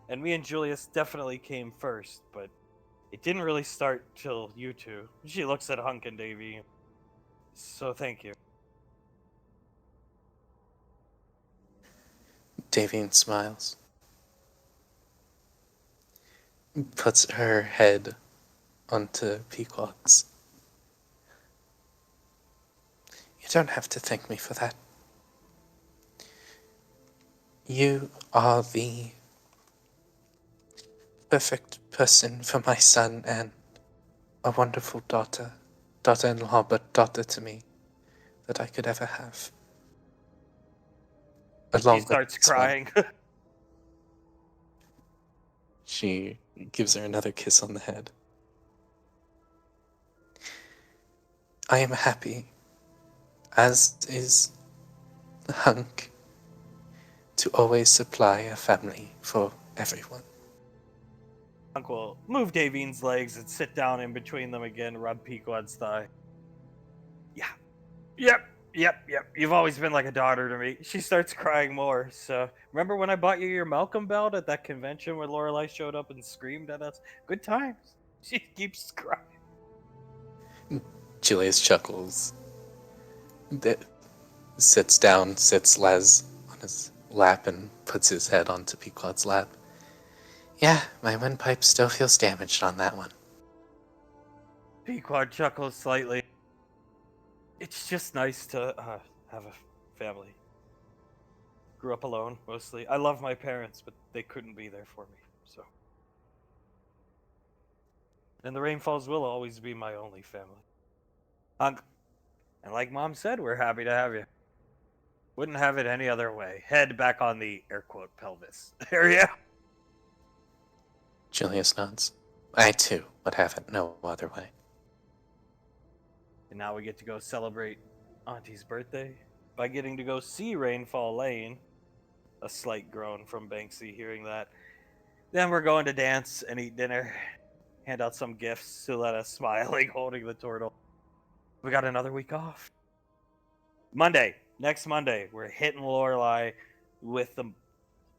And me and Julius definitely came first, but it didn't really start till you two. She looks at Hunk and Davy. So thank you. Davine smiles. Puts her head onto Pequod's. You don't have to thank me for that. You are the perfect person for my son and a wonderful daughter-in-law, but daughter to me, that I could ever have. She starts crying. She gives her another kiss on the head. I am happy, as is Hunk, to always supply a family for everyone. Hunk will move Davine's legs and sit down in between them again, rub Pequod's thigh. Yeah. Yep. You've always been like a daughter to me. She starts crying more. So, remember when I bought you your Malcolm belt at that convention where Lorelai showed up and screamed at us? Good times. She keeps crying. Julius chuckles. Sits Les on his lap and puts his head onto Pequod's lap. Yeah, my windpipe still feels damaged on that one. Pequod chuckles slightly. It's just nice to have a family. Grew up alone, mostly. I love my parents, but they couldn't be there for me, so. And the Rainfalls will always be my only family. And like Mom said, we're happy to have you. Wouldn't have it any other way. Head back on the air quote pelvis area. Julius nods. I too would have it no other way. And now we get to go celebrate Auntie's birthday by getting to go see Rainfall Lane. A slight groan from Banksy hearing that. Then we're going to dance and eat dinner. Hand out some gifts. Suletta smiling, holding the turtle. We got another week off. Monday. Next Monday, we're hitting Lorelai with the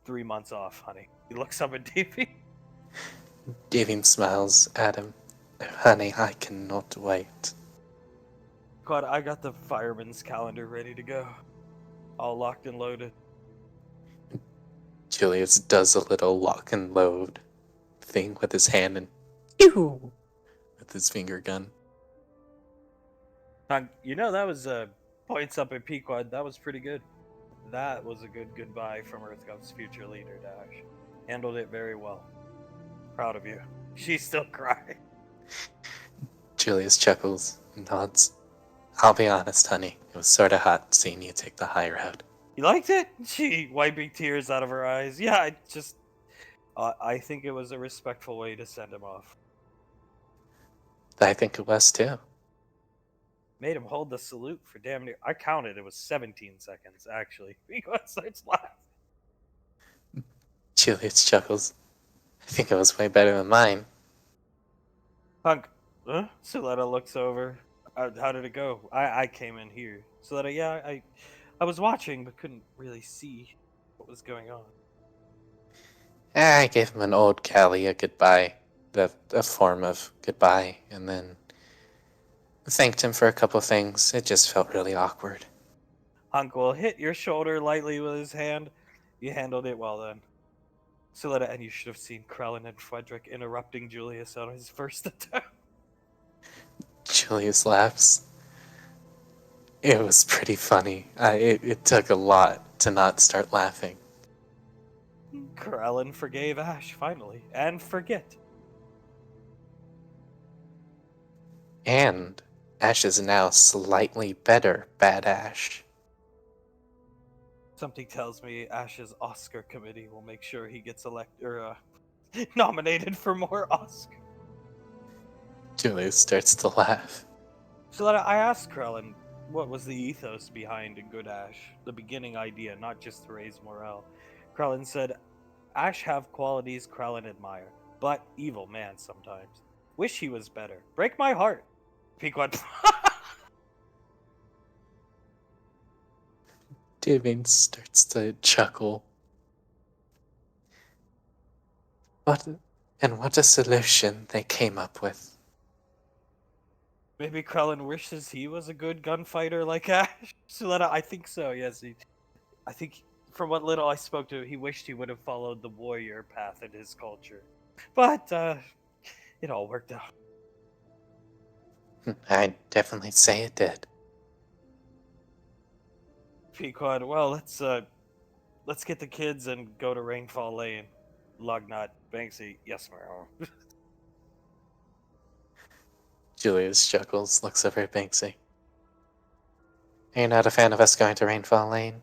3 months off, honey. He looks up at Davey. Davine smiles at him. Honey, I cannot wait. God, I got the fireman's calendar ready to go. All locked and loaded. Julius does a little lock and load thing with his hand and pew with his finger gun. You know, that was points up at Pequod. That was pretty good. That was a good goodbye from EarthGov's future leader, Dash. Handled it very well. Proud of you. She's still crying. Julius chuckles and nods. I'll be honest, honey. It was sort of hot seeing you take the high road. You liked it? She wiping tears out of her eyes. Yeah, I think it was a respectful way to send him off. I think it was too. Made him hold the salute for damn near. I counted. It was 17 seconds, actually. Pequod starts laughing. Julius chuckles. I think it was way better than mine. Hunk. Huh? Suletta looks over. How did it go? I came in here. Suletta, yeah, I was watching, but couldn't really see what was going on. I gave him an old Callie a goodbye, a form of goodbye, and then thanked him for a couple things. It just felt really awkward. Hunk will hit your shoulder lightly with his hand. You handled it well then. Suletta, and you should have seen Krellin and Frederick interrupting Julius on his first attempt. Julius laughs. It was pretty funny. It took a lot to not start laughing. Krellin forgave Ash, finally, and forget. And Ash is now slightly better Bad Ash. Something tells me Ash's Oscar committee will make sure he gets nominated for more Oscars. Julius starts to laugh. So that I asked Krellin what was the ethos behind a good Ash, the beginning idea, not just to raise morale. Krellin said, Ash have qualities Krellin admire, but evil man sometimes. Wish he was better. Break my heart. Pequod. David starts to chuckle. What a solution they came up with. Maybe Krellin wishes he was a good gunfighter like Ash. Suletta, I think so, yes. I think from what little I spoke to, he wished he would have followed the warrior path in his culture. But, it all worked out. I'd definitely say it did. Pequod, well, let's get the kids and go to Rainfall Lane. Lugnut, Banksy, yes, ma'am. Julius chuckles, looks over at Banksy. Are you not a fan of us going to Rainfall Lane?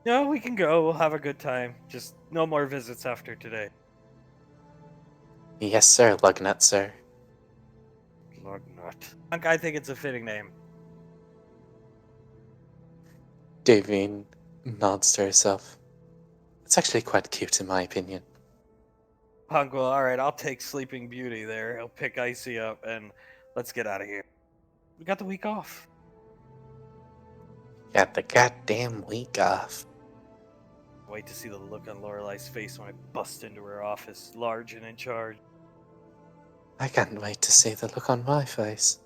No, we can go. We'll have a good time. Just no more visits after today. Yes, sir, Lugnut, sir. Lugnut. I think it's a fitting name. Davine nods to herself. It's actually quite cute in my opinion. Punk, well, alright, I'll take Sleeping Beauty there. He'll pick Icy up, and let's get out of here. We got the week off. Got the goddamn week off. Wait to see the look on Lorelai's face when I bust into her office, large and in charge. I can't wait to see the look on my face.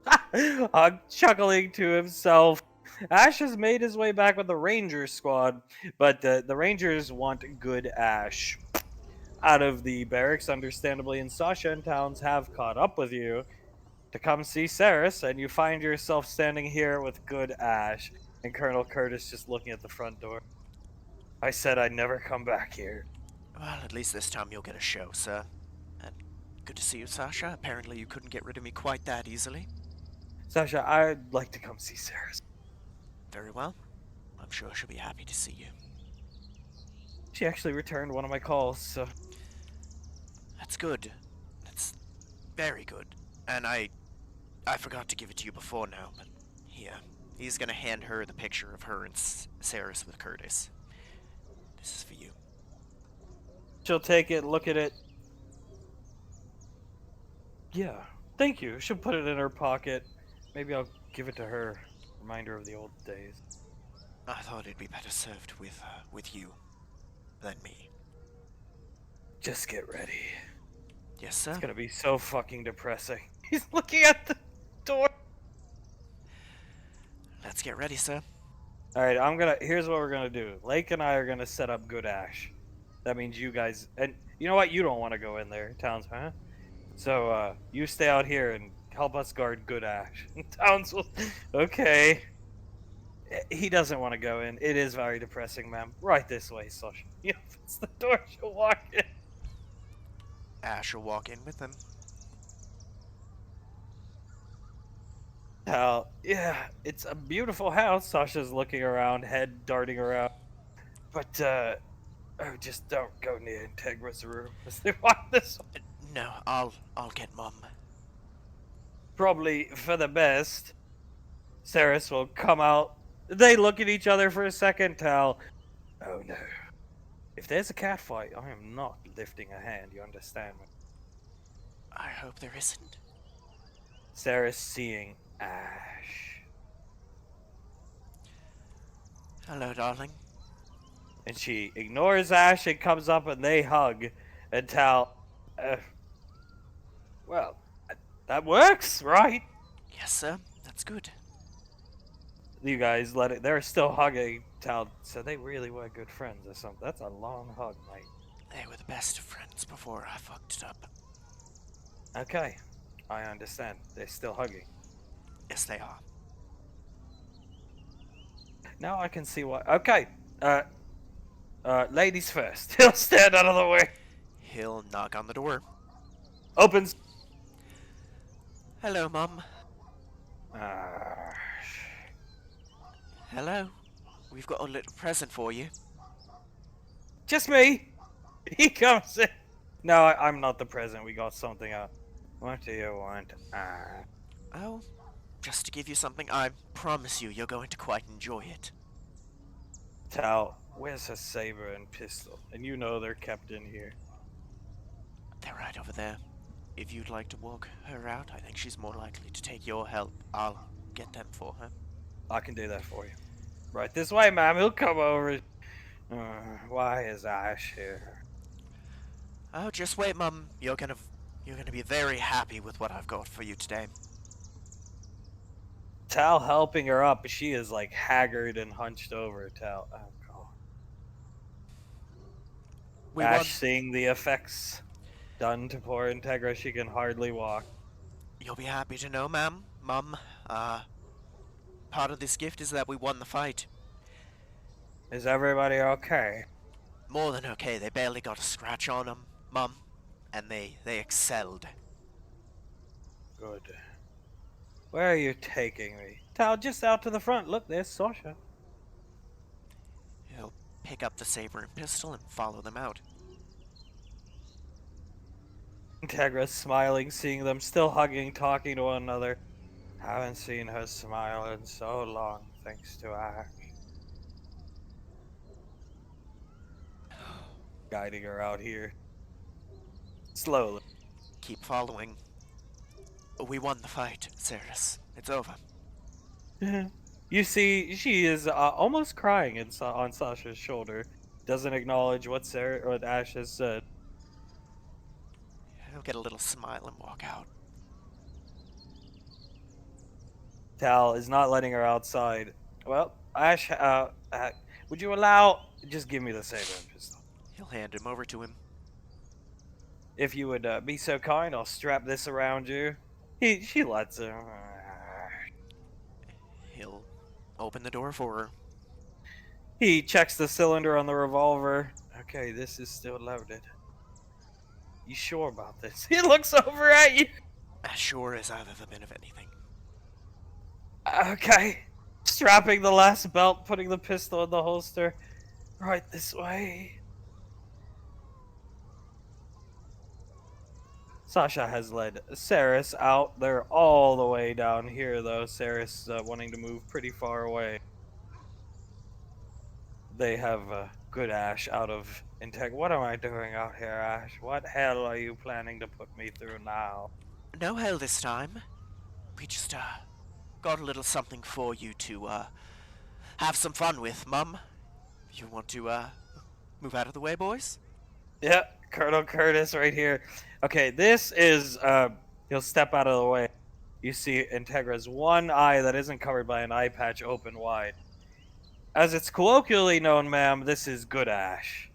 Hug chuckling to himself. Ash has made his way back with the Rangers squad, but the Rangers want good Ash. Out of the barracks, understandably, and Sasha and Towns have caught up with you to come see Saris, and you find yourself standing here with good Ash, and Colonel Curtis just looking at the front door. I said I'd never come back here. Well, at least this time you'll get a show, sir. And good to see you, Sasha. Apparently you couldn't get rid of me quite that easily. Sasha, I'd like to come see Saris. Very well. I'm sure she'll be happy to see you. She actually returned one of my calls, so... That's good. That's very good. And I forgot to give it to you before now, but here. He's gonna hand her the picture of her and Saris with Curtis. This is for you. She'll take it, look at it. Yeah, thank you. She'll put it in her pocket. Maybe I'll give it to her. Reminder of the old days. I thought it'd be better served with you than me. Just get ready. Yes, sir? It's gonna be so fucking depressing. He's looking at the door. Let's get ready, sir. Alright, here's what we're gonna do. Lake and I are gonna set up good Ash. That means you guys, and you know what? You don't want to go in there, Towns, huh? So, you stay out here and help us guard good Ash. Towns will, okay. He doesn't want to go in. It is very depressing, ma'am. Right this way, Sasha. He opens the door, she'll walk in. Ash will walk in with them. Yeah, it's a beautiful house. Sasha's looking around, head darting around. But, just don't go near Integra's room as they walk this way. No, I'll get Mum. Probably for the best. Saris will come out. They look at each other for a second, Tal. Oh no. If there's a catfight, I am not lifting a hand, you understand me? I hope there isn't. Saris seeing Ash. Hello, darling. And she ignores Ash and comes up and they hug. And Tal, well, that works, right? Yes, sir. That's good. You guys they're still hugging. Tal, so they really were good friends or something. That's a long hug, mate. They were the best of friends before I fucked it up. Okay, I understand. They're still hugging. Yes, they are. Now I can see why. Okay, ladies first. He'll stand out of the way. He'll knock on the door. Opens. Hello, Mum. Uh, Hello. We've got a little present for you. just me. He comes in. No, I'm not the present. We got something out. What do you want? Oh, just to give you something, I promise you're going to quite enjoy it. Tal, where's her saber and pistol? And you know they're kept in here. They're right over there. If you'd like to walk her out, I think she's more likely to take your help. I'll get them for her. I can do that for you. Right this way, ma'am. He'll come over. Why is Ash here? Oh, just wait, Mum. You're gonna be very happy with what I've got for you today. Tal helping her up. She is like haggard and hunched over. Tal. Oh, God. We won. Ash seeing the effects done to poor Integra. She can hardly walk. You'll be happy to know, ma'am, Mum. Part of this gift is that we won the fight. Is everybody okay? More than okay. They barely got a scratch on them, Mum, and they excelled. Good. Where are you taking me? Tal, just out to the front. Look, there's Sasha. He'll pick up the saber and pistol and follow them out. Integra smiling, seeing them still hugging, talking to one another. Haven't seen her smile in so long, thanks to Ash. Guiding her out here. Slowly. Keep following. We won the fight, Ceres. It's over. You see, she is almost crying on Sasha's shoulder. Doesn't acknowledge what Ash has said. He'll get a little smile and walk out. Tal is not letting her outside. Well, Ash, would you allow... Just give me the saber and pistol. He'll hand him over to him. If you would be so kind, I'll strap this around you. She lets him. He'll open the door for her. He checks the cylinder on the revolver. Okay, this is still loaded. You sure about this? He looks over at you. As sure as I've ever been of anything. Okay. Strapping the last belt, putting the pistol in the holster. Right this way. Sasha has led Ceres out. They're all the way down here, though. Ceres wanting to move pretty far away. They have good Ash out of Integ. What am I doing out here, Ash? What hell are you planning to put me through now? No hell this time. We just, got a little something for you to, have some fun with, Mum. You want to, move out of the way, boys? Yep, Colonel Curtis right here. Okay, this is, he'll step out of the way. You see Integra's one eye that isn't covered by an eye patch open wide. As it's colloquially known, ma'am, this is good Ash.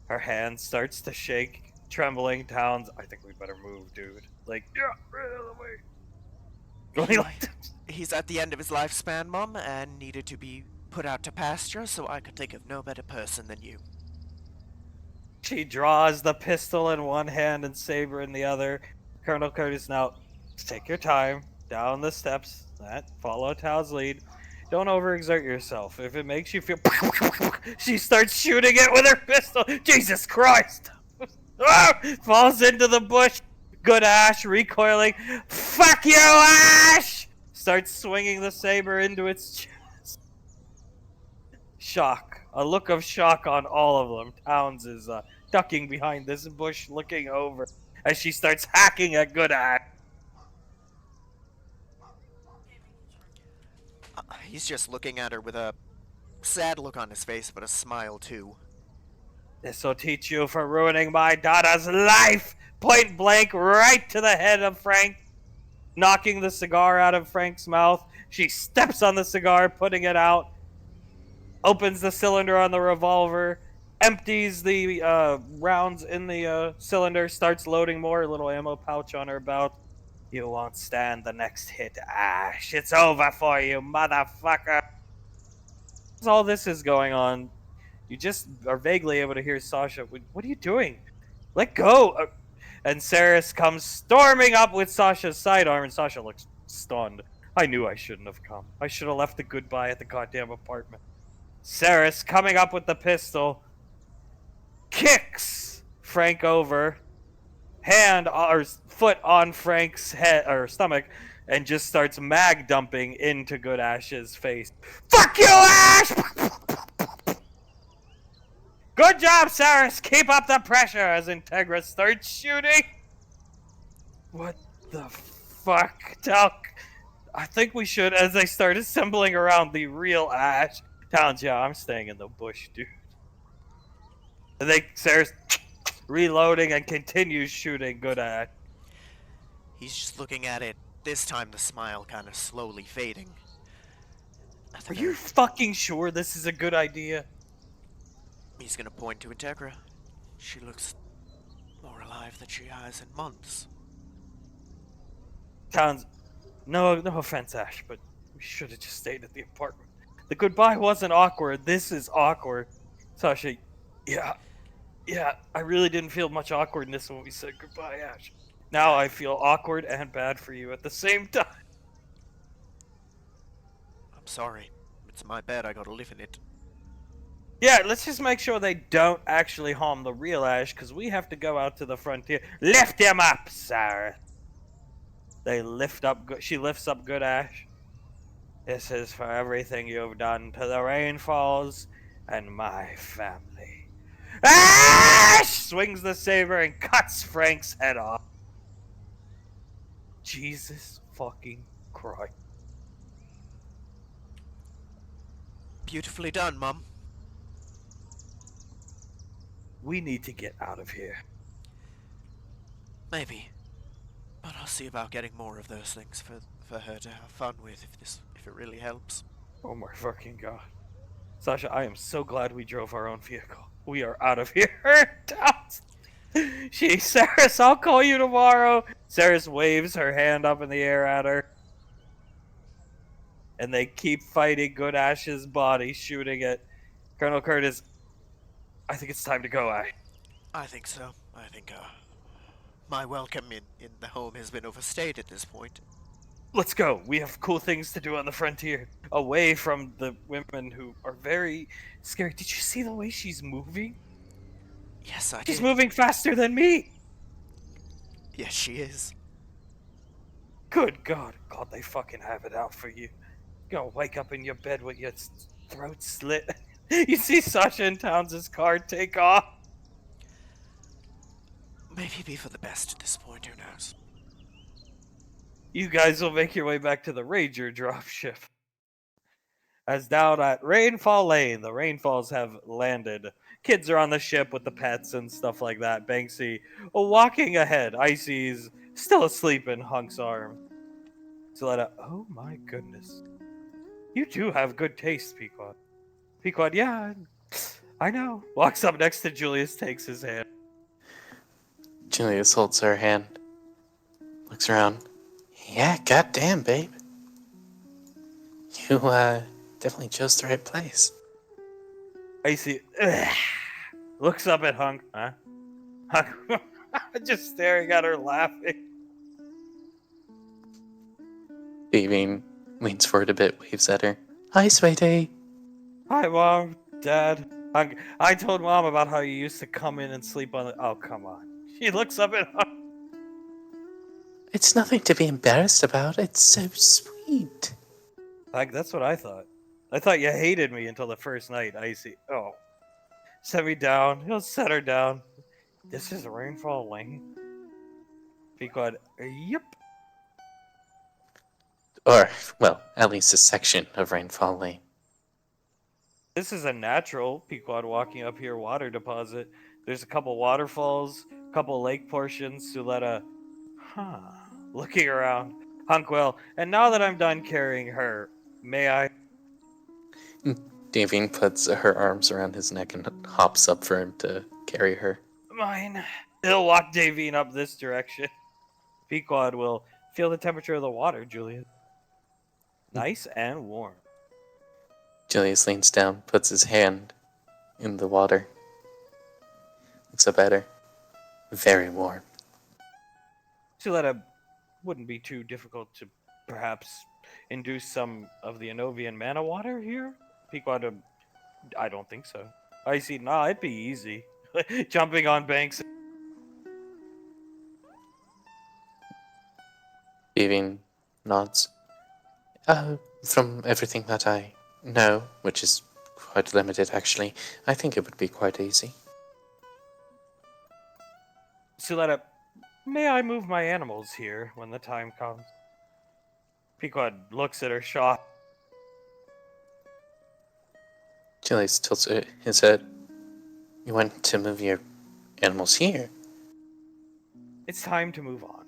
Her hand starts to shake, trembling. Towns, I think we better move, dude. Like, yeah, right out of the way. Going like this. He's at the end of his lifespan, Mum, and needed to be put out to pasture, so I could think of no better person than you. She draws the pistol in one hand and saber in the other. Colonel Curtis, now, take your time. Down the steps. Follow Tao's lead. Don't overexert yourself. If it makes you feel... She starts shooting it with her pistol. Jesus Christ! Falls into the bush. Good Ash, recoiling. Fuck you, Ash! Starts swinging the saber into its chest. Shock. A look of shock on all of them. Towns is ducking behind this bush, looking over as she starts hacking at Good Ash. He's just looking at her with a sad look on his face, but a smile too. This'll teach you for ruining my daughter's life! Point blank, right to the head of Frank. Knocking the cigar out of Frank's mouth. She steps on the cigar, putting it out. Opens the cylinder on the revolver. empties the rounds in the cylinder, starts loading more, a little ammo pouch on her belt. You won't stand the next hit, Ash. It's over for you, motherfucker. As all this is going on, you just are vaguely able to hear Sasha. What are you doing? Let go! And Saris comes storming up with Sasha's sidearm, and Sasha looks stunned. I knew I shouldn't have come. I should have left the goodbye at the goddamn apartment. Saris coming up with the pistol, kicks Frank over, hand or foot on Frank's head or stomach, and just starts mag dumping into Good Ash's face. Fuck you, Ash! Good job, Saris. Keep up the pressure as Integra starts shooting. What the fuck, Tuck? I think we should, as they start assembling around the real Ash. Towns, yeah, I'm staying in the bush, dude. And Saris reloading and continues shooting Good Ash. He's just looking at it, this time the smile kind of slowly fading. Are you fucking sure this is a good idea? He's gonna point to Integra. She looks more alive than she has in months. Towns, no offense, Ash, but we should have just stayed at the apartment. The goodbye wasn't awkward. This is awkward. Sasha, yeah, I really didn't feel much awkwardness when we said goodbye, Ash. Now I feel awkward and bad for you at the same time. I'm sorry. It's my bed, I gotta live in it. Yeah, let's just make sure they don't actually harm the real Ash, because we have to go out to the frontier. Lift him up, Sarah. She lifts up Good Ash. This is for everything you've done to the Rainfalls and my family. Ash! Swings the saber and cuts Frank's head off. Jesus fucking Christ. Beautifully done, Mum. We need to get out of here. Maybe. But I'll see about getting more of those things for her to have fun with if it really helps. Oh my fucking god. Sasha, I am so glad we drove our own vehicle. We are out of here. Saris, I'll call you tomorrow. Saris waves her hand up in the air at her. And they keep fighting Good Ash's body, shooting it. Colonel Curtis, I think it's time to go, Ash. I think so. I think, my welcome in the home has been overstayed at this point. Let's go. We have cool things to do on the frontier. Away from the women who are very scary. Did you see the way she's moving? Yes, I did. She's moving faster than me. Yes, she is. Good God. God, they fucking have it out for you. You're gonna wake up in your bed with your throat slit. You see Sasha and Towns' car take off. Maybe be for the best at this point, who knows? You guys will make your way back to the Ranger dropship. As down at Rainfall Lane, the Rainfalls have landed. Kids are on the ship with the pets and stuff like that. Banksy walking ahead. Icy's still asleep in Hunk's arm. Soletta, oh my goodness. You do have good taste, Pequod. Pequod, yeah, I know. Walks up next to Julius, takes his hand. Julius holds her hand, looks around. Yeah, goddamn, babe. You, definitely chose the right place. Icy looks up at Hunk. Huh? Hunk just staring at her, laughing. Beaving leans forward a bit, waves at her. Hi, sweetie. Hi, Mom, Dad. Hunk, I told Mom about how you used to come in and sleep on the... Oh, come on. She looks up at Hunk. It's nothing to be embarrassed about. It's so sweet. Like, that's what I thought. I thought you hated me until the first night, Icy. Oh. Set me down. He'll set her down. This is Rainfall Lane? Pequod, yep. Or, well, at least a section of Rainfall Lane. This is a natural Pequod walking up here water deposit. There's a couple waterfalls, a couple lake portions. Suletta, looking around. Hunkwell, and now that I'm done carrying her, may I? Davine puts her arms around his neck and hops up for him to carry her. Mine. He'll walk Davine up this direction. Pequod will feel the temperature of the water, Julius. Nice and warm. Julius leans down, puts his hand in the water. Looks up at her. Very warm. Suletta wouldn't be too difficult to perhaps induce some of the Enovian mana water here? Pequod, I don't think so. I see. Nah, it'd be easy. Jumping on banks. Davine nods. From everything that I know, which is quite limited actually, I think it would be quite easy. Suletta, may I move my animals here when the time comes? Pequod looks at her shocked. Julius tilts his head. You want to move your animals here? It's time to move on.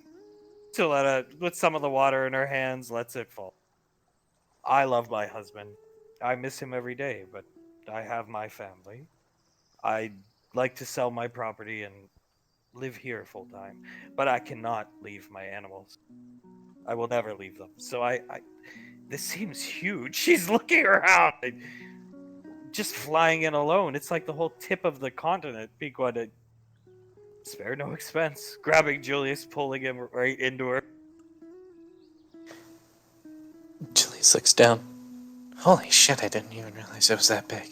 Suletta, with some of the water in her hands, lets it fall. I love my husband. I miss him every day, but I have my family. I'd like to sell my property and live here full time, but I cannot leave my animals. I will never leave them. So this seems huge. She's looking around, just flying in alone. It's like the whole tip of the continent. Pequod, spare no expense. Grabbing Julius, pulling him right into her. Julius looks down. Holy shit, I didn't even realize it was that big.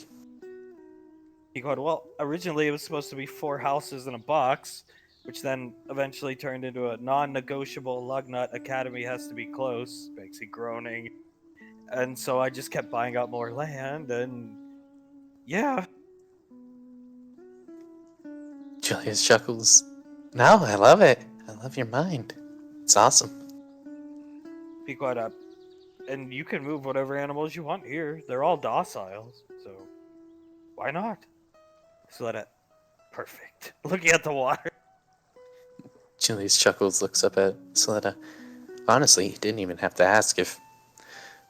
Pequod, well, originally it was supposed to be 4 houses in a box, which then eventually turned into a non-negotiable Lugnut Academy has to be close, Banksy groaning. And so I just kept buying up more land, and yeah. Julius chuckles. No, I love it. I love your mind. It's awesome. Pequod up. And you can move whatever animals you want here. They're all docile, so why not? So let it. Perfect. Looking at the water. Julius chuckles, looks up at Soletta. Honestly, he didn't even have to ask. If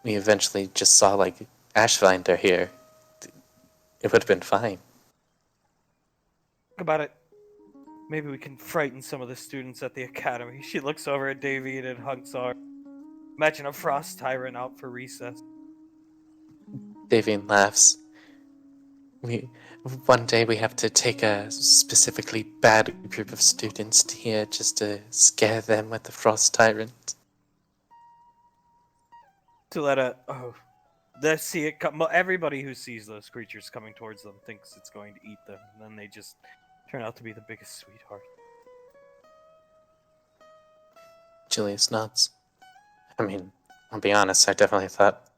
we eventually just saw, like, Ashfinder here, it would have been fine. Think about it. Maybe we can frighten some of the students at the academy. She looks over at David and Hunksar. Imagine a frost tyrant out for recess. Davian laughs. One day we have to take a specifically bad group of students here just to scare them with the frost tyrant. To let they see it come. Everybody who sees those creatures coming towards them thinks it's going to eat them, and then they just turn out to be the biggest sweetheart. Julius nods. I mean, I'll be honest, I definitely thought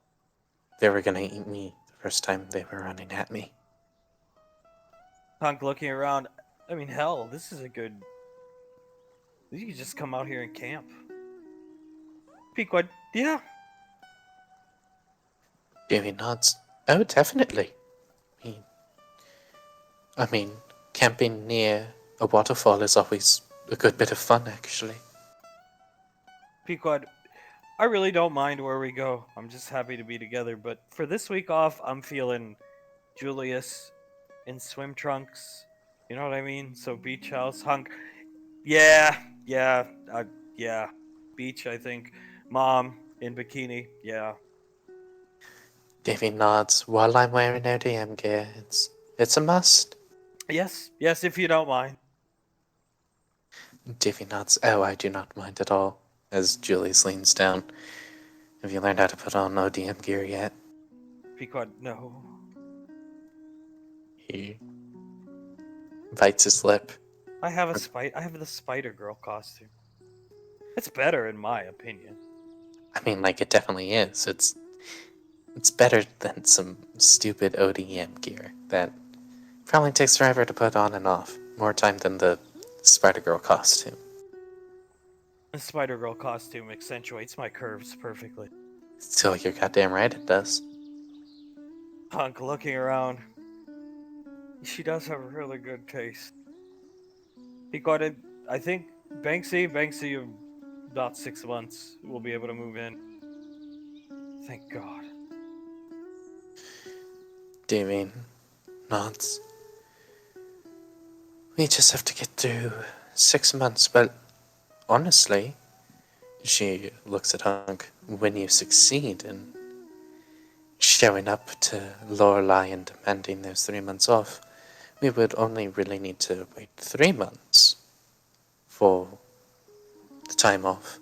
they were gonna eat me the first time they were running at me. Hunk looking around. I mean, hell, this is a good. You could just come out here and camp. Pequod, yeah. Davy nods. Oh, definitely. I mean, camping near a waterfall is always a good bit of fun, actually. Pequod, I really don't mind where we go. I'm just happy to be together. But for this week off, I'm feeling Julius in swim trunks. You know what I mean? So beach house, Hunk. Yeah. Beach, I think. Mom in bikini. Yeah. Davy nods. While I'm wearing ODM gear, it's a must. Yes, if you don't mind. Davy nods. Oh, I do not mind at all. As Julius leans down. Have you learned how to put on ODM gear yet? Pequod, no. He bites his lip. I have the Spider Girl costume. It's better in my opinion. I mean, like, it definitely is. It's better than some stupid ODM gear that probably takes forever to put on and off. More time than the Spider-Girl costume. The Spider Girl costume accentuates my curves perfectly. So you're goddamn right it does. Hunk looking around. She does have really good taste. He got it. I think Banksy, about 6 months, will be able to move in. Thank God. Davine nods. We just have to get through 6 months, but honestly, she looks at Hunk, when you succeed in showing up to Lorelei and demanding those 3 months off, we would only really need to wait 3 months for the time off,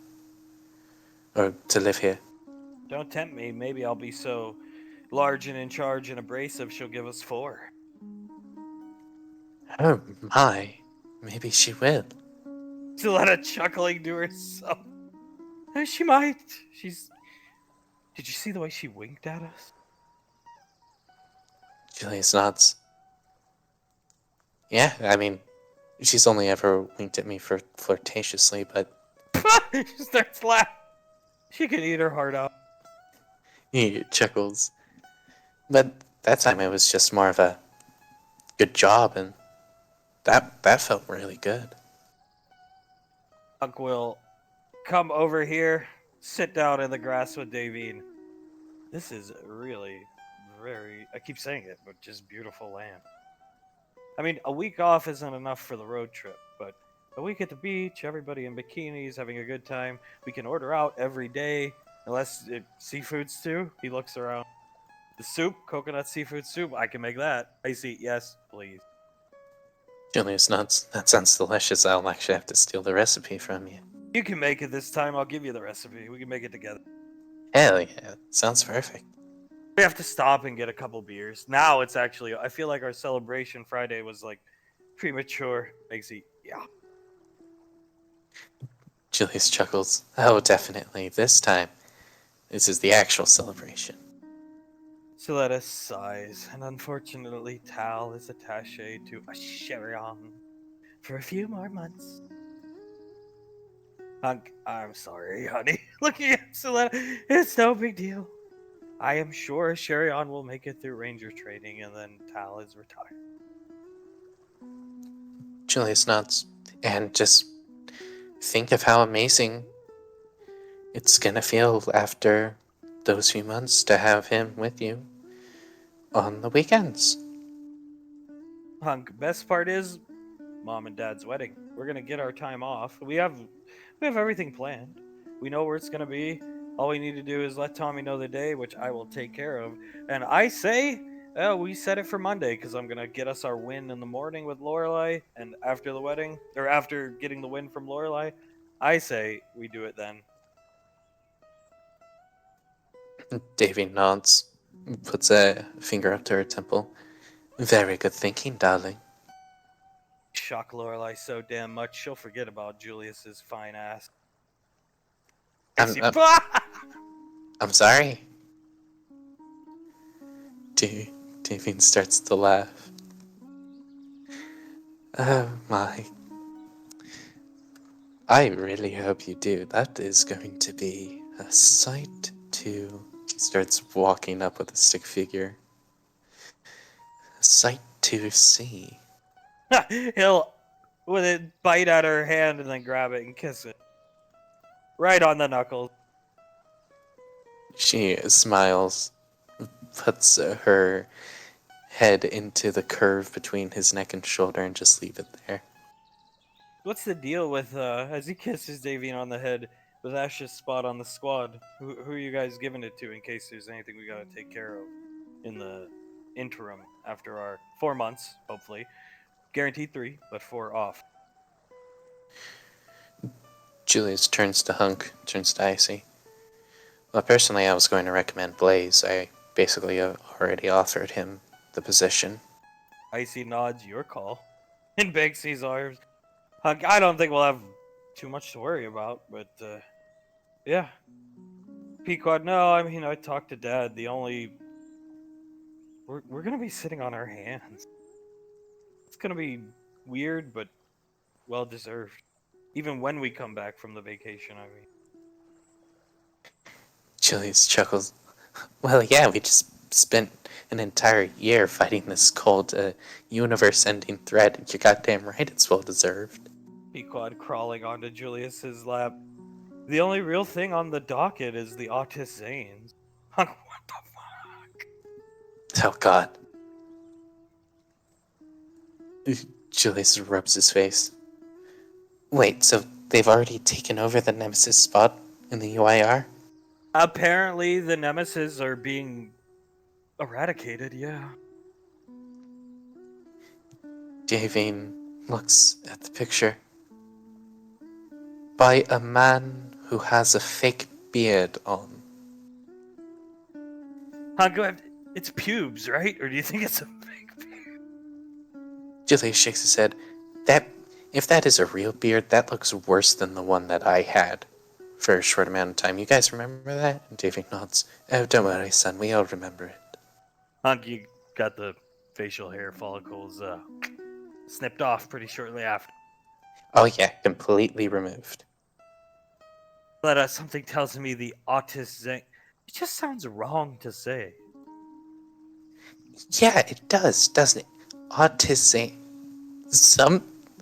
or to live here. Don't tempt me. Maybe I'll be so large and in charge and abrasive she'll give us 4. Oh my, maybe she will. Siletta chuckling to herself. She might. She's. Did you see the way she winked at us? Julius nods. Yeah, I mean, she's only ever winked at me for flirtatiously, but She starts laughing. She could eat her heart out. he chuckles. But that time it was just more of a good job, and that felt really good. Hunk will come over here, sit down in the grass with Davine. This is really very, I keep saying it, but just beautiful land. I mean, a week off isn't enough for the road trip, but a week at the beach, everybody in bikinis, having a good time. We can order out every day, unless seafood stew. He looks around. The soup, coconut seafood soup, I can make that. Icy, yes, please. Julius nods. That sounds delicious. I'll actually have to steal the recipe from you. You can make it this time. I'll give you the recipe. We can make it together. Hell yeah, sounds perfect. We have to stop and get a couple beers. Now it's actually, I feel like our celebration Friday was like premature. Makes yeah. Julius chuckles. Oh, definitely. This time, this is the actual celebration. Siletta sighs, and unfortunately, Tal is attaché to a Sherion for a few more months. Hunk, I'm sorry, honey. Looking at Siletta, it's no big deal. I am sure Sherion will make it through Ranger training, and then Tal is retired. Julius nods. And just think of how amazing it's gonna feel after those few months to have him with you on the weekends. Hunk, best part is Mom and Dad's wedding. We're gonna get our time off. We have everything planned. We know where it's gonna be. All we need to do is let Tommy know the day, which I will take care of. And I say, we set it for Monday because I'm gonna get us our win in the morning with Lorelai, and after the wedding, or after getting the win from Lorelai, I say we do it then. Davy nods, puts a finger up to her temple. Very good thinking, darling. Shock Lorelai so damn much she'll forget about Julius's fine ass. I'm sorry. Davy starts to laugh. Oh my. I really hope you do. That is going to be a sight to... She starts walking up with a stick figure. A sight to see. He'll with it bite at her hand and then grab it and kiss it. Right on the knuckles. She smiles, puts her head into the curve between his neck and shoulder and just leave it there. What's the deal with as he kisses Davian on the head with Ash's spot on the squad? Who are you guys giving it to in case there's anything we gotta take care of in the interim after our 4 months, hopefully. Guaranteed 3, but 4 off. Julius turns to Hunk, turns to Icy. Well, personally, I was going to recommend Blaze. I basically already offered him the position. Icy nods your call. In Banksy's arms. I don't think we'll have too much to worry about, but yeah. Pequod, no, I mean, I talked to Dad. The only... We're gonna be sitting on our hands. It's gonna be weird, but well-deserved. Even when we come back from the vacation, I mean. Julius chuckles. Well, yeah, we just spent an entire year fighting this cold, universe-ending threat. You're goddamn right, it's well-deserved. Pequod crawling onto Julius's lap. The only real thing on the docket is the autist Zanes. What the fuck? Oh god. Julius rubs his face. Wait, so they've already taken over the Nemesis spot in the UIR? Apparently, the Nemesis are being eradicated, yeah. Davine looks at the picture. By a man who has a fake beard on. It's pubes, right? Or do you think it's a fake beard? Julius shakes his head. That, if that is a real beard, that looks worse than the one that I had for a short amount of time. You guys remember that? And Davine nods. Oh, don't worry, son. We all remember it. Hunk, you got the facial hair follicles snipped off pretty shortly after. Oh yeah, completely removed. But something tells me the autism. It just sounds wrong to say. Yeah, it does, doesn't it? Autism.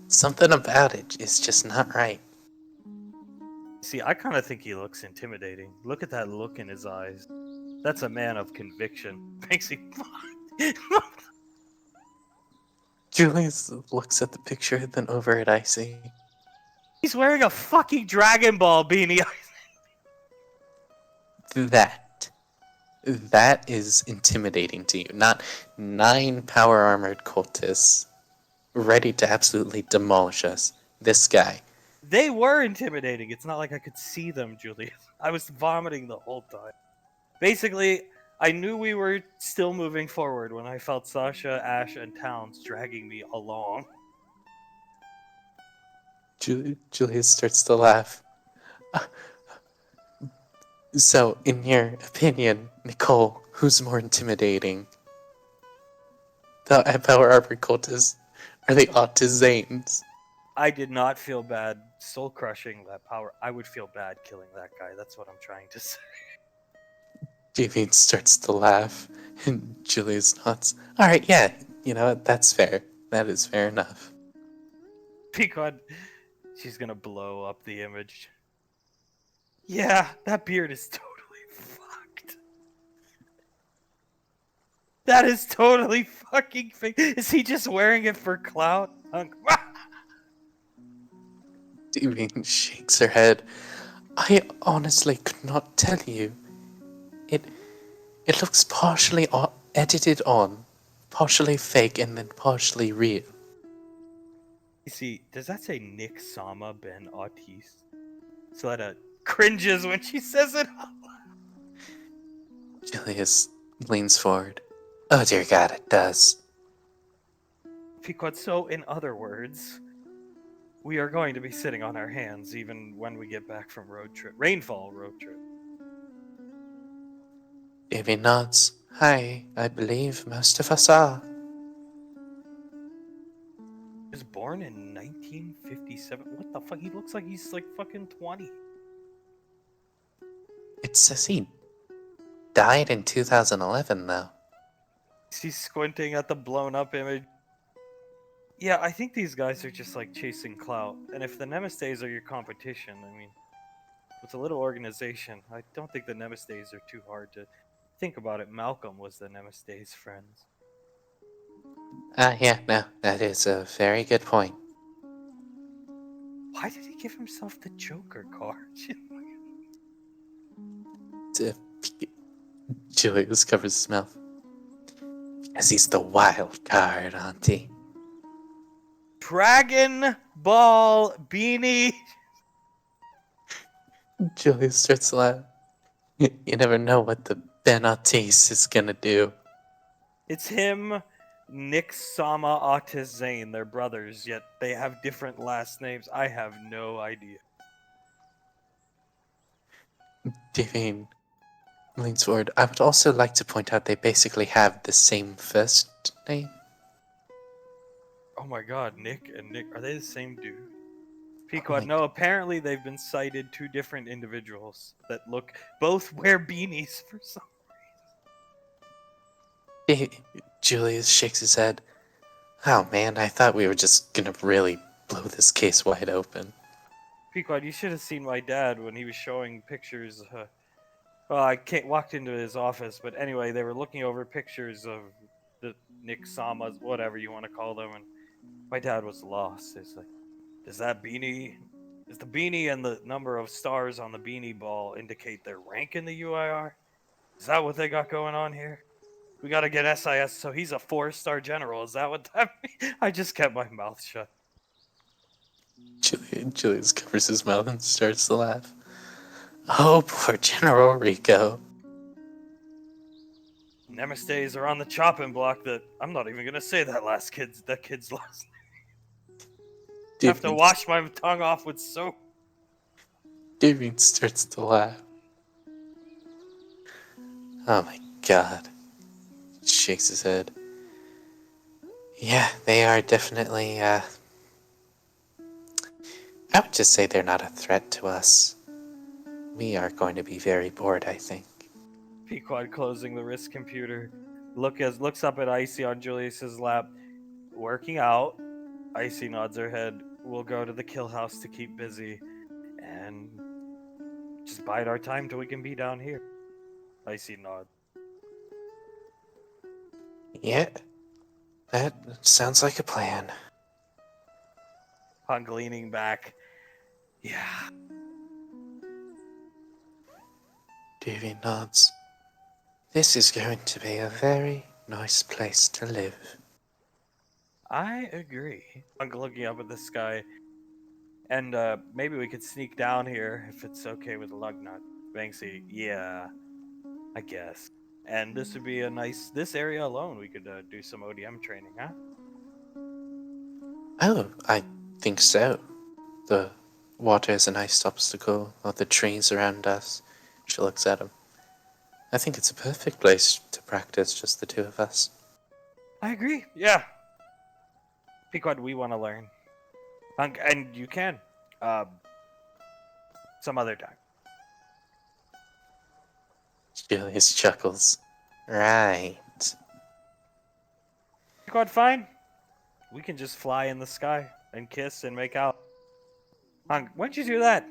Something about it is just not right. See, I kind of think he looks intimidating. Look at that look in his eyes. That's a man of conviction. Makes me. Julius looks at the picture, then over at Icy. He's wearing a fucking Dragon Ball beanie. That is intimidating to you. Not 9 power armored cultists ready to absolutely demolish us. This guy. They were intimidating. It's not like I could see them, Julius. I was vomiting the whole time. Basically, I knew we were still moving forward when I felt Sasha, Ash, and Towns dragging me along. Julius starts to laugh. So, in your opinion, Nicole, who's more intimidating? The power armored cultists or the Autizanes? I did not feel bad soul crushing that power. I would feel bad killing that guy. That's what I'm trying to say. Davine starts to laugh, and Julius nods. Alright, yeah, you know what? That's fair. That is fair enough. Pequod, she's gonna blow up the image. Yeah, that beard is totally fucked. That is totally fucking fake. Is he just wearing it for clout? Davine shakes her head. I honestly could not tell you. It it looks partially edited on, partially fake, and then partially real. You see, does that say Nick Sama Ben Autiste? Selena cringes when she says it. Julius leans forward. Oh dear God, it does. Pequod, so in other words, we are going to be sitting on our hands even when we get back from rainfall road trip. Davy nods. Hi, I believe most of us are. He was born in 1957. What the fuck? He looks like he's like fucking 20. It says he died in 2011, though. He's squinting at the blown up image. Yeah, I think these guys are just like chasing clout. And if the Nemesis are your competition, I mean, with a little organization, I don't think the Nemesis are too hard to think about it. Malcolm was the Nemesis friends. Yeah, no, that is a very good point. Why did he give himself the Joker card? Julius covers his mouth. Because he's the wild card, Auntie. Dragon Ball beanie. Julius starts to laugh. You never know what the Ben Autiste is gonna do. It's him, Nick Sama Otis Zane. They're brothers, yet they have different last names. I have no idea. Davine leans forward. I would also like to point out they basically have the same first name. Oh my god, Nick and Nick. Are they the same dude? Oh Pequod, my no, apparently they've been cited two different individuals that both wear beanies for some Julius shakes his head. Oh man, I thought we were just gonna really blow this case wide open. Pequod, you should have seen my dad when he was showing pictures. Well, I walked into his office, but anyway, they were looking over pictures of the Nick Samas, whatever you want to call them, and My dad was lost. It's like, does the beanie and the number of stars on the beanie ball indicate their rank in the UIR? Is that what they got going on here? We gotta get SIS, so he's a 4-star general. Is that what that means? I just kept my mouth shut. Julius covers his mouth and starts to laugh. Oh, poor General Rico. Nemesis are on the chopping block. That I'm not even gonna say that kid's last name. I have to Davian, wash my tongue off with soap. Davian starts to laugh. Oh my god. Shakes his head. Yeah, they are definitely, I would just say they're not a threat to us. We are going to be very bored, I think. Pequod closing the wrist computer. Looks up at Icy on Julius's lap. Working out. Icy nods her head. We'll go to the kill house to keep busy. And just bide our time till we can be down here. Icy nods. Yeah, that sounds like a plan. Hunk leaning back. Yeah. Davy nods. This is going to be a very nice place to live. I agree. Hunk looking up at the sky. And maybe we could sneak down here if it's okay with Lugnut. Banksy, yeah, I guess. And this would be this area alone, we could do some ODM training, huh? Oh, I think so. The water is a nice obstacle, or the trees around us. She looks at him. I think it's a perfect place to practice, just the two of us. I agree, yeah. Pequod, we want to learn. And you can. Uh, some other time. Julius chuckles. Right. Pequod, fine. We can just fly in the sky and kiss and make out. When'd you do that?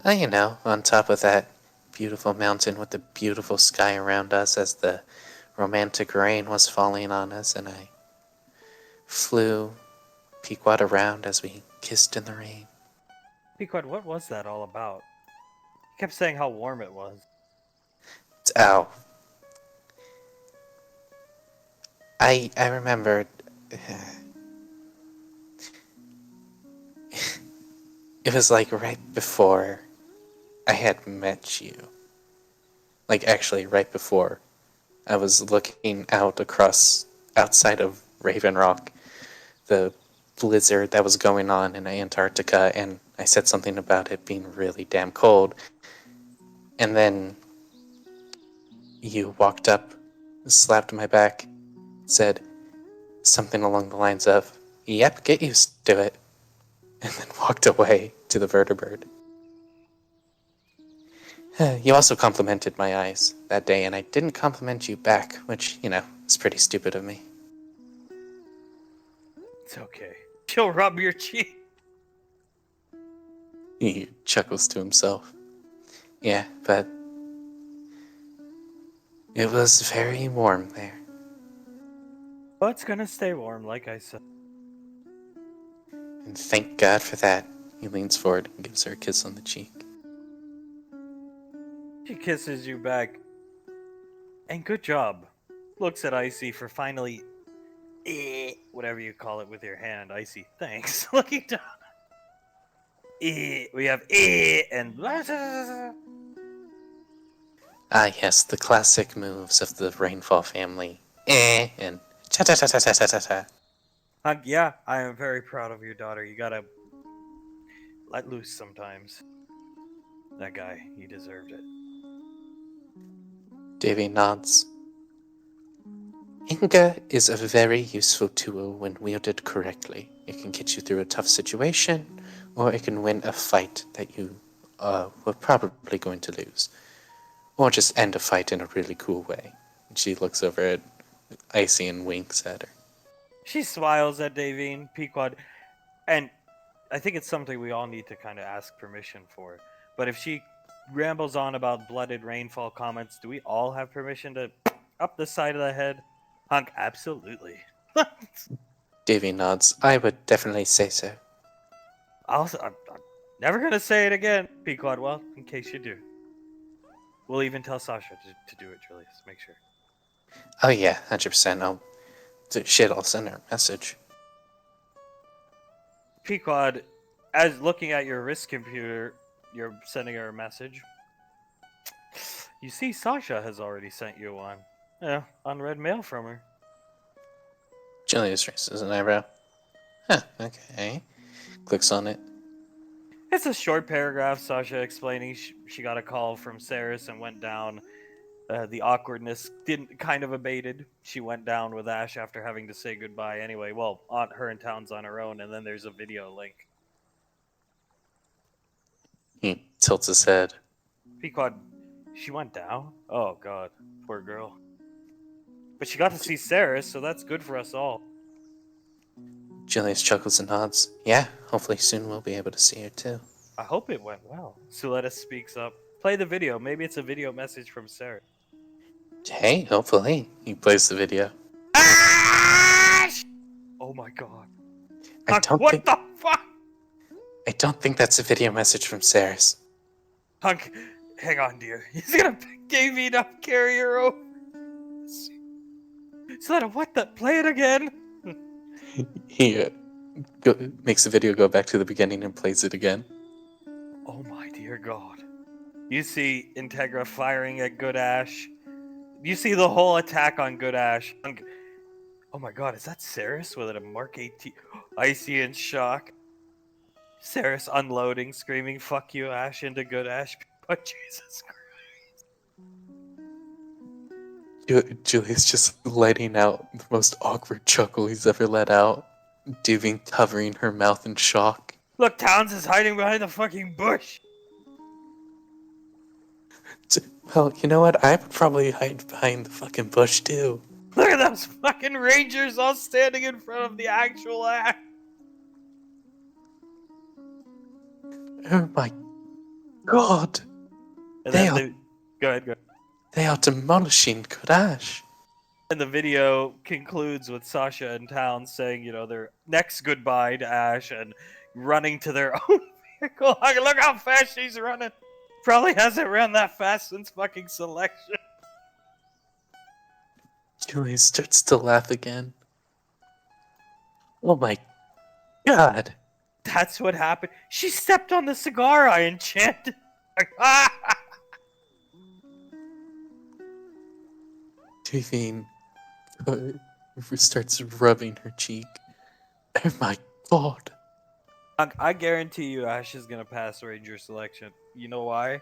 You know, on top of that beautiful mountain with the beautiful sky around us as the romantic rain was falling on us, and I flew Pequod around as we kissed in the rain. Pequod, what was that all about? You kept saying how warm it was. Ow. I remembered. It was like right before I had met you. Like actually right before. I was looking out across outside of Raven Rock, the blizzard that was going on in Antarctica, and I said something about it being really damn cold. And then you walked up, slapped my back, said something along the lines of, "Yep, get used to it," and then walked away to the vertebrate. You also complimented my eyes that day, and I didn't compliment you back, which, you know, is pretty stupid of me. It's okay. She'll rub your cheek. He chuckles to himself. Yeah, but it was very warm there. But it's gonna stay warm, like I said. And thank God for that. He leans forward and gives her a kiss on the cheek. She kisses you back. And good job. Looks at Icy for finally, whatever you call it with your hand. Icy, thanks. Looking down. We have and Ah, yes, the classic moves of the Rainfall family. And cha-ta-ta-ta-ta-ta-ta. yeah, I am very proud of your daughter. You gotta let loose sometimes. That guy, he deserved it. Davy nods. Inga is a very useful tool when wielded correctly. It can get you through a tough situation, or it can win a fight that you were probably going to lose. Or just end a fight in a really cool way. And she looks over at Icy and winks at her. She smiles at Davine, Pequod, and I think it's something we all need to kind of ask permission for. But if she rambles on about blooded rainfall comments, do we all have permission to up the side of the head? Hunk, absolutely. Davy nods. I would definitely say so. I'm never gonna say it again, Pequod. Well, in case you do. We'll even tell Sasha to do it, Julius. Make sure. Oh yeah, 100%. I'll send her a message. Pequod, as looking at your wrist computer, you're sending her a message. You see, Sasha has already sent you one. Yeah, unread mail from her. Julius raises an eyebrow. Huh, okay. Clicks on it. It's a short paragraph, Sasha explaining she got a call from Saris and went down. The awkwardness didn't kind of abated. She went down with Ash after having to say goodbye anyway. Well, her in town's on her own, and then there's a video link. He tilts his head. Pequod, she went down? Oh god, poor girl. But she got to see Saris, so that's good for us all. Julius chuckles and nods. Yeah, hopefully soon we'll be able to see her too. I hope it went well. Suletta speaks up. Play the video. Maybe it's a video message from Saris. Hey, hopefully. He plays the video. Ash! Oh my god. What the fuck? I don't think that's a video message from Saris. Hunk, hang on, dear. He's gonna pick Davey up, carry her over. Suletta, what the? Play it again. He makes the video go back to the beginning and plays it again. Oh my dear god. You see Integra firing at Good Ash. You see the whole attack on Good Ash. Oh my god, is that Saris with a Mark 18? Icy in shock. Saris unloading, screaming, fuck you, Ash, into Good Ash. But Jesus Christ. Julius just letting out the most awkward chuckle he's ever let out. Diving covering her mouth in shock. Look, Towns is hiding behind the fucking bush. Well, you know what? I would probably hide behind the fucking bush too. Look at those fucking rangers all standing in front of the actual Ash. Oh my god! And They then go ahead. They are demolishing Good Ash. And the video concludes with Sasha and Towns saying, their next goodbye to Ash and running to their own vehicle. Look how fast she's running. Probably hasn't ran that fast since fucking selection. Julie starts to laugh again. Oh my god. That's what happened. She stepped on the cigar I enchanted. Davine starts rubbing her cheek. Oh my god. I guarantee you Ash is going to pass Ranger selection. You know why?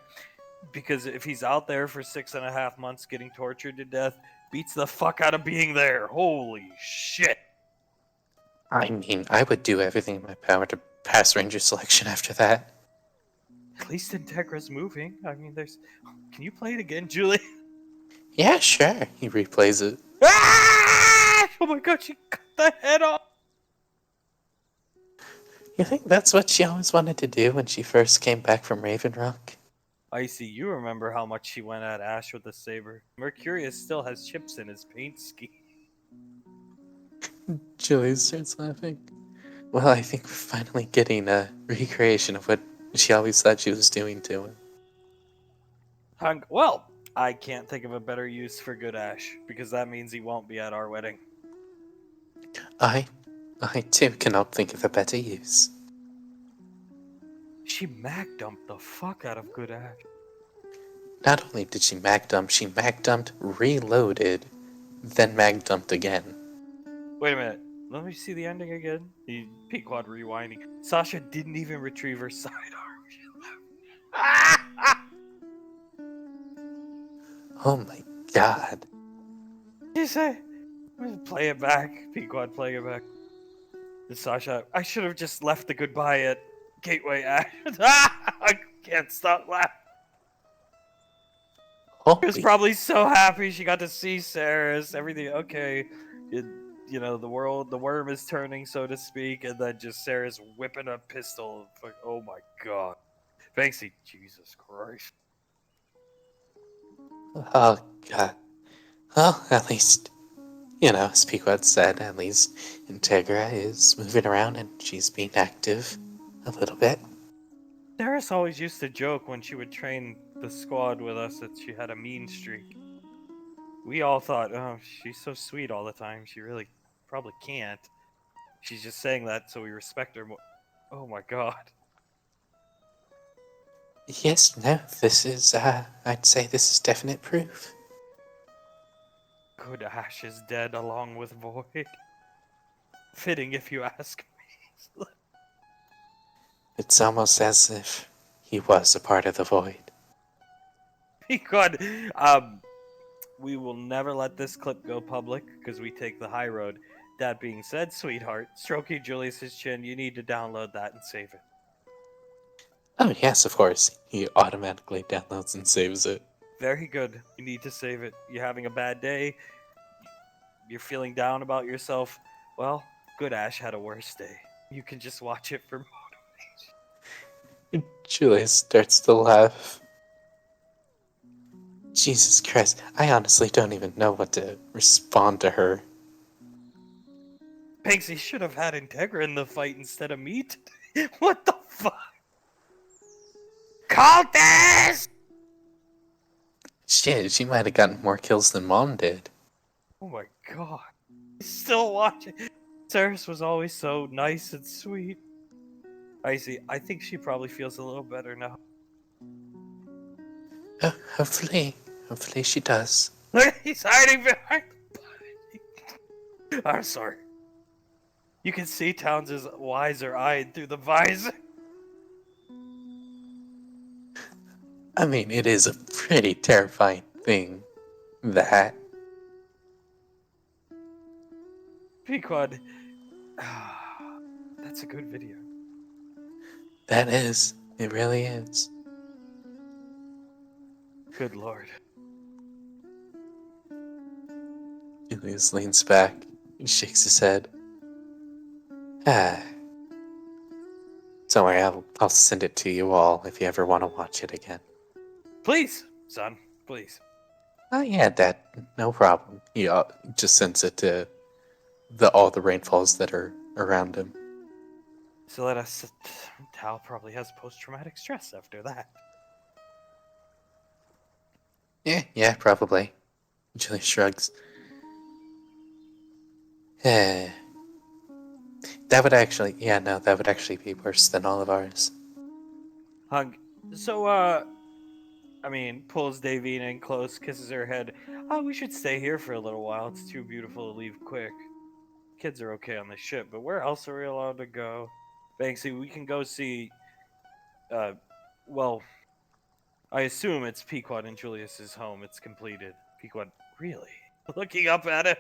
Because if he's out there for 6.5 months getting tortured to death, beats the fuck out of being there. Holy shit. I mean, I would do everything in my power to pass Ranger selection after that. At least Integra's moving. I mean, there's... Can you play it again, Julie? Yeah, sure. He replays it. Ah! Oh my god, she cut the head off! You think that's what she always wanted to do when she first came back from Raven Rock? Icy, you remember how much she went at Ash with the saber. Mercurius still has chips in his paint scheme. Julie starts laughing. Well, I think we're finally getting a recreation of what she always thought she was doing to him. Well, I can't think of a better use for Good Ash, because that means he won't be at our wedding. I too cannot think of a better use. She mag dumped the fuck out of Good Ash. Not only did she mag dumped, reloaded, then mag dumped again. Wait a minute. Let me see the ending again. The Pequod rewinding. Sasha didn't even retrieve her sidearm. Oh my god. You say? Play it back. Pequod, play it back. And Sasha, I should have just left the goodbye at Gateway Ash. I can't stop laughing. She was probably so happy she got to see Saris. Everything okay. The worm is turning, so to speak, and then just Saris whipping a pistol. Oh my god. Banksy, Jesus Christ. Oh god. Well, at least As Pequod said, at least Integra is moving around and she's being active a little bit. Darius always used to joke when she would train the squad with us that she had a mean streak. We all thought, oh, she's so sweet all the time. She really probably can't. She's just saying that so we respect her more. Oh my god. Yes, no, this is, I'd say this is definite proof. Good Ash is dead along with Void. Fitting if you ask me. It's almost as if he was a part of the void. God, we will never let this clip go public because we take the high road. That being said, sweetheart, stroking Julius's chin, you need to download that and save it. Oh, yes, of course. He automatically downloads and saves it. Very good. You need to save it. You're having a bad day. You're feeling down about yourself. Well, Good Ash had a worse day. You can just watch it for Julius starts to laugh. Jesus Christ, I honestly don't even know what to respond to her. Banksy should have had Integra in the fight instead of me today. What the fuck? Cultist! Shit, she might have gotten more kills than Mom did. Oh my god. Still watching. Ceres was always so nice and sweet. I see. I think she probably feels a little better now. Hopefully she does. Look, he's hiding behind the body. I'm sorry. You can see Towns' wiser-eyed through the visor. I mean, it is a pretty terrifying thing, that. Pequod. That's a good video. That is. It really is. Good lord. Julius leans back and shakes his head. Ah. Don't worry, I'll send it to you all if you ever want to watch it again. Please, son. Please. Oh yeah, Dad. No problem. He just sends it to all the rainfalls that are around him. So let us. Tal probably has post-traumatic stress after that. Yeah, probably. Julius shrugs. That would actually, that would actually be worse than all of ours. Hug. So, pulls Davine in close, kisses her head. Oh, we should stay here for a little while. It's too beautiful to leave quick. Kids are okay on the ship, but where else are we allowed to go? Banksy, we can go see. Well, I assume it's Pequod and Julius's home. It's completed. Pequod, really? Looking up at it.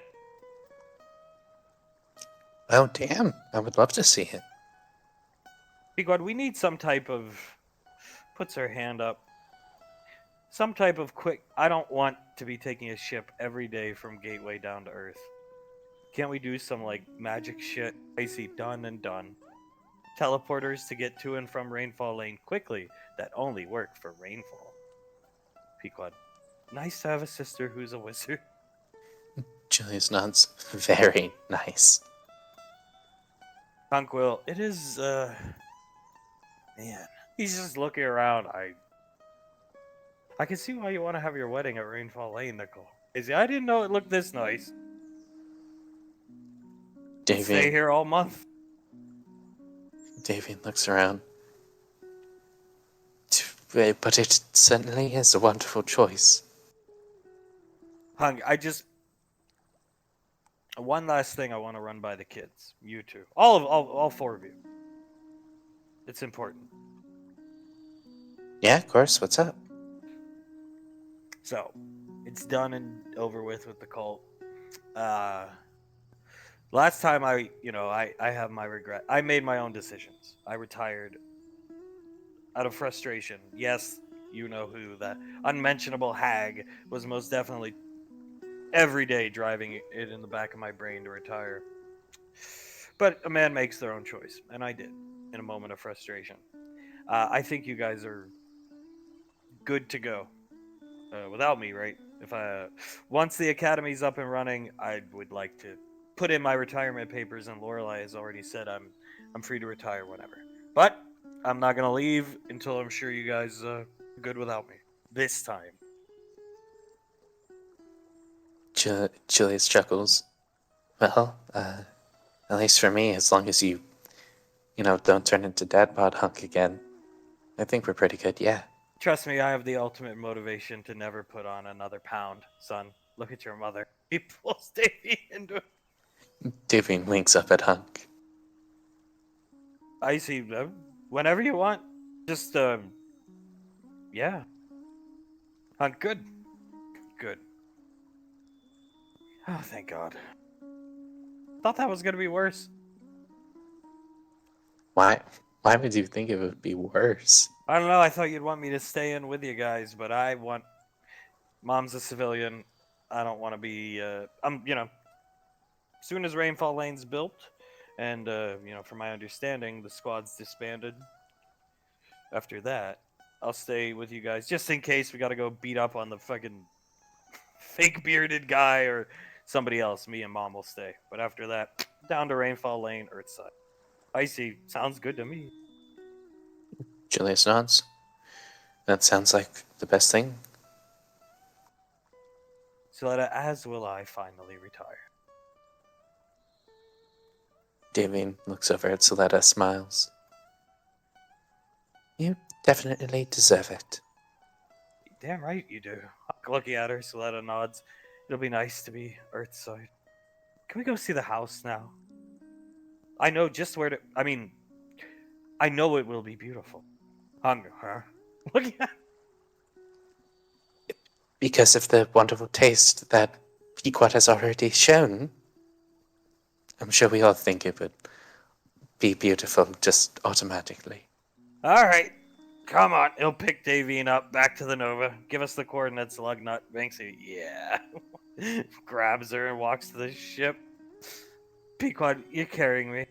Oh, damn. I would love to see it. Pequod, we need some type of. Puts her hand up. Some type of quick. I don't want to be taking a ship every day from Gateway down to Earth. Can't we do some, magic shit? Icy, done and done. Teleporters to get to and from Rainfall Lane quickly that only work for Rainfall. Pequod, nice to have a sister who's a wizard. Julius nods. Very nice. Conquil, it is, man. He's just looking around. I can see why you want to have your wedding at Rainfall Lane, Nicole. I didn't know it looked this nice. Stay here all month. Davian looks around. But it certainly is a wonderful choice. Hung, one last thing I want to run by the kids. You two. All four of you. It's important. Yeah, of course. What's up? So, it's done and over with the cult. Last time I have my regret. I made my own decisions. I retired out of frustration. Yes, you know who. That unmentionable hag was most definitely every day driving it in the back of my brain to retire. But a man makes their own choice, and I did in a moment of frustration. I think you guys are good to go without me, right? If I once the academy's up and running, I would like to put in my retirement papers, and Lorelai has already said I'm free to retire whenever. But I'm not gonna leave until I'm sure you guys are good without me this time. Julius chuckles. Well, at least for me, as long as you know, don't turn into Dad Bod Hunk again, I think we're pretty good, yeah. Trust me, I have the ultimate motivation to never put on another pound, son. Look at your mother. He pulls Davy into it. Davine winks up at Hunk. I see. Whenever you want. Just, yeah. Good. Good. Oh, thank God. Thought that was gonna be worse. Why? Why would you think it would be worse? I don't know. I thought you'd want me to stay in with you guys, but I want. Mom's a civilian. I don't want to be. Soon as Rainfall Lane's built, and from my understanding, the squad's disbanded. After that, I'll stay with you guys just in case we gotta go beat up on the fucking fake bearded guy or somebody else. Me and Mom will stay. But after that, down to Rainfall Lane, Earthside. Icy sounds good to me. Julius nods. That sounds like the best thing. Soletta, as will I finally retire. Davine looks over at Soletta, smiles. You definitely deserve it. Damn right you do. Looking at her, Soletta nods. It'll be nice to be Earthside. Can we go see the house now? I know just where to. I know it will be beautiful. Hunger, huh? Look at. Because of the wonderful taste that Pequot has already shown, I'm sure we all think it would be beautiful just automatically. All right, come on. He'll pick Davine up back to the Nova. Give us the coordinates, Lugnut. Banksy, yeah. Grabs her and walks to the ship. Pequot, you're carrying me.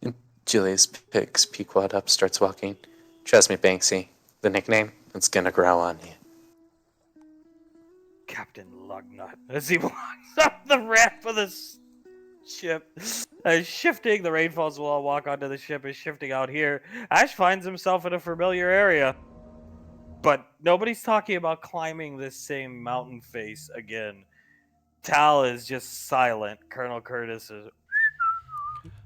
And Julius picks Pequot up, starts walking. Trust me, Banksy, the nickname, it's gonna grow on you. Captain Lugnut, as he walks up the ramp of the ship. As shifting, the rainfalls will all walk onto the ship is shifting out here. Ash finds himself in a familiar area. But nobody's talking about climbing this same mountain face again. Tal is just silent. Colonel Curtis is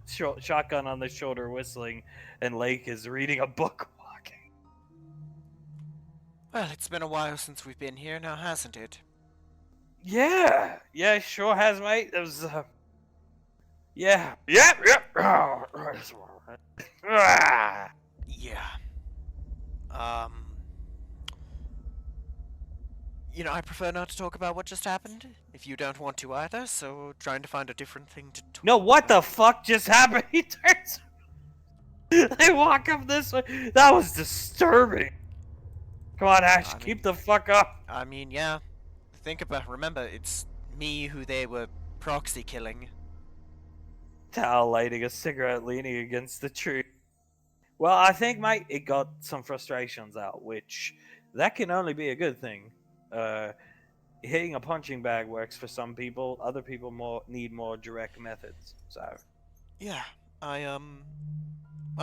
shotgun on the shoulder whistling, and Lake is reading a book walking. Well, it's been a while since we've been here now, hasn't it? Yeah, sure has, mate. It was, yeah. Yeah. I prefer not to talk about what just happened, if you don't want to either, so trying to find a different thing to talk No, what the about. fuck just happened? He turns. They walk up this way. That was disturbing. Come on, Ash, keep the fuck up. I mean, yeah. Remember, it's me who they were proxy killing. Tal lighting a cigarette, leaning against the tree. Well, I think, mate, it got some frustrations out, which that can only be a good thing. Hitting a punching bag works for some people. Other people need more direct methods. So, Yeah, I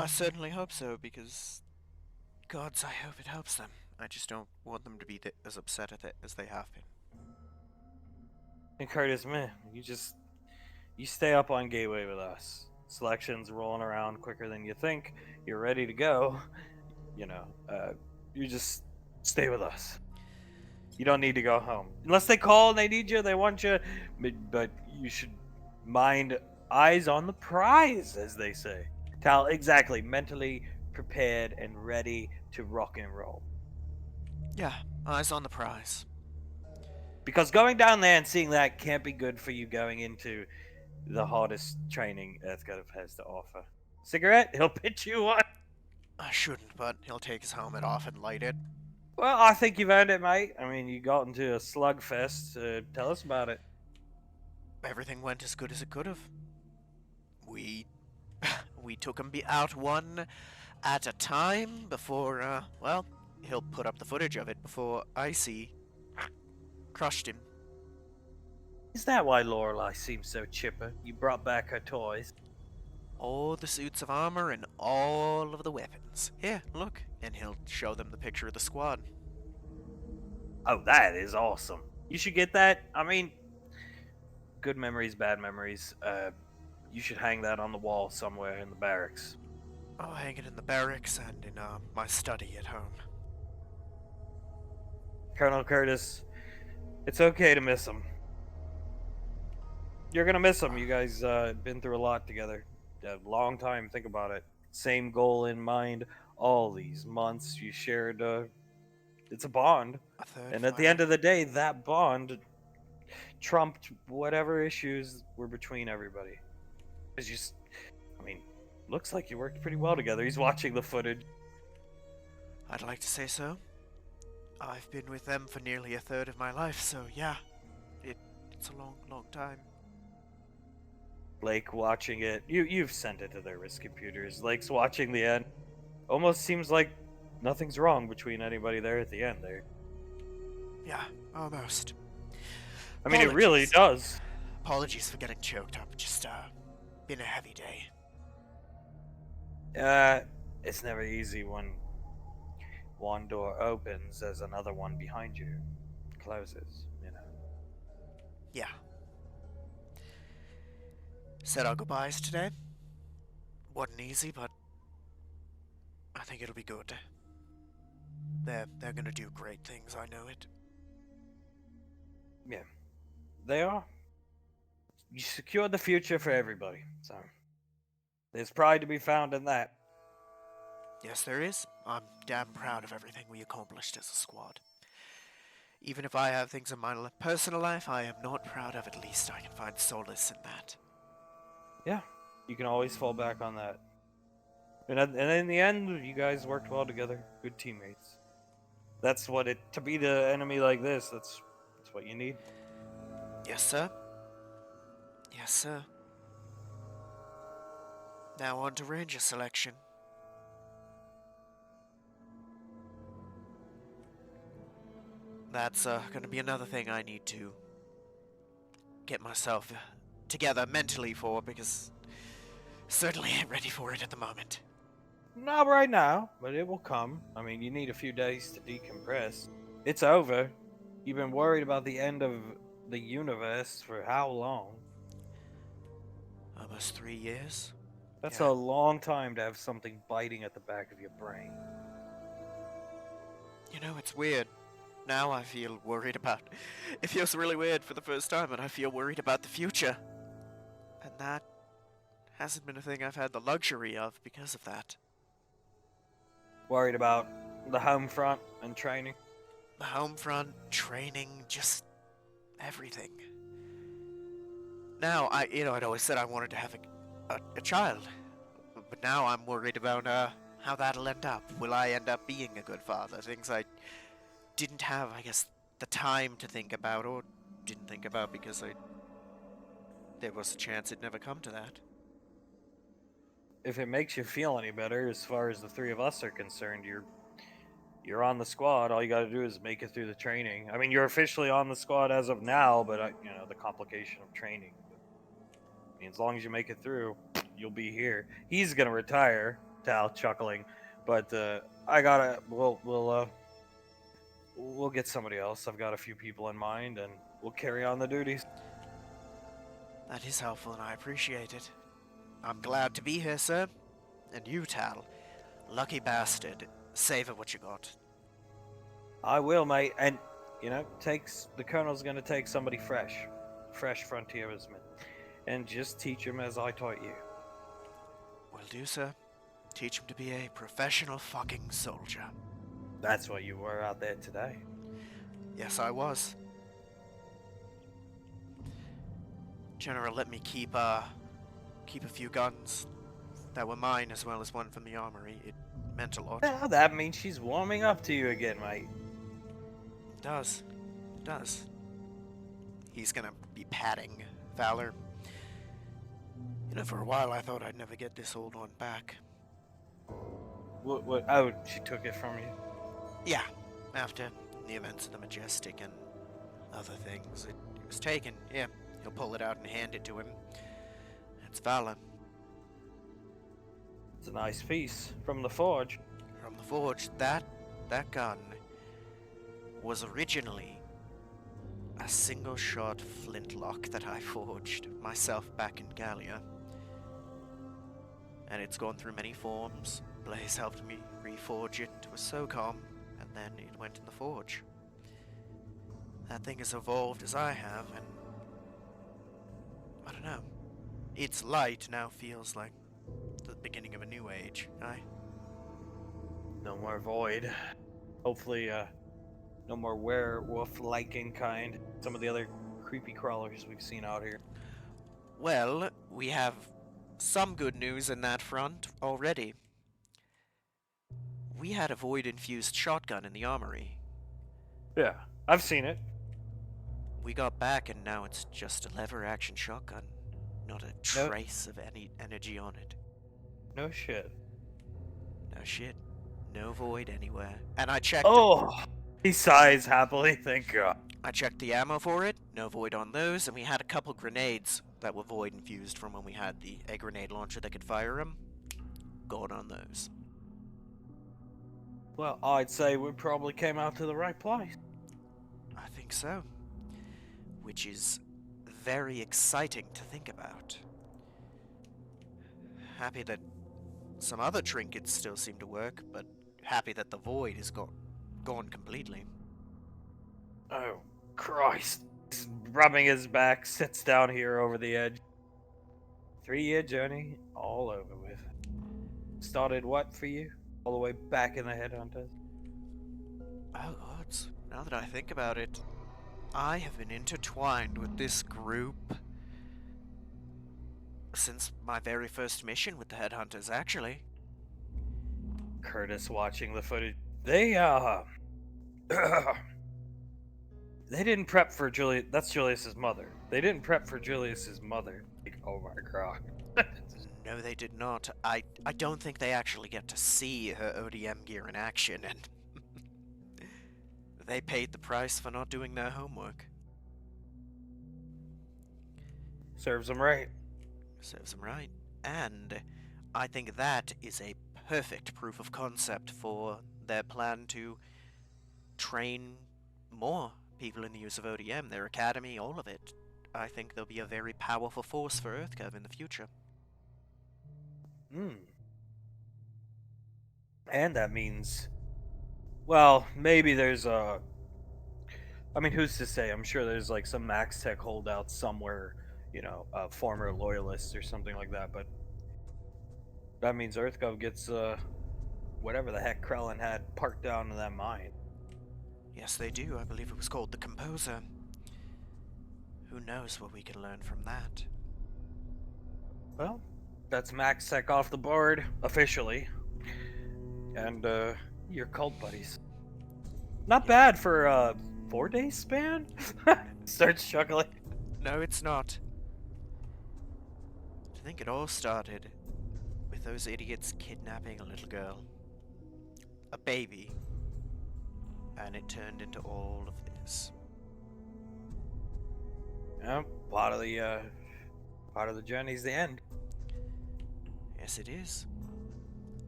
certainly hope so, because gods, I hope it helps them. I just don't want them to be as upset at it as they have been. and Curtis, man, you stay up on Gateway with us. Selection's rolling around quicker than you think. You're ready to go. You just stay with us. You don't need to go home. Unless they call and they need you, they want you. But you should mind eyes on the prize, as they say. Tal, exactly. Mentally prepared and ready to rock and roll. Yeah, eyes on the prize. Because going down there and seeing that can't be good for you going into the hardest training Earthgov has to offer. Cigarette? He'll pitch you one. I shouldn't, but he'll take his helmet off and light it. Well, I think you've earned it, mate. I mean, you got into a slugfest. Tell us about it. Everything went as good as it could have. We took him out one at a time before, he'll put up the footage of it before Icy crushed him. Is that why Lorelei seems so chipper? You brought back her toys? All the suits of armor and all of the weapons. Here, look. And he'll show them the picture of the squad. Oh, that is awesome. You should get that. I mean, good memories, bad memories. You should hang that on the wall somewhere in the barracks. I'll hang it in the barracks and in my study at home. Colonel Curtis, it's okay to miss him. You're gonna miss him. You guys been through a lot together. A long time. Think about it. Same goal in mind. All these months you shared. It's a bond, A third and at the final. end of the day, that bond trumped whatever issues were between everybody. It's just, I mean, looks like you worked pretty well together. He's watching the footage. I'd like to say so. I've been with them for nearly a third of my life, so yeah. It's a long, long time. Lake watching it. You've sent it to their wrist computers. Lake's watching the end. Almost seems like nothing's wrong between anybody there at the end there. Yeah, almost. I mean, it really Apologies. does. Apologies for getting choked up. Just, been a heavy day. It's never easy when one door opens as another one behind you closes, you know. Yeah. Said our goodbyes today. Wasn't easy, but I think it'll be good. They're gonna do great things, I know it. Yeah. They are. You secured the future for everybody, so there's pride to be found in that. Yes, there is. I'm damn proud of everything we accomplished as a squad. Even if I have things in my personal life I am not proud of, at least I can find solace in that. Yeah, you can always fall back on that. And in the end, you guys worked well together. Good teammates. That's what it to be the enemy like this. That's what you need. Yes, sir. Yes, sir. Now on to Ranger selection. That's gonna be another thing I need to get myself together mentally for, because certainly ain't ready for it at the moment. Not right now, but it will come. I mean, you need a few days to decompress. It's over. You've been worried about the end of the universe for how long? Almost 3 years. That's Yeah. a long time to have something biting at the back of your brain. You know, it's weird. Now I feel worried about... It feels really weird for the first time, and I feel worried about the future. And that hasn't been a thing I've had the luxury of because of that. Worried about the home front and training. The home front, training, just everything. Now, I'd always said I wanted to have a child. But now I'm worried about how that'll end up. Will I end up being a good father? Things I didn't have, I guess, the time to think about, or didn't think about because there was a chance it'd never come to that. If it makes you feel any better, as far as the three of us are concerned, you're on the squad. All you got to do is make it through the training. I mean, you're officially on the squad as of now, but the complication of training. I mean, as long as you make it through, you'll be here. He's gonna retire. Tal chuckling, but we'll get somebody else. I've got a few people in mind, and we'll carry on the duties. That is helpful, and I appreciate it. I'm glad to be here, sir. And you, Tal. Lucky bastard. Savor what you got. I will, mate. And the colonel's gonna take somebody fresh frontiersman, and just teach him as I taught you. Will do, sir. Teach him to be a professional fucking soldier. That's what you were out there today. Yes, I was. General let me keep a few guns that were mine, as well as one from the armory. It meant a lot. Well, that means she's warming up to you again, mate. It does. It does. He's gonna be patting Valor. For a while I thought I'd never get this old one back. What? Oh, she took it from you? Yeah, after the events of the Majestic and other things. It was taken. Yeah, he'll pull it out and hand it to him. It's Valor. It's a nice piece from the forge. From the forge. That gun was originally a single-shot flintlock that I forged myself back in Gallia. And it's gone through many forms. Blaze helped me reforge it to a SOCOM, and then it went in the forge. That thing has evolved as I have, and I don't know. Its light now feels like the beginning of a new age. No more void. Hopefully, no more werewolf-liking kind. Some of the other creepy crawlers we've seen out here. Well, we have some good news in that front already. We had a void-infused shotgun in the armory. Yeah, I've seen it. We got back and now it's just a lever-action shotgun. Not a trace of any energy on it. No shit. No shit. No void anywhere. And I checked Oh! He sighs happily, thank God. I checked the ammo for it, no void on those, and we had a couple grenades that were void infused from when we had a grenade launcher that could fire them. Gone on those. Well, I'd say we probably came out to the right place. I think so. Which is very exciting to think about. Happy that some other trinkets still seem to work, but happy that the void is gone completely. Oh, Christ. He's rubbing his back, sits down here over the edge. 3-year journey, all over with. Started what for you? All the way back in the Headhunters? Oh, gods. Now that I think about it, I have been intertwined with this group since my very first mission with the Headhunters, actually. Curtis watching the footage. They, they didn't prep for Julius. That's Julius's mother. They didn't prep for Julius's mother. Like, oh my God. No, they did not. I don't think they actually get to see her ODM gear in action, and they paid the price for not doing their homework. Serves them right. Serves them right. And I think that is a perfect proof of concept for their plan to train more people in the use of ODM, their academy, all of it. I think they'll be a very powerful force for EarthCurve in the future. And that means, well, maybe there's a. I mean, who's to say? I'm sure there's like some Max Tech holdout somewhere, you know, former loyalists or something like that. But that means EarthGov gets whatever the heck Krellin had parked down in that mine. Yes, they do. I believe it was called the Composer. Who knows what we can learn from that? Well, that's Max Tech off the board officially, and your cult buddies. Not bad for a 4-day span. Starts chuckling. No, it's not. I think it all started with those idiots kidnapping a little girl. A baby. And it turned into all of this. Yeah, part of the journey's the end. Yes, it is.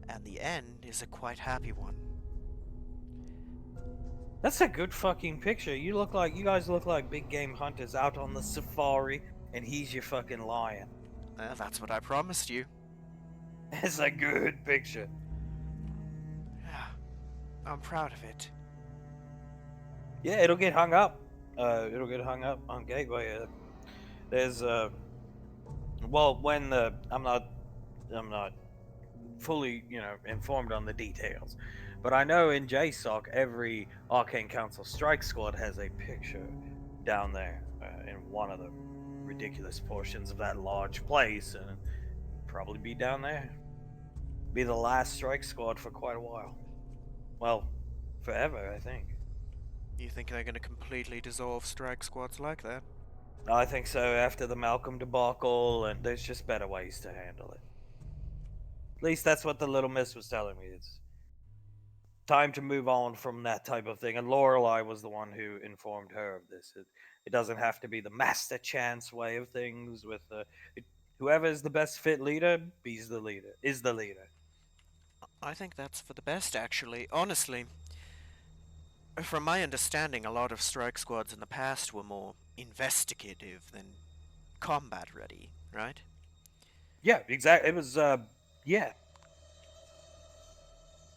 And the end is a quite happy one. That's a good fucking picture. You guys look like big game hunters out on the safari, and he's your fucking lion. That's what I promised you. It's a good picture. Yeah, I'm proud of it. Yeah, it'll get hung up. It'll get hung up on Gateway. There's well, when I'm not fully, informed on the details, but I know in JSOC every Arcane Council Strike Squad has a picture down there in one of the ridiculous portions of that large place, and probably be down there. Be the last Strike Squad for quite a while. Well, forever, I think. You think they're gonna completely dissolve strike squads like that? I think so, after the Malcolm debacle, and there's just better ways to handle it. At least that's what the little miss was telling me. time to move on from that type of thing. And Lorelai was the one who informed her of this. It doesn't have to be the master chance way of things. With whoever is the best fit leader, is the leader. I think that's for the best, actually. Honestly, from my understanding, a lot of strike squads in the past were more investigative than combat ready, right? Yeah, exactly. It was yeah.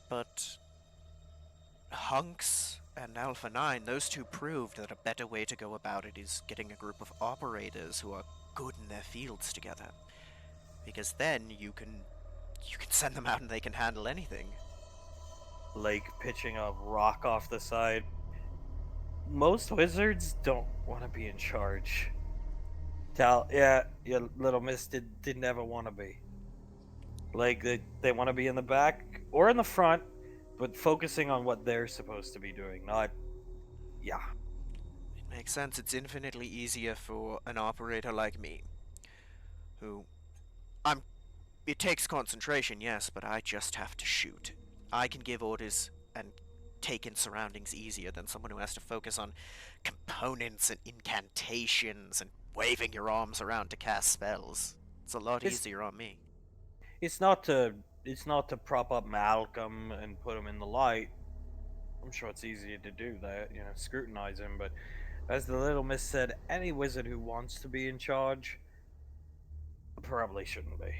But Hunks and Alpha 9, those two proved that a better way to go about it is getting a group of operators who are good in their fields together. Because then you can send them out and they can handle anything. Like pitching a rock off the side. Most wizards don't want to be in charge. Yeah, your little miss did never want to be. Like they want to be in the back or in the front, but focusing on what they're supposed to be doing, not yeah. It makes sense. It's infinitely easier for an operator like me, who I'm it takes concentration, yes, but I just have to shoot. I can give orders and take in surroundings easier than someone who has to focus on components and incantations and waving your arms around to cast spells. It's a lot It's easier on me. it's not to it's not to prop up Malcolm and put him in the light. I'm sure it's easier to do that, scrutinize him, but as the little miss said, any wizard who wants to be in charge probably shouldn't be.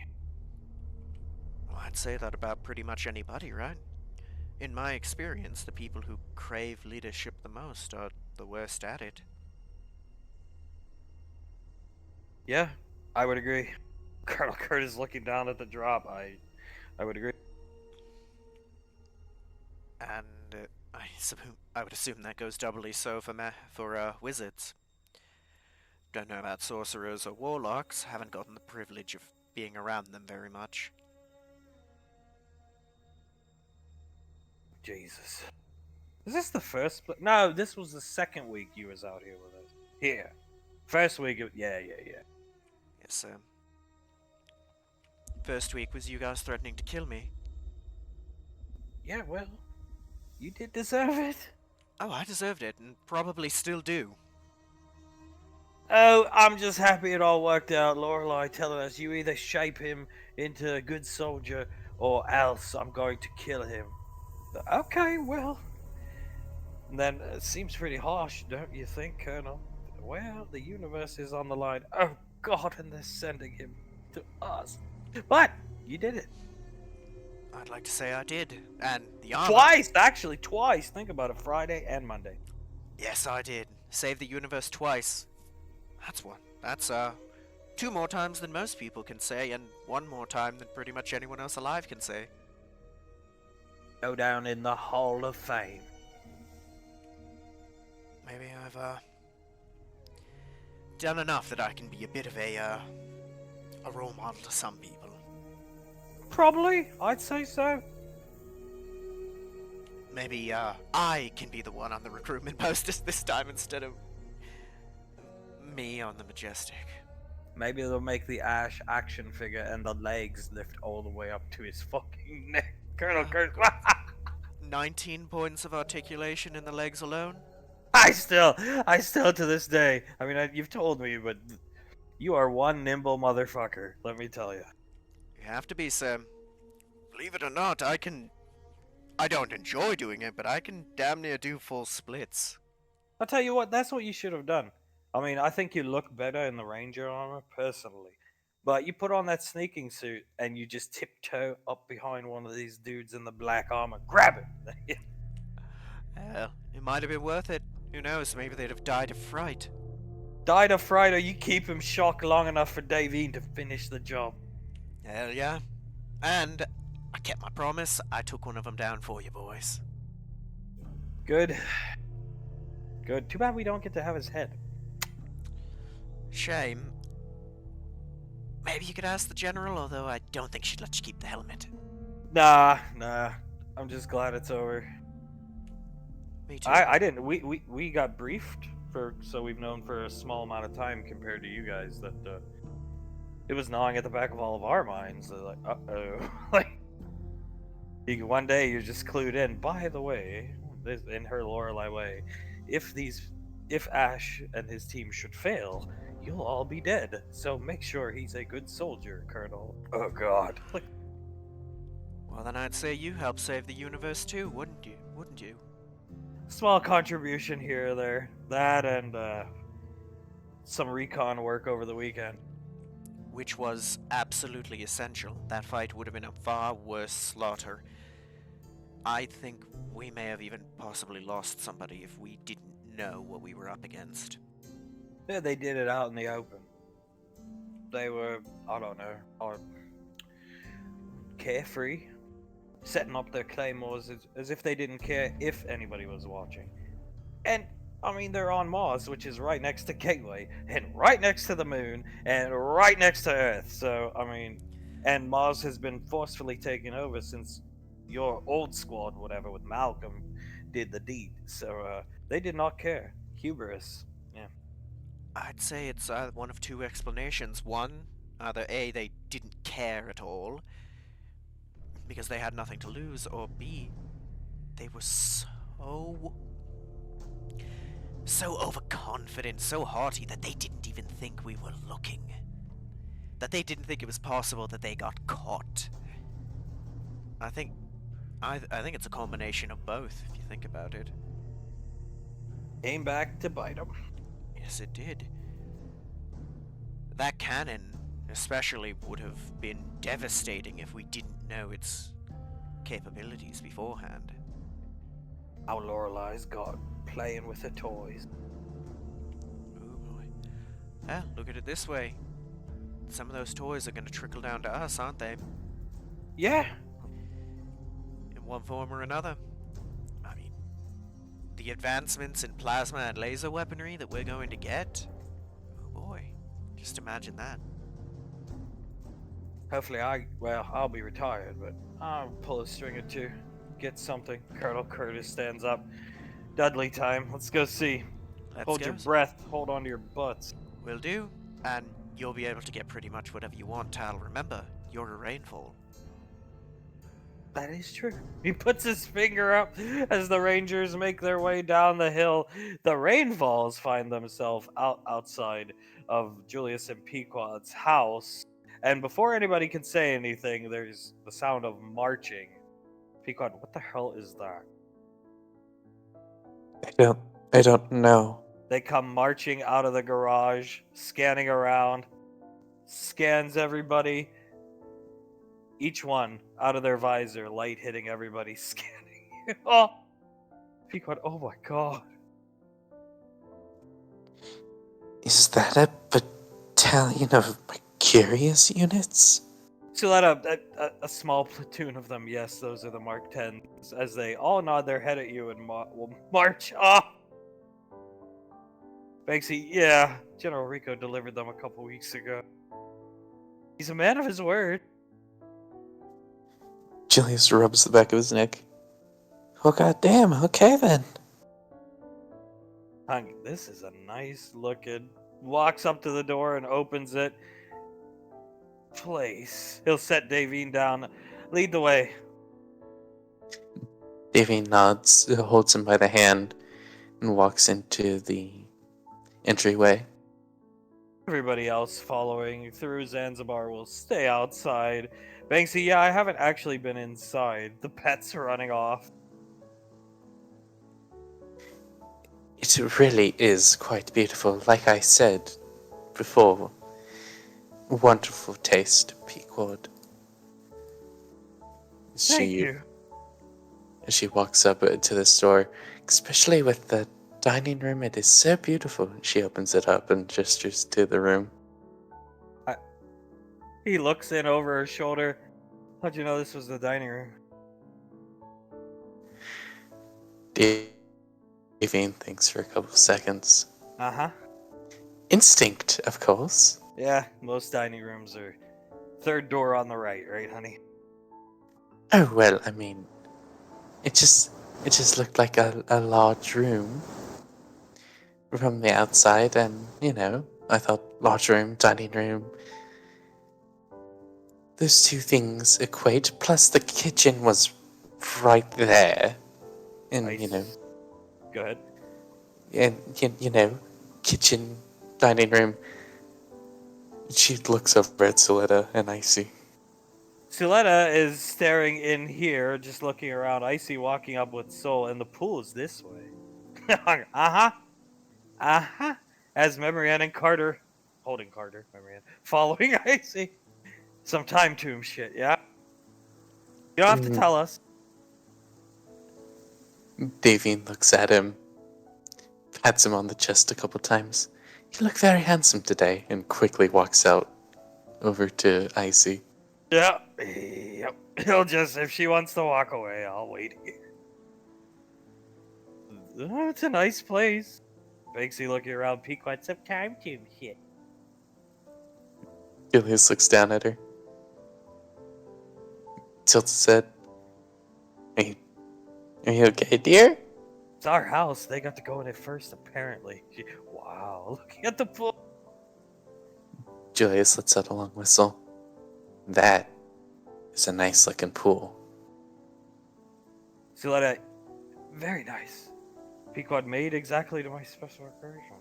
Well, I'd say that about pretty much anybody, right? In my experience, the people who crave leadership the most are the worst at it. Yeah, I would agree. Colonel Curtis looking down at the drop. I would agree. And I would assume that goes doubly so for wizards. Don't know about sorcerers or warlocks. Haven't gotten the privilege of being around them very much. Jesus. Is this the first? No, this was the second week you was out here with us. Here, first week. Yeah. Yes, first week was you guys threatening to kill me. Yeah, well, you did deserve it. Oh, I deserved it, and probably still do. Oh, I'm just happy it all worked out. Lorelai telling us you either shape him into a good soldier or else I'm going to kill him. Okay, well, then it seems pretty harsh, don't you think, Colonel? Well, the universe is on the line. Oh, God, and they're sending him to us. But you did it. I'd like to say I did, and the armor. Twice, actually, twice. Think about it, Friday and Monday. Yes, I did. Saved the universe twice. That's one. That's, 2 more times than most people can say, and 1 more time than pretty much anyone else alive can say. Go down in the Hall of Fame. Maybe I've, done enough that I can be a bit of a role model to some people. Probably, I'd say so. Maybe, I can be the one on the recruitment posters this time instead of me on the Majestic. Maybe they'll make the Ash action figure and the legs lift all the way up to his fucking neck. Colonel Kurt. 19 points of articulation in the legs alone? I still to this day, I mean, you've told me, but you are one nimble motherfucker, let me tell you. You have to be, Sam. Believe it or not, I don't enjoy doing it, but I can damn near do full splits. I'll tell you what, that's what you should have done. I mean, I think you look better in the Ranger armor, personally. But you put on that sneaking suit and you just tiptoe up behind one of these dudes in the black armor. Grab it! Well, it might have been worth it. Who knows, maybe they'd have died of fright. Died of fright, or you keep him shocked long enough for Davine to finish the job. Hell yeah. And I kept my promise. I took one of them down for you boys. Good. Good. Too bad we don't get to have his head. Shame. Maybe you could ask the general, although I don't think she'd let you keep the helmet. Nah. I'm just glad it's over. Me too. I didn't. We got briefed so we've known for a small amount of time compared to you guys that it was gnawing at the back of all of our minds. They're like, like, One day you're just clued in. By the way, in her Lorelei way, if Ash and his team should fail, you'll all be dead. So make sure he's a good soldier, Colonel. Oh God. Like, Well, then I'd say you helped save the universe too, wouldn't you? Wouldn't you? small contribution here or there. That and some recon work over the weekend. Which was absolutely essential. That fight would have been a far worse slaughter. I think we may have even possibly lost somebody if we didn't know what we were up against. Yeah, they did it out in the open. They were, I don't know, carefree, setting up their claymores as if they didn't care if anybody was watching. And I mean, they're on Mars, which is right next to Gateway, and right next to the moon, and right next to Earth. So, I mean, and Mars has been forcefully taken over since your old squad, whatever, with Malcolm, did the deed. So, they did not care. Hubris. Yeah. I'd say it's one of two explanations. One, either A, they didn't care at all, because they had nothing to lose, or B, they were so overconfident, so haughty, that they didn't even think we were looking. That they didn't think it was possible that they got caught. I think it's a combination of both, if you think about it. Came back to bite them. Yes, it did. That cannon, especially, would have been devastating if we didn't know its capabilities beforehand. Our Lorelei's got playing with her toys. Ooh boy. Well, look at it this way. Some of those toys are going to trickle down to us, aren't they? Yeah. In one form or another. I mean, the advancements in plasma and laser weaponry that we're going to get. Oh boy. Just imagine that. Hopefully I'll be retired, but I'll pull a string or two. Get something. Colonel Curtis stands up. Dudley time. Let's go see. Let's Hold go. your breath. Hold on to your butts. Will do. And you'll be able to get pretty much whatever you want, Tal. Remember, you're a rainfall. That is true. He puts his finger up as the Rangers make their way down the hill. The Rainfalls find themselves outside of Julius and Pequod's house. And before anybody can say anything, there's the sound of marching. Pequod, what the hell is that? I don't know. They come marching out of the garage, scanning around, scans everybody, each one out of their visor, light hitting everybody, scanning. Oh, Pequod, oh my god. Is that a battalion of Mercurius units? So that a small platoon of them, yes, those are the Mark 10s, as they all nod their head at you and will march off. Banksy, yeah, General Rico delivered them a couple weeks ago. He's a man of his word. Julius rubs the back of his neck. Oh goddamn, okay then. Hung, this is a nice looking. Walks up to the door and opens it. Place. He'll set Davine down. Lead the way. Davy nods, holds him by the hand, and walks into the entryway. Everybody else following through Zanzibar will stay outside. Banksy, yeah, I haven't actually been inside. The pet's running off. It really is quite beautiful. Like I said before, wonderful taste, Pequod. Thank you. She walks up to the store, especially with the dining room. It is so beautiful. She opens it up and gestures to the room. He looks in over her shoulder. How'd you know this was the dining room? Davine thinks for a couple of seconds. Uh-huh. Instinct, of course. Yeah, most dining rooms are third door on the right, honey? Oh, well, I mean, it just looked like a large room from the outside, and, I thought large room, dining room, those two things equate, plus the kitchen was right there. And, Ice. Go ahead. kitchen, dining room. She looks over at Soletta and Icy. Suletta is staring in here, just looking around. Icy walking up with Soul, and the pool is this way. Uh-huh. Uh-huh. As Memorian and Carter, holding Carter, Memorian, following Icy. Some time tomb shit, yeah? You don't have to Mm, tell us. Davine looks at him, pats him on the chest a couple times. You look very handsome today, and quickly walks out over to Icy. Yeah. Yep. He'll just, if she wants to walk away, I'll wait here. Oh, it's a nice place. Banksy looking around, Pequot, some time tomb shit. Julius looks down at her, tilts his head. Are you, are you okay, dear? It's our house. They got to go in it first, apparently. Wow, looking at the pool. Julius lets out a long whistle. That is a nice looking pool. Suletta, very nice. Pequod made exactly to my specification.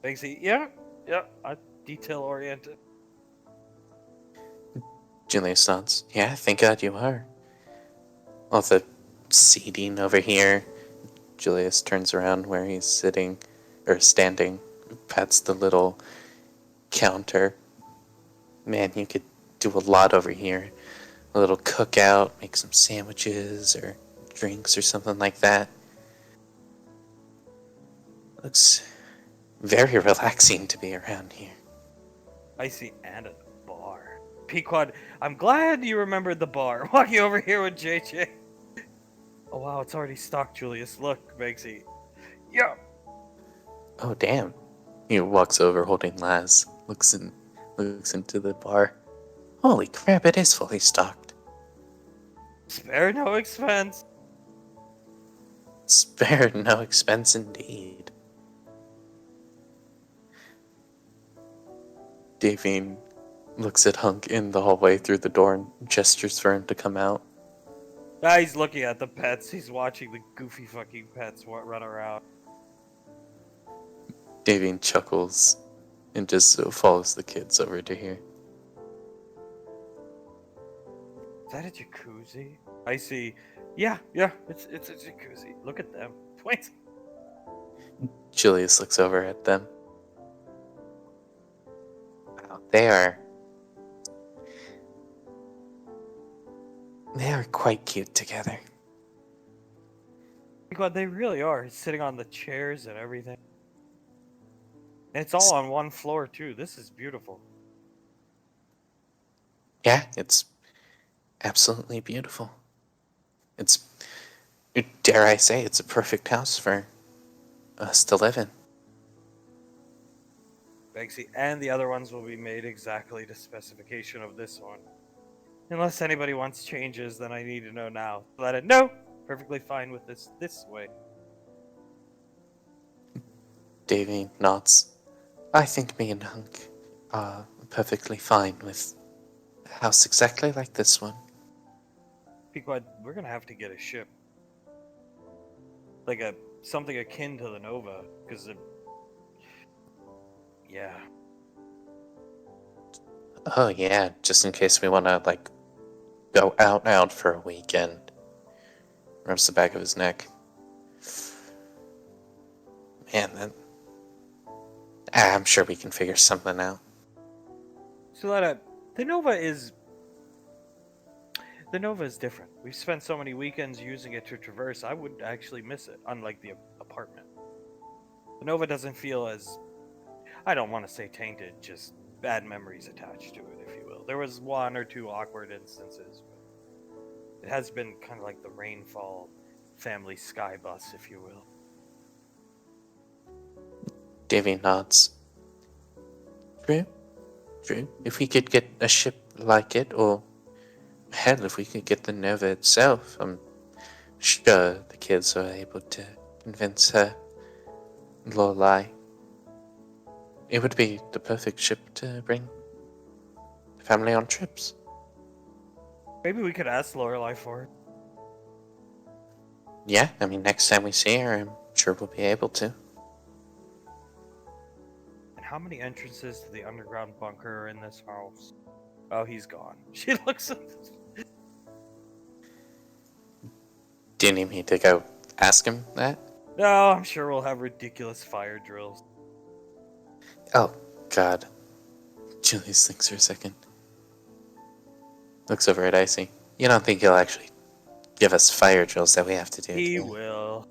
Banksy, yeah, detail oriented. Julius nods. Yeah, thank God you are. All the seating over here. Julius turns around where he's sitting, or standing, pats the little counter. Man, you could do a lot over here. A little cookout, make some sandwiches or drinks or something like that. Looks very relaxing to be around here. Icy and a bar. Pequod, I'm glad you remembered the bar. Walking over here with JJ. Oh wow, it's already stocked, Julius. Look, Banksy. Yeah. Oh damn. He walks over holding Laz, looks into the bar. Holy crap, it is fully stocked. Spare no expense. Spared no expense indeed. Davine looks at Hunk in the hallway through the door and gestures for him to come out. Now he's looking at the pets. He's watching the goofy fucking pets run around. Davine chuckles and just follows the kids over to here. Is that a jacuzzi? I see. Yeah, it's a jacuzzi. Look at them. Wait. Julius looks over at them. Wow, they are quite cute together. God, they really are. He's sitting on the chairs and everything. And it's all on one floor too. This is beautiful. Yeah, it's absolutely beautiful. It's, dare I say, it's a perfect house for us to live in. Banksy, and the other ones will be made exactly to specification of this one. Unless anybody wants changes, then I need to know now. Let it know. Perfectly fine with this way. Davy nods. I think me and Hunk are perfectly fine with a house exactly like this one. Pequod, we're gonna have to get a ship. Like something akin to the Nova, because yeah. Oh yeah, just in case we want to go out for a weekend. Rubs the back of his neck. Man, I'm sure we can figure something out. Suletta, the Nova is different. We've spent so many weekends using it to traverse. I would actually miss it, unlike the apartment. The Nova doesn't feel as, I don't want to say tainted, just bad memories attached to it, if you will. There was one or two awkward instances, but it has been kind of like the Rainfall family sky bus, if you will. Davy nods. True. If we could get a ship like it, or hell, if we could get the Nova itself, I'm sure the kids are able to convince her, Lorelai. It would be the perfect ship to bring the family on trips. Maybe we could ask Lorelai for it. Yeah, I mean, next time we see her, I'm sure we'll be able to. And how many entrances to the underground bunker are in this house? Oh, he's gone. She looks at this. Do you need me to go ask him that? No, I'm sure we'll have ridiculous fire drills. Oh, God. Julius thinks for a second. Looks over at Icy. You don't think he'll actually give us fire drills that we have to do? He do you? will.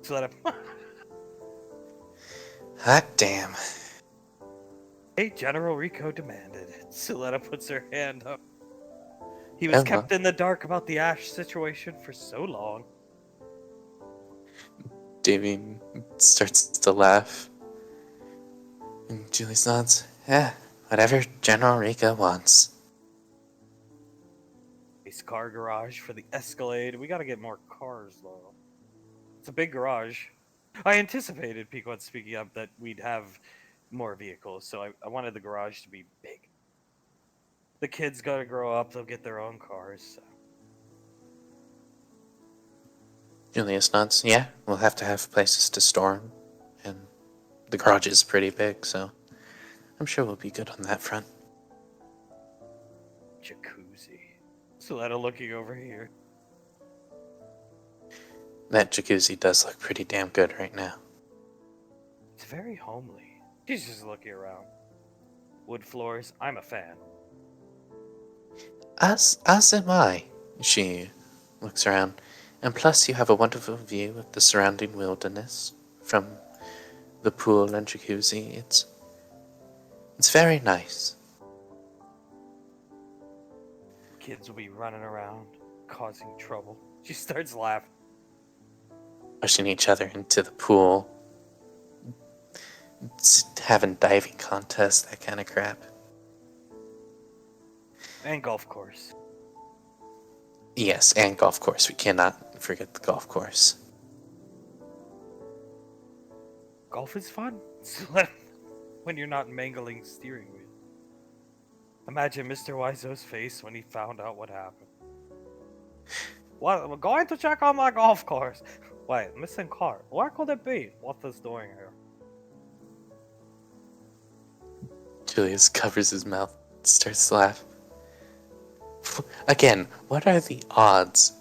So let him. Hot damn. Hey, General Rico demanded. Suletta puts her hand up. He Oh, was well. kept in the dark about the Ash situation for so long. Damien starts to laugh. And Julius nods. Yeah, whatever General Rico wants. Nice car garage for the Escalade. We gotta get more cars, though. It's a big garage. I anticipated, Pequot speaking up, that we'd have more vehicles, so I wanted the garage to be big. The kids gotta grow up, they'll get their own cars. So. Julius nods. Yeah, we'll have to have places to store them. And the garage is pretty big, so I'm sure we'll be good on that front. Jacuzzi. Suletta looking over here. That jacuzzi does look pretty damn good right now. It's very homely. She's just looking around. Wood floors, I'm a fan. As am I. She looks around. And plus you have a wonderful view of the surrounding wilderness from the pool and jacuzzi. It's very nice. Kids will be running around, causing trouble. She starts laughing. Pushing each other into the pool. Having diving contests, that kind of crap. And golf course. Yes, and golf course. We cannot forget the golf course. Golf is fun. When you're not mangling steering wheel. Imagine Mr. Wiseau's face when he found out what happened. What? We're going to check on my golf course. Wait, missing car. Where could it be? What is doing here? Julius covers his mouth, starts to laugh. Again, what are the odds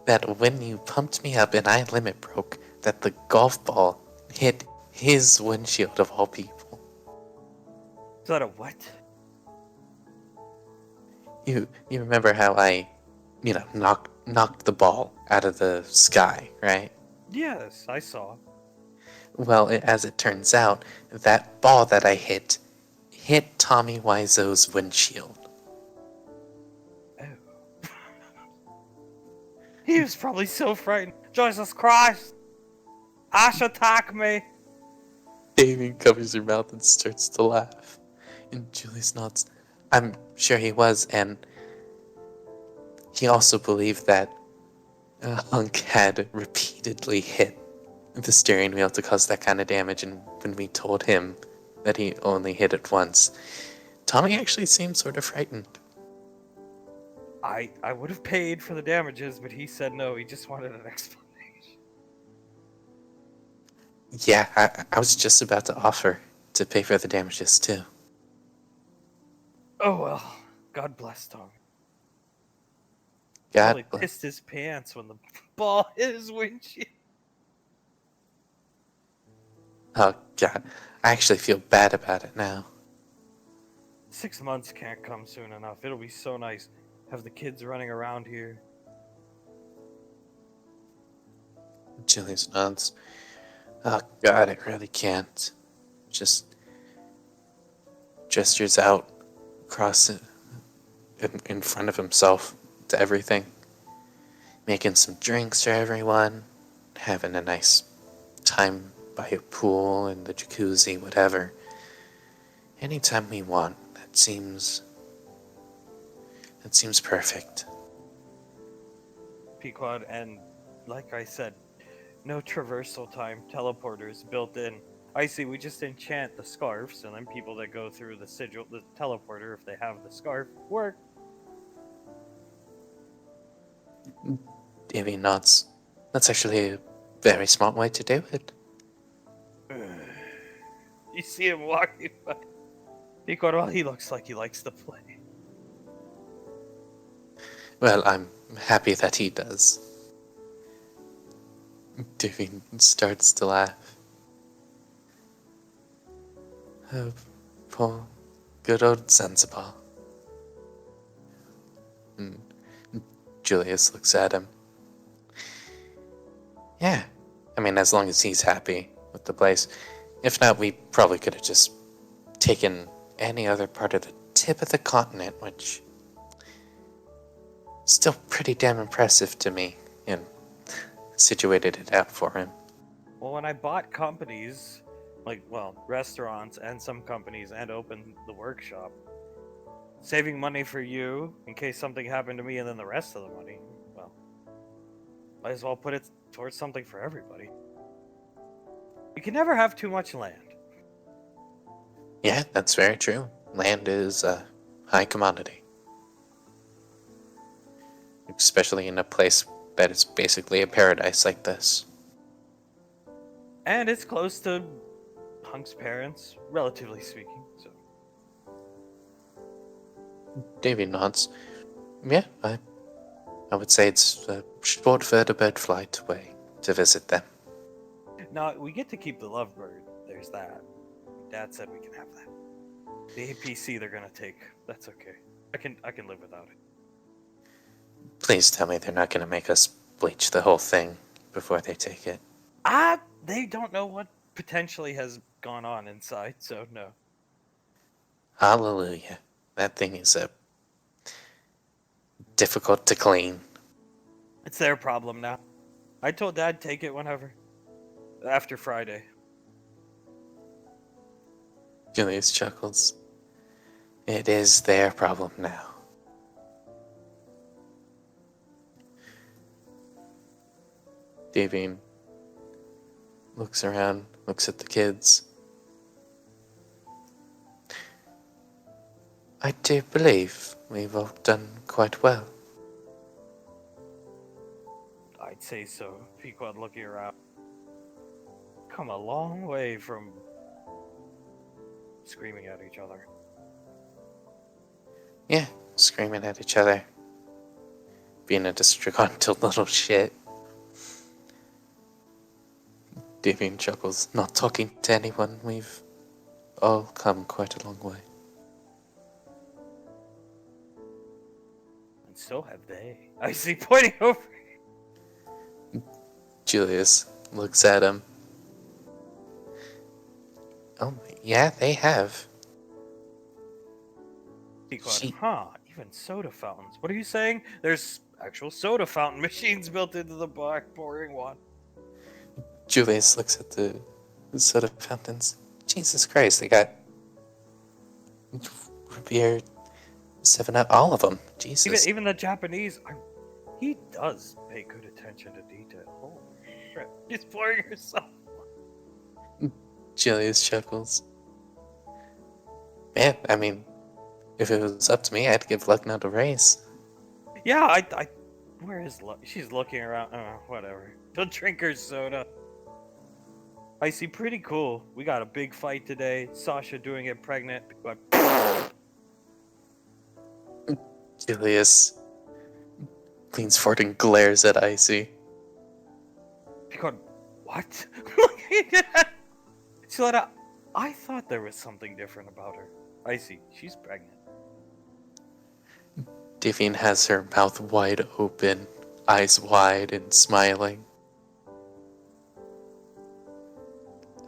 that when you pumped me up and I limit broke, that the golf ball hit his windshield of all people? Is that a what? You remember how I, knocked the ball out of the sky, right? Yes, I saw. Well, as it turns out, that ball that I hit Tommy Wiseau's windshield. Oh. He was probably so frightened. Jesus Christ! Ash attack me! Damien covers her mouth and starts to laugh. And Julius nods. I'm sure he was, and he also believed that Hunk had repeatedly hit the steering wheel to cause that kind of damage, and when we told him that he only hit it once, Tommy actually seemed sort of frightened. I would have paid for the damages, but he said no, he just wanted an explanation. Yeah, I was just about to offer to pay for the damages too. Oh well, God bless Tommy. God Probably bless. pissed his pants when the ball hit his windshield. Oh God, I actually feel bad about it now. 6 months can't come soon enough. It'll be so nice. Have the kids running around here. Julius nods. Oh God, it really can't. Just gestures out across it in front of himself to everything. Making some drinks for everyone. Having a nice time by a pool and the jacuzzi, whatever. Anytime we want. That seems perfect. Pequod, and like I said, no traversal time, teleporters built in. I see, we just enchant the scarves, and then people that go through the sigil, the teleporter, if they have the scarf, work. Davy nods. That's actually a very smart way to do it. You see him walking by. Well, he looks like he likes to play. Well, I'm happy that he does. Davine starts to laugh. Oh, poor, good old Zanzibar. And Julius looks at him. Yeah, I mean, as long as he's happy with the place. If not, we probably could have just taken any other part of the tip of the continent, which is still pretty damn impressive to me, and situated it out for him. Well, when I bought companies, restaurants and some companies, and opened the workshop, saving money for you in case something happened to me, and then the rest of the money, well, might as well put it towards something for everybody. You can never have too much land. Yeah, that's very true. Land is a high commodity. Especially in a place that is basically a paradise like this. And it's close to Hunk's parents, relatively speaking, so. Davy nods. Yeah, I would say it's a short vertibird flight away to visit them. Now, we get to keep the lovebird. There's that. Dad said we can have that. The APC they're gonna take. That's okay. I can live without it. Please tell me they're not going to make us bleach the whole thing before they take it. They don't know what potentially has gone on inside, so no. Hallelujah. That thing is difficult to clean. It's their problem now. I told Dad take it whenever. After Friday. Julius chuckles. It is their problem now. Davine looks around, looks at the kids. I do believe we've all done quite well. I'd say so. Pequod looking around. Come a long way from screaming at each other. Yeah, screaming at each other. Being a disgruntled little shit. Davine chuckles, not talking to anyone. We've all come quite a long way. And so have they. I see pointing over. Julius looks at him. Oh, yeah, they have. Pequod, even soda fountains. What are you saying? There's actual soda fountain machines built into the bar pouring water. Julius looks at the soda fountains. Jesus Christ, they got root beer, 7-Up, all of them. Jesus. Even the Japanese, he does pay good attention to detail. Holy shit. She's pouring herself. Julius chuckles. Man, I mean, if it was up to me, I'd give Lucknow a raise. Yeah, where is Luck? She's looking around. Whatever. She'll drink her soda. I see, pretty cool. We got a big fight today. Sasha doing it pregnant. But Julius leans forward and glares at Icy. Pequod, what? Looking at Siletta, I thought there was something different about her. I see, she's pregnant. Davine has her mouth wide open, eyes wide and smiling.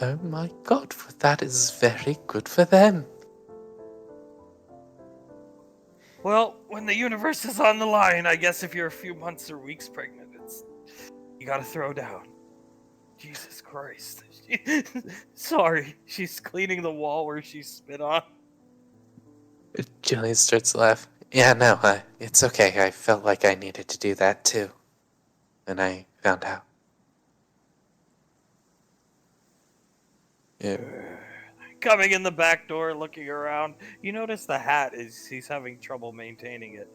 Oh my god, that is very good for them. Well, when the universe is on the line, I guess if you're a few months or weeks pregnant, you gotta throw down. Jesus Christ. Sorry, she's cleaning the wall where she spit on. Julian starts to laugh. Yeah, no, it's okay. I felt like I needed to do that too. And I found out. Yeah. Coming in the back door, looking around. You notice the hat he's having trouble maintaining it.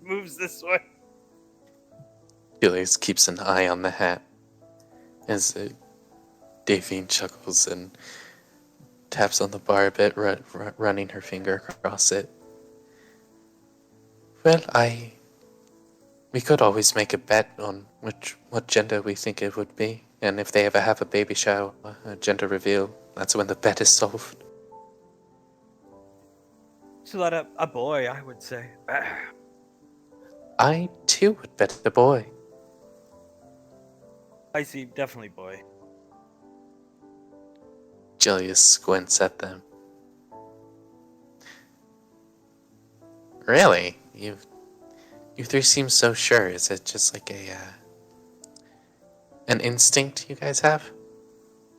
Moves this way. Julius keeps an eye on the hat as Davine chuckles and taps on the bar a bit, running her finger across it. Well, we could always make a bet on what gender we think it would be, and if they ever have a baby shower, a gender reveal, that's when the bet is solved. So let a boy, I would say. I too would bet a boy. I see, definitely boy. Julius squints at them. Really? You three seem so sure. Is it just like an instinct you guys have?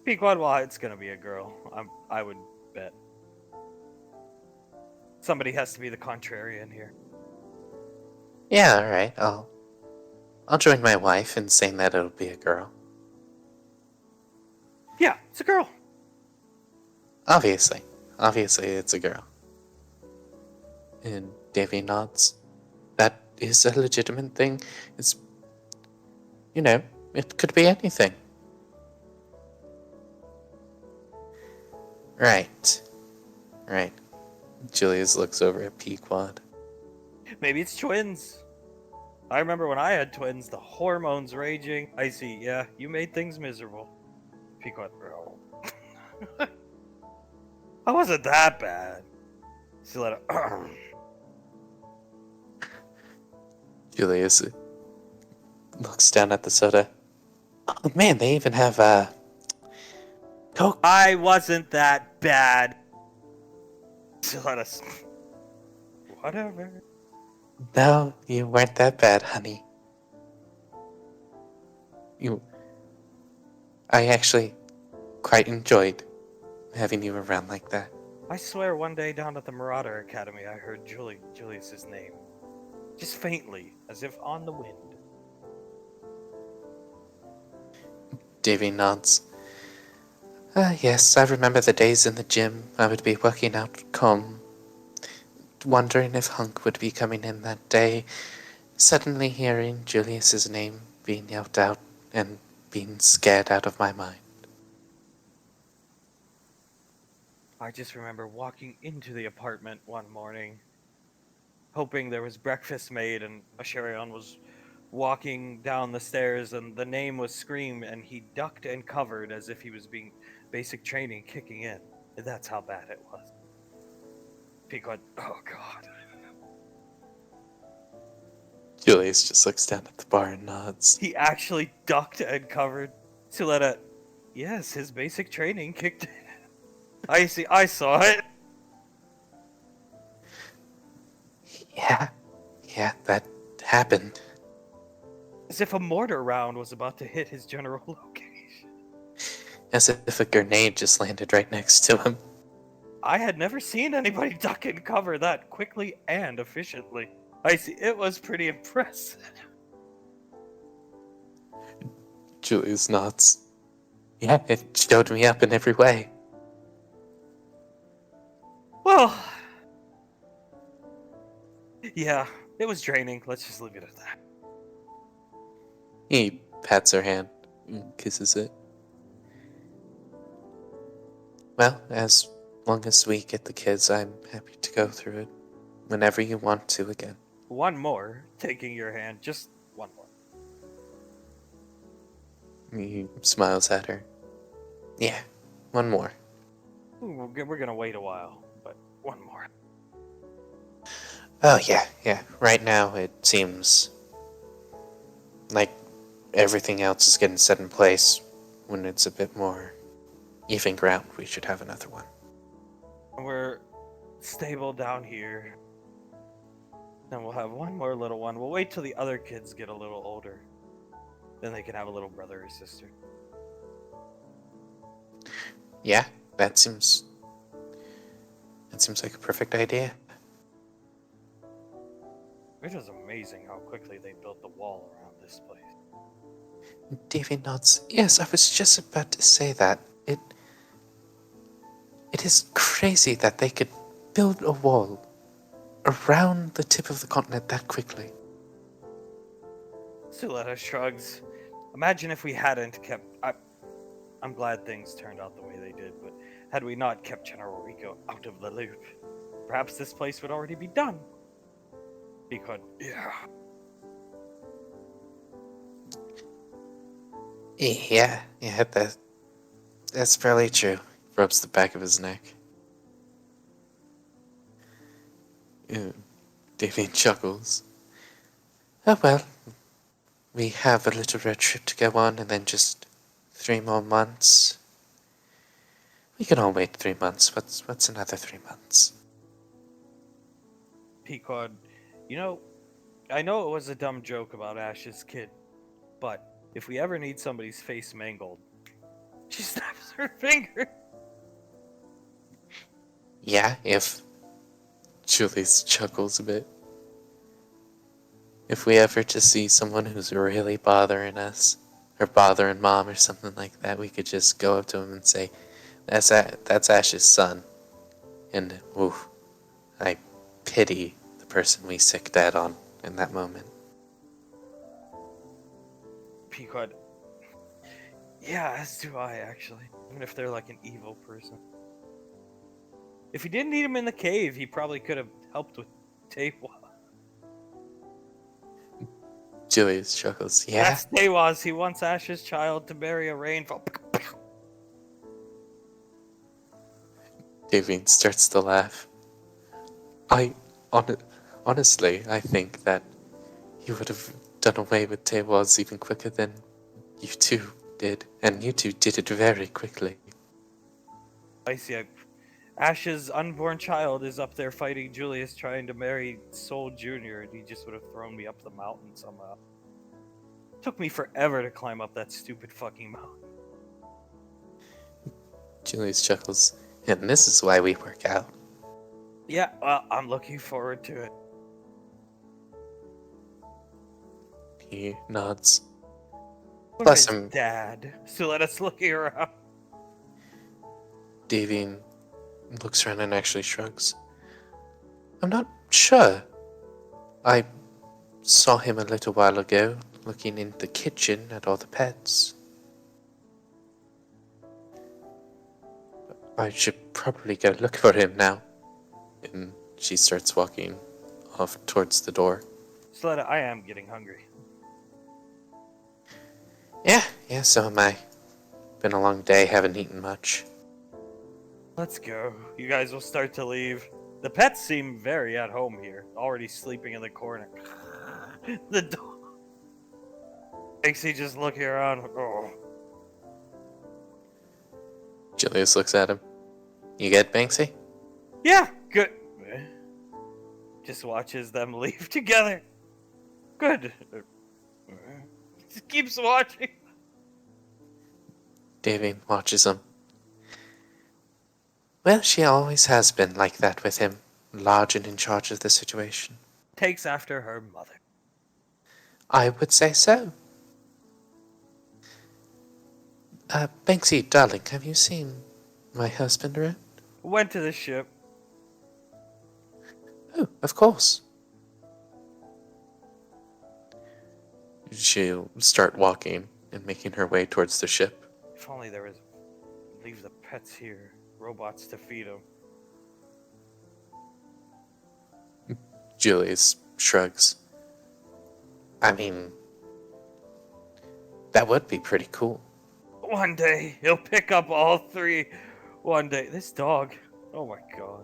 Be quite well, it's gonna be a girl. I would bet. Somebody has to be the contrarian here. Yeah, alright. I'll join my wife in saying that it'll be a girl. Yeah, it's a girl. Obviously it's a girl. And Davy nods. That is a legitimate thing. It's, it could be anything. Right. Julius looks over at Pequod. Maybe it's twins. I remember when I had twins, the hormones raging. I see, yeah, you made things miserable. Pequod, bro. I wasn't that bad. Still let it. Julius looks down at the soda. Oh man, they even have Coke. I wasn't that bad. Still let us. Whatever. No, you weren't that bad, honey. I actually quite enjoyed having you around like that. I swear one day down at the Marauder Academy I heard Julius's name. Just faintly, as if on the wind. Davy nods. Yes, I remember the days in the gym. I would be working out calm, wondering if Hunk would be coming in that day, suddenly hearing Julius's name being yelled out and being scared out of my mind. I just remember walking into the apartment one morning, hoping there was breakfast made, and Asherion was walking down the stairs, and the name was screamed, and he ducked and covered as if he was being basic training kicking in. That's how bad it was. Pequod, oh god. Julius just looks down at the bar and nods. He actually ducked and covered. Suletta, yes, his basic training kicked in. I see, I saw it. Yeah, that happened. As if a mortar round was about to hit his general location. As if a grenade just landed right next to him. I had never seen anybody duck and cover that quickly and efficiently. I see, it was pretty impressive. Julius nods. Yeah, it showed me up in every way. Well, yeah, it was draining. Let's just leave it at that. He pats her hand and kisses it. Well, as long as we get the kids, I'm happy to go through it whenever you want to again. One more, taking your hand, just one more. He smiles at her. Yeah, one more. We're gonna wait a while, but one more. Oh, yeah. Right now, it seems like everything else is getting set in place. When it's a bit more even ground, we should have another one. We're stable down here. Then we'll have one more little one. We'll wait till the other kids get a little older. Then they can have a little brother or sister. Yeah, that seems like a perfect idea. It was amazing how quickly they built the wall around this place. Davy nods. Yes, I was just about to say that. It is crazy that they could build a wall around the tip of the continent that quickly. Suletta shrugs. Imagine if we hadn't kept. I'm glad things turned out the way they did, but had we not kept General Rico out of the loop, perhaps this place would already be done. Because, yeah. Yeah, that's probably true. Rubs the back of his neck. Davy chuckles. Oh well, we have a little road trip to go on, and then just 3 more months. We can all wait 3 months. What's another 3 months? Pequod, you know, I know it was a dumb joke about Ash's kid, but if we ever need somebody's face mangled, she snaps her finger. Yeah, if Julius chuckles a bit. If we ever just see someone who's really bothering us, or bothering mom or something like that, we could just go up to him and say, that's Ash's son. And, oof, I pity the person we sick dad on in that moment. Pequod, yeah, as do I, actually. Even if they're like an evil person. If he didn't need him in the cave, he probably could have helped with Tewa. Julius chuckles. Yeah? That's Tewa's. He wants Ash's child to marry a rainfall. Davine starts to laugh. Honestly, I think that he would have done away with Tewaz even quicker than you two did, and you two did it very quickly. I see. Ash's unborn child is up there fighting Julius trying to marry Soul Jr., and he just would have thrown me up the mountain somehow. Took me forever to climb up that stupid fucking mountain. Julius chuckles. And this is why we work out. Yeah, well, I'm looking forward to it. He nods. What Plus, is Dad? So let us look around. Davine looks around and actually shrugs. I'm not sure. I saw him a little while ago, looking in the kitchen at all the pets. I should probably go look for him now. And she starts walking off towards the door. Sletta, I am getting hungry. Yeah, so am I. Been a long day, haven't eaten much. Let's go. You guys will start to leave. The pets seem very at home here, already sleeping in the corner. The dog. Banksy just looking around. Oh. Julius looks at him. You get Banksy? Yeah, good. Just watches them leave together. Good. Just keeps watching. Davine watches him. Well, she always has been like that with him, large and in charge of the situation. Takes after her mother. I would say so. Banksy, darling, have you seen my husband around? Went to the ship. Oh, of course. She'll start walking and making her way towards the ship. If only there was. Leave the pets here. Robots to feed them. Julius shrugs. I mean, that would be pretty cool. One day, he'll pick up all three. One day. This dog. Oh my god.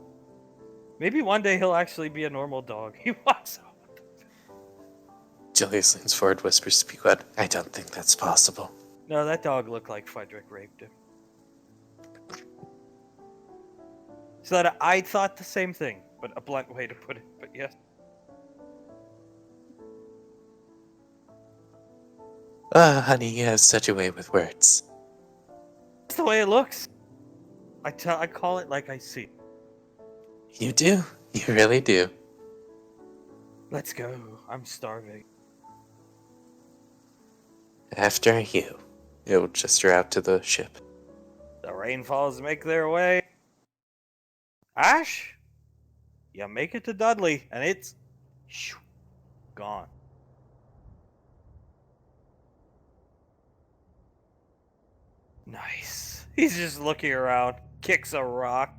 Maybe one day he'll actually be a normal dog. He walks out. Julius leans forward, whispers to Pequod, I don't think that's possible. No, that dog looked like Frederick raped him. So that I thought the same thing, but a blunt way to put it, but yes. Ah, honey, you have such a way with words. That's the way it looks. I call it like I see. You do. You really do. Let's go. I'm starving. After you. He'll gesture out to the ship. The rainfalls make their way. Ash? You make it to Dudley, and it's gone. Nice. He's just looking around, kicks a rock.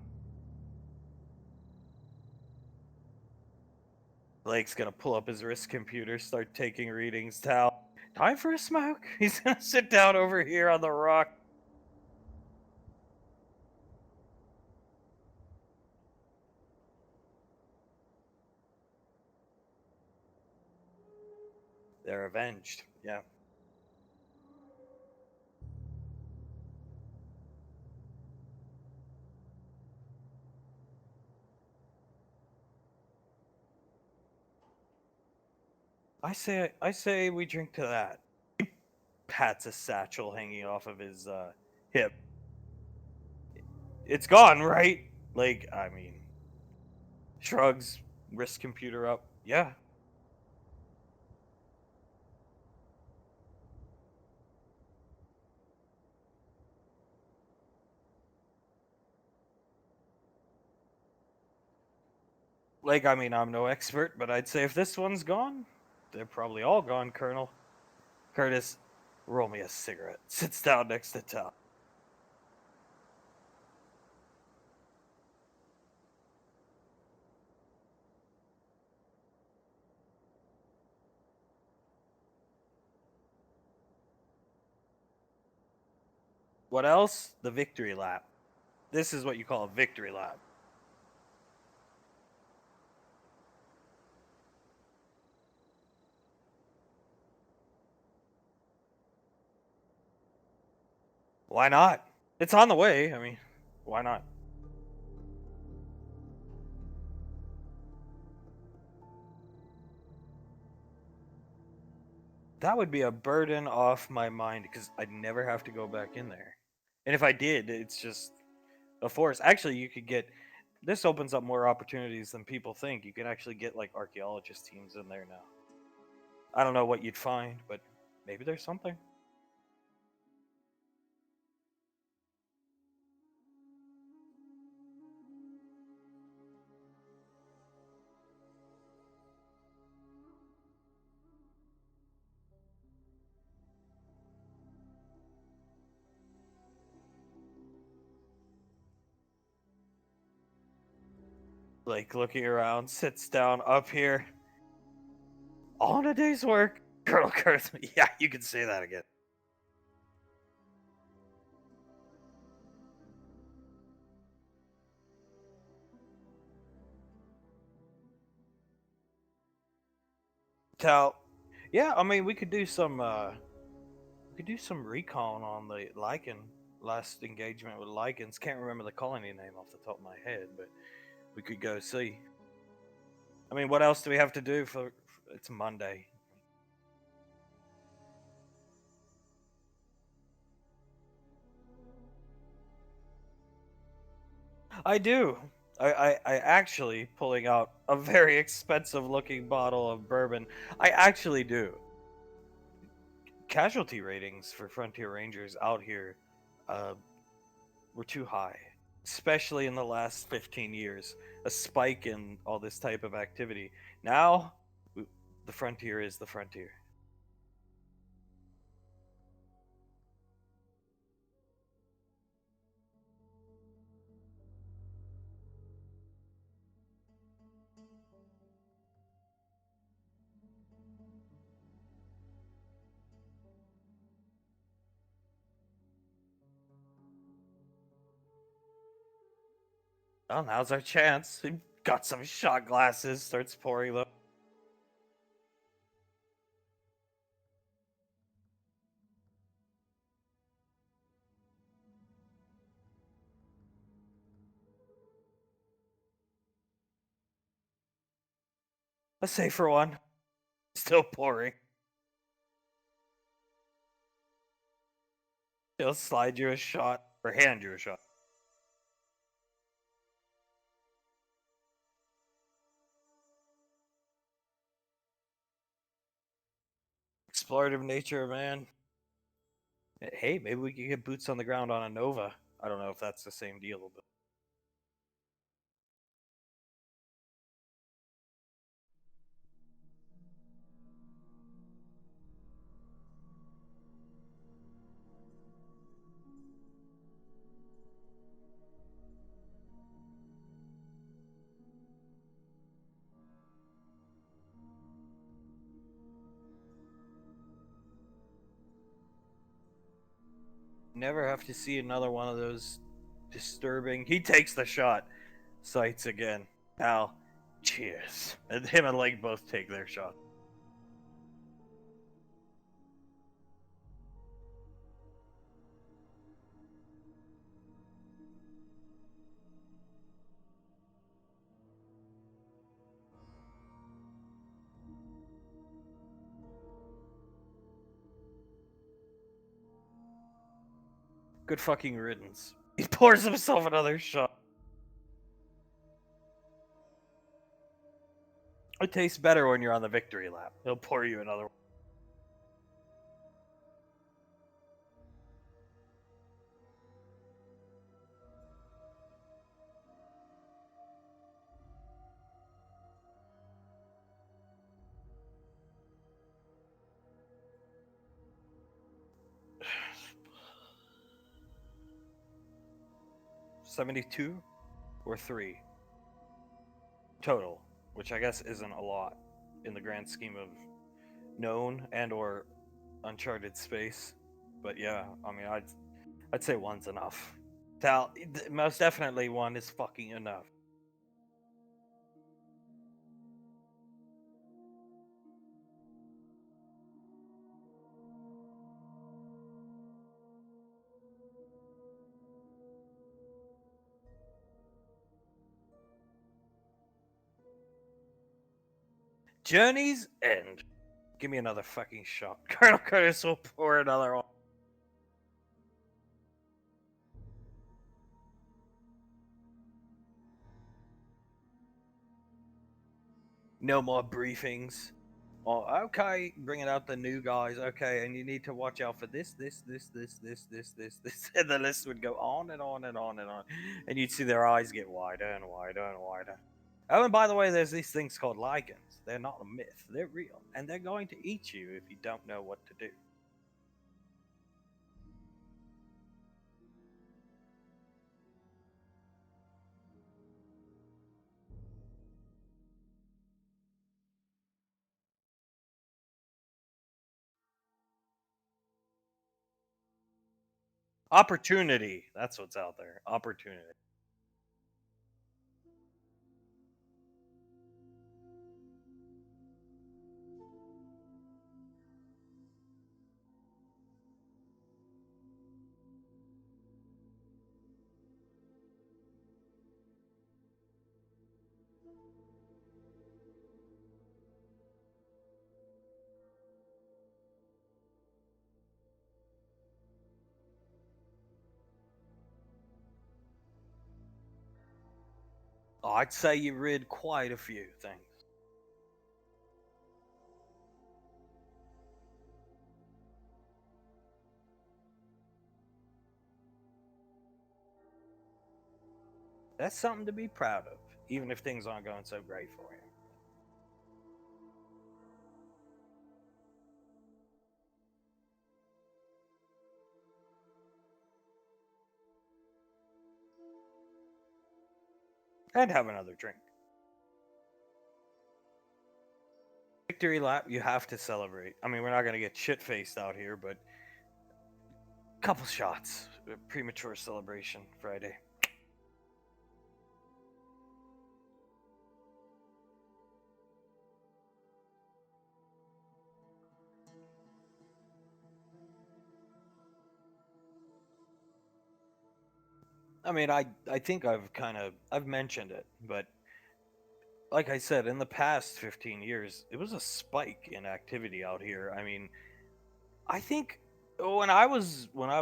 Blake's gonna pull up his wrist computer, start taking readings. Time for a smoke. He's gonna sit down over here on the rock. They're avenged. Yeah. I say we drink to that. He pats a satchel hanging off of his hip. It's gone, right? Like, I mean, shrugs, wrist computer up. Yeah. Like, I mean, I'm no expert, but I'd say if this one's gone, they're probably all gone, Colonel. Curtis, roll me a cigarette. Sits down next to Tal. What else? The victory lap. This is what you call a victory lap. Why not? It's on the way. I mean, why not? That would be a burden off my mind because I'd never have to go back in there. And if I did, it's just a force. Actually, you could get this opens up more opportunities than people think. You can actually get like archaeologist teams in there now. I don't know what you'd find, but maybe there's something. Like looking around, sits down up here. All in a day's work. Colonel Kurtzman. Yeah, you can say that again. Tal. Yeah, I mean we could do some recon on the lichen. Last engagement with lichens. Can't remember the colony name off the top of my head, but we could go see. I mean, what else do we have to do for it's Monday? I do. I actually pulling out a very expensive looking bottle of bourbon. I actually do. Casualty ratings for Frontier Rangers out here uh, were too high, especially in the last 15 years. A spike in all this type of activity. Now, the frontier is the frontier. Well, now's our chance. He got some shot glasses, starts pouring them. A safer one. Still pouring. He'll slide you a shot or hand you a shot. Explorative nature, man. Hey, maybe we could get boots on the ground on a Nova. I don't know if that's the same deal, but never have to see another one of those disturbing. He takes the shot. Sights again. Pal, cheers. And him and Lake both take their shot. Good fucking riddance. He pours himself another shot. It tastes better when you're on the victory lap. He'll pour you another one. $72 or $3 total, which I guess isn't a lot in the grand scheme of known and or uncharted space. But yeah, I mean, I'd say one's enough. Most definitely one is fucking enough. Journey's End. Give me another fucking shot. Colonel Curtis will pour another one. No more briefings. Oh, okay, bringing out the new guys. Okay, and you need to watch out for this. And the list would go on and on and on and on. And you'd see their eyes get wider and wider and wider. Oh, and by the way, there's these things called lichens. They're not a myth, they're real. And they're going to eat you if you don't know what to do. Opportunity. That's what's out there. Opportunity. Oh, I'd say you read quite a few things. That's something to be proud of, even if things aren't going so great for you. And have another drink. Victory lap, you have to celebrate. I mean, we're not going to get shit faced out here, but couple shots. Premature celebration Friday. I mean, I think I've mentioned it, but like I said, in the past 15 years, it was a spike in activity out here. I mean, I think when I was I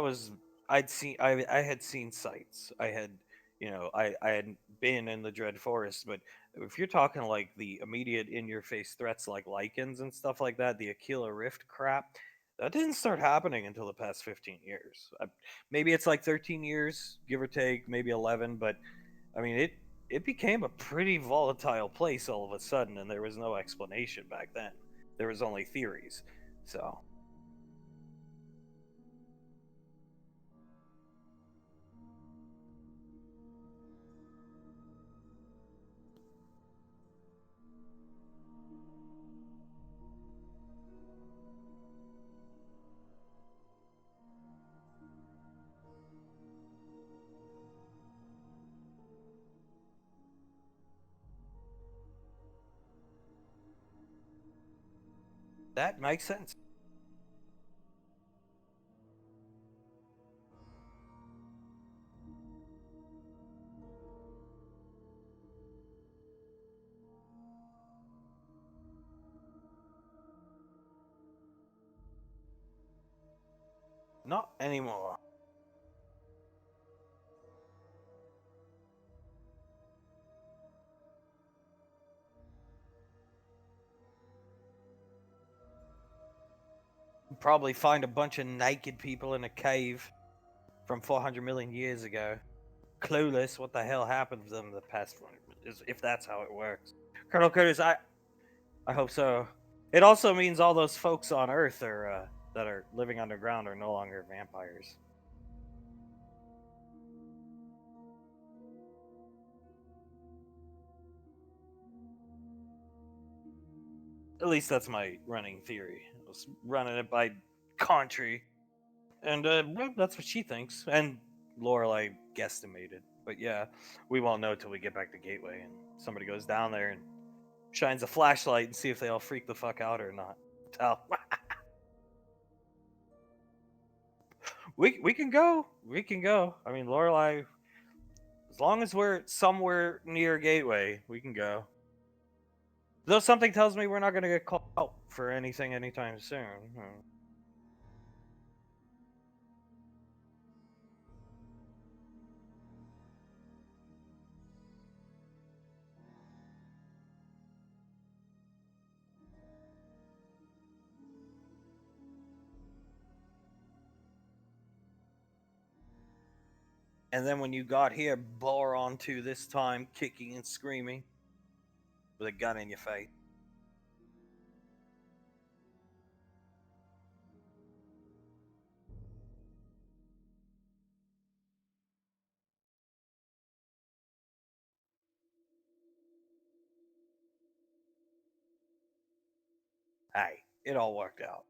had seen sights. I had I had been in the Dread Forest, but if you're talking like the immediate in your face threats like lichens and stuff like that, the Aquila Rift crap, that didn't start happening until the past 15 years. Maybe it's like 13 years, give or take, maybe 11, but I mean it became a pretty volatile place all of a sudden, and there was no explanation back then. There was only theories. So That makes sense. Not anymore. Probably find a bunch of naked people in a cave from 400 million years ago. Clueless what the hell happened to them the past 400 years, if that's how it works. Colonel Curtis, I hope so. It also means all those folks on Earth are that are living underground are no longer vampires. At least that's my running theory. I was running it by country, and well, that's what she thinks. And Lorelai guesstimated, but yeah, we won't know till we get back to Gateway and somebody goes down there and shines a flashlight and see if they all freak the fuck out or not. Tell. We can go. We can go. I mean, Lorelai, as long as we're somewhere near Gateway, we can go. Though something tells me we're not going to get called out for anything anytime soon. And then when you got here, bore onto this time, kicking and screaming, with a gun in your face. Hey, it all worked out.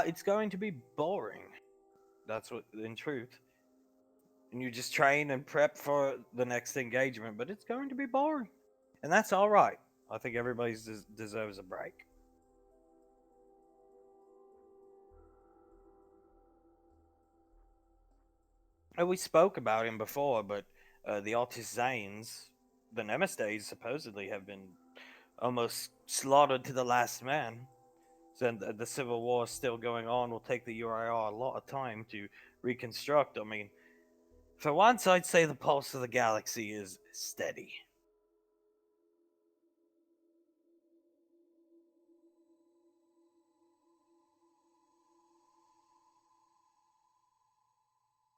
It's going to be boring. That's what, in truth. And you just train and prep for the next engagement, but it's going to be boring. And that's all right. I think everybody deserves a break. We spoke about him before, but the Zanes, the Nemesis, supposedly have been almost slaughtered to the last man. And the Civil War is still going on. Will take the UIR a lot of time to reconstruct. I mean, for once, I'd say the pulse of the galaxy is steady.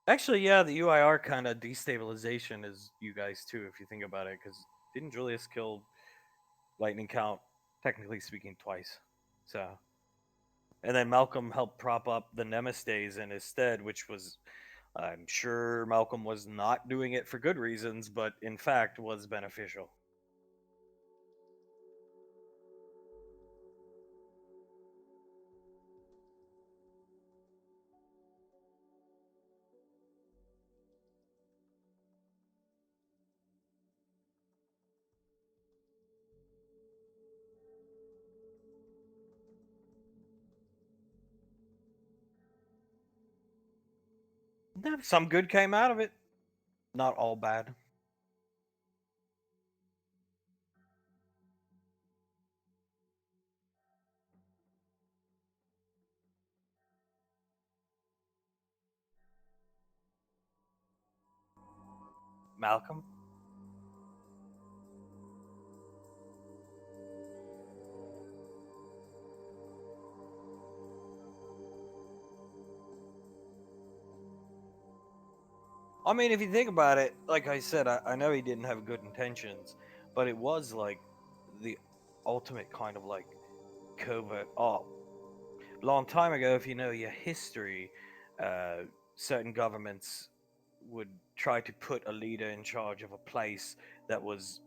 Actually, yeah, the UIR kind of destabilization is you guys too, if you think about it, because didn't Julius kill Lightning Count, technically speaking, twice? So, and then Malcolm helped prop up the Nemesis in his stead, which was, I'm sure Malcolm was not doing it for good reasons, but in fact was beneficial. Some good came out of it. Not all bad. Malcolm? I mean, if you think about it, like I said, I know he didn't have good intentions, but it was like the ultimate kind of like covert. Oh, long time ago, if you know your history, uh, certain governments would try to put a leader in charge of a place that was,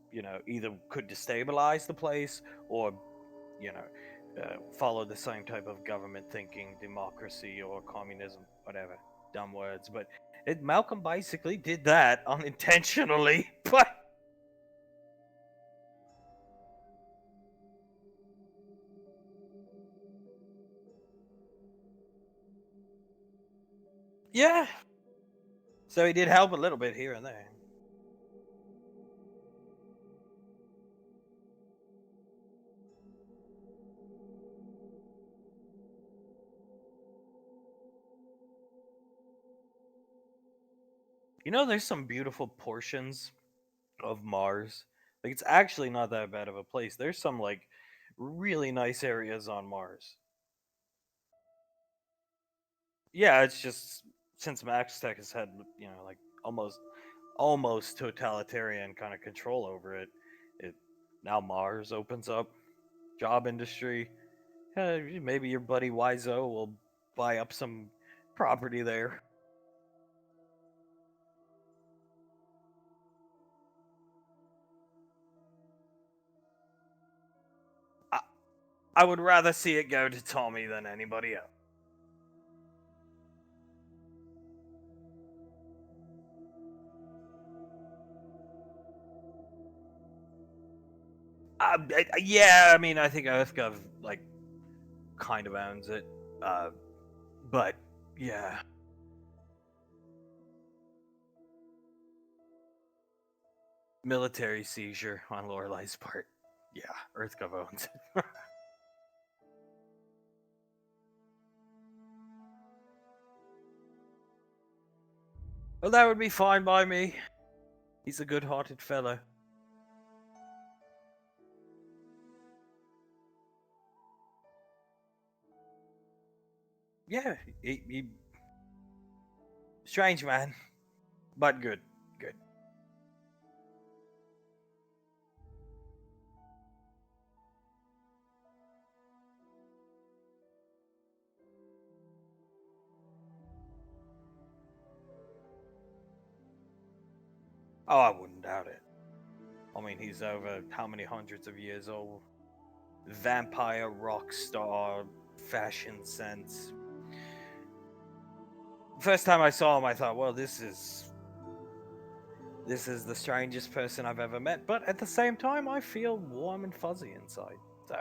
either could destabilize the place or, follow the same type of government thinking, democracy or communism, whatever, dumb words. But Malcolm basically did that unintentionally, but Yeah. So he did help a little bit here and there. You know, there's some beautiful portions of Mars. Like, it's actually not that bad of a place. There's some, like, really nice areas on Mars. Yeah, it's just since Max Tech has had, like almost totalitarian kind of control over it, it now Mars opens up job industry. Maybe your buddy Wiseau will buy up some property there. I, I would rather see it go to Tommy than anybody else. Yeah, I mean, I think EarthGov like kind of owns it, uh, but yeah, military seizure on Lorelai's part. Yeah, EarthGov owns it. Well, that would be fine by me. He's a good-hearted fellow. Yeah, he strange man, but good, good. Oh, I wouldn't doubt it. I mean, he's over how many hundreds of years old? Vampire, rock star, fashion sense. First time I saw him, I thought, well, this is the strangest person I've ever met. But at the same time, I feel warm and fuzzy inside. So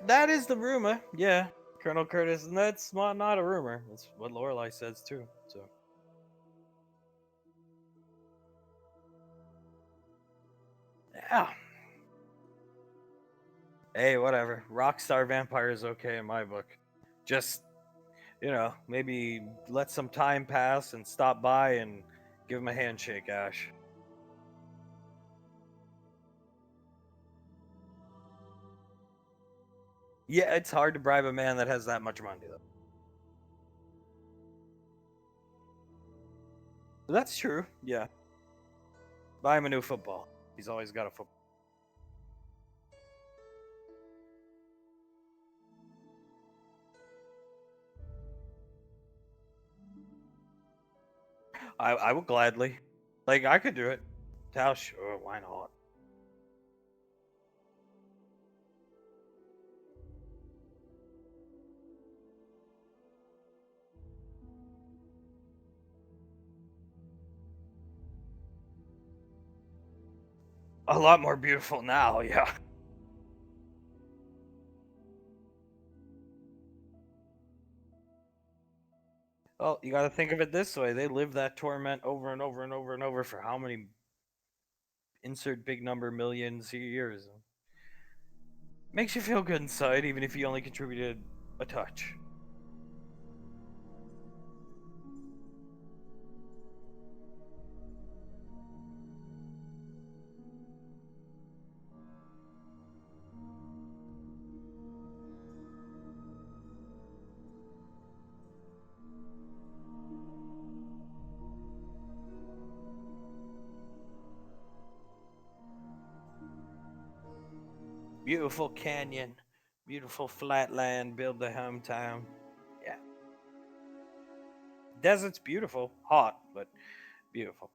that is the rumor. Yeah, Colonel Curtis, and that's not a rumor. That's what Lorelai says too. So yeah. Hey, whatever. Rockstar vampire is okay in my book. Just maybe let some time pass and stop by and give him a handshake, Ash. Yeah, it's hard to bribe a man that has that much money, though. That's true. Yeah. Buy him a new football. He's always got a football. I would gladly. Like, I could do it. Hell, sure, why not? A lot more beautiful now, yeah. Well, you gotta think of it this way. They live that torment over and over and over and over for how many insert big number millions of years? Makes you feel good inside, even if you only contributed a touch. Beautiful canyon, beautiful flat land, build the hometown. Yeah. Desert's beautiful, hot, but beautiful.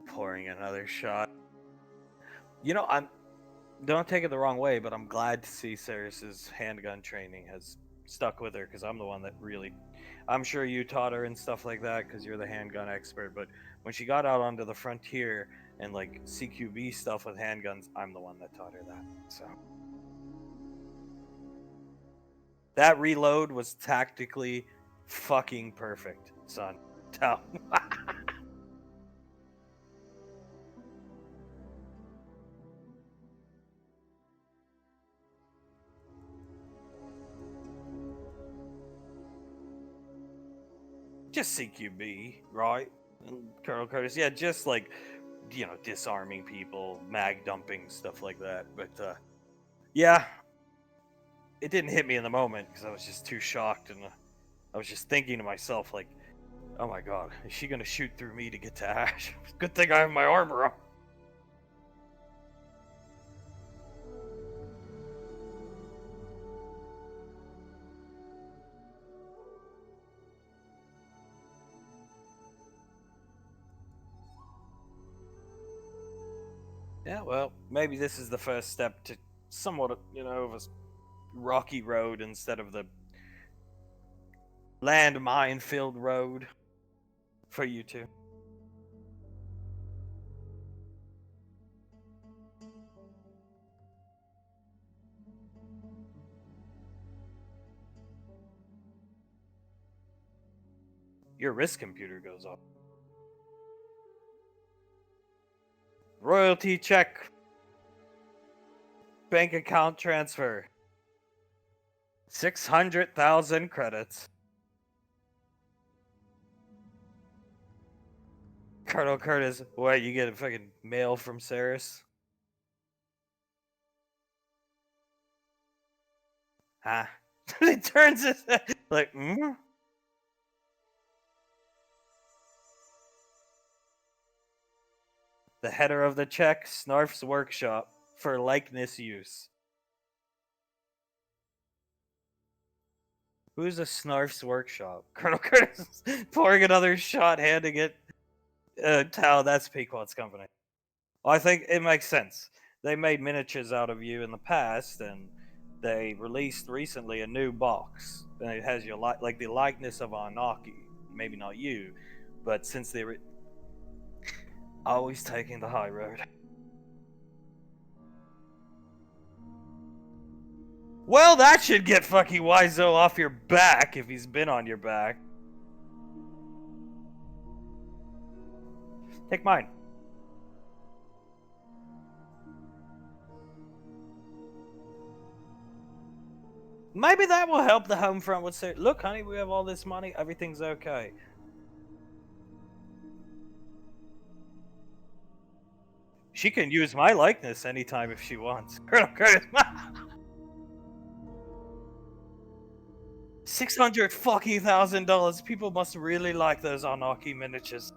Pouring another shot. I'm don't take it the wrong way, but I'm glad to see Ceres's handgun training has stuck with her because I'm the one that really. I'm sure you taught her and stuff like that because you're the handgun expert. But when she got out onto the frontier and like CQB stuff with handguns, I'm the one that taught her that. So that reload was tactically fucking perfect, son. Tell. Just CQB, right? And Colonel Curtis, yeah, just like, disarming people, mag dumping, stuff like that. But yeah, it didn't hit me in the moment because I was just too shocked, and I was just thinking to myself, like, oh my god, is she gonna shoot through me to get to Ash? Good thing I have my armor on. Yeah, well, maybe this is the first step to somewhat, of a rocky road instead of the landmine-filled road for you two. Your wrist computer goes off. Royalty check. Bank account transfer. 600,000 credits. Colonel Curtis, what, you get a fucking mail from Saris? Huh? He turns his head like, The header of the check, Snarf's workshop, for likeness use. Who's a Snarf's workshop? Colonel Curtis pouring another shot, handing it. Tao, that's Pequod's company. Well, I think it makes sense. They made miniatures out of you in the past, and they released recently a new box, and it has your like the likeness of Anaki. Maybe not you, but since they were always taking the high road. Well, that should get fucking Wiseau off your back if he's been on your back. Take mine. Maybe that will help the home front would say, look, honey, we have all this money. Everything's okay. She can use my likeness anytime if she wants. Colonel Curtis. 600 fucking $1,000. People must really like those Anarchy miniatures.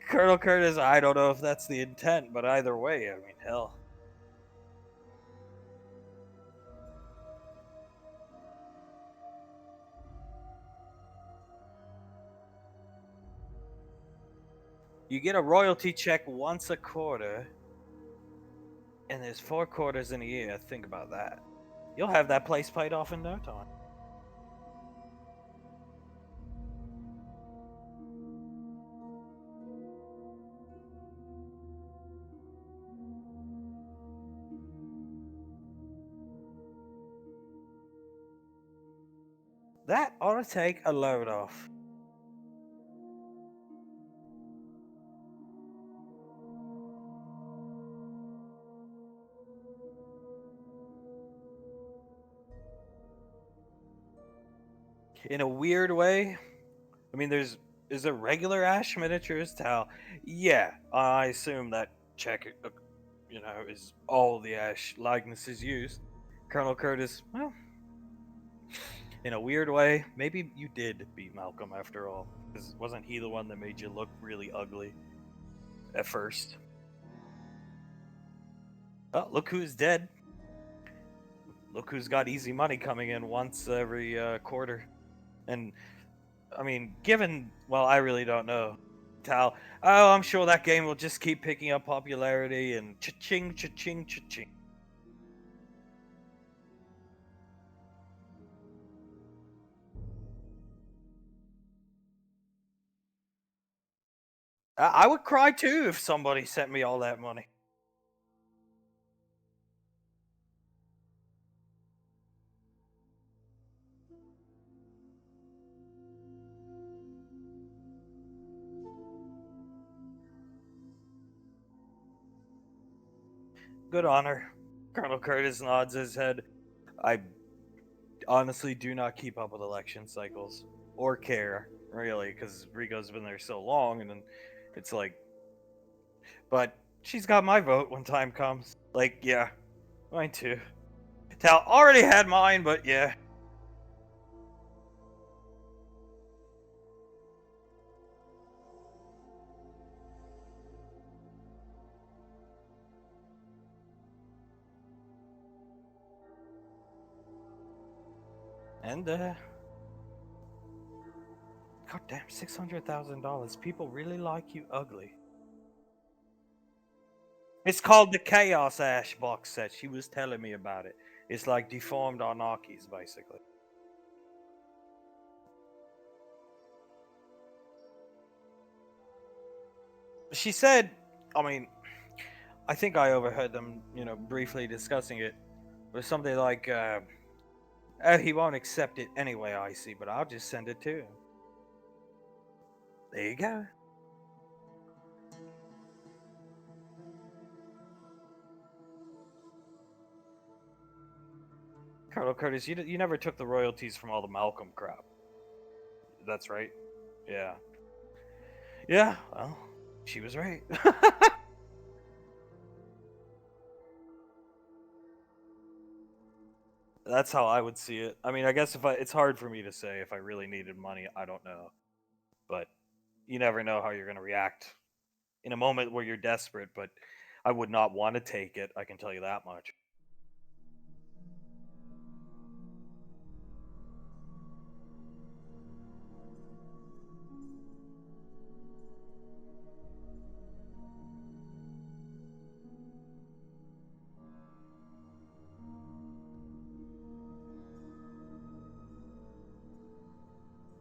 Colonel Curtis, I don't know if that's the intent, but either way, I mean, hell. You get a royalty check once a quarter, and there's 4 quarters in a year. Think about that. You'll have that place paid off in no time. That ought to take a load off. In a weird way, I mean, is there regular Ash miniatures? Tal, yeah, I assume that check, is all the Ash likenesses used. Colonel Curtis, well, in a weird way, maybe you did beat Malcolm after all, because wasn't he the one that made you look really ugly at first? Oh, look who's dead. Look who's got easy money coming in once every quarter. And I mean, well, I really don't know. Tal, oh, I'm sure that game will just keep picking up popularity and cha-ching, cha-ching, cha-ching. I would cry too if somebody sent me all that money. Good honor. Colonel Curtis nods his head. I honestly do not keep up with election cycles or care, really, because Rico's been there so long, and then it's like, but she's got my vote when time comes. Like, yeah, mine too. Tal already had mine, but yeah. And, goddamn, $600,000. People really like you ugly. It's called the Chaos Ash box set. She was telling me about it. It's like deformed Arnakis, basically. She said, I mean, I think I overheard them, briefly discussing it. But something like, oh, he won't accept it anyway, I see, but I'll just send it to him. There you go. Colonel Curtis, you never took the royalties from all the Malcolm crap. That's right. Yeah. Yeah, well, she was right. That's how I would see it. I mean, I guess it's hard for me to say if I really needed money. I don't know, but you never know how you're going to react in a moment where you're desperate. But I would not want to take it. I can tell you that much.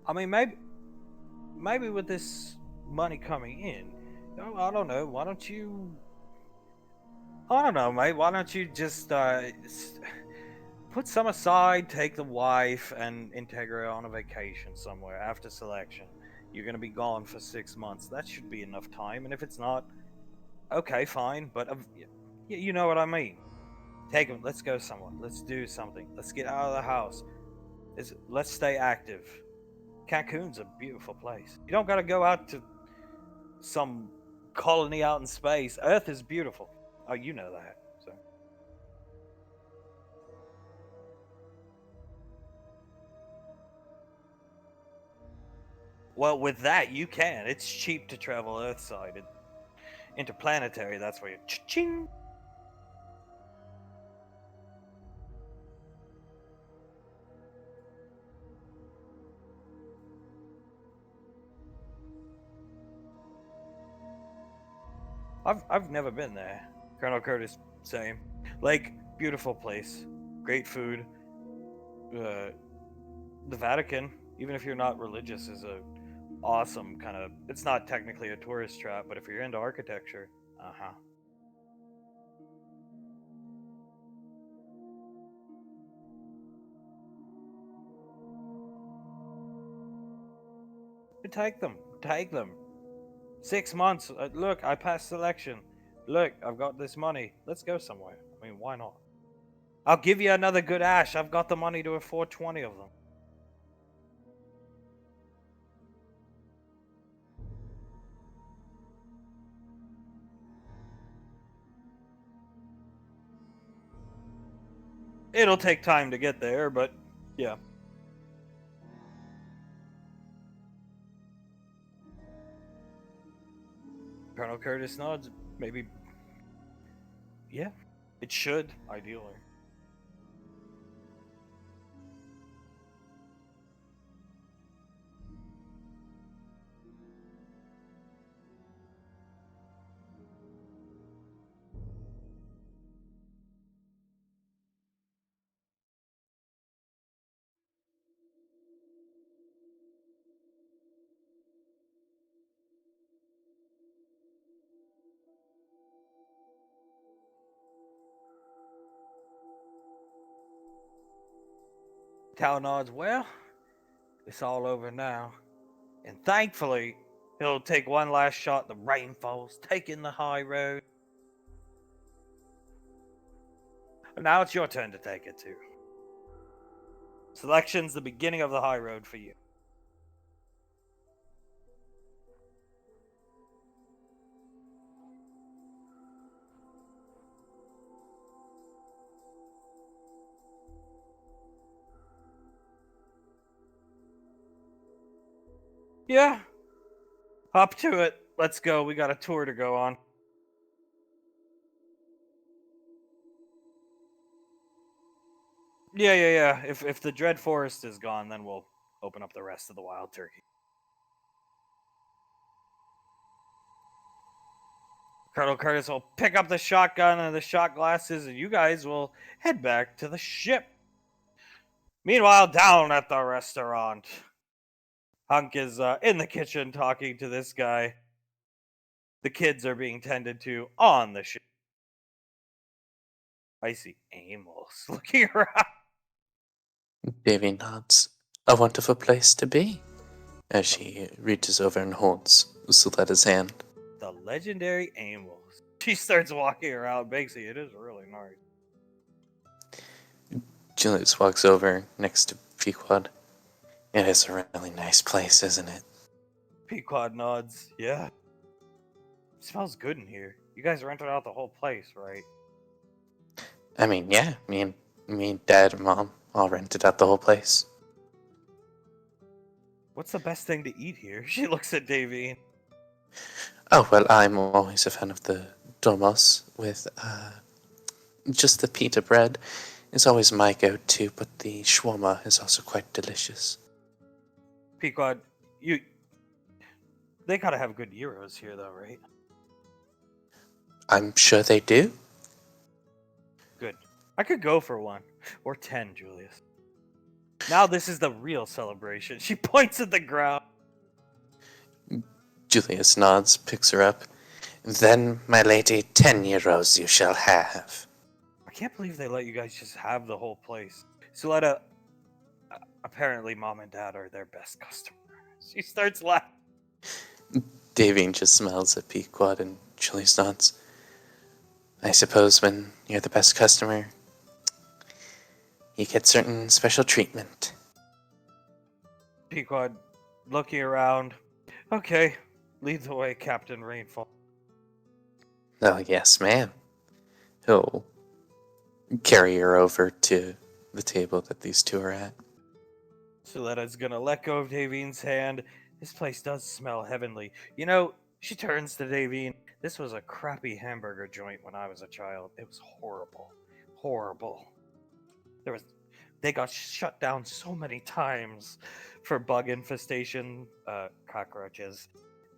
I mean, maybe with this money coming in, I don't know. Why don't you? I don't know, mate. Why don't you just put some aside, take the wife, and Integra on a vacation somewhere after selection. You're going to be gone for 6 months. That should be enough time. And if it's not, okay, fine. But you know what I mean. Take them. Let's go somewhere. Let's do something. Let's get out of the house. Let's stay active. Cancun's a beautiful place. You don't got to go out to some colony out in space. Earth is beautiful. Oh, you know that. So. Well, with that, you can. It's cheap to travel Earthside. Interplanetary, that's where you ching. I've never been there. Colonel Curtis, same. Like, beautiful place, great food. Uh, the Vatican, even if you're not religious, is a awesome kind of. It's not technically a tourist trap, but if you're into architecture, uh huh. Take them, take them. 6 months. Look, I passed selection. Look, I've got this money. Let's go somewhere. I mean, why not? I'll give you another good ash. I've got the money to afford 20 of them. It'll take time to get there, but yeah. Colonel Curtis nods. Maybe. Yeah. It should, ideally. Tal nods, well, it's all over now. And thankfully, he'll take one last shot. The rain falls, taking the high road. Now it's your turn to take it too. Selection's the beginning of the high road for you. Yeah, hop to it. Let's go. We got a tour to go on. Yeah. If the Dread Forest is gone, then we'll open up the rest of the Wild Turkey. Colonel Curtis will pick up the shotgun and the shot glasses, and you guys will head back to the ship. Meanwhile, down at the restaurant, Hunk is in the kitchen talking to this guy. The kids are being tended to on the ship. I see Amos looking around. Davy nods. A wonderful place to be, as she reaches over and holds Suletta's hand. The legendary Amos. She starts walking around Banksy. It is really nice. Julius walks over next to Pequod. It is a really nice place, isn't it? Pequod nods. Yeah. It smells good in here. You guys rented out the whole place, right? I mean, yeah, me, Dad, and Mom all rented out the whole place. What's the best thing to eat here? She looks at Davine. Oh, well, I'm always a fan of the domos with just the pita bread. Is always my go-to, but the shawarma is also quite delicious. Pequod, they gotta have good gyros here, though, right? I'm sure they do. Good. I could go for one. Or 10, Julius. Now this is the real celebration. She points at the ground. Julius nods, picks her up. Then, my lady, 10 euros you shall have. I can't believe they let you guys just have the whole place. Suletta, apparently Mom and Dad are their best customers. She starts laughing. Davine just smiles at Pequod and Julius nods. I suppose when you're the best customer, you get certain special treatment. Pequod looking around. Okay, lead the way, Captain Rainfall. Oh, yes, ma'am. He'll carry her over to the table that these two are at. Suletta's gonna let go of Davine's hand. This place does smell heavenly. You know, she turns to Davine. This was a crappy hamburger joint when I was a child. It was horrible. Horrible. They got shut down so many times for bug infestation, cockroaches.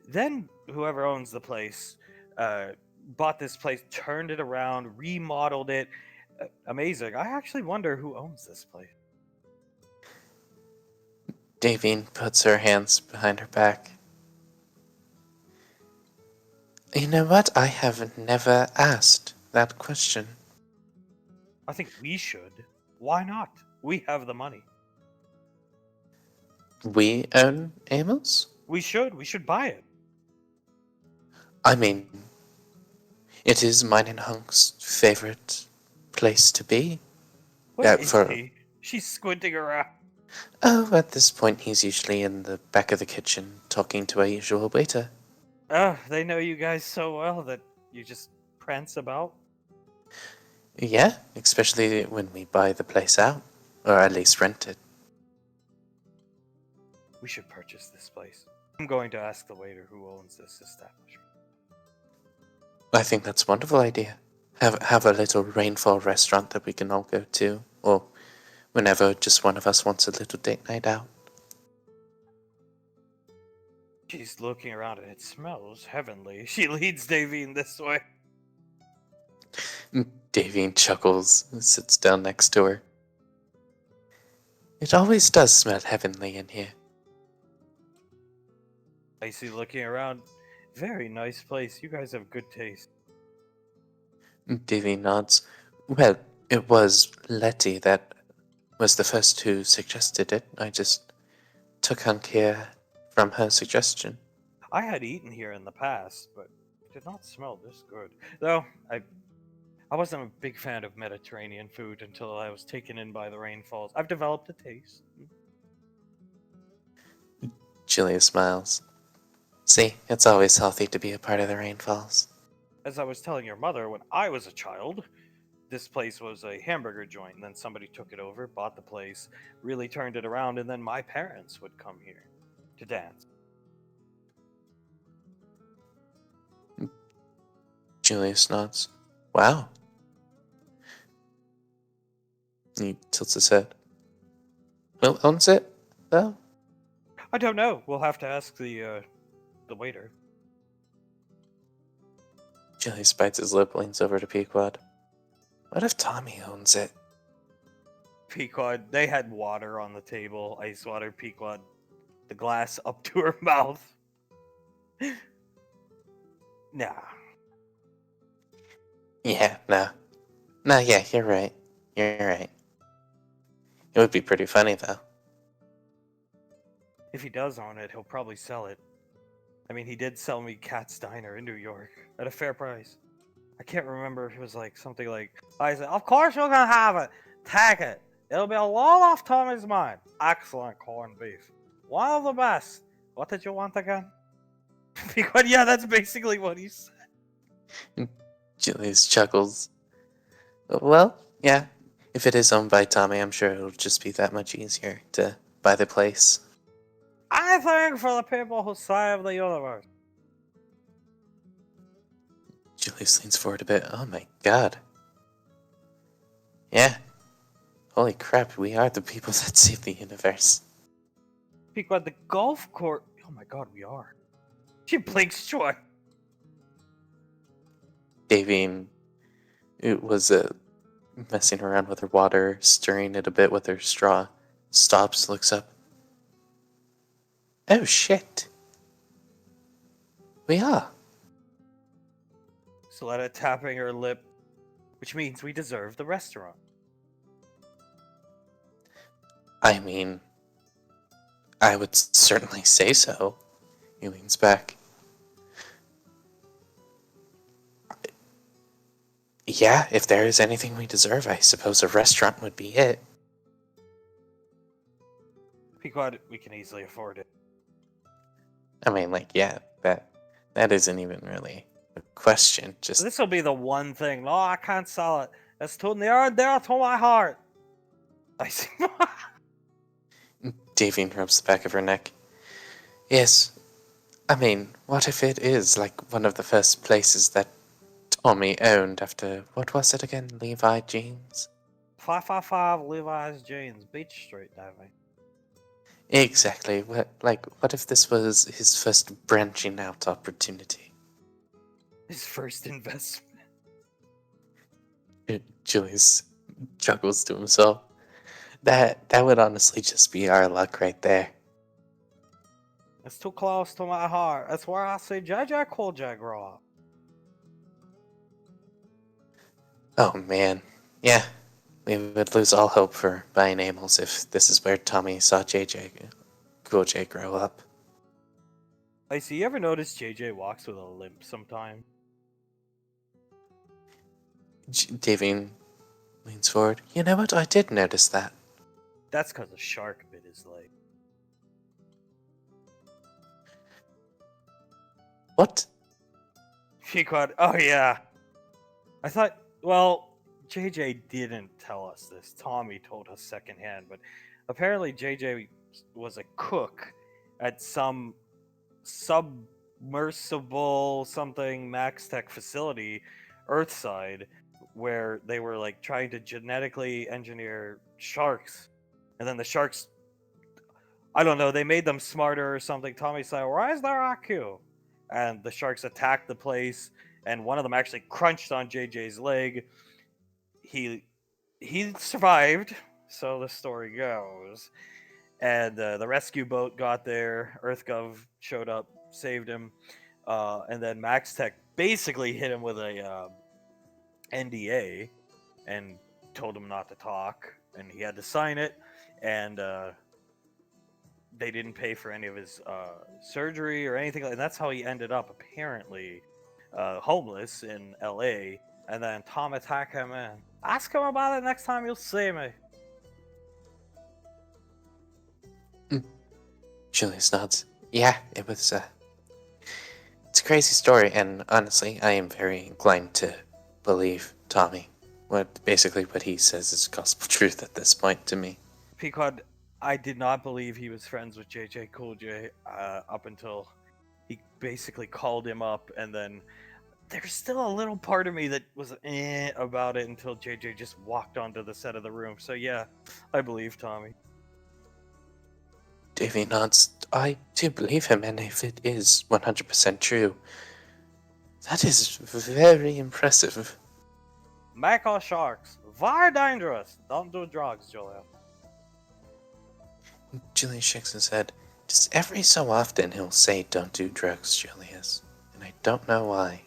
Then whoever owns the place bought this place, turned it around, remodeled it. Amazing. I actually wonder who owns this place. Davine puts her hands behind her back. You know what? I have never asked that question. I think we should. Why not? We have the money. We own Amos? We should. We should buy it. I mean, it is mine and Hunk's favorite place to be. Where is he? She's squinting around. Oh, at this point he's usually in the back of the kitchen talking to our usual waiter. Oh, they know you guys so well that you just prance about? Yeah, especially when we buy the place out, or at least rent it. We should purchase this place. I'm going to ask the waiter who owns this establishment. I think that's a wonderful idea. Have a little rainfall restaurant that we can all go to, or whenever just one of us wants a little date night out. She's looking around and it smells heavenly. She leads Davine this way. Davine chuckles and sits down next to her. It always does smell heavenly in here. Icy looking around. Very nice place. You guys have good taste. Davine nods. Well, it was Letty that was the first who suggested it. I just took on here from her suggestion. I had eaten here in the past, but it did not smell this good. Though I wasn't a big fan of Mediterranean food until I was taken in by the rainfalls. I've developed a taste. Julia smiles. See, it's always healthy to be a part of the rainfalls. As I was telling your mother, when I was a child, this place was a hamburger joint, and then somebody took it over, bought the place, really turned it around, and then my parents would come here to dance. Julius nods. Wow. He tilts his head. Who owns it, though? I don't know. We'll have to ask the waiter. Julius bites his lip, leans over to Pequod. What if Tommy owns it? Pequod, they had water on the table, ice water. Pequod, the glass up to her mouth. Nah. Yeah, no. No, yeah, you're right. You're right. It would be pretty funny, though. If he does own it, he'll probably sell it. I mean, he did sell me Cat's Diner in New York at a fair price. I can't remember if it was like something like, I said, of course you're gonna have it. Take it. It'll be a lot off Tommy's mind. Excellent corned beef. One of the best. What did you want again? Because, yeah, that's basically what he said. Julius chuckles. Well, yeah. If it is owned by Tommy, I'm sure it'll just be that much easier to buy the place. Anything for the people who save the universe. Julius leans forward a bit. Oh my god. Yeah. Holy crap, we are the people that save the universe. Because the golf court. Oh my god, we are. She blinks joy. Davine it was messing around with her water, stirring it a bit with her straw. Stops, looks up. Oh shit. We are. Soletta tapping her lip, which means we deserve the restaurant. I mean, I would certainly say so. He leans back. Yeah, if there is anything we deserve, I suppose a restaurant would be it. Pequod, we can easily afford it. I mean, like, yeah, that isn't even really a question. Just This will be the one thing. No, I can't sell it. It's too near and dear to my heart. I see. Davine rubs the back of her neck. Yes, I mean, what if it is like one of the first places that Tommy owned after what was it again? Levi Jeans? 555 Levi's Jeans, Beach Street, Davy. Exactly. What if this was his first branching out opportunity? His first investment. Julius chuckles to himself. That would honestly just be our luck right there. It's too close to my heart. That's where I see JJ Cool J grow up. Oh man, yeah, we would lose all hope for buying Amos if this is where Tommy saw Cool J grow up. I see. You ever notice JJ walks with a limp sometimes? Davine leans forward. You know what? I did notice that. That's because a shark bit his leg. What? Pequod, oh yeah. I thought, well, JJ didn't tell us this. Tommy told us secondhand, but apparently JJ was a cook at some submersible something Max Tech facility, Earthside, where they were like trying to genetically engineer sharks. And then the sharks, I don't know, they made them smarter or something. Tommy said, "Where's their IQ?" And the sharks attacked the place, and one of them actually crunched on JJ's leg. He survived, so the story goes. And the rescue boat got there. EarthGov showed up, saved him, and then Max Tech basically hit him with a NDA and told him not to talk. and he had to sign it, and they didn't pay for any of his surgery or anything. And that's how he ended up apparently homeless in L.A. And then Tom attacked him and ask him about it next time you'll see me. Julius nods. Yeah, it was. It's a crazy story, and honestly, I am very inclined to believe Tommy. Basically what he says is gospel truth at this point to me. Pequod, I did not believe he was friends with JJ Cool J up until he basically called him up, and then there's still a little part of me that was about it until JJ just walked onto the set of the room. So yeah, I believe Tommy. Davy nods. I do believe him, and if it is 100% true, that is very impressive. Mackerel sharks, very dangerous. Don't do drugs, Julia. Julius shakes his head. Just every so often he'll say, "Don't do drugs, Julius," and I don't know why.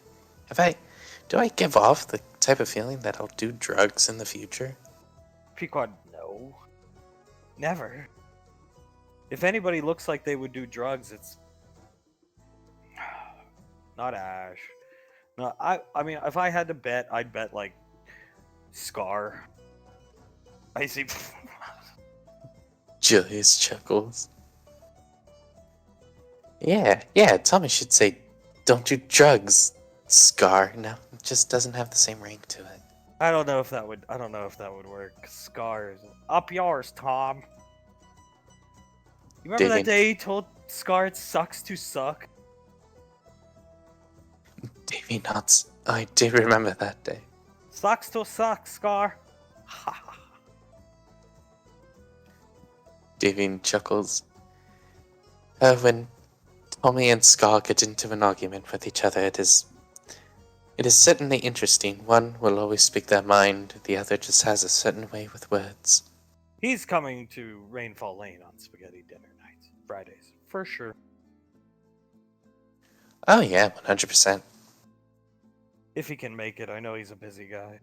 Do I give off the type of feeling that I'll do drugs in the future? Pequod, no. Never. If anybody looks like they would do drugs, it's not Ash. No, I mean, if I had to bet, I'd bet like Scar. I see. Julius chuckles. Yeah, Tommy should say, "Don't do drugs, Scar." No, it just doesn't have the same ring to it. I don't know if that would. I don't know if that would work. Scars up yours, Tom. You remember that David. day he told Scar it sucks to suck? Davy nods. I do remember that day. Sucks to suck, Scar. Davy chuckles. When Tommy and Scar get into an argument with each other, it is certainly interesting. One will always speak their mind, the other just has a certain way with words. He's coming to Rainfall Lane on spaghetti dinner night, Fridays, for sure. Oh yeah, 100%. If he can make it, I know he's a busy guy.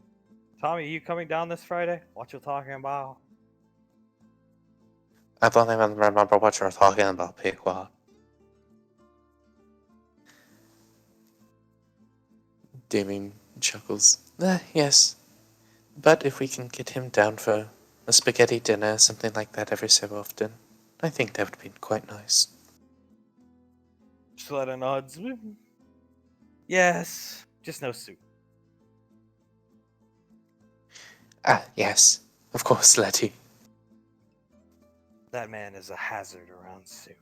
Tommy, you coming down this Friday? What you talking about? I don't even remember what you're talking about, Pequod. Davy chuckles. Yes. But if we can get him down for a spaghetti dinner, something like that every so often, I think that would be quite nice. Sletta nods. Yes, just no soup. Ah, yes. Of course, Letty. That man is a hazard around soup.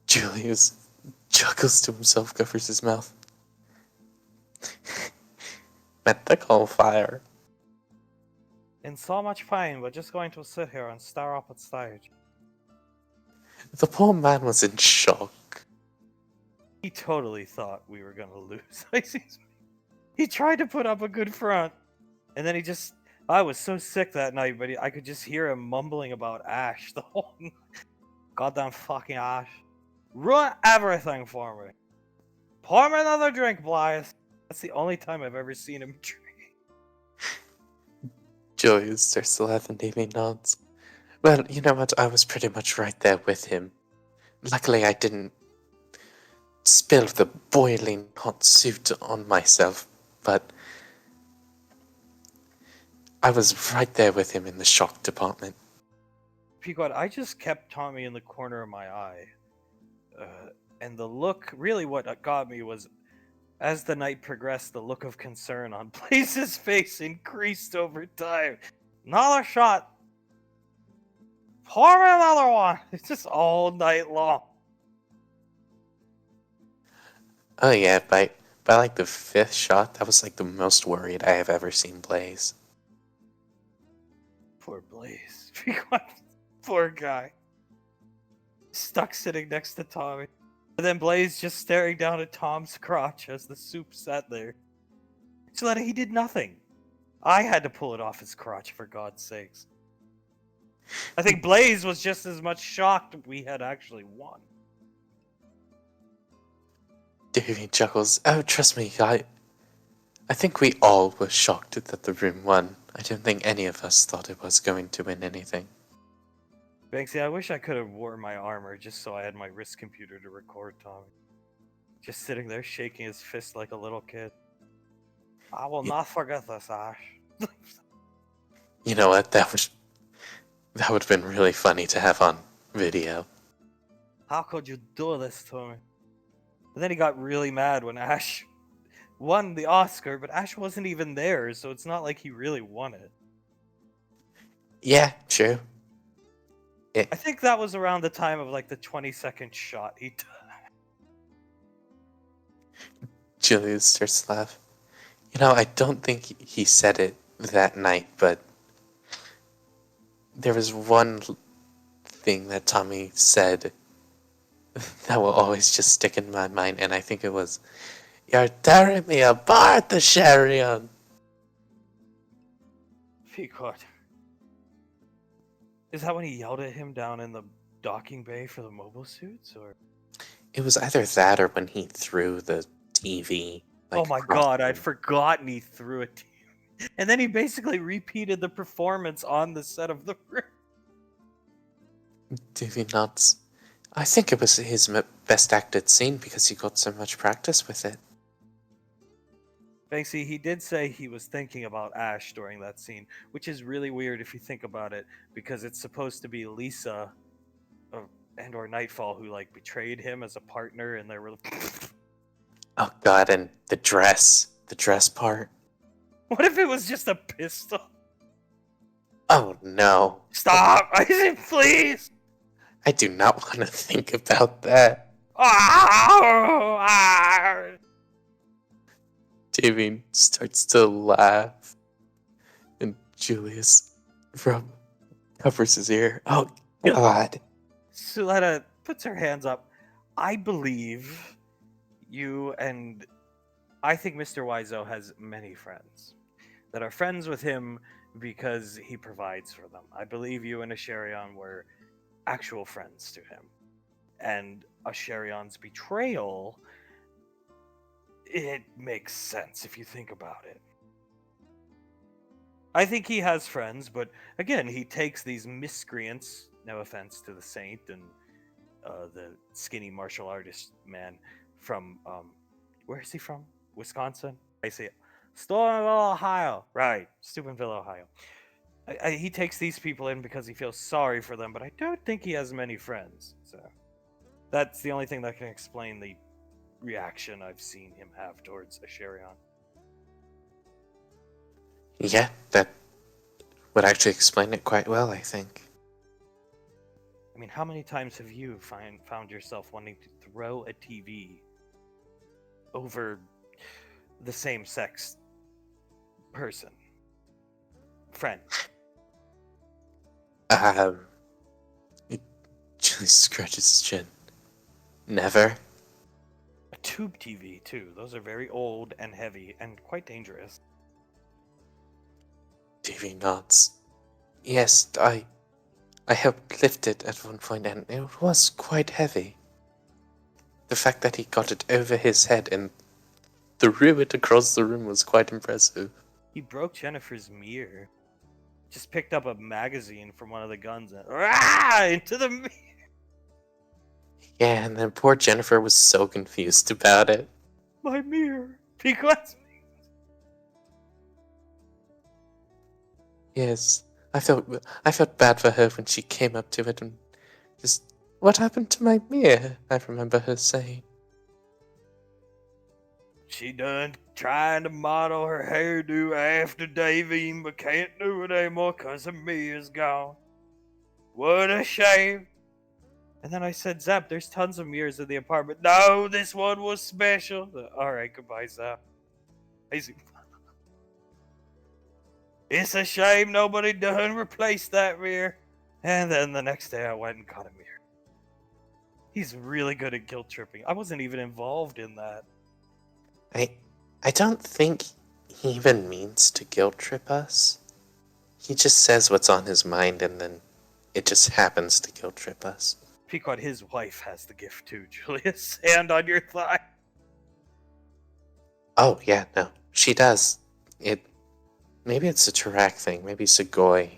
Julius chuckles to himself, covers his mouth. Met the coal fire. In so much pain, we're just going to sit here and stare up at stage. The poor man was in shock. He totally thought we were gonna lose. He tried to put up a good front, and then I was so sick that night, but I could just hear him mumbling about Ash the whole goddamn fucking Ash. Ruin everything for me. Pour me another drink, Blythe. That's the only time I've ever seen him drink. Julius starts to laugh and Davy nods. Well, you know what? I was pretty much right there with him. Luckily, I didn't spill the boiling hot soup on myself, but I was right there with him in the shock department. Pequod, I just kept Tommy in the corner of my eye. And the look, really what got me was, as the night progressed, the look of concern on Blaze's face increased over time. Another shot. Pour me another one. It's just all night long. Oh yeah, by like the 5th shot, that was like the most worried I have ever seen Blaze. Poor Blaze. Poor guy. Stuck sitting next to Tommy. And then Blaze just staring down at Tom's crotch as the soup sat there. So that he did nothing. I had to pull it off his crotch, for God's sakes. I think Blaze was just as much shocked we had actually won. Davy chuckles. Oh, trust me, I think we all were shocked that the room won. I don't think any of us thought it was going to win anything. Banksy, I wish I could have worn my armor just so I had my wrist computer to record Tommy. Just sitting there shaking his fist like a little kid. I will not forget this, Ash. You know what? That would have been really funny to have on video. How could you do this to me? And then he got really mad when Ash won the Oscar, but Ash wasn't even there, so it's not like he really won it. Yeah, true. I think that was around the time of like the 20-second shot he took. Julius starts to laugh. You know, I don't think he said it that night, but there was one thing that Tommy said that will always just stick in my mind, and I think it was, "You're tearing me apart, the Sharion." Peacock. Is that when he yelled at him down in the docking bay for the mobile suits, or? It was either that or when he threw the TV. Oh my god, I'd forgotten he threw a TV. And then he basically repeated the performance on the set of the room. TV nuts. I think it was his best acted scene because he got so much practice with it. Banksy, he did say he was thinking about Ash during that scene, which is really weird if you think about it, because it's supposed to be Lisa and or Nightfall who like betrayed him as a partner, and they were. Oh god, and the dress part. What if it was just a pistol? Oh no. Stop! I said, please! I do not want to think about that. Davine starts to laugh, and Julius covers his ear. Oh god. Suletta puts her hands up. I believe you, and I think Mr. Wiseau has many friends that are friends with him because he provides for them. I believe you and Asherion were actual friends to him. And Asherion's betrayal, it makes sense if you think about it. I think he has friends, but again, he takes these miscreants, no offense to the Saint and the skinny martial artist man from, where is he from? Wisconsin? I say it. Steubenville, Ohio. Right, Steubenville, Ohio. He takes these people in because he feels sorry for them, but I don't think he has many friends. So that's the only thing that can explain the reaction I've seen him have towards Asherion. Yeah, that would actually explain it quite well, I think. I mean, how many times have you found yourself wanting to throw a TV over the same sex person? Friend. Julie scratches his chin. Never. A tube TV, too. Those are very old and heavy and quite dangerous. Davy nods. Yes, I helped lift it at one point, and it was quite heavy. The fact that he got it over his head and threw it across the room was quite impressive. He broke Jennifer's mirror. Just picked up a magazine from one of the guns and into the mirror. Yeah, and then poor Jennifer was so confused about it. My mirror. Because. Yes, I felt bad for her when she came up to it and just, "What happened to my mirror?" I remember her saying. She done trying to model her hairdo after Davine, but can't do it anymore because her mirror's gone. What a shame. And then I said, Zap, there's tons of mirrors in the apartment. No, this one was special. Alright, goodbye, Zap. It's a shame nobody done replaced that mirror. And then the next day I went and got a mirror. He's really good at guilt tripping. I wasn't even involved in that. I don't think he even means to guilt trip us. He just says what's on his mind and then it just happens to guilt trip us. Pequod, his wife has the gift too, Julius. Hand on your thigh. Oh, yeah, no. She does. It. Maybe it's a Tarak thing. Maybe Segoy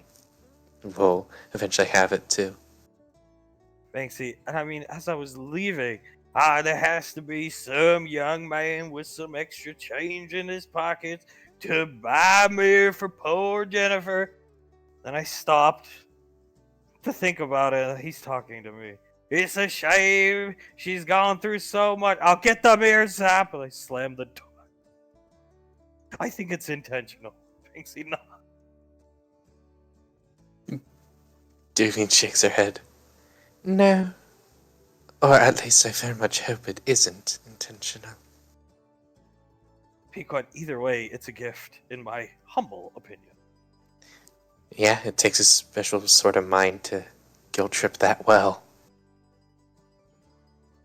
will eventually have it too. Banksy, and I mean, as I was leaving, there has to be some young man with some extra change in his pockets to buy me for poor Jennifer. Then I stopped to think about it. He's talking to me. It's a shame she's gone through so much. I'll get the mirror zap. And I slammed the door. I think it's intentional. Banksy, no. Duveen shakes her head. No. Or at least I very much hope it isn't intentional. Pequot, either way, it's a gift, in my humble opinion. Yeah, it takes a special sort of mind to guilt trip that well.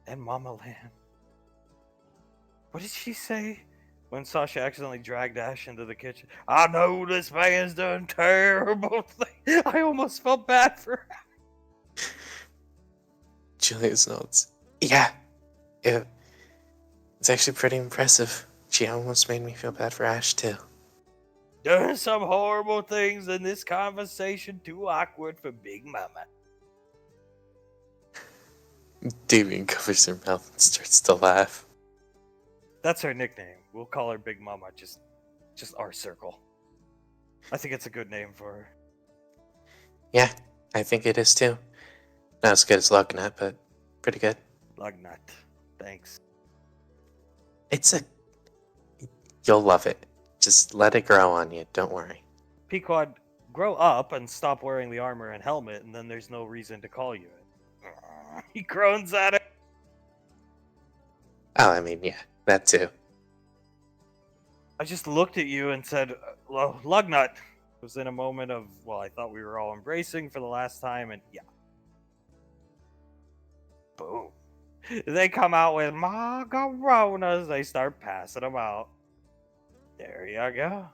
And Mama Lamb. What did she say when Sasha accidentally dragged Ash into the kitchen? I know this man's done terrible things. I almost felt bad for her. Julius nods. Yeah, it's actually pretty impressive. She almost made me feel bad for Ash, too. There's some horrible things in this conversation too awkward for Big Mama. Duveen covers her mouth and starts to laugh. That's her nickname. We'll call her Big Mama, just our circle. I think it's a good name for her. Yeah, I think it is, too. Not as good as Lugnut, but pretty good. Lugnut. Thanks. You'll love it. Just let it grow on you, don't worry. Pequod, grow up and stop wearing the armor and helmet, and then there's no reason to call you it. He groans at it. Oh, I mean, yeah, that too. I just looked at you and said, well, Lugnut. It was in a moment of, well, I thought we were all embracing for the last time, and yeah. Boom. They come out with macaronas. They start passing them out. There you go.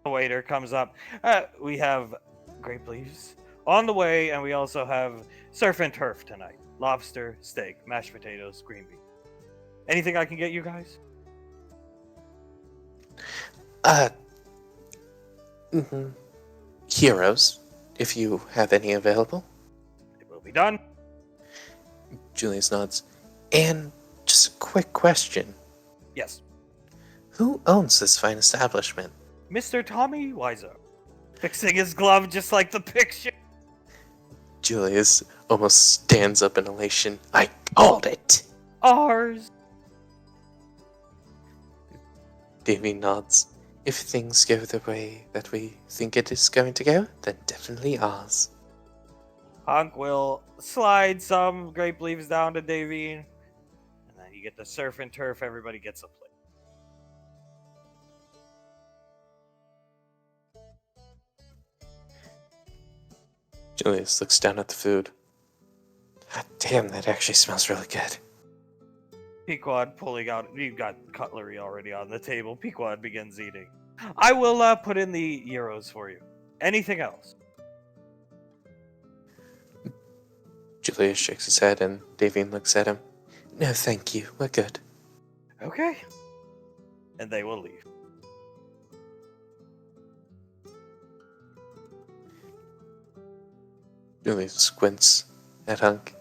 The waiter comes up. We have grape leaves on the way, and we also have surf and turf tonight. Lobster, steak, mashed potatoes, green bean. Anything I can get you guys? Heroes, if you have any available. It will be done. Julius nods. And just a quick question. Yes. Who owns this fine establishment? Mr. Tommy Wiseau. Fixing his glove just like the picture. Julius almost stands up in elation. I called it! Ours. Davy nods. If things go the way that we think it is going to go, then definitely ours. Hunk will slide some grape leaves down to Davine. And then you get the surf and turf. Everybody gets a plate. Julius looks down at the food. God damn, that actually smells really good. Pequod pulling out. You've got cutlery already on the table. Pequod begins eating. I will put in the euros for you. Anything else? Julius shakes his head and Davine looks at him. No, thank you. We're good. Okay. And they will leave. Julius squints at Hunk.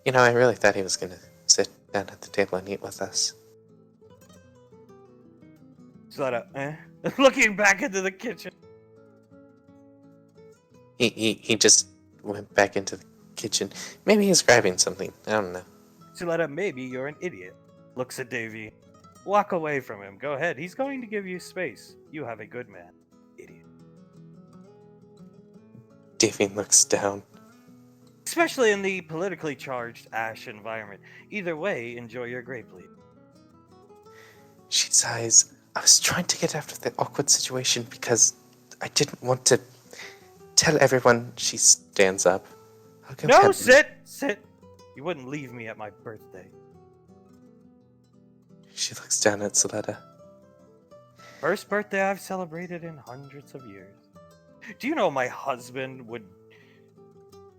You know, I really thought he was going to sit down at the table and eat with us. So looking back into the kitchen. He just went back into the kitchen. Maybe he's grabbing something. I don't know. Suletta, maybe you're an idiot. Looks at Davy. Walk away from him. Go ahead. He's going to give you space. You have a good man. Idiot. Davine looks down. Especially in the politically charged Ash environment. Either way, enjoy your grape leaf. She sighs. I was trying to get out of the awkward situation because I didn't want to tell everyone. She stands up. I'll go No, help sit. You wouldn't leave me at my birthday. She looks down at Soletta. First birthday I've celebrated in hundreds of years. Do you know my husband would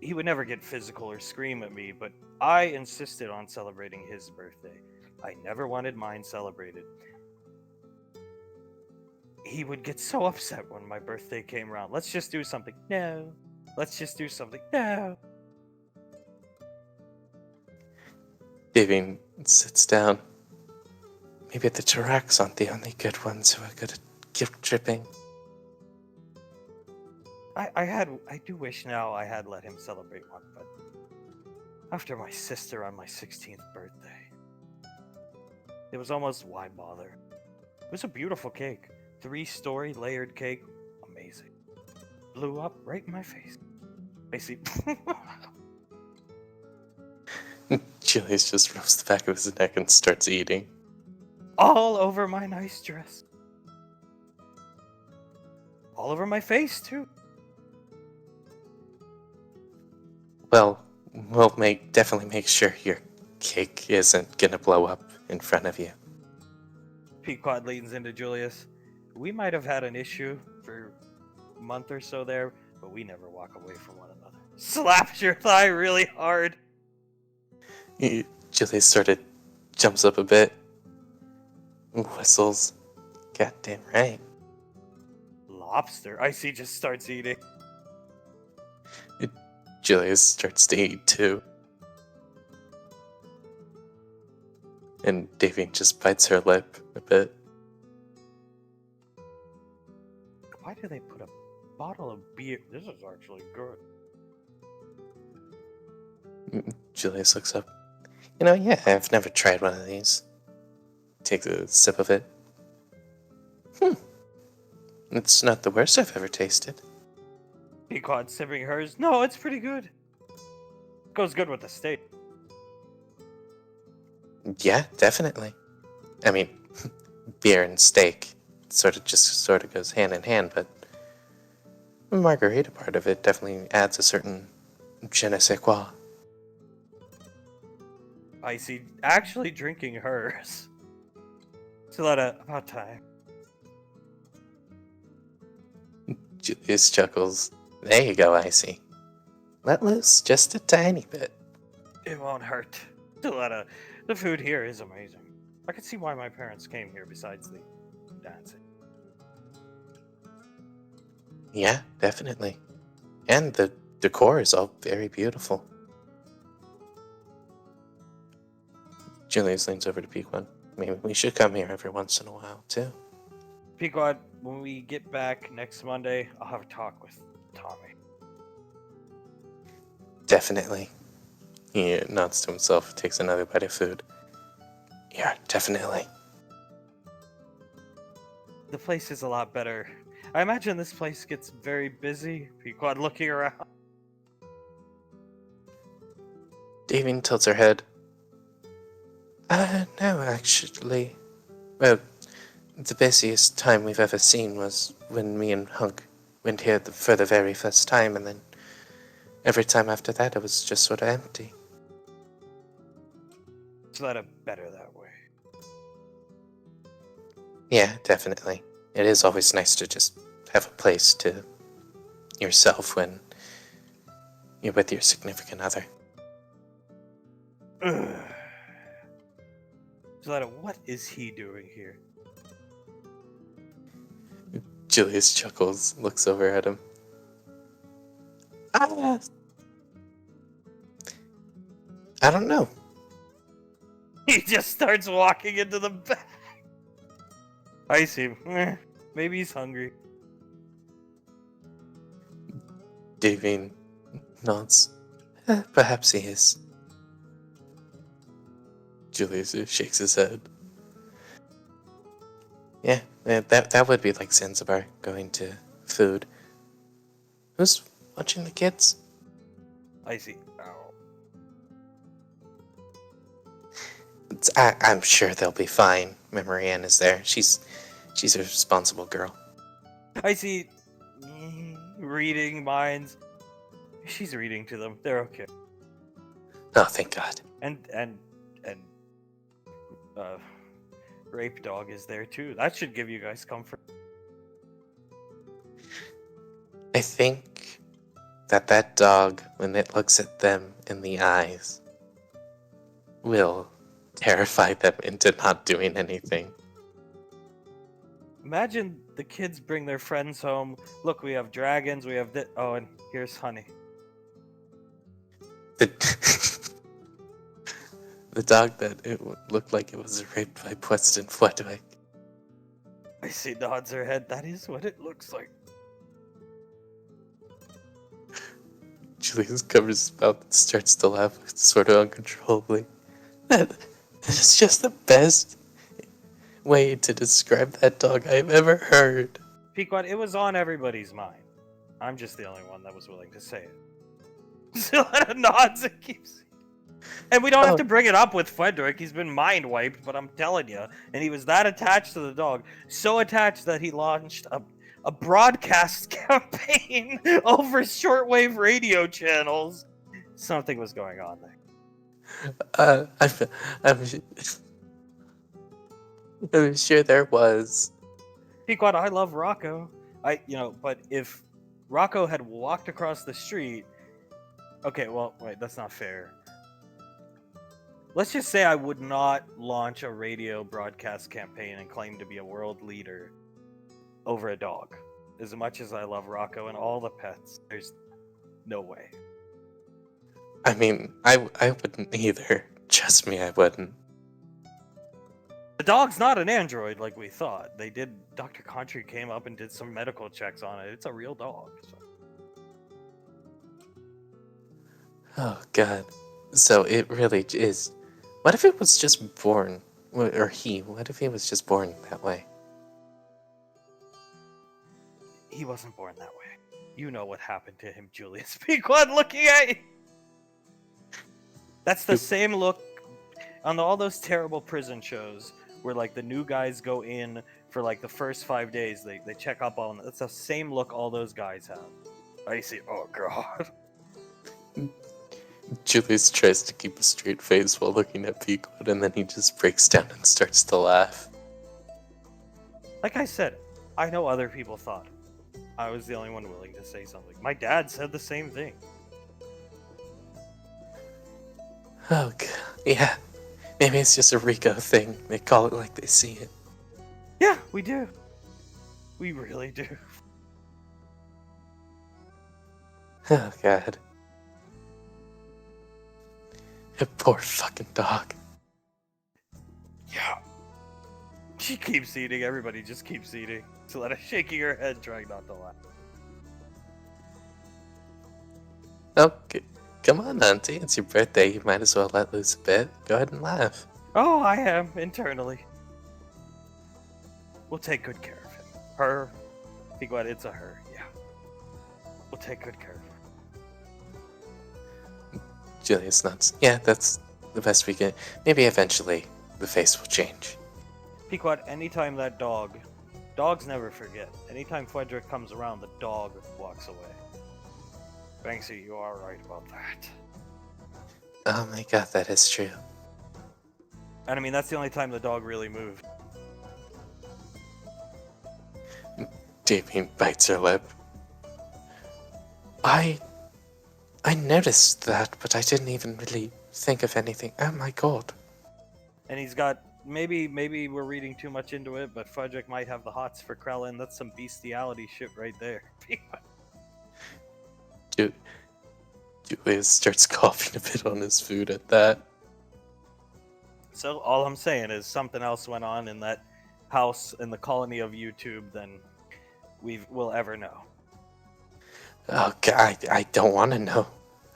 He would never get physical or scream at me, but I insisted on celebrating his birthday. I never wanted mine celebrated. He would get so upset when my birthday came around. Let's just do something. No. Let's just do something. No. Davin sits down. Maybe the Chiraks aren't the only good ones who are good at gift tripping. I do wish now I had let him celebrate one, but after my sister on my 16th birthday, it was almost why bother. It was a beautiful cake. 3-story layered cake. Amazing. Blew up right in my face. I see. Julius just rubs the back of his neck and starts eating. All over my nice dress. All over my face, too. Well, we'll definitely make sure your cake isn't gonna blow up in front of you. Pequod leans into Julius. We might have had an issue for a month or so there, but we never walk away from one another. Slaps your thigh really hard. Julius sort of jumps up a bit, whistles. Goddamn right. Lobster. Icy just starts eating. Julius starts to eat too. And Davine just bites her lip a bit. Why do they put a bottle of beer? This is actually good. Julius looks up. Yeah, I've never tried one of these. Takes a sip of it. It's not the worst I've ever tasted. Pequod sipping hers. No, it's pretty good. Goes good with the steak. Yeah, definitely. I mean, beer and steak sort of goes hand in hand, but the margarita part of it definitely adds a certain je ne sais quoi. Icy actually drinking hers. Soletta, about time. Julius chuckles. There you go, Icy. Let loose just a tiny bit. It won't hurt. Soletta, the food here is amazing. I can see why my parents came here besides the dancing. Yeah, definitely. And the decor is all very beautiful. Julius leans over to Pequod. Maybe we should come here every once in a while, too. Pequod, when we get back next Monday, I'll have a talk with Tommy. Definitely. He nods to himself, takes another bite of food. Yeah, definitely. The place is a lot better. I imagine this place gets very busy. Pequod looking around. Davine tilts her head. No, actually. Well, the busiest time we've ever seen was when me and Hunk went here for the very first time, and then every time after that it was just sort of empty. It's not better that way. Yeah, definitely. It is always nice to just have a place to yourself when you're with your significant other. Soletta, what is he doing here? Julius chuckles, looks over at him. I don't know. He just starts walking into the back. I see. Maybe he's hungry. Davine nods. Perhaps he is. Julius shakes his head. Yeah, that would be like Zanzibar, going to food. Who's watching the kids? I see. Oh. I'm sure they'll be fine. Marianne is there. She's a responsible girl. I see. Reading minds. She's reading to them. They're okay. Oh, thank God. And Rape Dog is there too. That should give you guys comfort. I think that dog, when it looks at them in the eyes, will terrify them into not doing anything. Imagine the kids bring their friends home. Look, we have dragons, we have oh, and here's Honey. The, the dog that it looked like it was raped by President Fledwick. I see nods her head. That is what it looks like. Julius covers his mouth and starts to laugh sort of uncontrollably. That is just the best way to describe that dog I've ever heard. Pequod, it was on everybody's mind. I'm just the only one that was willing to say it. Ziletta nods and keeps. And we don't have to bring it up with Frederick. He's been mind wiped, but I'm telling you. And he was that attached to the dog. So attached that he launched a broadcast campaign over shortwave radio channels. Something was going on there. I'm sure there was. Pequod, I love Rocco. But if Rocco had walked across the street. Okay, well, wait, that's not fair. Let's just say I would not launch a radio broadcast campaign and claim to be a world leader over a dog. As much as I love Rocco and all the pets, there's no way. I mean, I wouldn't either. Trust me, I wouldn't. The dog's not an android like we thought. Dr. Contry came up and did some medical checks on it. It's a real dog. So. Oh, God. So it really is. What if it was just born, what if he was just born that way? He wasn't born that way. You know what happened to him, Julius Pequod, looking at you. That's the same look on all those terrible prison shows where, like, the new guys go in for, like, the first 5 days. They check up on them. That's the same look all those guys have. I see. Oh, God. Julius tries to keep a straight face while looking at Pequod, and then he just breaks down and starts to laugh. Like I said, I know other people thought. I was the only one willing to say something. My dad said the same thing. Oh, God. Yeah. Maybe it's just a Rico thing. They call it like they see it. Yeah, we do. We really do. Oh, God. A poor fucking dog. Yeah. She keeps eating. Everybody just keeps eating. Soletta shaking her head, trying not to laugh. Okay. Come on, Auntie. It's your birthday. You might as well let loose a bit. Go ahead and laugh. Oh, I am, internally. We'll take good care of him. Her. Pequod, it's a her, yeah. We'll take good care of her. Julius nods. Yeah, that's the best we can. Maybe eventually the face will change. Pequod, anytime that dogs never forget. Anytime Frederick comes around, the dog walks away. Banksy, you are right about that. Oh my God, that is true. And I mean, that's the only time the dog really moved. Damien bites her lip. I noticed that, but I didn't even really think of anything. Oh my God. And he's got, maybe we're reading too much into it, but Frederick might have the hots for Krellin. That's some bestiality shit right there. Julius starts coughing a bit on his food at that. So all I'm saying is something else went on in that house in the colony of YouTube than we'll ever know. Oh God, I don't want to know.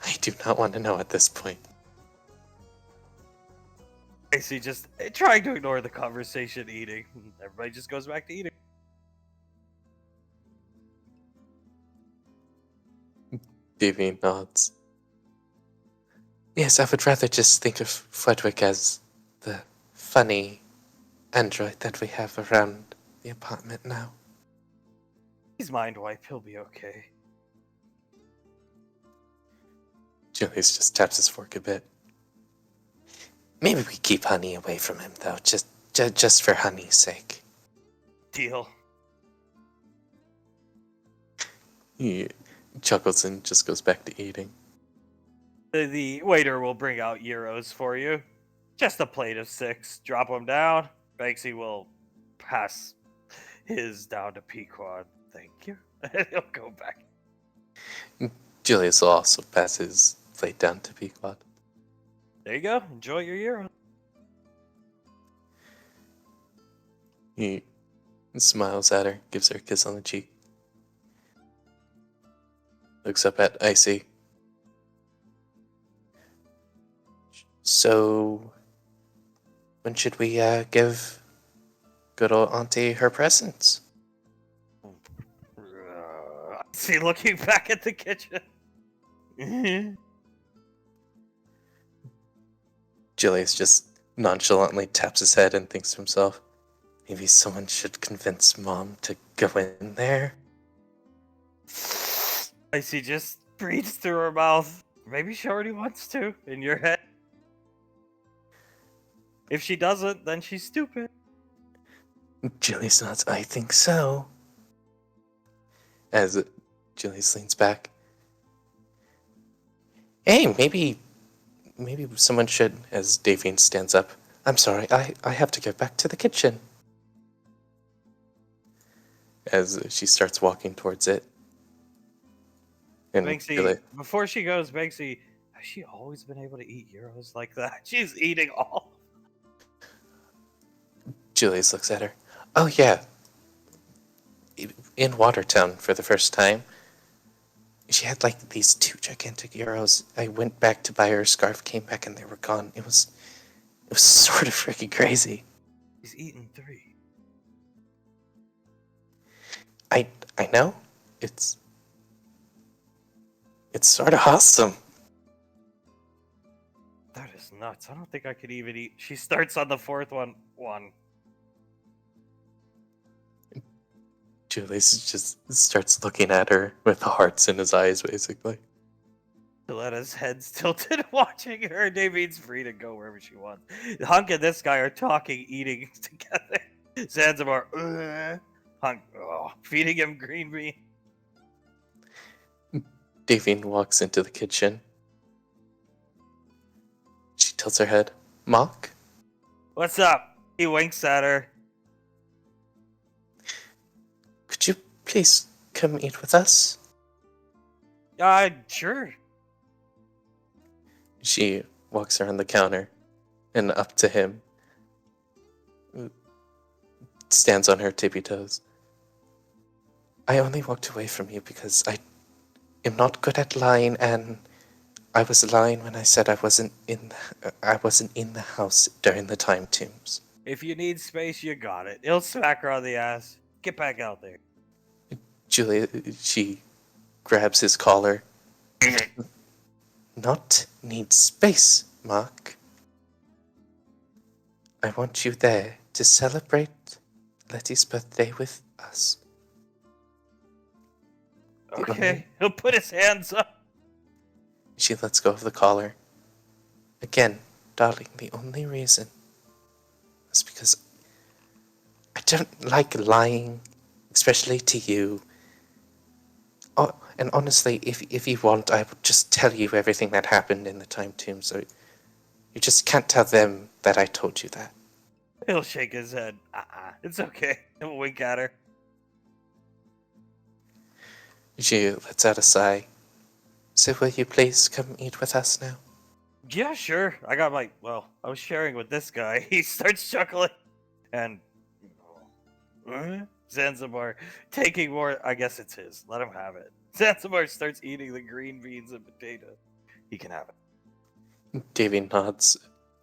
I do not want to know at this point. Casey just trying to ignore the conversation, eating. Everybody just goes back to eating. Davy nods. Yes, I would rather just think of Frederick as the funny android that we have around the apartment now. He's mind wipe. He'll be okay. Julius just taps his fork a bit. Maybe we keep Honey away from him, though, just for Honey's sake. Deal. Yeah. chuckles and just goes back to eating. The waiter will bring out gyros for you. Just a plate of 6. Drop them down. Banksy will pass his down to Pequod. Thank you. And he'll go back. Julius will also pass his plate down to Pequod. There you go. Enjoy your gyro. He smiles at her, gives her a kiss on the cheek. Looks up at Icy. So, when should we give good old Auntie her presents? See, looking back at the kitchen. Julius just nonchalantly taps his head and thinks to himself, maybe someone should convince Mom to go in there. Icy just breathes through her mouth. Maybe she already wants to, in your head. If she doesn't, then she's stupid. Julius nods, I think so. As Julius leans back. Hey, maybe someone should, as Davine stands up. I'm sorry, I have to go back to the kitchen. As she starts walking towards it. And Banksy, before she goes, Banksy, has she always been able to eat gyros like that? She's eating all. Julius looks at her. Oh, yeah. In Watertown for the first time. She had like these 2 gigantic gyros. I went back to buy her a scarf, came back and they were gone. It was sort of freaking crazy. He's eaten 3. I know. It's sort of awesome. That is nuts. I don't think I could even eat. She starts on the 4th one. Julius just starts looking at her with the hearts in his eyes, basically. Gilletta's head's tilted watching her. Davine's free to go wherever she wants. Hunk and this guy are talking, eating together. Zanzibar, Hunk, feeding him green bean. Davine walks into the kitchen. She tilts her head. Mock? What's up? He winks at her. Could you please come eat with us? Sure. She walks around the counter and up to him. Stands on her tippy toes. I only walked away from you because I am not good at lying, and I was lying when I said I wasn't in the house during the time tombs. If you need space, you got it. He'll smack her on the ass. Get back out there. Julia, she grabs his collar. Not need space, Mark. I want you there to celebrate Letty's birthday with us. Okay, he'll put his hands up. She lets go of the collar. Again, darling, the only reason is because I don't like lying, especially to you. Oh, and honestly, if you want, I would just tell you everything that happened in the time tomb, so you just can't tell them that I told you that. He'll shake his head. It's okay. He'll wink at her. She lets out a sigh. So will you please come eat with us now? Yeah, sure. I was sharing with this guy. He starts chuckling. And Zanzibar taking more. I guess it's his. Let him have it. Zanzibar starts eating the green beans and potatoes. He can have it. Davy nods,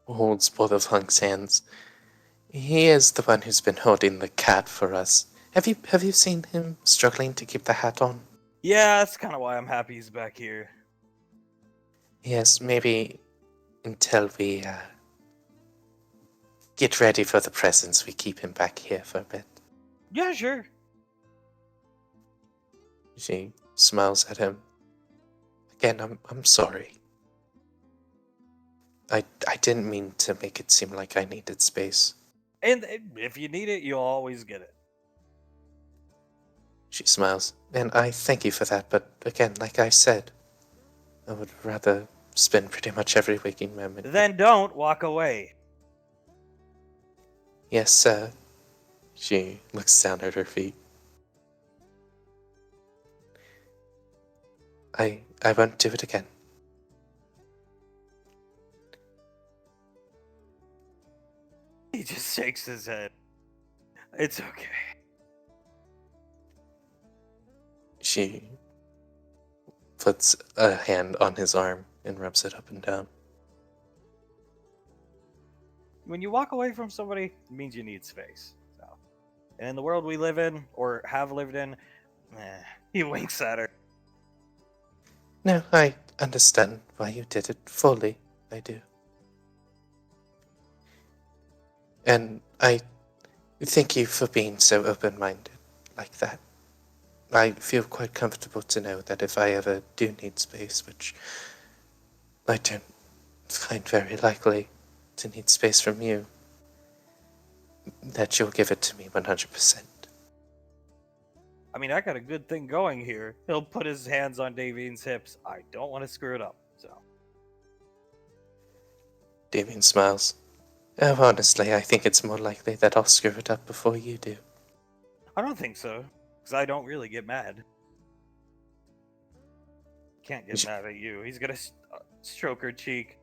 holds both of Hunk's hands. He is the one who's been holding the cat for us. Have you seen him struggling to keep the hat on? Yeah, that's kind of why I'm happy he's back here. Yes, maybe until we get ready for the presents, we keep him back here for a bit. Yeah, sure. She smiles at him. Again, I'm sorry. I didn't mean to make it seem like I needed space. And if you need it, you'll always get it. She smiles. And I thank you for that, but again, like I said, I would rather spend pretty much every waking moment. Then don't walk away. Yes, sir. She looks down at her feet. I won't do it again. He just shakes his head. It's okay. She puts a hand on his arm and rubs it up and down. When you walk away from somebody, it means you need space. So, and in the world we live in, or have lived in, he winks at her. No, I understand why you did it fully. I do. And I thank you for being so open-minded like that. I feel quite comfortable to know that if I ever do need space, which I don't find very likely to need space from you, that you'll give it to me 100%. I mean, I got a good thing going here. He'll put his hands on Davine's hips. I don't want to screw it up, so. Damien smiles. Oh, honestly, I think it's more likely that I'll screw it up before you do. I don't think so, because I don't really get mad. Can't get mad at you. He's gonna stroke her cheek.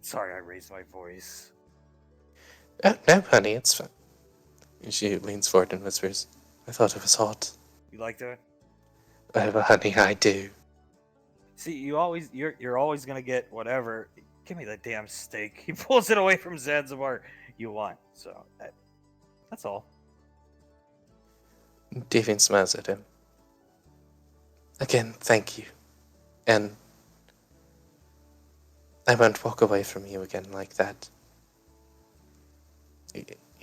Sorry I raised my voice. Oh, no, honey, it's fine. She leans forward and whispers, I thought it was hot. You like that? Oh, honey, I do. See, you're always gonna get whatever. Give me that damn steak. He pulls it away from Zanzibar. You want, so that's all. Damien smiles at him. Again, thank you. And I won't walk away from you again like that.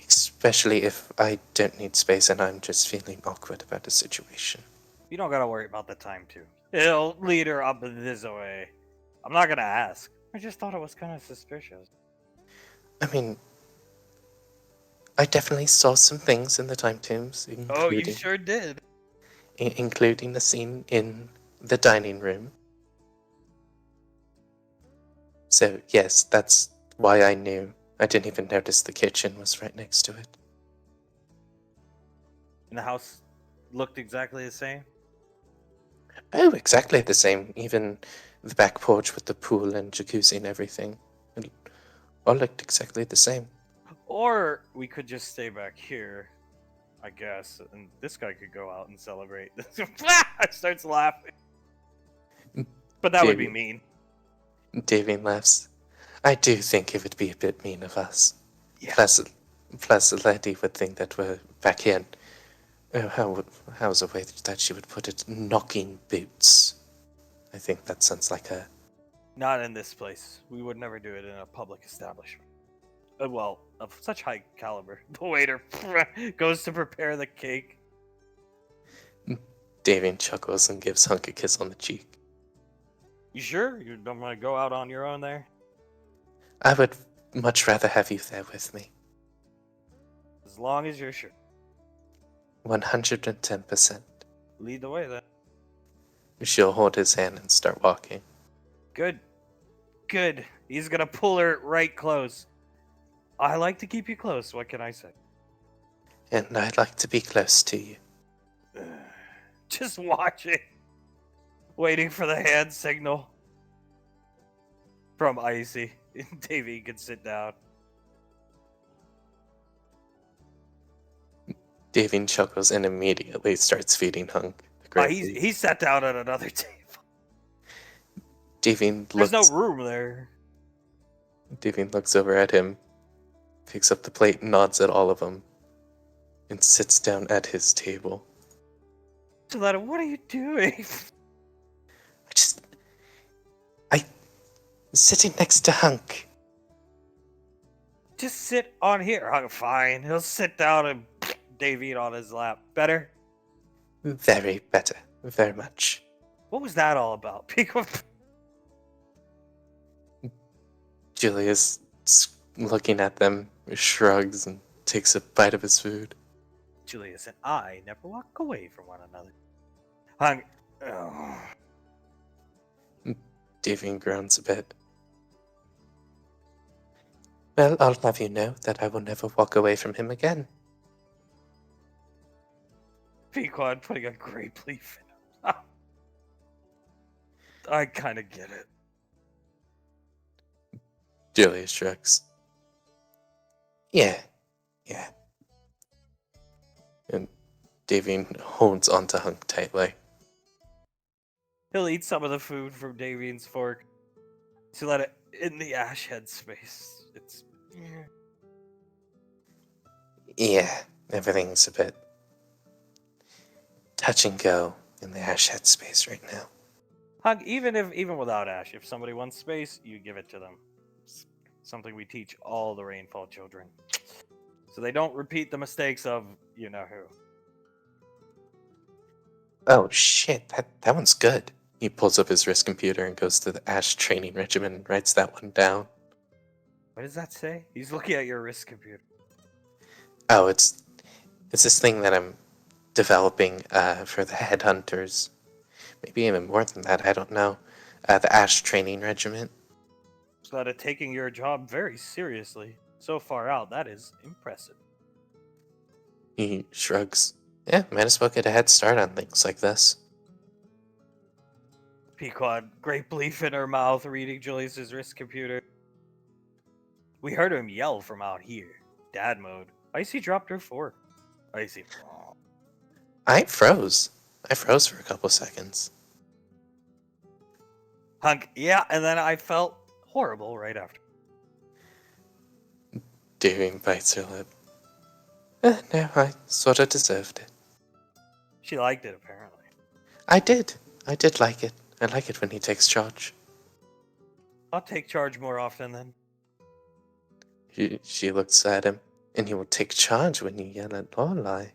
Especially if I don't need space and I'm just feeling awkward about the situation. You don't gotta worry about the time too. He'll lead her up this way. I'm not gonna ask. I just thought it was kind of suspicious. I mean, I definitely saw some things in the time tombs, Oh, you sure did. including the scene in the dining room. So yes, that's why I knew. I didn't even notice the kitchen was right next to it. And the house looked exactly the same. Oh, exactly the same. Even the back porch with the pool and jacuzzi and everything. It all looked exactly the same. Or we could just stay back here, I guess, and this guy could go out and celebrate. Starts laughing. But that would be mean. Davine laughs. I do think it would be a bit mean of us. Yeah. Plus Letty would think that we're back in. Oh, how's a way that she would put it? Knocking boots. I think that sounds like her. Not in this place. We would never do it in a public establishment. Well, of such high caliber. The waiter goes to prepare the cake. Davine chuckles and gives Hunk a kiss on the cheek. You sure? You don't want to go out on your own there? I would much rather have you there with me. As long as you're sure. 110%. Lead the way then. She'll hold his hand and start walking. Good. Good. He's gonna pull her right close. I like to keep you close, what can I say? And I'd like to be close to you. Just watching. Waiting for the hand signal. From Icy. Davey can sit down. Davine chuckles and immediately starts feeding Hunk. He sat down at another table. Davine There's no room there. Davine looks over at him, picks up the plate, nods at all of them, and sits down at his table. Gilletta, what are you doing? I'm sitting next to Hunk. Just sit on here. Oh, fine. He'll sit down and Davine on his lap. Better? Very better. Very much. What was that all about? Julius, looking at them, shrugs and takes a bite of his food. Julius and I never walk away from one another. Hung. Oh. Devian groans a bit. Well, I'll have you know that I will never walk away from him again. Pequod putting a grape leaf in him. I kind of get it. Julius shrugs. Yeah. And Davian holds onto Hunk tightly. He'll eat some of the food from Davian's fork to let it in the ash head space. It's. Yeah, everything's a bit touch and go in the ash head space right now. Hug, even without ash, if somebody wants space, you give it to them. It's something we teach all the rainfall children, so they don't repeat the mistakes of you know who. Oh shit, that one's good. He pulls up his wrist computer and goes to the Ash training regimen and writes that one down. What does that say? He's looking at your wrist computer. Oh, it's this thing that I'm developing for the headhunters. Maybe even more than that, I don't know. The Ash training regiment. So that taking your job very seriously. So far out, that is impressive. He shrugs. Yeah, might as well get a head start on things like this. Pequod, grape leaf in her mouth, reading Julius's wrist computer. We heard him yell from out here. Dad mode. Icy dropped her fork. Icy. I froze. I froze for a couple seconds. Hunk, yeah, and then I felt horrible right after. Daring bites her lip. No, I sort of deserved it. She liked it, apparently. I did. I did like it. I like it when he takes charge. I'll take charge more often then. She looks at him, and he will take charge when you yell at Lorelai.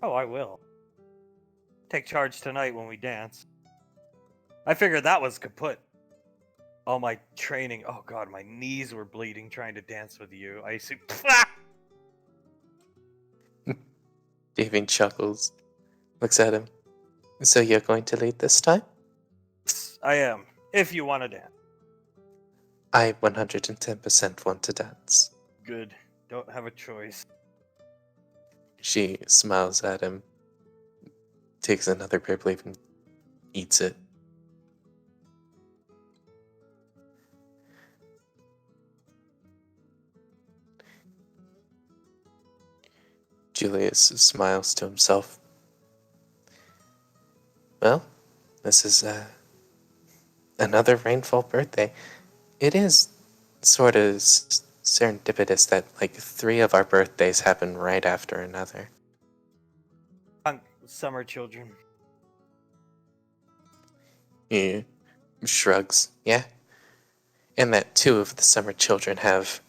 Oh, I will. Take charge tonight when we dance. I figured that was kaput. All my training. Oh god, my knees were bleeding trying to dance with you. I see. Davian chuckles, looks at him. So you're going to lead this time? I am. If you want to dance. I 110% want to dance. Good. Don't have a choice. She smiles at him, takes another grape leaf and eats it. Julius smiles to himself. Well, this is another rainfall birthday. It is sort of serendipitous that like 3 of our birthdays happen right after another. Summer children. He shrugs. Yeah. And that 2 of the summer children have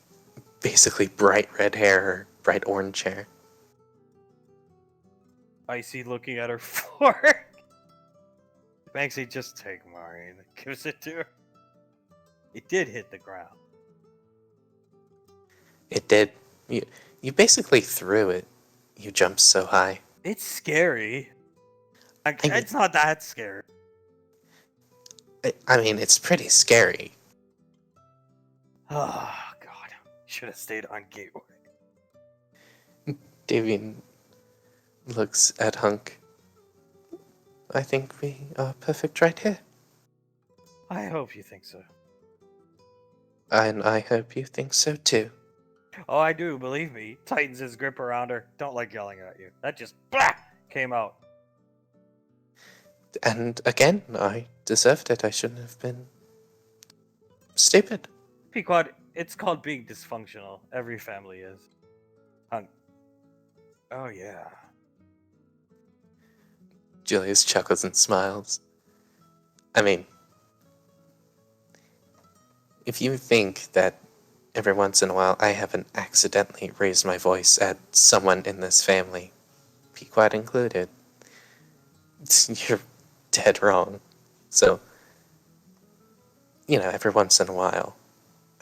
basically bright red hair or bright orange hair. Icy looking at her fork. Banksy, just take mine. Gives it to her. It did hit the ground. It did. You basically threw it. You jumped so high. It's scary. mean- It's not that scary. I mean, it's pretty scary. Oh, God. Should have stayed on Gateway. Davian looks at Hunk. I think we are perfect right here. I hope you think so. And I hope you think so too. Oh, I do, believe me. Tightens his grip around her. Don't like yelling at you. That just blah, came out. And again, I deserved it. I shouldn't have been stupid. Pequod, it's called being dysfunctional. Every family is. Hunk. Oh, yeah. Julius chuckles and smiles. I mean, if you think that every once in a while I haven't accidentally raised my voice at someone in this family, Pequod included, you're dead wrong. So, every once in a while,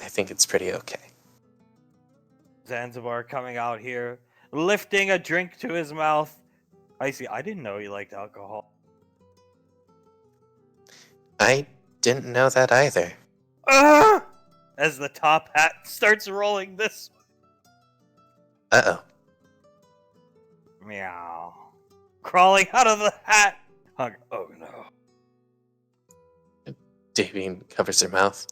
I think it's pretty okay. Zanzibar coming out here, lifting a drink to his mouth. Icy, I didn't know you liked alcohol. I didn't know that either. Ah! As the top hat starts rolling this. Uh-oh. Meow. Crawling out of the hat. Hunk. Oh no. Davian covers her mouth.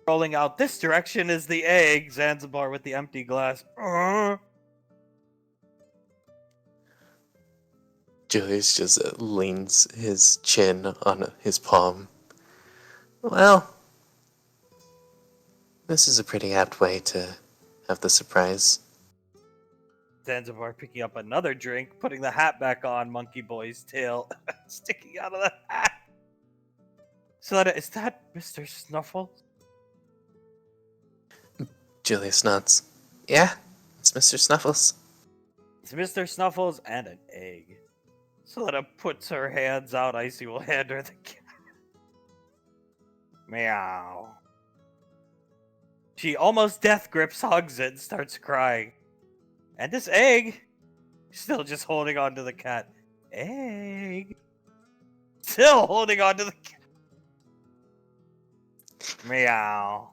Rolling out this direction is the egg. Zanzibar with the empty glass. Julius just leans his chin on his palm. Well, this is a pretty apt way to have the surprise. Zanzibar picking up another drink, putting the hat back on, Monkey Boy's tail sticking out of the hat. So is that Mr. Snuffles? Julius nods. Yeah, it's Mr. Snuffles. It's Mr. Snuffles and an egg. Soletta puts her hands out. Icy will hand her the cat. Meow. She almost death grips, hugs it, and starts crying. And this egg, still just holding on to the cat. Egg. Still holding on to the cat. Meow.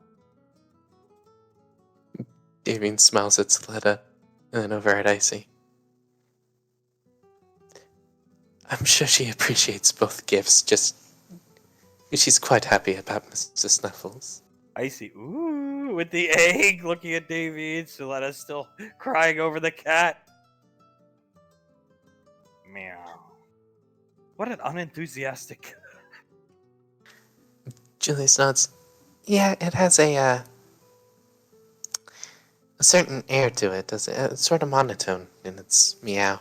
Davian smiles at Soletta and then over at Icy. I'm sure she appreciates both gifts, just she's quite happy about Mr. Snuffles. Icy, ooh, with the egg, looking at Davy. Soletta's still crying over the cat. Meow. What an unenthusiastic. Julius nods. Yeah, it has a certain air to it, does it? It's sort of monotone in its meow.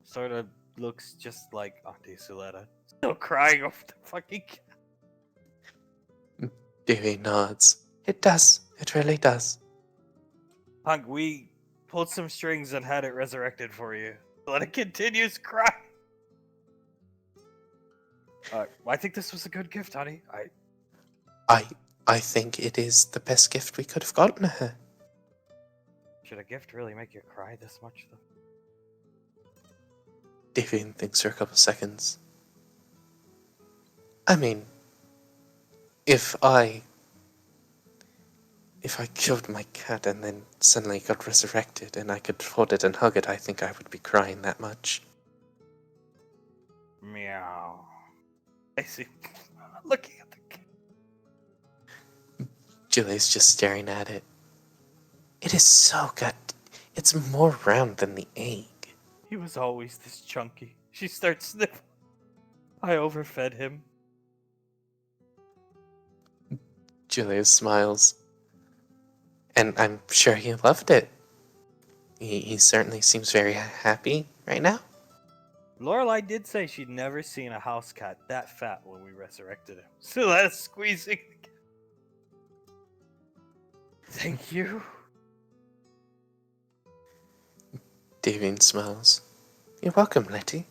Sort of looks just like Auntie Soletta. Still crying over the fucking cat. Davy nods. It does. It really does. Hunk, we pulled some strings and had it resurrected for you. Soletta continues crying. I think this was a good gift, honey. I think it is the best gift we could have gotten her. Should a gift really make you cry this much, though? Davian thinks for a couple seconds. I mean, if I killed my cat and then suddenly got resurrected and I could hold it and hug it, I think I would be crying that much. Meow. I see. Looking at the cat. Julia's just staring at it. It is so good. It's more round than the egg. He was always this chunky. She starts sniffing. I overfed him. Julia smiles. And I'm sure he loved it. He certainly seems very happy right now. Lorelai did say she'd never seen a house cat that fat when we resurrected him. So that's squeezing. Thank you. Davian smiles. You're welcome, Letty.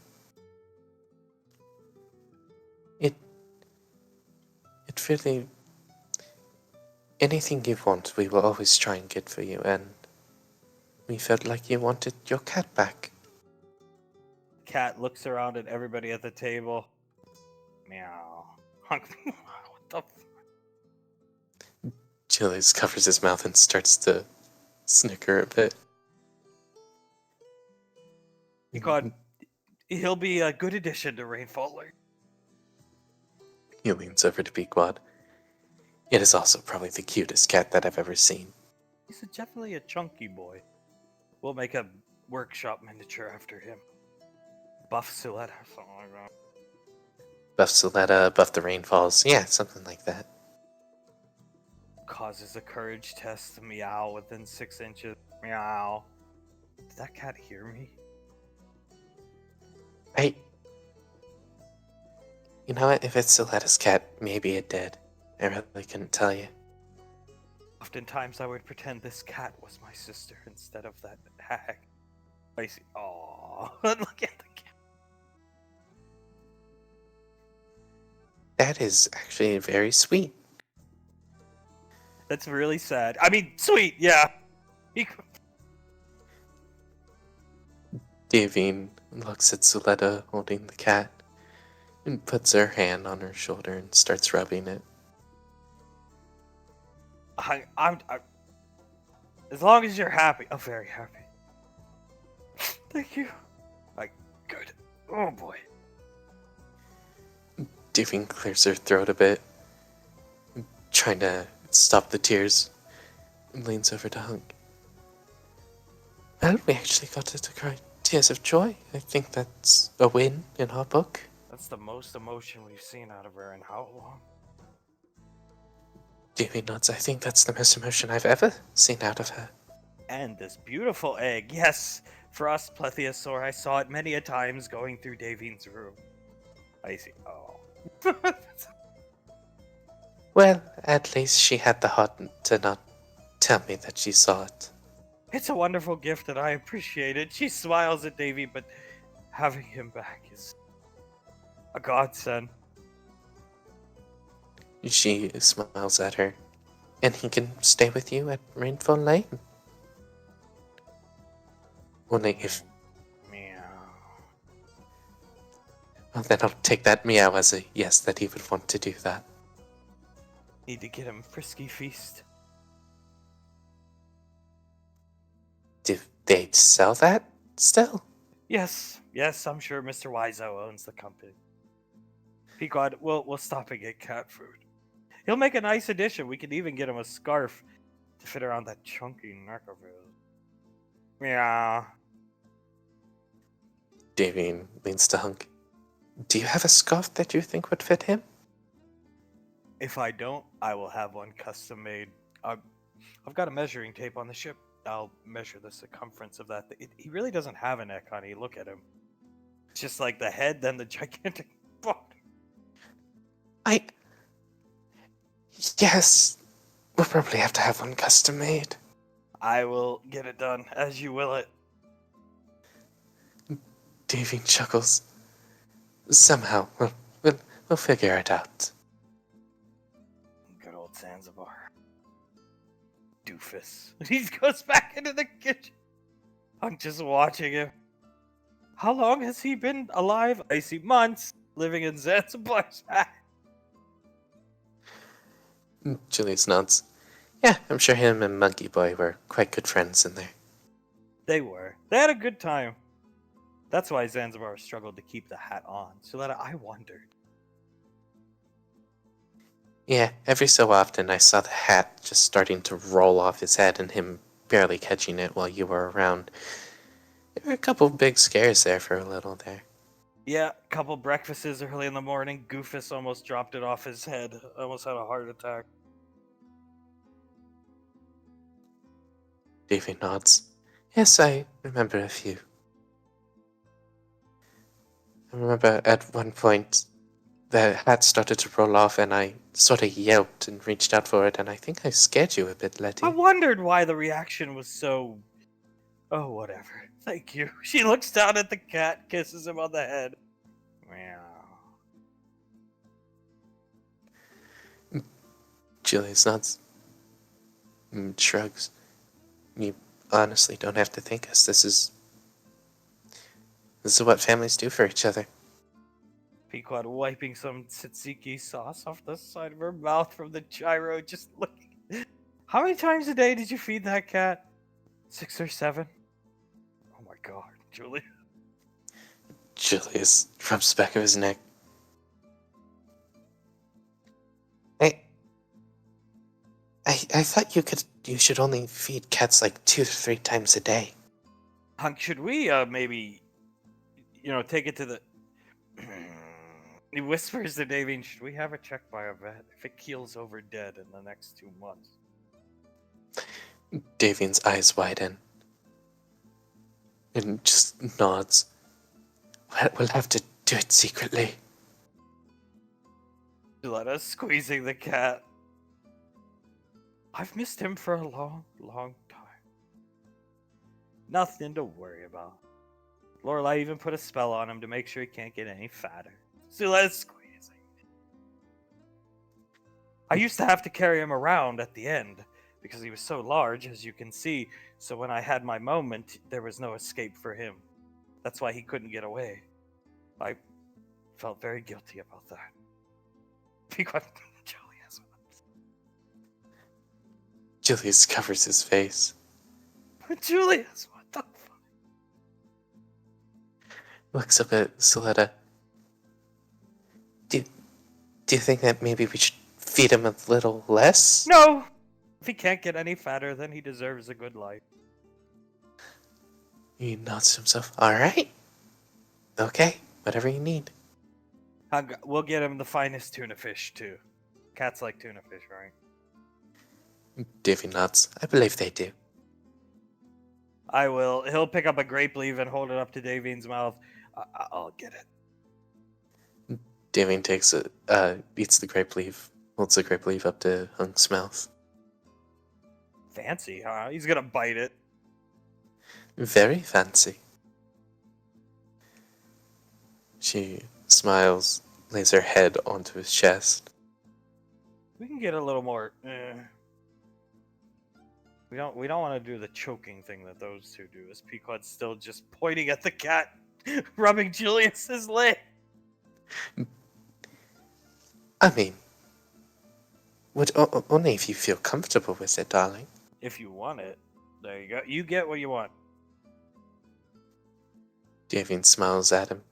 It really... Anything you want, we will always try and get for you, and we felt like you wanted your cat back. Cat looks around at everybody at the table. Meow. What the f- Julius covers his mouth and starts to snicker a bit. God, he'll be a good addition to Rainfall Lake. He leans over to Pequod. It is also probably the cutest cat that I've ever seen. He's definitely a chunky boy. We'll make a workshop miniature after him. Buff Silhouette or something like that. Buff Soletta, buff the rainfalls. Yeah, something like that. Causes a courage test to meow within 6 inches. Meow. Did that cat hear me? You know what? If it's Soletta's cat, maybe it did. I really couldn't tell you. Oftentimes I would pretend this cat was my sister instead of that hag. I see. Aww. Look at the cat. That is actually very sweet. That's really sad. I mean, sweet, yeah. He- Davine looks at Suletta holding the cat and puts her hand on her shoulder and starts rubbing it. I'm as long as you're happy. I'm very happy. Thank you. Like, good. Oh boy. Davine clears her throat a bit, trying to stop the tears, and leans over to Hunk. Well, we actually got her to cry tears of joy. I think that's a win in our book. That's the most emotion we've seen out of her in how long? Davine nods. I think that's the most emotion I've ever seen out of her. And this beautiful egg, yes, for us plesiosaur, I saw it many a times going through Davine's room. I see. Oh. Well, at least she had the heart to not tell me that she saw it. It's a wonderful gift and I appreciate it. She smiles at Davy, but having him back is a godsend. She smiles at her. And he can stay with you at Rainfall Lane. Only if... Meow. Well, then I'll take that meow as a yes that he would want to do that. Need to get him frisky feast. Do they sell that still? Yes, I'm sure Mr. Wiseau owns the company. Pequod, we'll stop and get cat food. He'll make a nice addition. We could even get him a scarf to fit around that chunky neck of his. Meow. Davine leans to Hunk. Do you have a scarf that you think would fit him? If I don't, I will have one custom made. I've got a measuring tape on the ship. I'll measure the circumference of that. He really doesn't have a neck, honey. Look at him. It's just like the head, then the gigantic body. Yes. We'll probably have to have one custom made. I will get it done, as you will it. Davine chuckles. Somehow, we'll figure it out. Good old Zanzibar. Doofus. He goes back into the kitchen. I'm just watching him. How long has he been alive? I see months living in Zanzibar. Julius nods. Yeah, I'm sure him and Monkey Boy were quite good friends in there. They were. They had a good time. That's why Zanzibar struggled to keep the hat on, so that I wondered. Yeah, every so often I saw the hat just starting to roll off his head and him barely catching it while you were around. There were a couple big scares there for a little there. Yeah, a couple breakfasts early in the morning. Goofus almost dropped it off his head. Almost had a heart attack. Davy nods. Yes, I remember a few. I remember at one point the hat started to roll off and I sort of yelped and reached out for it and I think I scared you a bit, Letty. I wondered why the reaction was so... Oh, whatever. Thank you. She looks down at the cat, kisses him on the head. Meow. Julius nods. Shrugs. You honestly don't have to thank us. This is what families do for each other. Pequod wiping some tzatziki sauce off the side of her mouth from the gyro, just looking. How many times a day did you feed that cat? 6 or 7? Oh my god, Julie. Julius rubs the back of his neck. I thought you should only feed cats like 2 to 3 times a day. Hunk, should we maybe, take it to the... He whispers to Davine, should we have it checked by a vet if it keels over dead in the next 2 months? Davine's eyes widen. And just nods. We'll have to do it secretly. Let us squeezing the cat. I've missed him for a long, long time. Nothing to worry about. Lorelai even put a spell on him to make sure he can't get any fatter. So let us squeezing. I used to have to carry him around at the end because he was so large, as you can see. So when I had my moment, there was no escape for him. That's why he couldn't get away. I felt very guilty about that. Because Julius. Julius covers his face. Julius, what the fuck? Looks up at Soletta. Do you think that maybe we should feed him a little less? No! If he can't get any fatter, then he deserves a good life. He nods to himself. Alright. Okay, whatever you need. We'll get him the finest tuna fish, too. Cats like tuna fish, right? Davy nods. I believe they do. I will. He'll pick up a grape leaf and hold it up to Davine's mouth. I'll get it. Davine takes it, eats the grape leaf, holds the grape leaf up to Hunk's mouth. Fancy, huh? He's gonna bite it. Very fancy. She smiles, lays her head onto his chest. We can get a little more. We don't want to do the choking thing that those two do. As Pequod's still just pointing at the cat, rubbing Julius's leg. I mean, only if you feel comfortable with it, darling. If you want it, there you go. You get what you want. Davine smiles at him.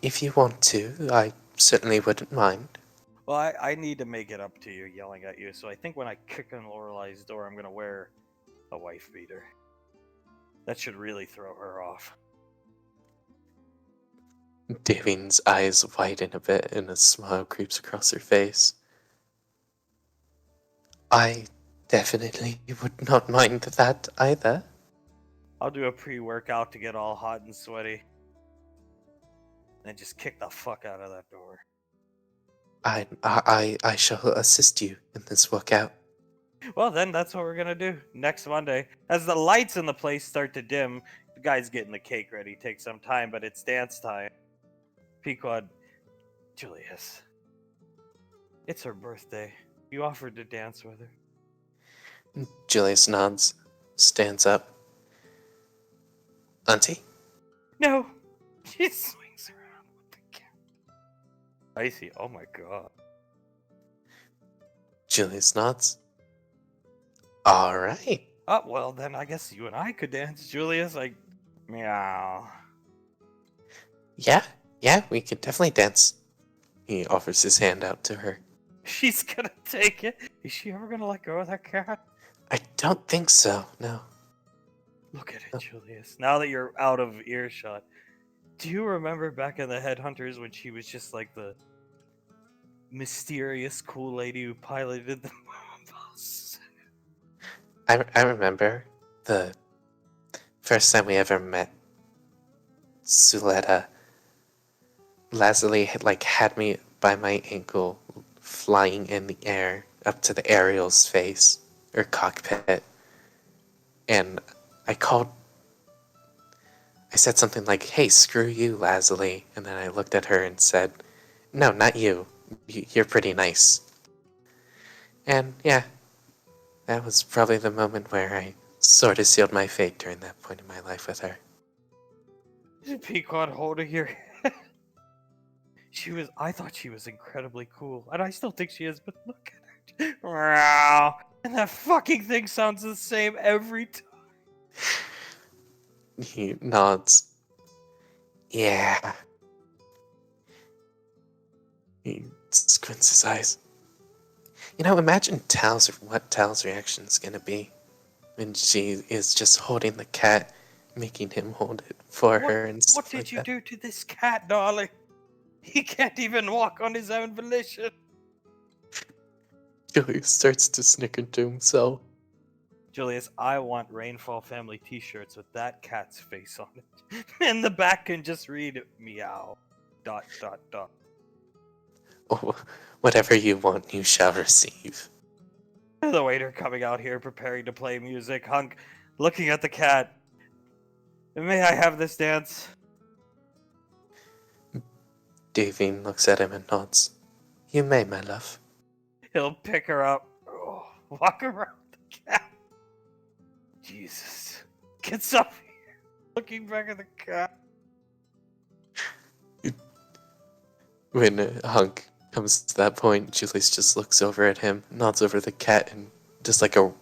If you want to, I certainly wouldn't mind. Well, I need to make it up to you yelling at you, so I think when I kick in Lorelai's door, I'm gonna wear a wife beater. That should really throw her off. Davine's eyes widen a bit and a smile creeps across her face. I definitely would not mind that either. I'll do a pre-workout to get all hot and sweaty. And just kick the fuck out of that door. I shall assist you in this workout. Well, then that's what we're gonna do next Monday. As the lights in the place start to dim, the guy's getting the cake ready. Takes some time, but it's dance time. Pequod, Julius, it's her birthday. You offered to dance with her. Julius nods, stands up. Auntie? No, she swings around with the cat. Icy, oh my god. Julius nods. All right. Oh, well, then I guess you and I could dance, Julius. Like, meow. Yeah, we could definitely dance. He offers his hand out to her. She's gonna take it. Is she ever gonna let go of that cat? I don't think so, no. Look at it, Julius. Now that you're out of earshot, do you remember back in the Headhunters when she was just like the mysterious cool lady who piloted the bus? I remember the first time we ever met Suletta. Lazuli had me by my ankle, flying in the air up to the Ariel's face, or cockpit, and I said something like, "Hey, screw you, Lazuli," and then I looked at her and said, "No, not you. You're pretty nice." And yeah, that was probably the moment where I sort of sealed my fate during that point in my life with her. Pequod holding your head. I thought she was incredibly cool, and I still think she is, but look at her. Wow. And that fucking thing sounds the same every time. He nods. Yeah. He squints his eyes. You know, imagine what Tal's reaction is gonna be when she is just holding the cat, making him hold it for her and stuff. What did you do to this cat, darling? He can't even walk on his own volition. Julius starts to snicker to himself. Julius, I want Rainfall Family t-shirts with that cat's face on it. And the back can just read meow. ... Oh, whatever you want, you shall receive. The waiter coming out here preparing to play music. Hunk looking at the cat. May I have this dance? Davine looks at him and nods. You may, my love. He'll pick her up, walk around the cat. Jesus. Gets up here, looking back at the cat. When Hunk comes to that point, Julius just looks over at him, nods over the cat, and just like a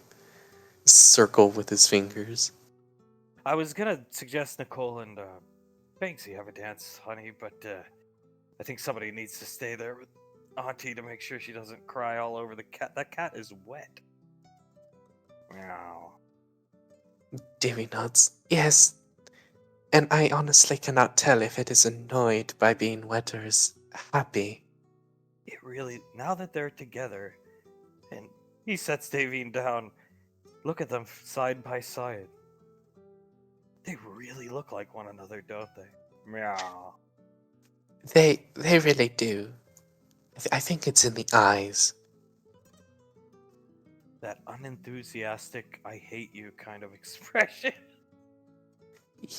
circle with his fingers. I was gonna suggest Nicole and Banksy have a dance, honey, but I think somebody needs to stay there with Auntie to make sure she doesn't cry all over the cat. That cat is wet. Meow. Davy nods. Yes. And I honestly cannot tell if it is annoyed by being wet or is happy. It really, now that they're together, and he sets Davine down, look at them side by side. They really look like one another, don't they? Meow. They really do. I think it's in the eyes. That unenthusiastic, I hate you kind of expression.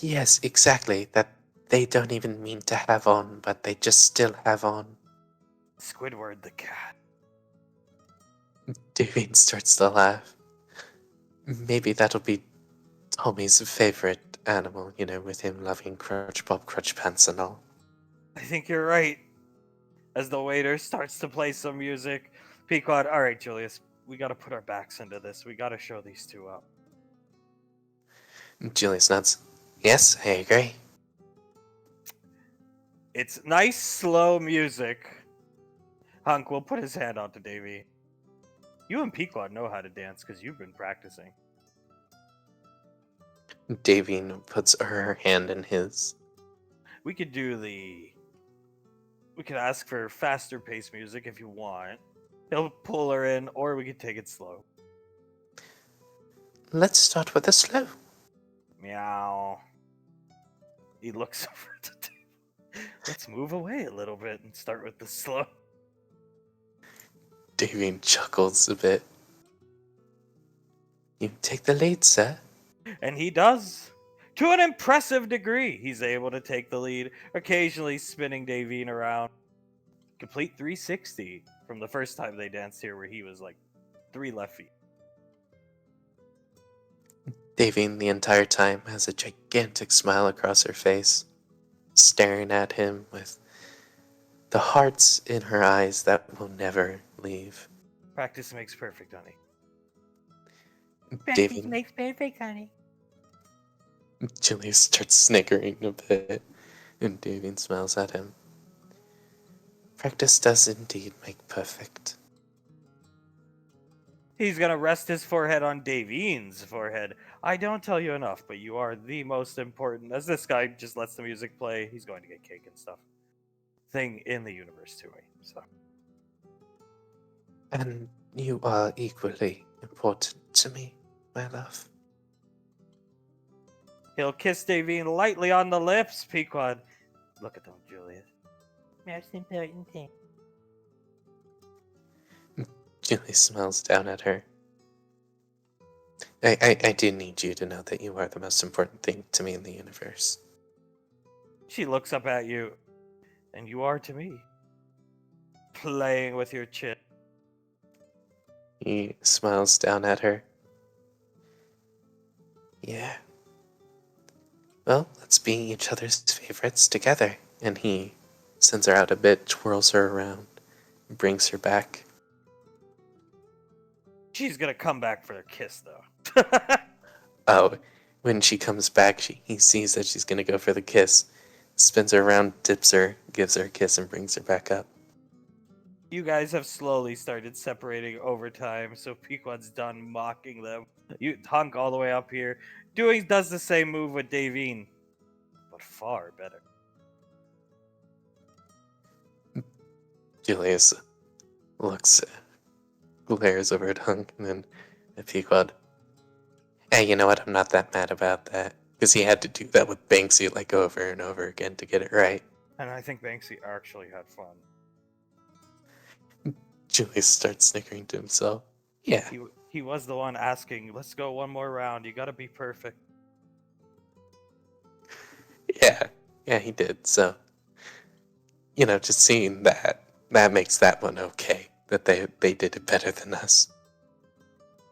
Yes, exactly. That they don't even mean to have on, but they just still have on. Squidward the cat. Davine starts to laugh. Maybe that'll be Tommy's favorite animal, with him loving Crutch Bob Crutch Pants and all. I think you're right. As the waiter starts to play some music, Pequod, all right, Julius, we got to put our backs into this. We got to show these two up. Julius nods. Yes, I agree. It's nice, slow music. Hunk will put his hand onto Davy. You and Pequod know how to dance because you've been practicing. Davine puts her hand in his. We could we could ask for faster paced music if you want. He'll pull her in, or we could take it slow. Let's start with the slow. Meow. He looks over at the table. Let's move away a little bit and start with the slow. Davine chuckles a bit. You take the lead, sir. And he does. To an impressive degree, he's able to take the lead, occasionally spinning Davine around. Complete 360 from the first time they danced here, where he was like 3 left feet. Davine the entire time has a gigantic smile across her face, staring at him with the hearts in her eyes that will never leave. Practice makes perfect, honey. Davine, makes perfect, honey. Julius starts snickering a bit, and Davine smiles at him. Practice does indeed make perfect. He's gonna rest his forehead on Davine's forehead. I don't tell you enough, but you are the most important. As this guy just lets the music play, he's going to get cake and stuff. Thing in the universe to me. So And you are equally important to me, my love. he'll kiss Davine lightly on the lips. Pequod, look at them, Julius. Most important thing. Julius smiles down at her. I do need you to know that you are the most important thing to me in the universe. She looks up at you, and you are to me. Playing with your chin. He smiles down at her. Yeah. Well, let's be each other's favorites together. And he sends her out a bit, twirls her around, brings her back. She's gonna come back for a kiss, though. Oh, when she comes back, he sees that she's gonna go for the kiss, spins her around, dips her, gives her a kiss, and brings her back up. You guys have slowly started separating over time, so Pequod's done mocking them. You Hunk all the way up here. Does the same move with Davine, but far better. Julius glares over at Hunk, and then at Pequod. Hey, you know what? I'm not that mad about that. Because he had to do that with Banksy like over and over again to get it right. And I think Banksy actually had fun. Julius starts snickering to himself. Yeah. He was the one asking, let's go one more round. You gotta be perfect. Yeah. Yeah, he did. So just seeing that makes that one okay. That they did it better than us.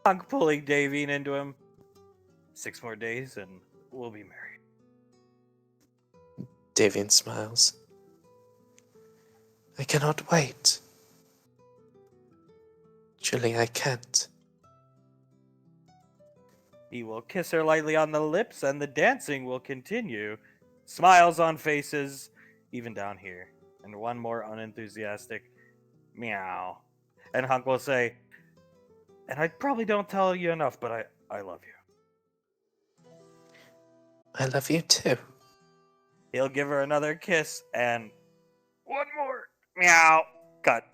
Hunk pulling Davine into him. 6 more days and we'll be married. Davian smiles. I cannot wait. Truly, I can't. He will kiss her lightly on the lips, and the dancing will continue. Smiles on faces, even down here. And one more unenthusiastic meow. And Hunk will say, and I probably don't tell you enough, but I love you. I love you too. He'll give her another kiss, and one more meow. Cut.